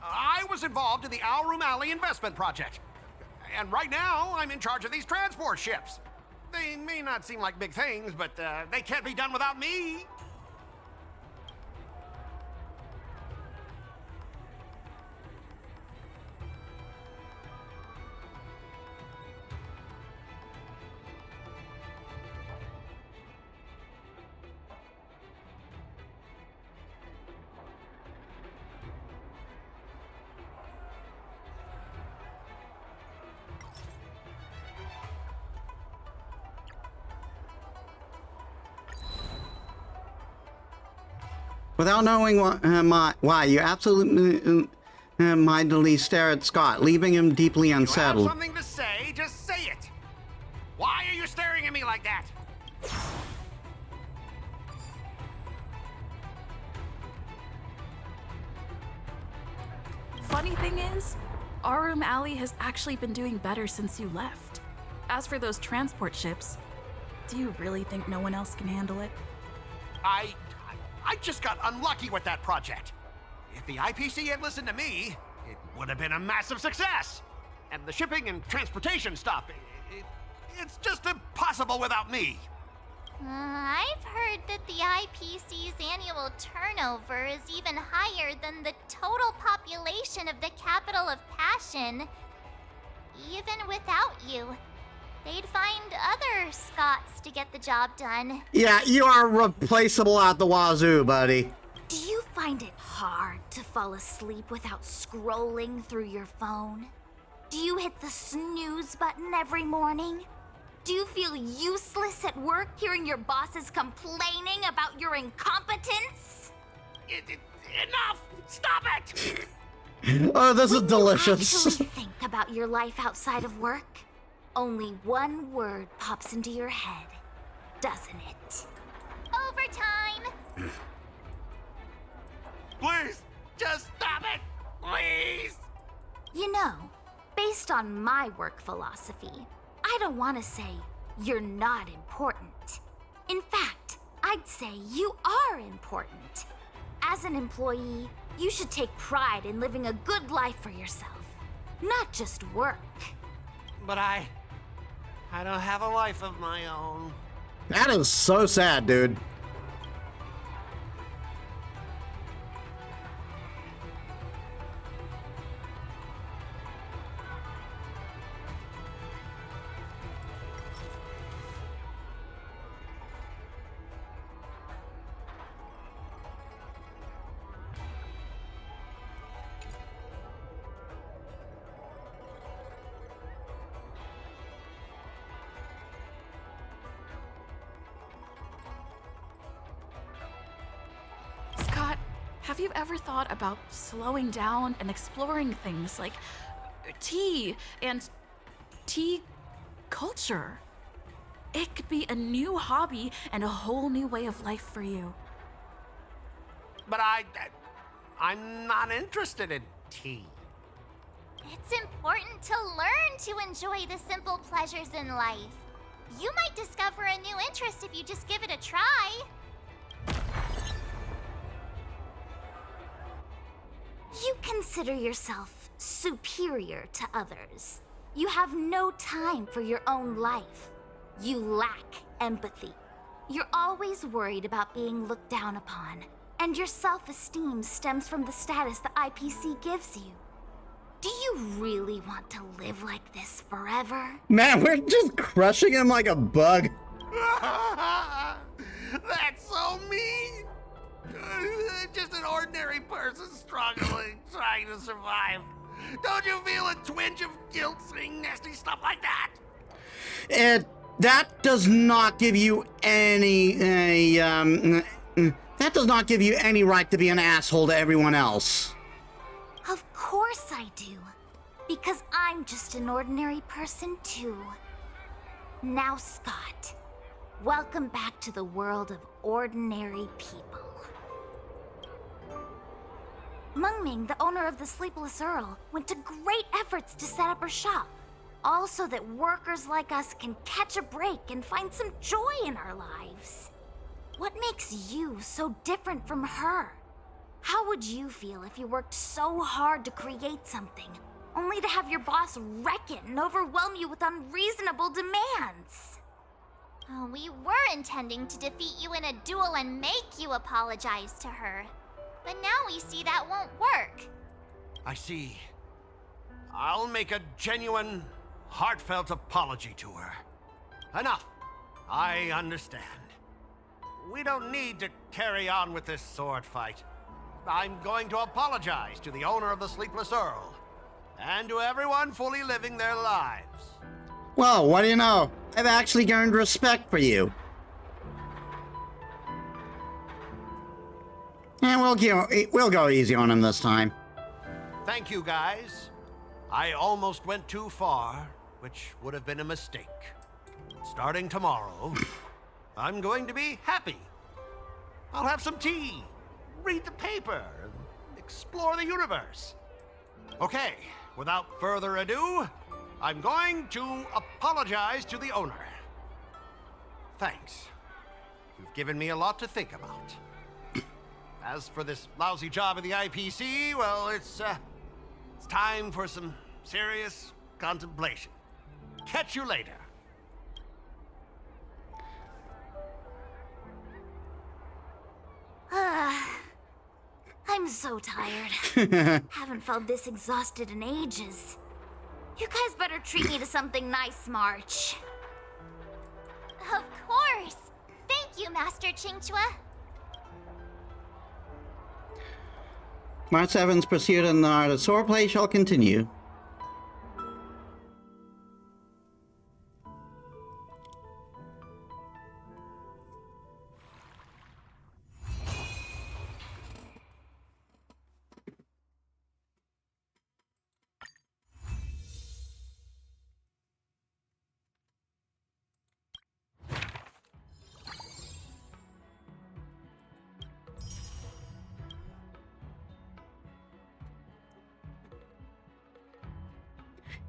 I was involved in the Alroom Alley investment project. And right now, I'm in charge of these transport ships. They may not seem like big things, but they can't be done without me. Without knowing why, you absolutely mindedly stare at Scott, leaving him deeply unsettled. You have something to say, just say it. Why are you staring at me like that? Funny thing is, Alroom Alley has actually been doing better since you left. As for those transport ships, do you really think no one else can handle it? I just got unlucky with that project. If the IPC had listened to me, it would have been a massive success. And the shipping and transportation stuff, it's just impossible without me. I've heard that the IPC's annual turnover is even higher than the total population of the capital of Passion. Even without you, they'd find other Scots to get the job done. Yeah, you are replaceable at the wazoo, buddy. Do you find it hard to fall asleep without scrolling through your phone? Do you hit the snooze button every morning? Do you feel useless at work hearing your bosses complaining about your incompetence? Enough! Stop it! Oh, this is delicious. When you actually think about your life outside of work, only one word pops into your head, doesn't it? Overtime! Please, just stop it! Please! You know, based on my work philosophy, I don't want to say you're not important. In fact, I'd say you are important. As an employee, you should take pride in living a good life for yourself, not just work. But I don't have a life of my own. That is so sad, dude. Scott, have you ever thought about slowing down and exploring things like tea and tea culture. It could be a new hobby and a whole new way of life for you. But I'm not interested in tea. It's important to learn to enjoy the simple pleasures in life. You might discover a new interest if you just give it a try. You consider yourself superior to others. You have no time for your own life. You lack empathy. You're always worried about being looked down upon, and your self-esteem stems from the status the IPC gives you. Do you really want to live like this forever? Man, we're just crushing him like a bug. That's so mean! Just an ordinary person struggling, trying to survive. Don't you feel a twinge of guilt saying nasty stuff like that? That does not give you any, that does not give you any right to be an asshole to everyone else. Of course I do. Because I'm just an ordinary person too. Now, Scott, welcome back to the world of ordinary people. Mungming, the owner of the Sleepless Earl, went to great efforts to set up her shop. All so that workers like us can catch a break and find some joy in our lives. What makes you so different from her? How would you feel if you worked so hard to create something, only to have your boss wreck it and overwhelm you with unreasonable demands? Oh, we were intending to defeat you in a duel and make you apologize to her. But now we see that won't work. I see. I'll make a genuine, heartfelt apology to her. Enough. I understand. We don't need to carry on with this sword fight. I'm going to apologize to the owner of the Sleepless Earl, and to everyone fully living their lives. Well, what do you know? I've actually gained respect for you. And we'll go easy on him this time. Thank you, guys. I almost went too far, which would have been a mistake. Starting tomorrow, I'm going to be happy. I'll have some tea, read the paper, and explore the universe. Okay, without further ado, I'm going to apologize to the owner. Thanks. You've given me a lot to think about. As for this lousy job at the IPC, well, it's time for some serious contemplation. Catch you later. I'm so tired. Haven't felt this exhausted in ages. You guys better treat me to something nice, March. Of course. Thank you, Master Chingchua. March 7's pursuit in the art of swordplay shall continue.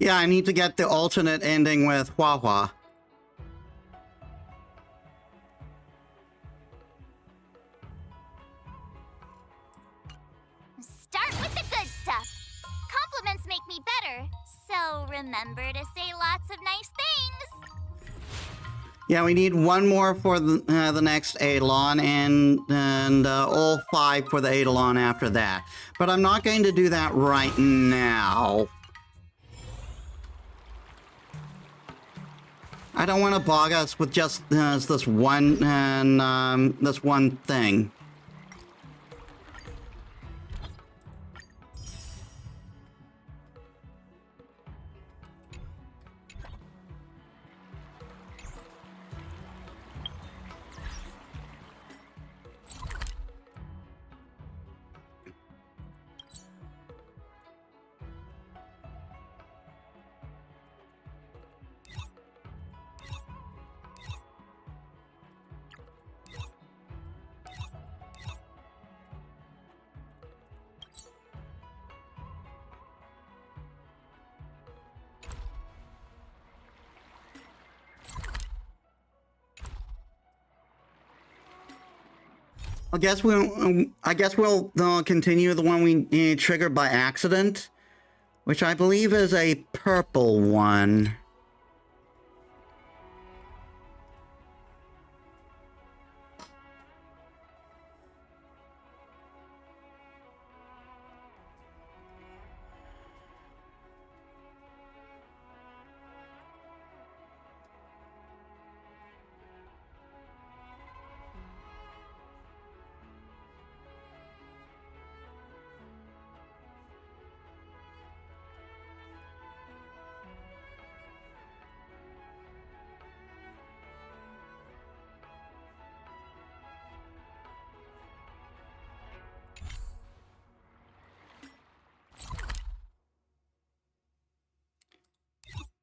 Yeah, I need to get the alternate ending with Hua Hua. Start with the good stuff. Compliments make me better, so remember to say lots of nice things. Yeah, we need one more for the next Eidolon and all 5 for the Eidolon after that. But I'm not going to do that right now. I don't want to bog us with just this one thing. I guess we'll continue the one we triggered by accident, which I believe is a purple one.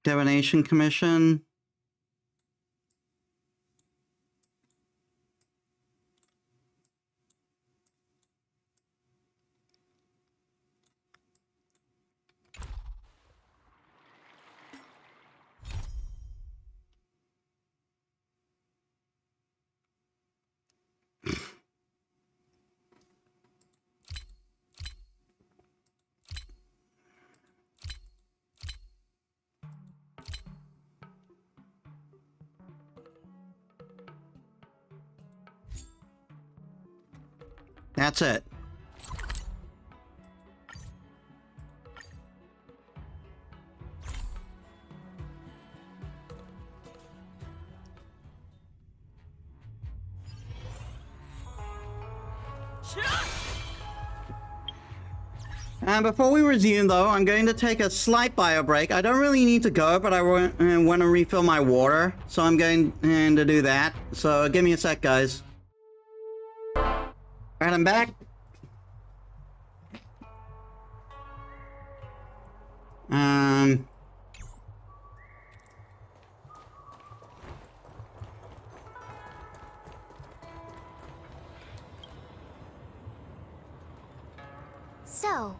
Divination Commission. That's it. And before we resume, though, I'm going to take a slight bio break. I don't really need to go, but I want to refill my water, so I'm going to do that. So give me a sec, guys. Alright, I'm back. So,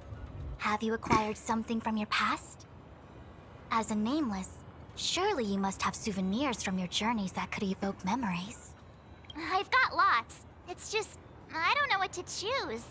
have you acquired something from your past? As a nameless, surely you must have souvenirs from your journeys that could evoke memories. I've got lots. It's just, I don't know what to choose.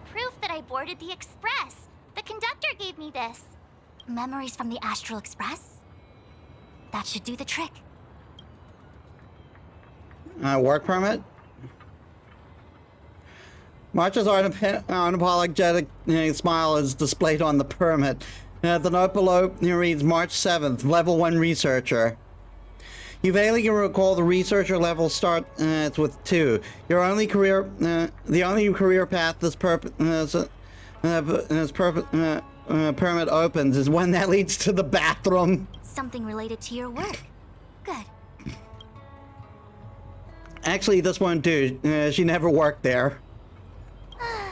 Proof that I boarded the express. The conductor gave me this. Memories from the Astral Express? That should do the trick. Work permit? March's unapologetic smile is displayed on the permit. The note below reads March 7th, Level 1 Researcher. You vaguely can recall the researcher level starts with 2. The only career path this permit opens is one that leads to the bathroom. Something related to your work. Good. Actually, this one too. She never worked there.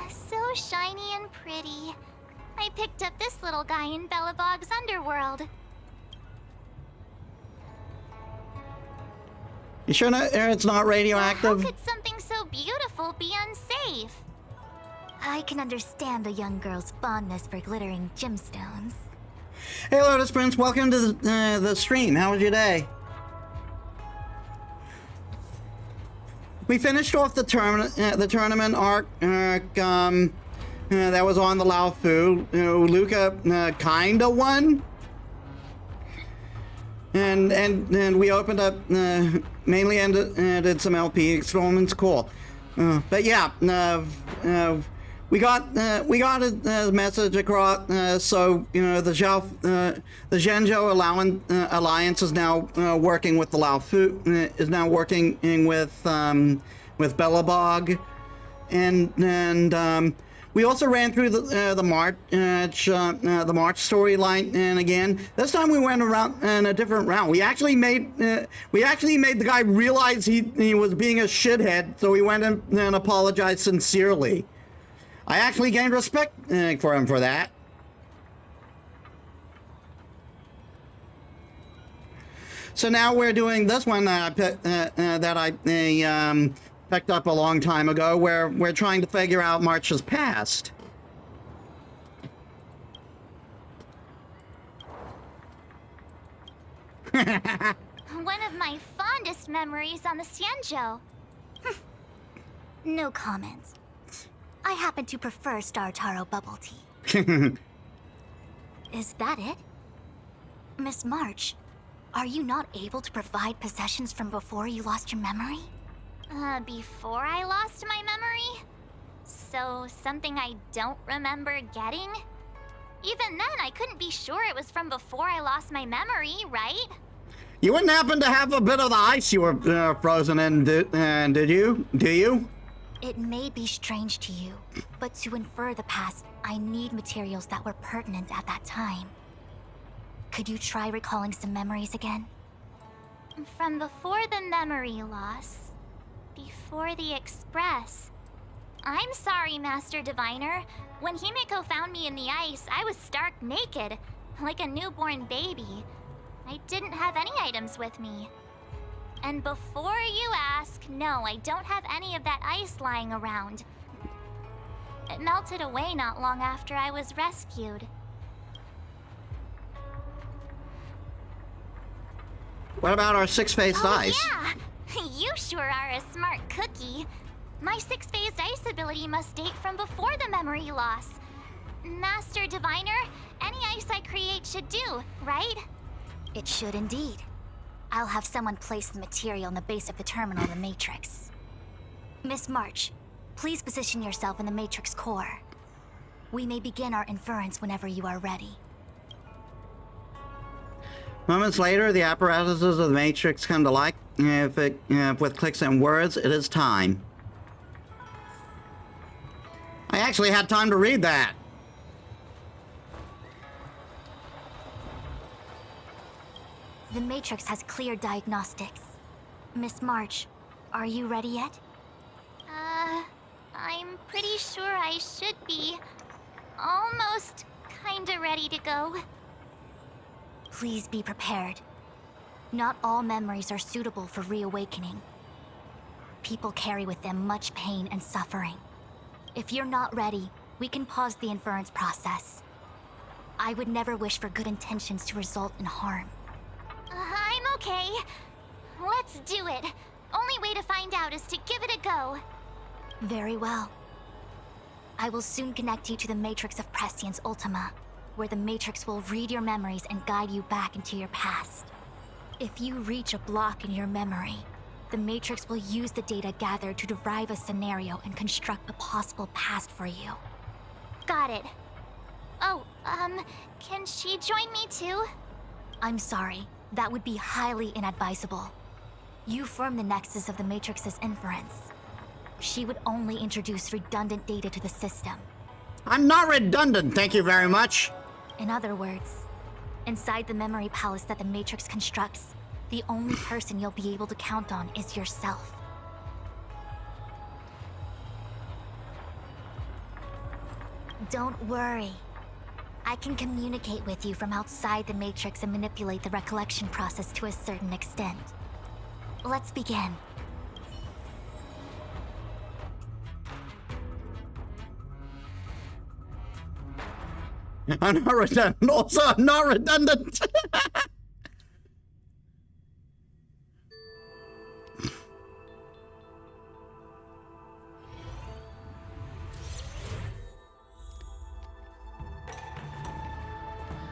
So shiny and pretty. I picked up this little guy in Belobog's underworld. You sure it's not radioactive? How could something so beautiful be unsafe? I can understand a young girl's fondness for glittering gemstones. Hey, Lotus Prince, welcome to the stream. How was your day? We finished off the tournament arc that was on the Lao Fu. Luca kinda won. And we opened up mainly ended some LP installments. Cool. But yeah, we got a message across. So the Zhenzhou Alliance is now working with the Lao Fu. Is now working with Belobog, and we also ran through the March storyline, and again this time we went around in a different route. We actually made the guy realize he was being a shithead, so we went and apologized sincerely. I actually gained respect for him for that. So now we're doing this one that I picked up a long time ago, where we're trying to figure out March's past. One of my fondest memories on the Xianzhou. No comment. I happen to prefer Star Taro bubble tea. Is that it? Miss March, are you not able to provide possessions from before you lost your memory? Before I lost my memory? So, something I don't remember getting? Even then, I couldn't be sure it was from before I lost my memory, right? You wouldn't happen to have a bit of the ice you were frozen in, did you? Do you? It may be strange to you, but to infer the past, I need materials that were pertinent at that time. Could you try recalling some memories again? From before the memory loss. Before the Express. I'm sorry, Master Diviner. When Himiko found me in the ice, I was stark naked, like a newborn baby. I didn't have any items with me. And before you ask, no, I don't have any of that ice lying around. It melted away not long after I was rescued. What about our six-faced ice? Yeah! You sure are a smart cookie. My six-phased ice ability must date from before the memory loss. Master Diviner, any ice I create should do, right? It should indeed. I'll have someone place the material in the base of the terminal in the Matrix. Miss March, please position yourself in the Matrix core. We may begin our inference whenever you are ready. Moments later, the apparatuses of the Matrix come to life. With clicks and words, it is time. I actually had time to read that. The Matrix has clear diagnostics. Miss March, are you ready yet? I'm pretty sure I should be. Almost kinda ready to go. Please be prepared. Not all memories are suitable for reawakening. People carry with them much pain and suffering. If you're not ready, we can pause the inference process. I would never wish for good intentions to result in harm. I'm okay. Let's do it. Only way to find out is to give it a go. Very well. I will soon connect you to the Matrix of Prescience Ultima, where the Matrix will read your memories and guide you back into your past. If you reach a block in your memory, the Matrix will use the data gathered to derive a scenario and construct a possible past for you. Got it. Oh, can she join me too? I'm sorry. That would be highly inadvisable. You form the nexus of the Matrix's inference. She would only introduce redundant data to the system. I'm not redundant, thank you very much. In other words, inside the memory palace that the Matrix constructs, the only person you'll be able to count on is yourself. Don't worry. I can communicate with you from outside the Matrix and manipulate the recollection process to a certain extent. Let's begin. I'm not redundant. Also, I'm not redundant.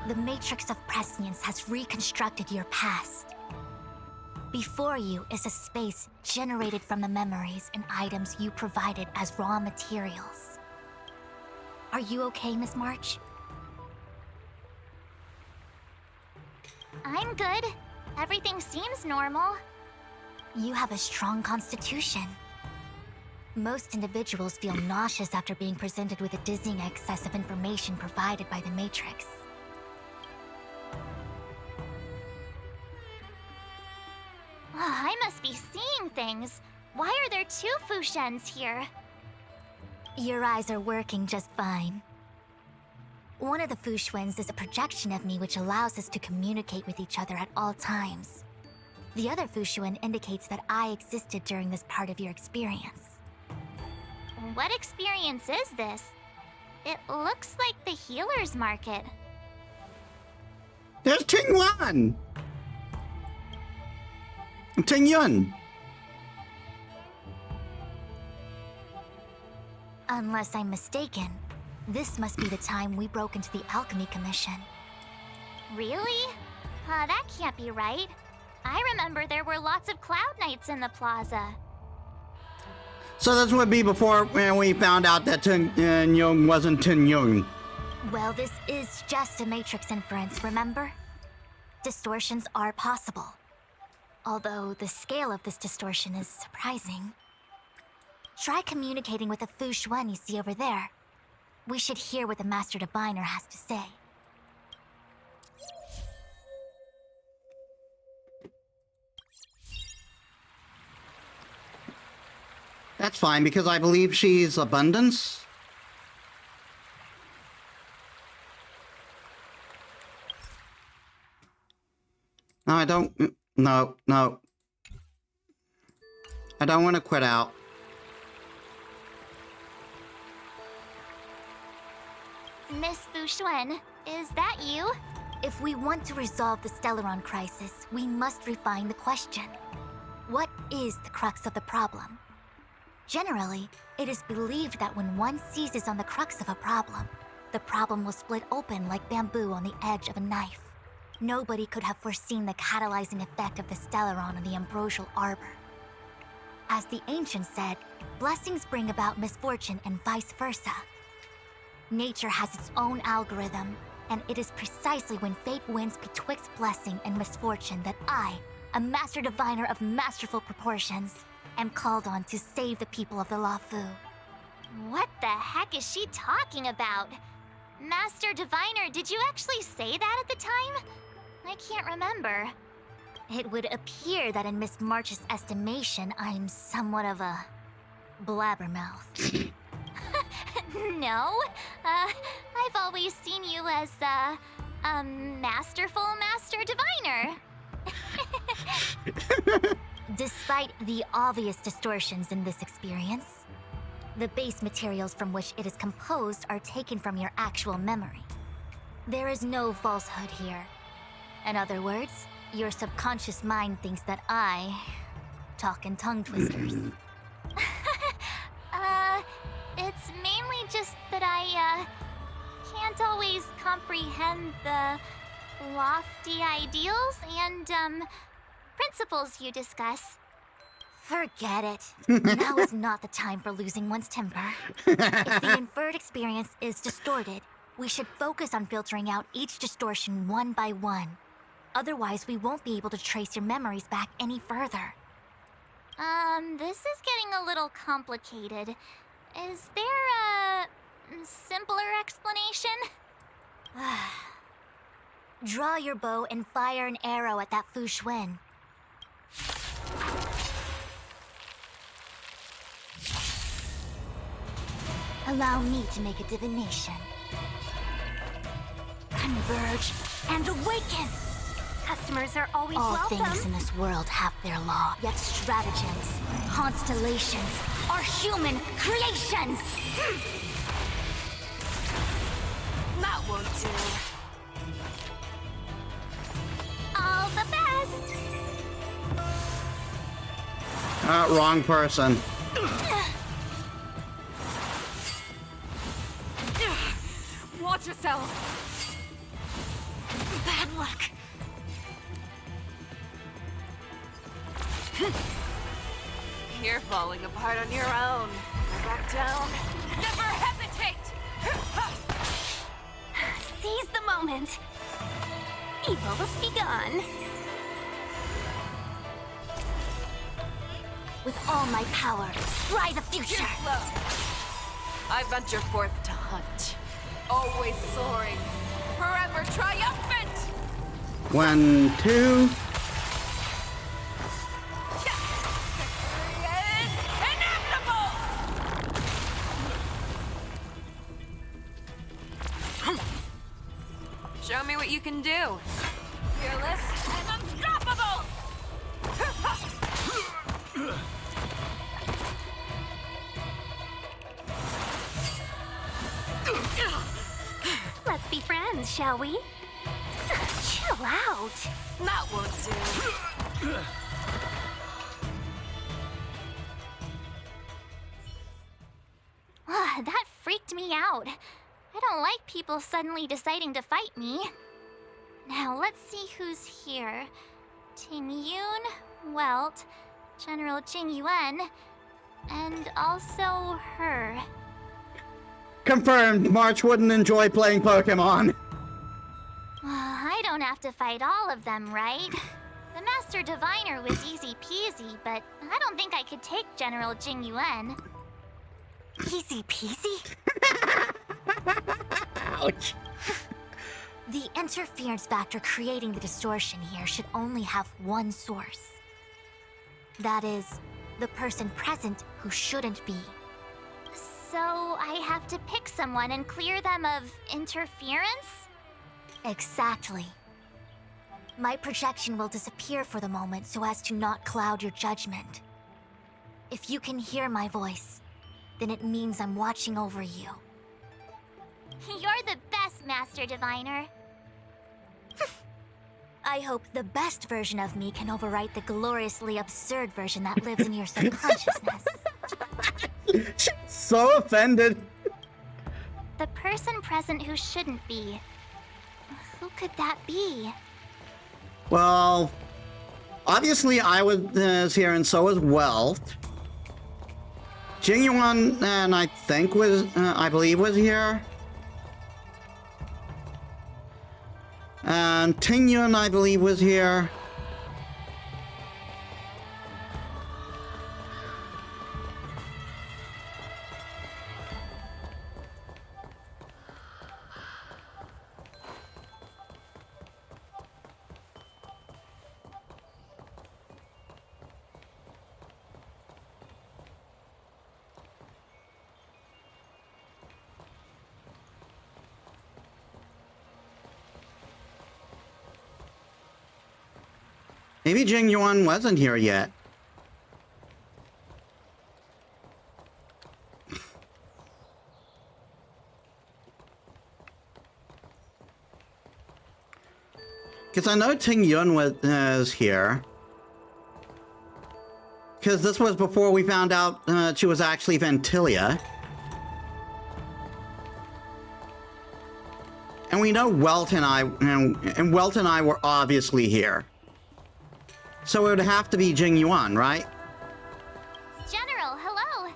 The Matrix of Prescience has reconstructed your past. Before you is a space generated from the memories and items you provided as raw materials. Are you okay, Miss March? I'm good. Everything seems normal. You have a strong constitution. Most individuals feel nauseous after being presented with a dizzying excess of information provided by the Matrix. I must be seeing things. Why are there two Fushens here? Your eyes are working just fine. One of the Fushens is a projection of me which allows us to communicate with each other at all times. The other Fushuan indicates that I existed during this part of your experience. What experience is this? It looks like the healer's market. There's Ting Yuan! Ting Yun! Unless I'm mistaken, this must be the time we broke into the Alchemy Commission. Really? That can't be right. I remember there were lots of Cloud Knights in the plaza. So this would be before we found out that Ting Yun wasn't Ting Yun. Well, this is just a Matrix inference, remember? Distortions are possible. Although the scale of this distortion is surprising. Try communicating with the Fushuan you see over there. We should hear what the Master Diviner has to say. That's fine, because I believe she's Abundance. No, I don't... No. I don't want to quit out. Miss Fushuan, is that you? If we want to resolve the Stellaron crisis, we must refine the question. What is the crux of the problem? Generally, it is believed that when one seizes on the crux of a problem, the problem will split open like bamboo on the edge of a knife. Nobody could have foreseen the catalyzing effect of the Stellaron on the ambrosial arbor. As the ancients said, blessings bring about misfortune and vice versa. Nature has its own algorithm, and it is precisely when fate wins betwixt blessing and misfortune that I, a Master Diviner of masterful proportions, am called on to save the people of the Luofu. What the heck is she talking about? Master Diviner, did you actually say that at the time? I can't remember. It would appear that in Miss March's estimation, I'm somewhat of a blabbermouth. No, I've always seen you as a masterful Master Diviner. Despite the obvious distortions in this experience, the base materials from which it is composed are taken from your actual memory. There is no falsehood here. In other words, your subconscious mind thinks that I talk in tongue twisters. It's mainly just that I, can't always comprehend the lofty ideals and, principles you discuss. Forget it. Now is not the time for losing one's temper. If the inferred experience is distorted, we should focus on filtering out each distortion one by one. Otherwise, we won't be able to trace your memories back any further. This is getting a little complicated. Is there a simpler explanation? Draw your bow and fire an arrow at that Fushuan. Allow me to make a divination. Converge and awaken! Customers are always All welcome. things in this world have their law, yet stratagems, constellations, are human creations! That won't do. All the best! Wrong person. Watch yourself. Bad luck. You're falling apart on your own. Back down. Never hesitate! Seize the moment. Evils be gone. With all my power, scry the future! Too slow. I venture forth to hunt. Always soaring. Forever triumphant! 1, 2. Show me what you can do. Fearless and unstoppable! Let's be friends, shall we? Chill out. That won't do. That freaked me out. I don't like people suddenly deciding to fight me. Now let's see who's here. Ting Yun, Welt, General Jing Yuan, and also her. Confirmed, March wouldn't enjoy playing Pokemon. I don't have to fight all of them, right? The Master Diviner was easy peasy, but I don't think I could take General Jing Yuan. Easy peasy? Ouch. The interference factor creating the distortion here should only have one source. That is, the person present who shouldn't be. So I have to pick someone and clear them of interference? Exactly. My projection will disappear for the moment so as to not cloud your judgment. If you can hear my voice, then it means I'm watching over you. You're the best, Master Diviner. I hope the best version of me can overwrite the gloriously absurd version that lives in your subconsciousness. So offended. The person present who shouldn't be. Who could that be? Well, obviously I was here and so was Welt. Jing Yuan, and I think I believe was here. And Ting Yun, I believe, was here. Maybe Jing Yuan wasn't here yet. Because I know Ting Yun was here. Because this was before we found out she was actually Ventilia. And we know Welt and Welt and I were obviously here. So it would have to be Jing Yuan, right? General, hello.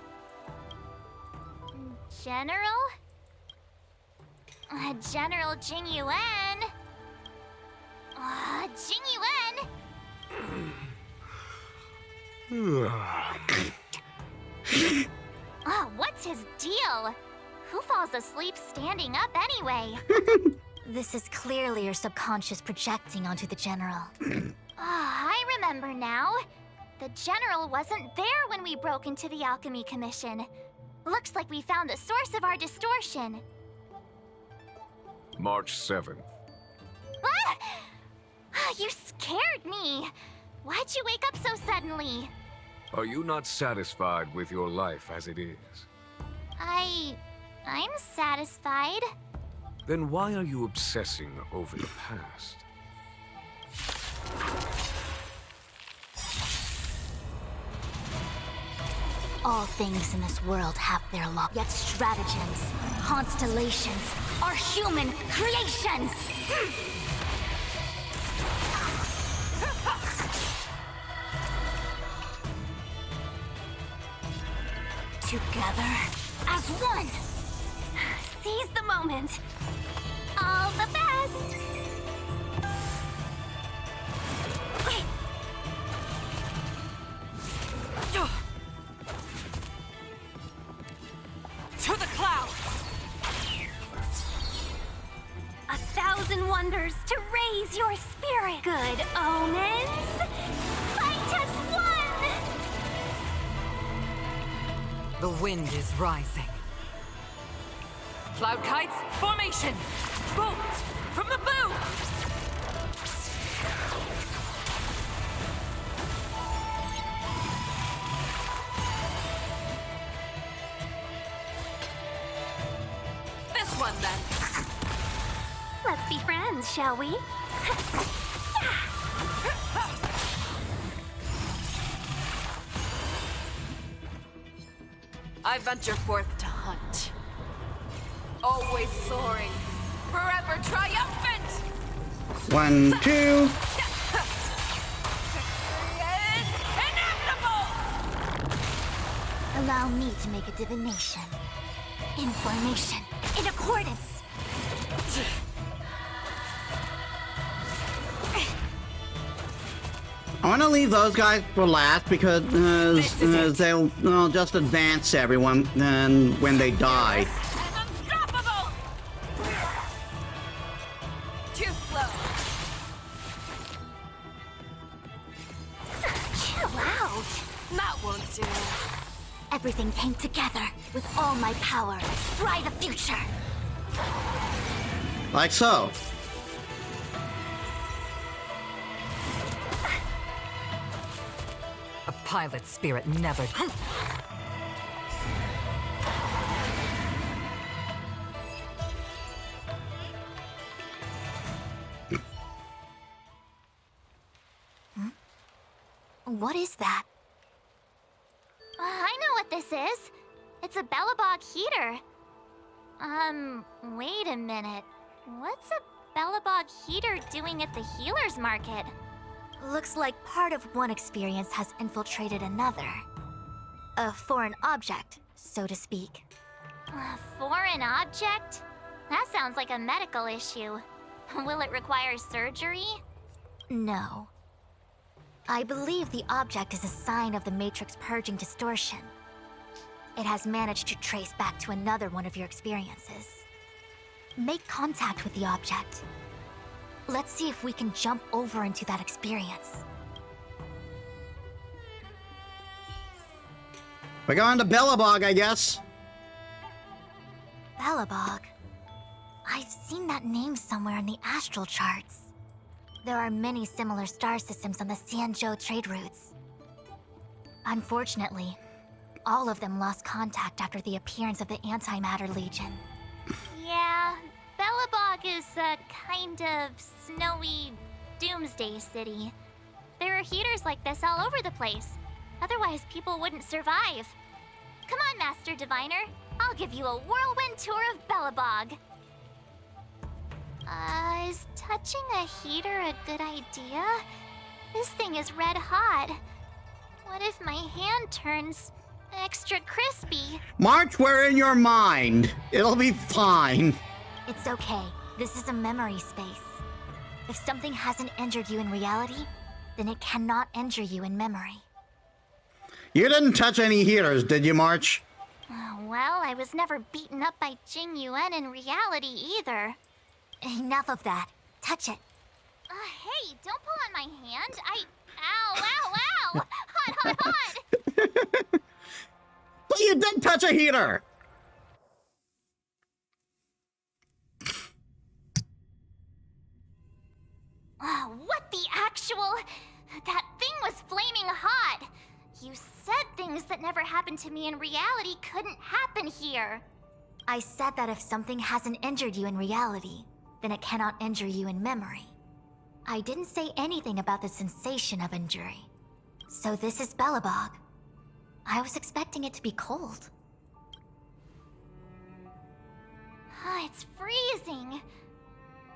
General? General Jing Yuan. Jing Yuan. What's his deal? Who falls asleep standing up anyway? This is clearly your subconscious projecting onto the General. I remember now. The General wasn't there when we broke into the Alchemy Commission. Looks like we found the source of our distortion. March 7th. You scared me. Why'd you wake up so suddenly? Are you not satisfied with your life as it is? I'm satisfied. Then why are you obsessing over the past? All things in this world have their law, yet stratagems, constellations, are human creations! Together as one! Seize the moment. All the best! To the clouds! 1,000 wonders to raise your spirit. Good omens. Fight as one! The wind is rising. Cloud kites, formation! Bolt from the bow! This one then. hands, shall we? I venture forth to hunt. Always soaring, forever triumphant! 1, 2. Allow me to make a divination. Information. In accordance. I want to leave those guys for last because they'll just advance everyone when they die. Unstoppable! Too slow. Chill out. That won't do. Everything came together with all my power. Try the future. Like so. A pilot spirit never. What is that? I know what this is. It's a Belobog heater. Wait a minute. What's a Belobog heater doing at the healer's market? Looks like part of one experience has infiltrated another. A foreign object, so to speak. A foreign object? That sounds like a medical issue. Will it require surgery? No. I believe the object is a sign of the Matrix purging distortion. It has managed to trace back to another one of your experiences. Make contact with the object. Let's see if we can jump over into that experience. We're going to Belobog, I guess. Belobog? I've seen that name somewhere in the astral charts. There are many similar star systems on the Sanzhou trade routes. Unfortunately, all of them lost contact after the appearance of the Antimatter Legion. Yeah, Belobog is a kind of snowy doomsday city. There are heaters like this all over the place. Otherwise, people wouldn't survive. Come on, Master Diviner. I'll give you a whirlwind tour of Belobog. Is touching a heater a good idea? This thing is red hot. What if my hand turns extra crispy? March, we're in your mind. It'll be fine. It's okay. This is a memory space. If something hasn't injured you in reality, then it cannot injure you in memory. You didn't touch any heaters, did you, March? Well, I was never beaten up by Jing Yuan in reality either. Enough of that. Touch it. Hey, don't pull on my hand. Ow, ow, ow! Hot, hot, hot! But you did touch a heater! What the actual... That thing was flaming hot. You said things that never happened to me in reality couldn't happen here. I said that if something hasn't injured you in reality, then it cannot injure you in memory. I didn't say anything about the sensation of injury. So this is Belobog. I was expecting it to be cold. It's freezing.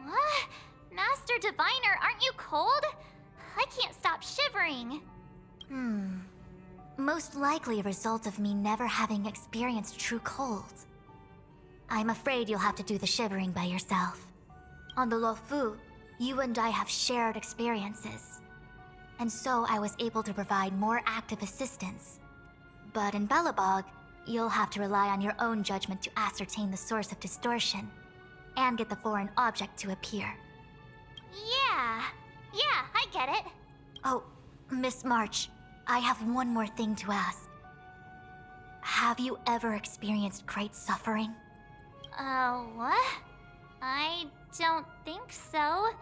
What? Master Diviner, aren't you cold? I can't stop shivering. Most likely a result of me never having experienced true cold. I'm afraid you'll have to do the shivering by yourself. On the Luofu, you and I have shared experiences. And so I was able to provide more active assistance. But in Belobog, you'll have to rely on your own judgment to ascertain the source of distortion, and get the foreign object to appear. Yeah, I get it. Oh, Miss March, I have one more thing to ask. Have you ever experienced great suffering? What? I don't think so.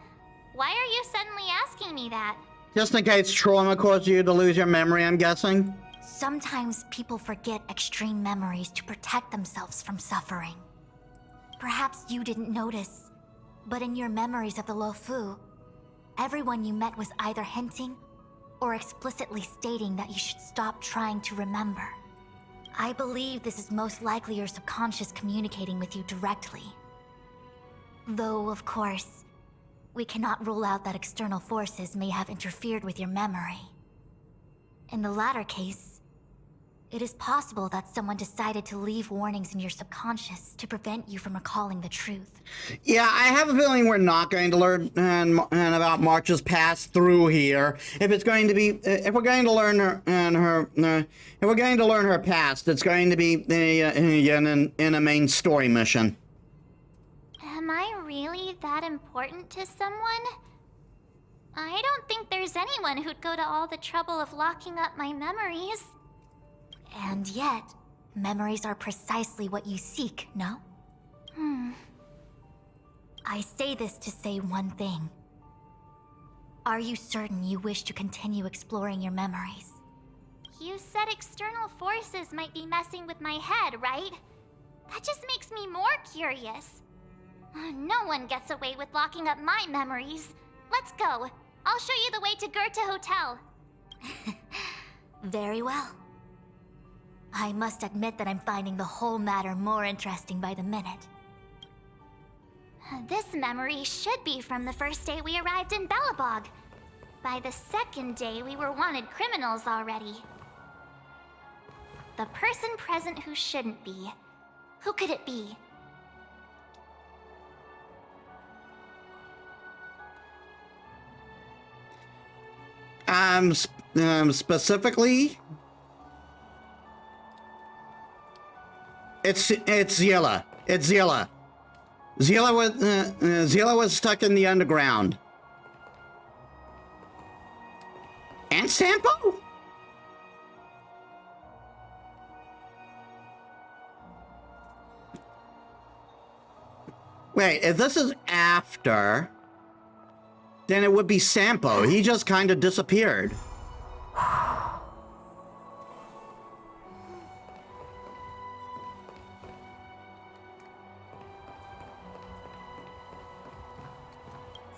Why are you suddenly asking me that? Just in case trauma caused you to lose your memory, I'm guessing? Sometimes people forget extreme memories to protect themselves from suffering. Perhaps you didn't notice, But in your memories of the Lofu, everyone you met was either hinting or explicitly stating that you should stop trying to remember. I believe this is most likely your subconscious communicating with you directly. Though, of course, we cannot rule out that external forces may have interfered with your memory. In the latter case, it is possible that someone decided to leave warnings in your subconscious to prevent you from recalling the truth. Yeah, I have a feeling we're not going to learn about March's past through here. If it's going to be, if we're going to learn if we're going to learn her past, it's going to be in a main story mission. Am I really that important to someone? I don't think there's anyone who'd go to all the trouble of locking up my memories. And yet, memories are precisely what you seek, no? I say this to say one thing. Are you certain you wish to continue exploring your memories? You said external forces might be messing with my head, right? That just makes me more curious. No one gets away with locking up my memories. Let's go. I'll show you the way to Goethe Hotel. Very well. I must admit that I'm finding the whole matter more interesting by the minute. This memory should be from the first day we arrived in Belobog. By the second day, we were wanted criminals already. The person present who shouldn't be. Who could it be? Specifically, it's Zilla. It's Zilla. Zilla was stuck in the underground. And Sampo? Wait, if this is after, then it would be Sampo. He just kind of disappeared.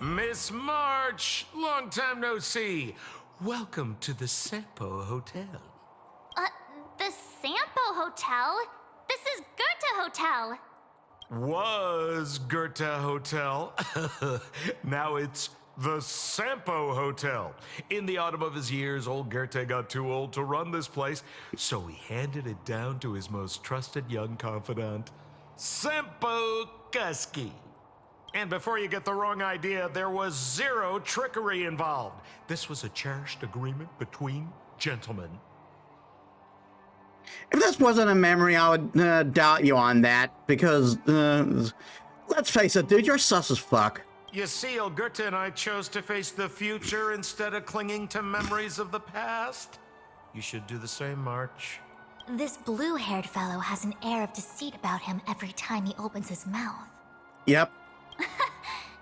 Miss March, long time no see. Welcome to the Sampo Hotel. The Sampo Hotel? This is Goethe Hotel. Was Goethe Hotel. Now it's the Sampo Hotel. In the autumn of his years, old Goethe got too old to run this place, so he handed it down to his most trusted young confidant, Sampo Kuski. And before you get the wrong idea, there was zero trickery involved. This was a cherished agreement between gentlemen. If this wasn't a memory, I would doubt you on that, because, let's face it, dude, you're sus as fuck. You see, old Goethe and I chose to face the future instead of clinging to memories of the past. You should do the same, March. This blue-haired fellow has an air of deceit about him every time he opens his mouth. Yep.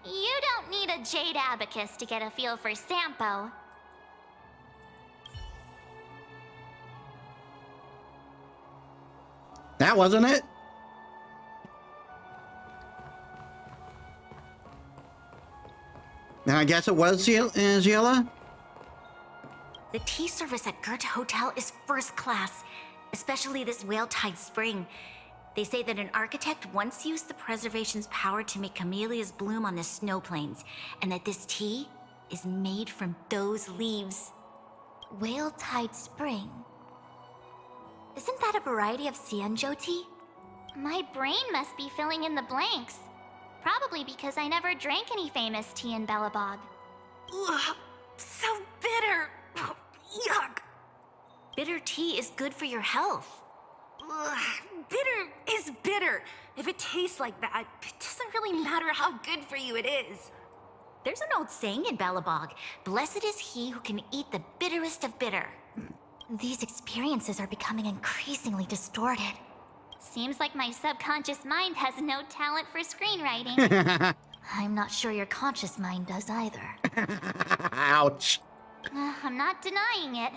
You don't need a jade abacus to get a feel for Sampo. That wasn't it? And I guess it was Zilla? The tea service at Goethe Hotel is first class, especially this Whale-Tide Spring. They say that an architect once used the preservation's power to make camellias bloom on the snow plains, and that this tea is made from those leaves. Whale-Tide Spring? Isn't that a variety of Xianzhou tea? My brain must be filling in the blanks. Probably because I never drank any famous tea in Belobog. Ugh, so bitter. Yuck. Bitter tea is good for your health. Ugh, bitter is bitter. If it tastes like that, it doesn't really matter how good for you it is. There's an old saying in Belobog, blessed is he who can eat the bitterest of bitter. These experiences are becoming increasingly distorted. Seems like my subconscious mind has no talent for screenwriting. I'm not sure your conscious mind does either. Ouch. I'm not denying it.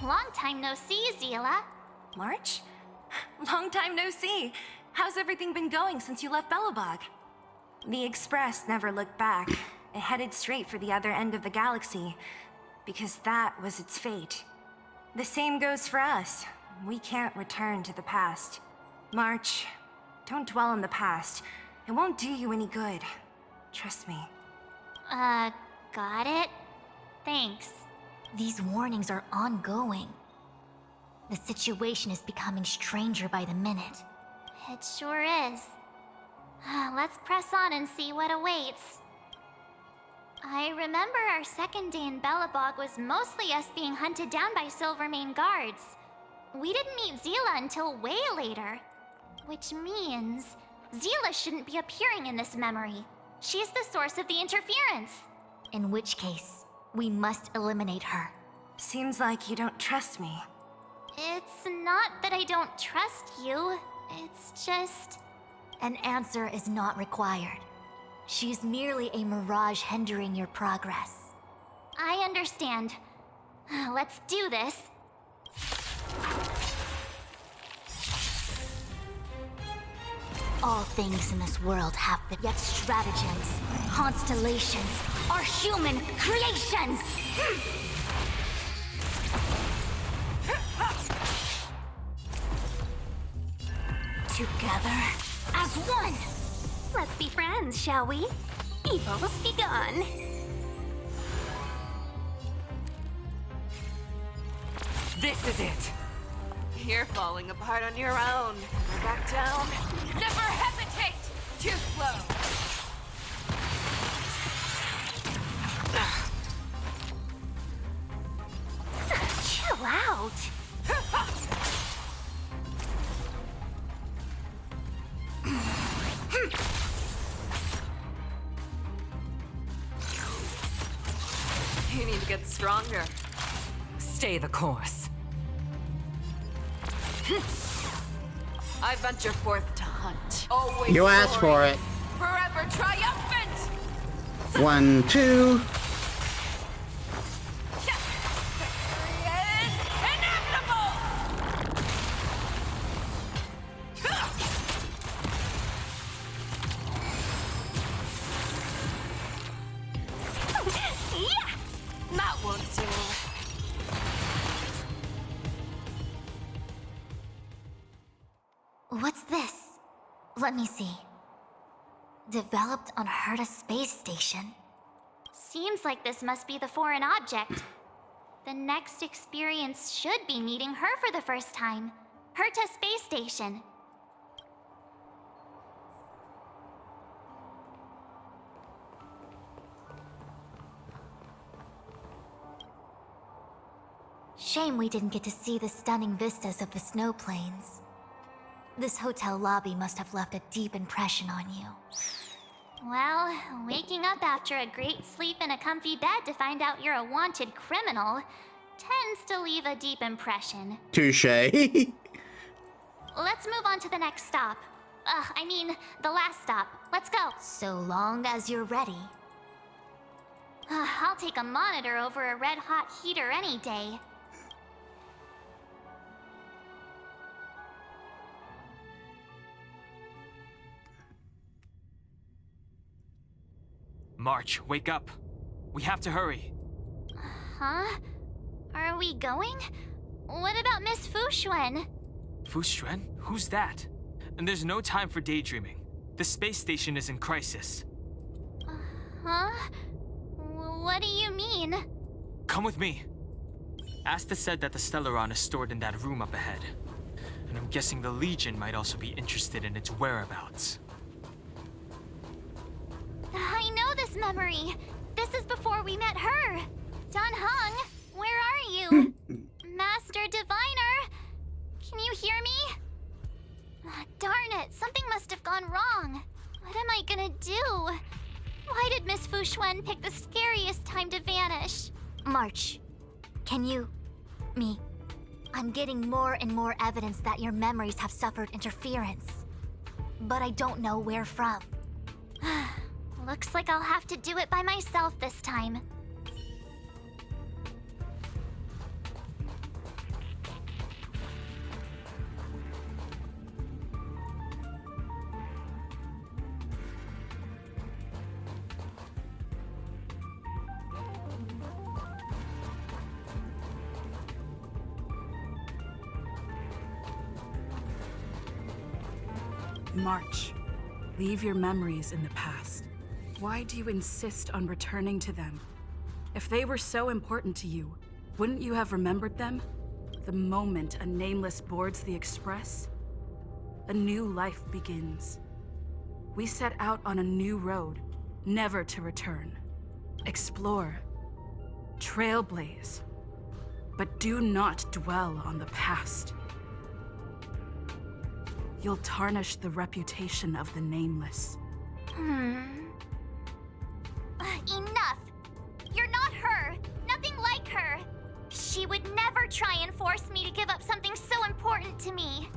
Long time no see, Zila. March? Long time no see. How's everything been going since you left Belobog? The Express never looked back. It headed straight for the other end of the galaxy, because that was its fate. The same goes for us. We can't return to the past. March, don't dwell on the past. It won't do you any good. Trust me. Got it? Thanks. These warnings are ongoing. The situation is becoming stranger by the minute. It sure is. Let's press on and see what awaits. I remember our second day in Belobog was mostly us being hunted down by Silvermane guards. We didn't meet Zila until way later. Which means Zila shouldn't be appearing in this memory. She's the source of the interference. In which case, we must eliminate her. Seems like you don't trust me. It's not that I don't trust you. It's just... An answer is not required. She's merely a mirage hindering your progress. I understand. Let's do this. All things in this world have been, yet stratagems, constellations, are human creations! Together as one! Let's be friends, shall we? Evils be gone. This is it. You're falling apart on your own. Never back down. Never hesitate! Too slow. Chill out. You need to get stronger. Stay the course. I venture forth to hunt. Always You asked for soaring. it. Forever triumphant! 1, 2. That won't do. What's this? Let me see. Developed on Herta space station. Seems like this must be the foreign object. The next experience should be meeting her for the first time. Herta space station. Shame we didn't get to see the stunning vistas of the snow plains. This hotel lobby must have left a deep impression on you. Well, waking up after a great sleep in a comfy bed to find out you're a wanted criminal tends to leave a deep impression. Touche. Let's move on to the next stop. I mean, the last stop. Let's go. So long as you're ready. I'll take a monitor over a red-hot heater any day. March, wake up. We have to hurry. Huh? Are we going? What about Miss Fushuen? Fushuen? Who's that? And there's no time for daydreaming. The space station is in crisis. Huh? What do you mean? Come with me. Asta said that the Stellaron is stored in that room up ahead. And I'm guessing the Legion might also be interested in its whereabouts. I know this memory. This is before we met her. Don Hung, where are you? Master Diviner, can you hear me? Darn it, something must have gone wrong. What am I gonna do? Why did Miss Fushuen pick the scariest time to vanish? March, can you... me... I'm getting more and more evidence that your memories have suffered interference. But I don't know where from. Looks like I'll have to do it by myself this time. March, leave your memories in the past. Why do you insist on returning to them? If they were so important to you, wouldn't you have remembered them? The moment a nameless boards the Express, a new life begins. We set out on a new road, never to return. Explore, trailblaze, but do not dwell on the past. You'll tarnish the reputation of the Nameless. Enough! You're not her! Nothing like her! She would never try and force me to give up something so important to me.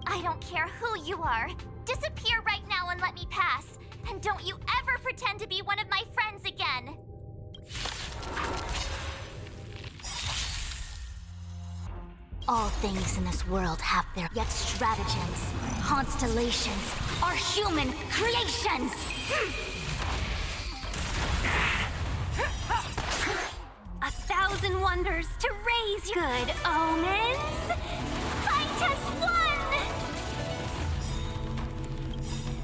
I don't care who you are. Disappear right now and let me pass. And don't you ever pretend to be one of my friends again. All things in this world have their yet stratagems, constellations, are human creations! 1,000 wonders to raise good omens! Fight as one!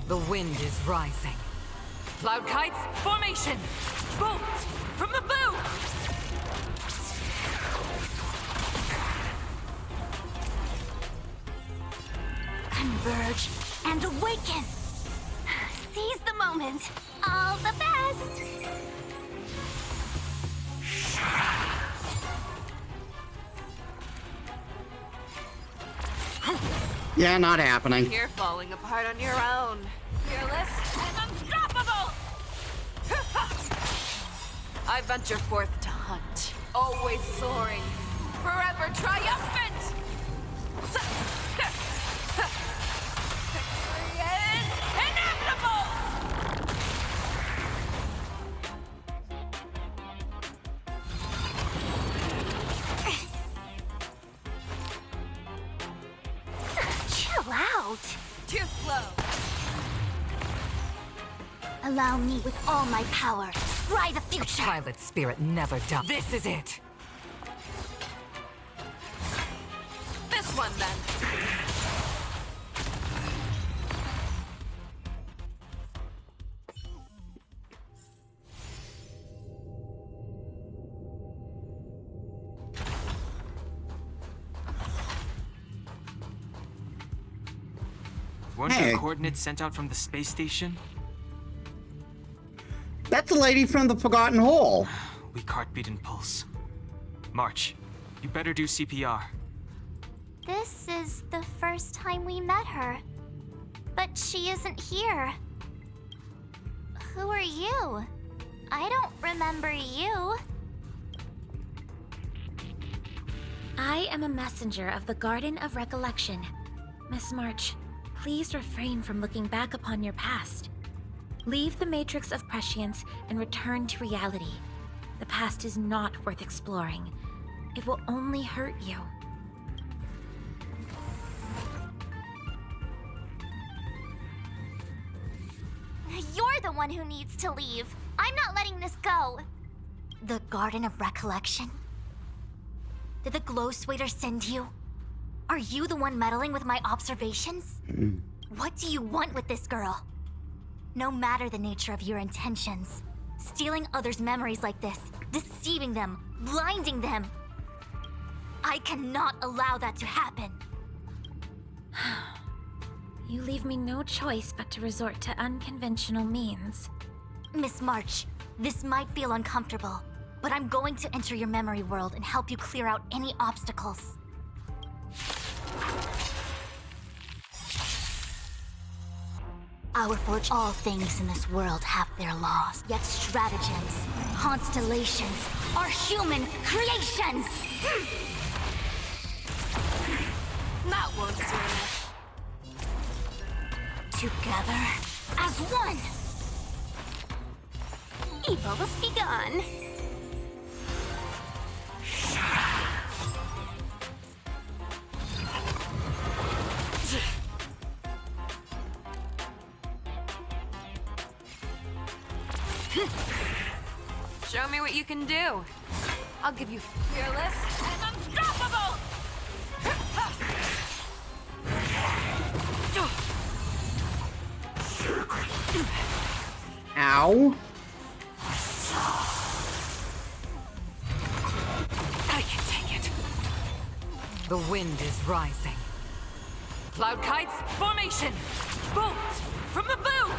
The wind is rising. Cloud kites, formation! Bolt from the bow! Converge and awaken! Seize the moment! All the best! Yeah, not happening. You're falling apart on your own. Fearless and unstoppable! I venture forth to hunt, always soaring, forever triumphant! Victory is inevitable! Chill out! Too slow! Allow me with all my power, scry the future! Pilot spirit never dies. This is it! This one, then. Weren't Hey. there coordinates sent out from the space station? That's the lady from the Forgotten Hole. Weak heartbeat and pulse. March, you better do CPR. This is the first time we met her. But she isn't here. Who are you? I don't remember you. I am a messenger of the Garden of Recollection. Miss March, please refrain from looking back upon your past. Leave the matrix of prescience and return to reality. The past is not worth exploring. It will only hurt you. You're the one who needs to leave. I'm not letting this go. The Garden of Recollection? Did the Glow Swader send you? Are you the one meddling with my observations? What do you want with this girl? No matter the nature of your intentions, stealing others' memories like this, deceiving them, blinding them, I cannot allow that to happen. You leave me no choice but to resort to unconventional means. Miss March, this might feel uncomfortable, but I'm going to enter your memory world and help you clear out any obstacles. Our forge, all things in this world have their laws, yet stratagems, constellations, are human creations! That won't do. Together as one! Evil must be gone. Show me what you can do. I'll give you fearless and unstoppable! Ow. I can take it. The wind is rising. Cloud kites, formation! Bolt from the bow!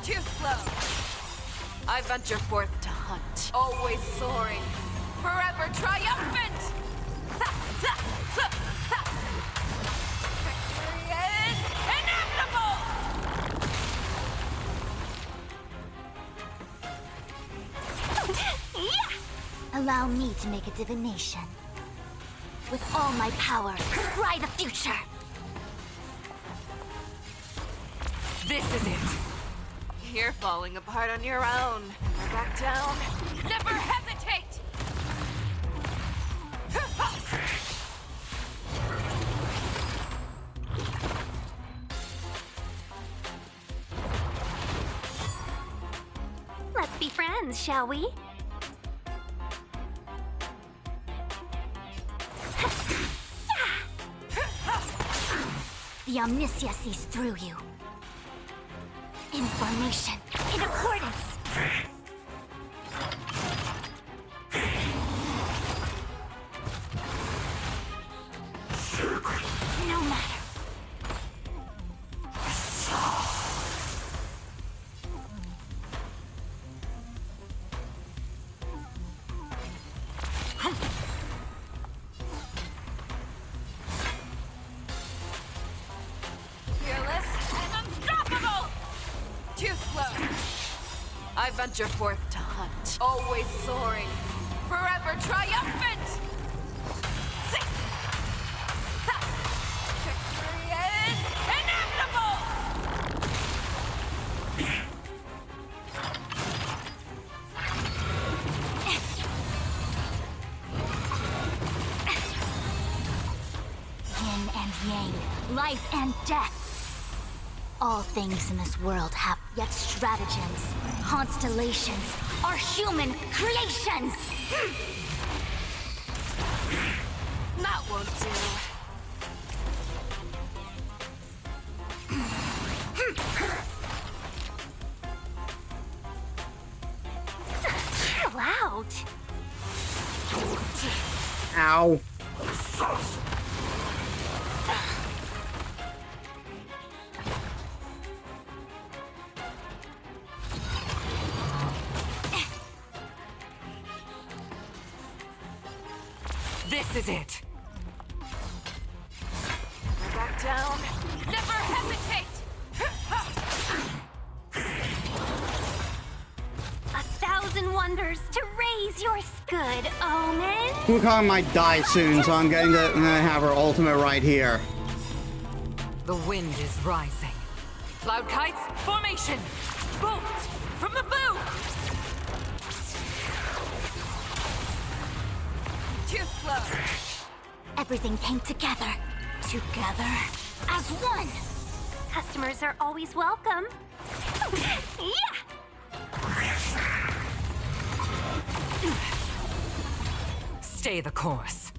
Too slow. I venture forth to hunt. Always soaring. Forever triumphant! Victory is inevitable! Allow me to make a divination. With all my power, scry the future! This is it. You're falling apart on your own. Back down. Never hesitate! Let's be friends, shall we? The Omniscia sees through you. Information in accordance. No matter. Fearless and unstoppable! Too slow. I venture forth to hunt. Always soaring. Forever triumphant! See? Ha! Victory is inevitable! Yin and yang, life and death. All things in this world have yet stratagems, constellations, are human creations! That won't do. Chill out. Ow. This is it. Back down. Never hesitate! 1,000 wonders to raise your good omen. Wukong might die soon, so I'm going to have her ultimate right here. The wind is rising. Cloud kites, formation! Bolt from the bow! Too slow. Everything came together. Together as one. Customers are always welcome. Yeah! Stay the course.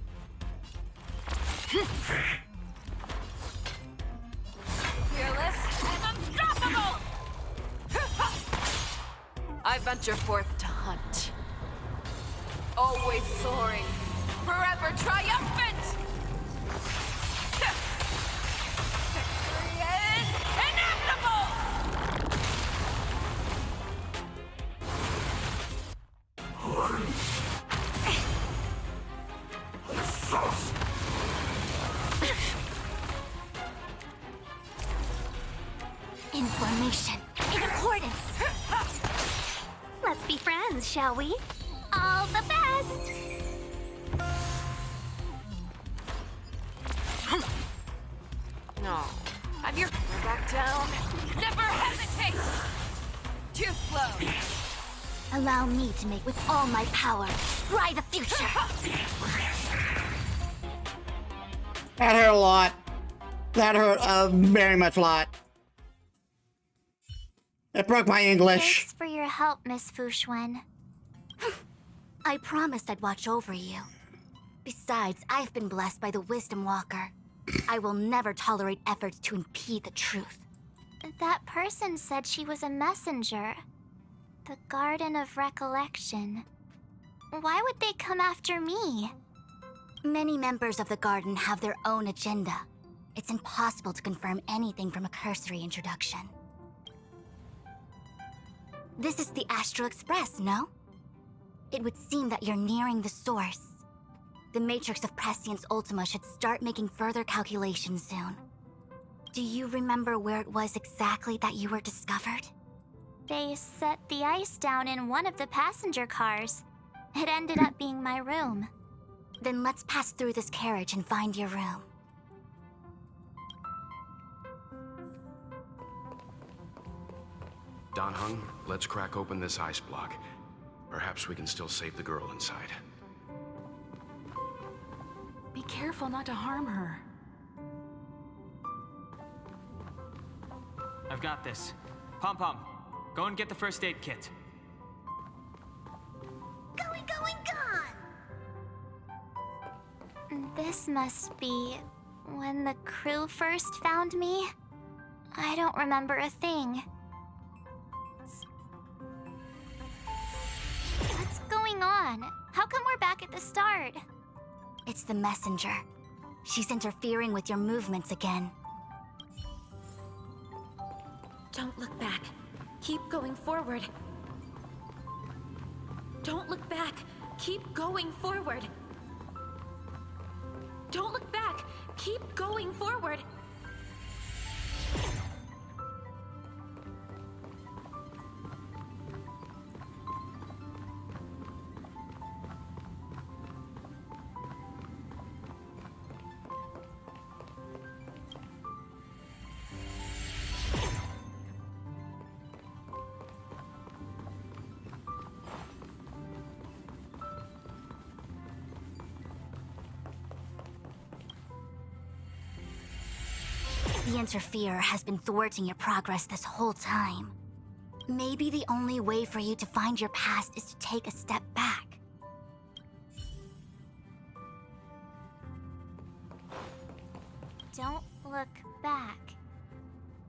Fearless and unstoppable! I venture forth to hunt. Always soaring. Forever triumphant! Victory is inevitable! Information in accordance. Let's be friends, shall we? All the best! No. Have your back down. Never hesitate! Too slow. Allow me to make with all my power, scry the future. That hurt a lot. That hurt very much a lot. It broke my English. Thanks for your help, Miss Fushuen. I promised I'd watch over you. Besides, I've been blessed by the Wisdom Walker. I will never tolerate efforts to impede the truth. That person said she was a messenger. The Garden of Recollection. Why would they come after me? Many members of the Garden have their own agenda. It's impossible to confirm anything from a cursory introduction. This is the Astral Express, no? It would seem that you're nearing the source. The Matrix of Prescience Ultima should start making further calculations soon. Do you remember where it was exactly that you were discovered? They set the ice down in one of the passenger cars. It ended up being my room. Then let's pass through this carriage and find your room. Don Hung, let's crack open this ice block. Perhaps we can still save the girl inside. Be careful not to harm her. I've got this. Pom-Pom, go and get the first aid kit. Going, gone! This must be when the crew first found me. I don't remember a thing. What's going on? How come we're back at the start? It's the messenger. She's interfering with your movements again. Don't look back. Keep going forward. Don't look back. Keep going forward. Don't look back. Keep going forward. The Interferer has been thwarting your progress this whole time. Maybe the only way for you to find your past is to take a step back. Don't look back.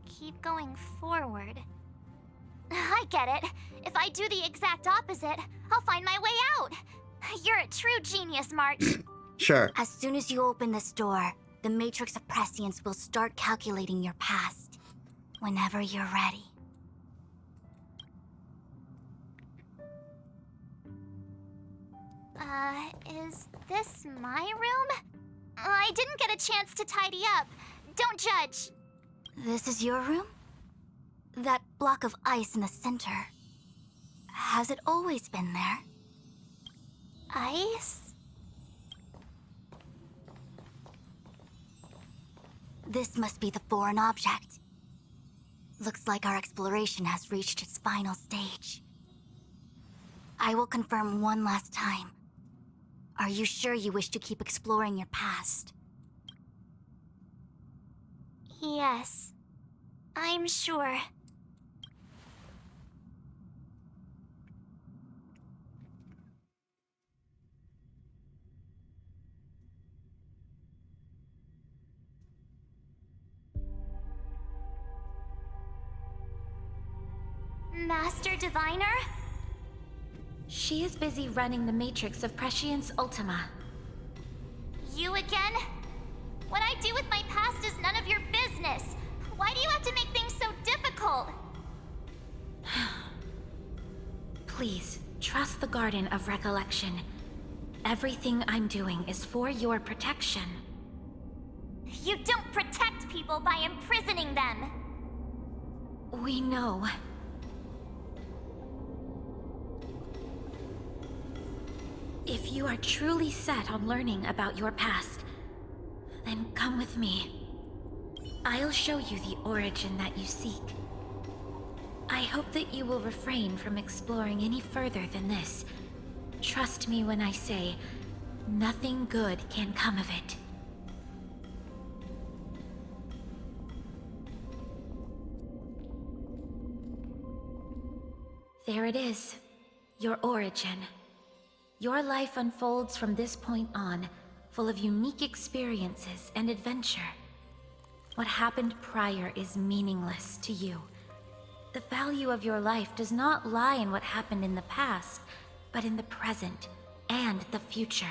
Keep going forward. I get it. If I do the exact opposite, I'll find my way out. You're a true genius, March. Sure. As soon as you open this door, the Matrix of Prescience will start calculating your past. Whenever you're ready. Is this my room? I didn't get a chance to tidy up. Don't judge. This is your room? That block of ice in the center. Has it always been there? Ice? This must be the foreign object. Looks like our exploration has reached its final stage. I will confirm one last time. Are you sure you wish to keep exploring your past? Yes. I'm sure. Master Diviner? She is busy running the Matrix of Prescience Ultima. You again? What I do with my past is none of your business. Why do you have to make things so difficult? Please, trust the Garden of Recollection. Everything I'm doing is for your protection. You don't protect people by imprisoning them. We know. If you are truly set on learning about your past, then come with me. I'll show you the origin that you seek. I hope that you will refrain from exploring any further than this. Trust me when I say, nothing good can come of it. There it is, your origin. Your life unfolds from this point on, full of unique experiences and adventure. What happened prior is meaningless to you. The value of your life does not lie in what happened in the past, but in the present and the future.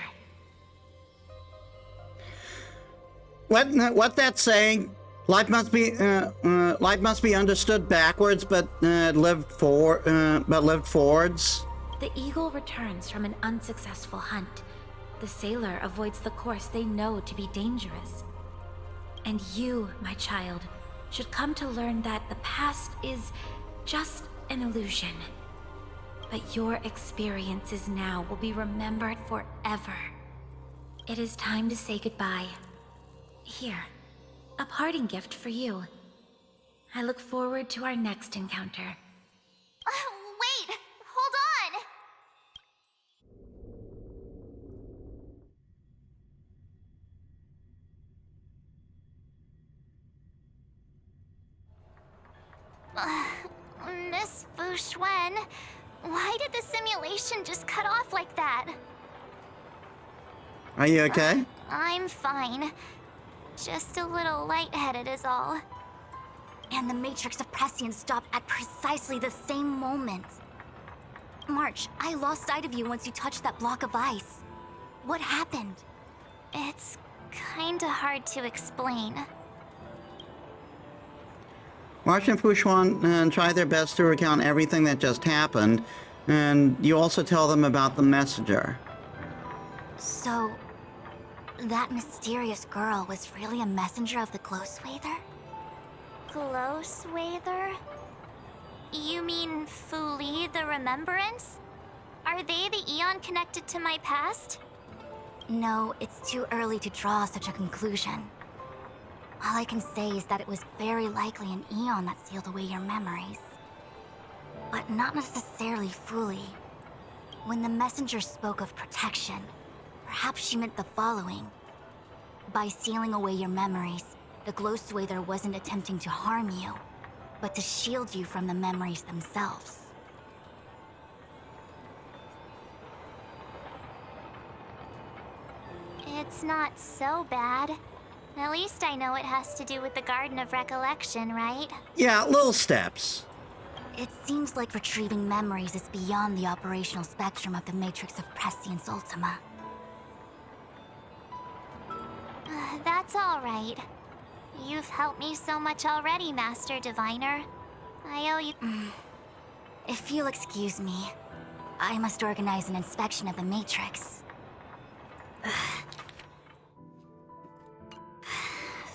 What that's saying? Life must be understood backwards, but lived forwards. The eagle returns from an unsuccessful hunt. The sailor avoids the course they know to be dangerous. And you, my child, should come to learn that the past is just an illusion. But your experiences now will be remembered forever. It is time to say goodbye. Here, a parting gift for you. I look forward to our next encounter. Wait! Hold on! Miss Fushuen, why did the simulation just cut off like that? Are you okay? I'm fine. Just a little lightheaded is all. And the Matrix of Prescience stopped at precisely the same moment. March, I lost sight of you once you touched that block of ice. What happened? It's kinda hard to explain. March and Fushuan try their best to recount everything that just happened, and you also tell them about the messenger. So, that mysterious girl was really a messenger of the Glow Swather? Glow Swather? You mean Fu Li the Remembrance? Are they the Eon connected to my past? No, it's too early to draw such a conclusion. All I can say is that it was very likely an Eon that sealed away your memories. But not necessarily Fu Li. When the messenger spoke of protection, perhaps she meant the following. By sealing away your memories, the Glow Swather wasn't attempting to harm you, but to shield you from the memories themselves. It's not so bad. At least I know it has to do with the Garden of Recollection, right? Yeah, little steps. It seems like retrieving memories is beyond the operational spectrum of the Matrix of Prescience Ultima. That's all right. You've helped me so much already, Master Diviner. I owe you... If you'll excuse me, I must organize an inspection of the Matrix.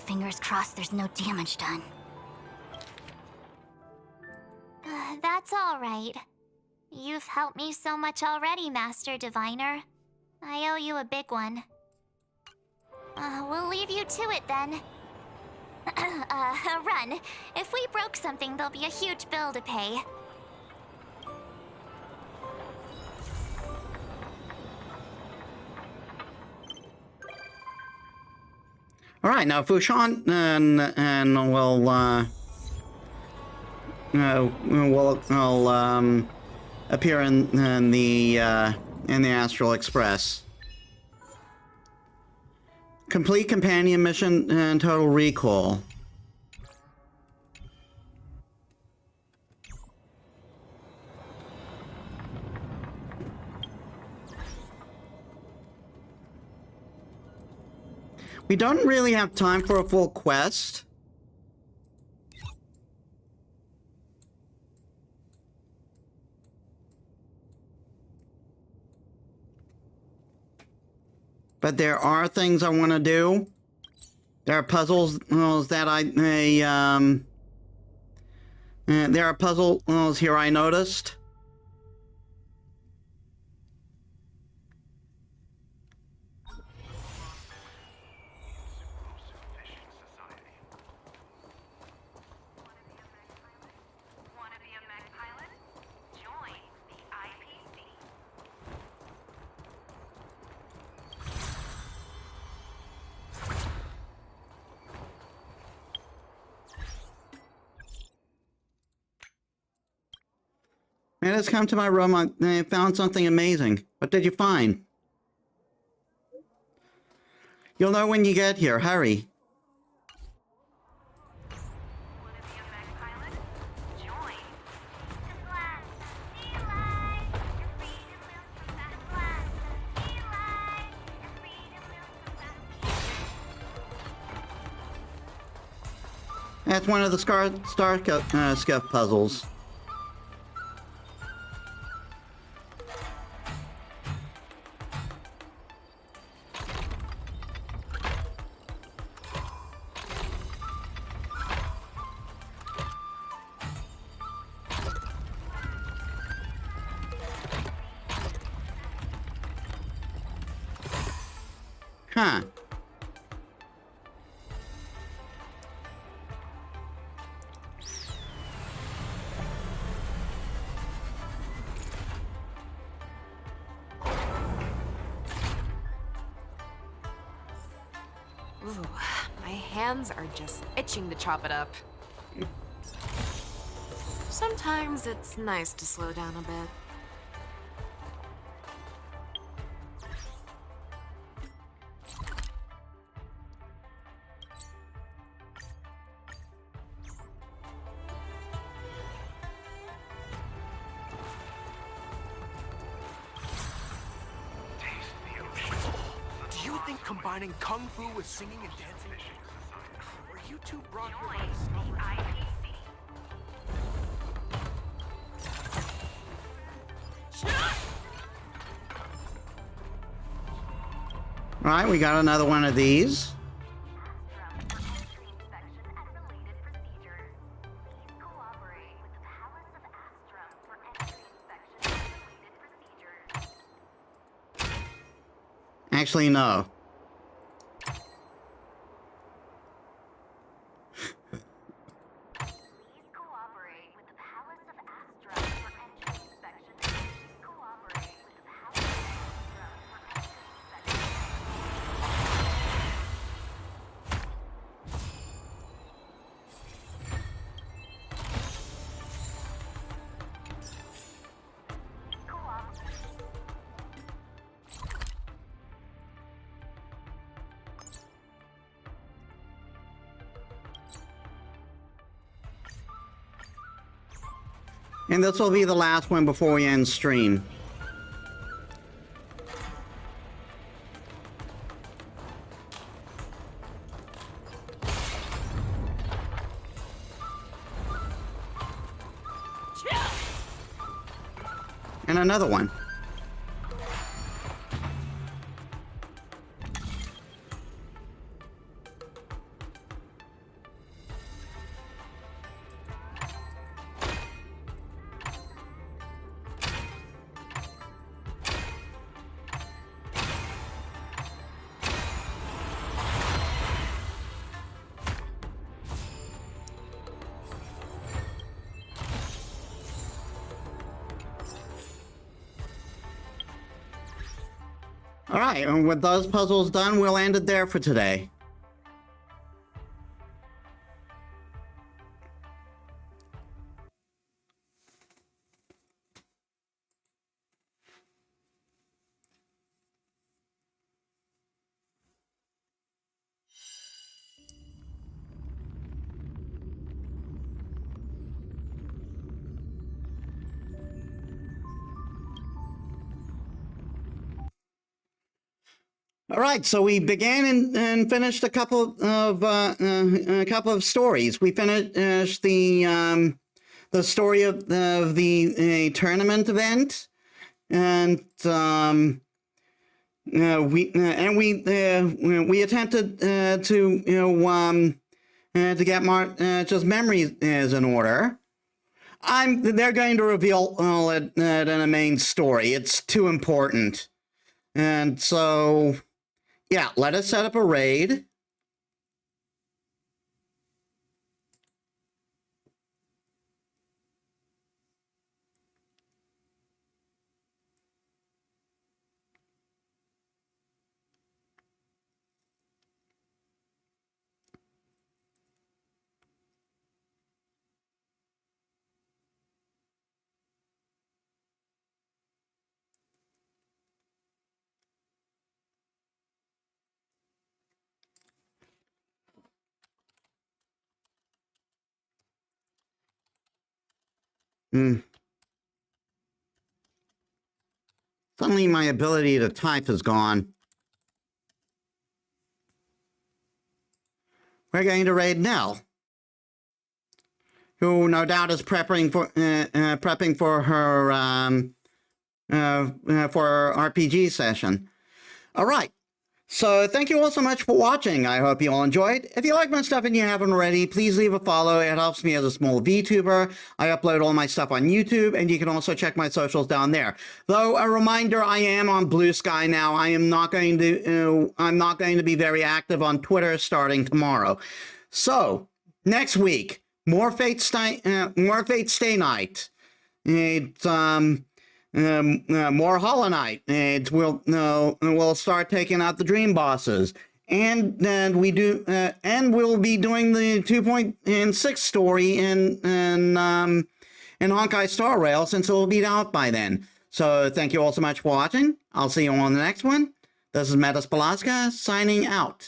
Fingers crossed there's no damage done. That's all right. You've helped me so much already, Master Diviner. I owe you a big one. We'll leave you to it then. Run. If we broke something, there'll be a huge bill to pay. All right, now Fushan and will appear in the Astral Express. Complete companion mission and total recall. We don't really have time for a full quest. But there are things I want to do. There are puzzles that there are puzzles here I noticed. Metis, come to my room. I found something amazing. What did you find? You'll know when you get here. Hurry. That's one of the Scuff puzzles. Huh. Ooh, my hands are just itching to chop it up. Sometimes it's nice to slow down a bit. Do you think combining kung fu with singing and dancing? Were you too brought here by discovery? All right, we got another one of these. Actually, no. And this will be the last one before we end stream. And another one. All right, and with those puzzles done, we'll end it there for today. All right, so we began and finished a couple of stories. We finished the story of the tournament event, and we attempted to get March's memories in order. They're going to reveal all it in a main story. It's too important, and so. Yeah, let us set up a raid. Suddenly my ability to type is gone. We're going to raid Nell, who no doubt is prepping for her RPG session. All right. So thank you all so much for watching. I hope you all enjoyed. If you like my stuff and you haven't already, please leave a follow. It helps me as a small VTuber. I upload all my stuff on YouTube, and you can also check my socials down there. Though a reminder, I am on Blue Sky now. I'm not going to be very active on Twitter starting tomorrow. So next week, more Fate Stay Night. It's more Hollow Knight. We'll start taking out the dream bosses, and we'll be doing the 2.6 story in Honkai Star Rail, since it will be out by then. So thank you all so much for watching. I'll see you on the next one. This is Metis Balaska signing out.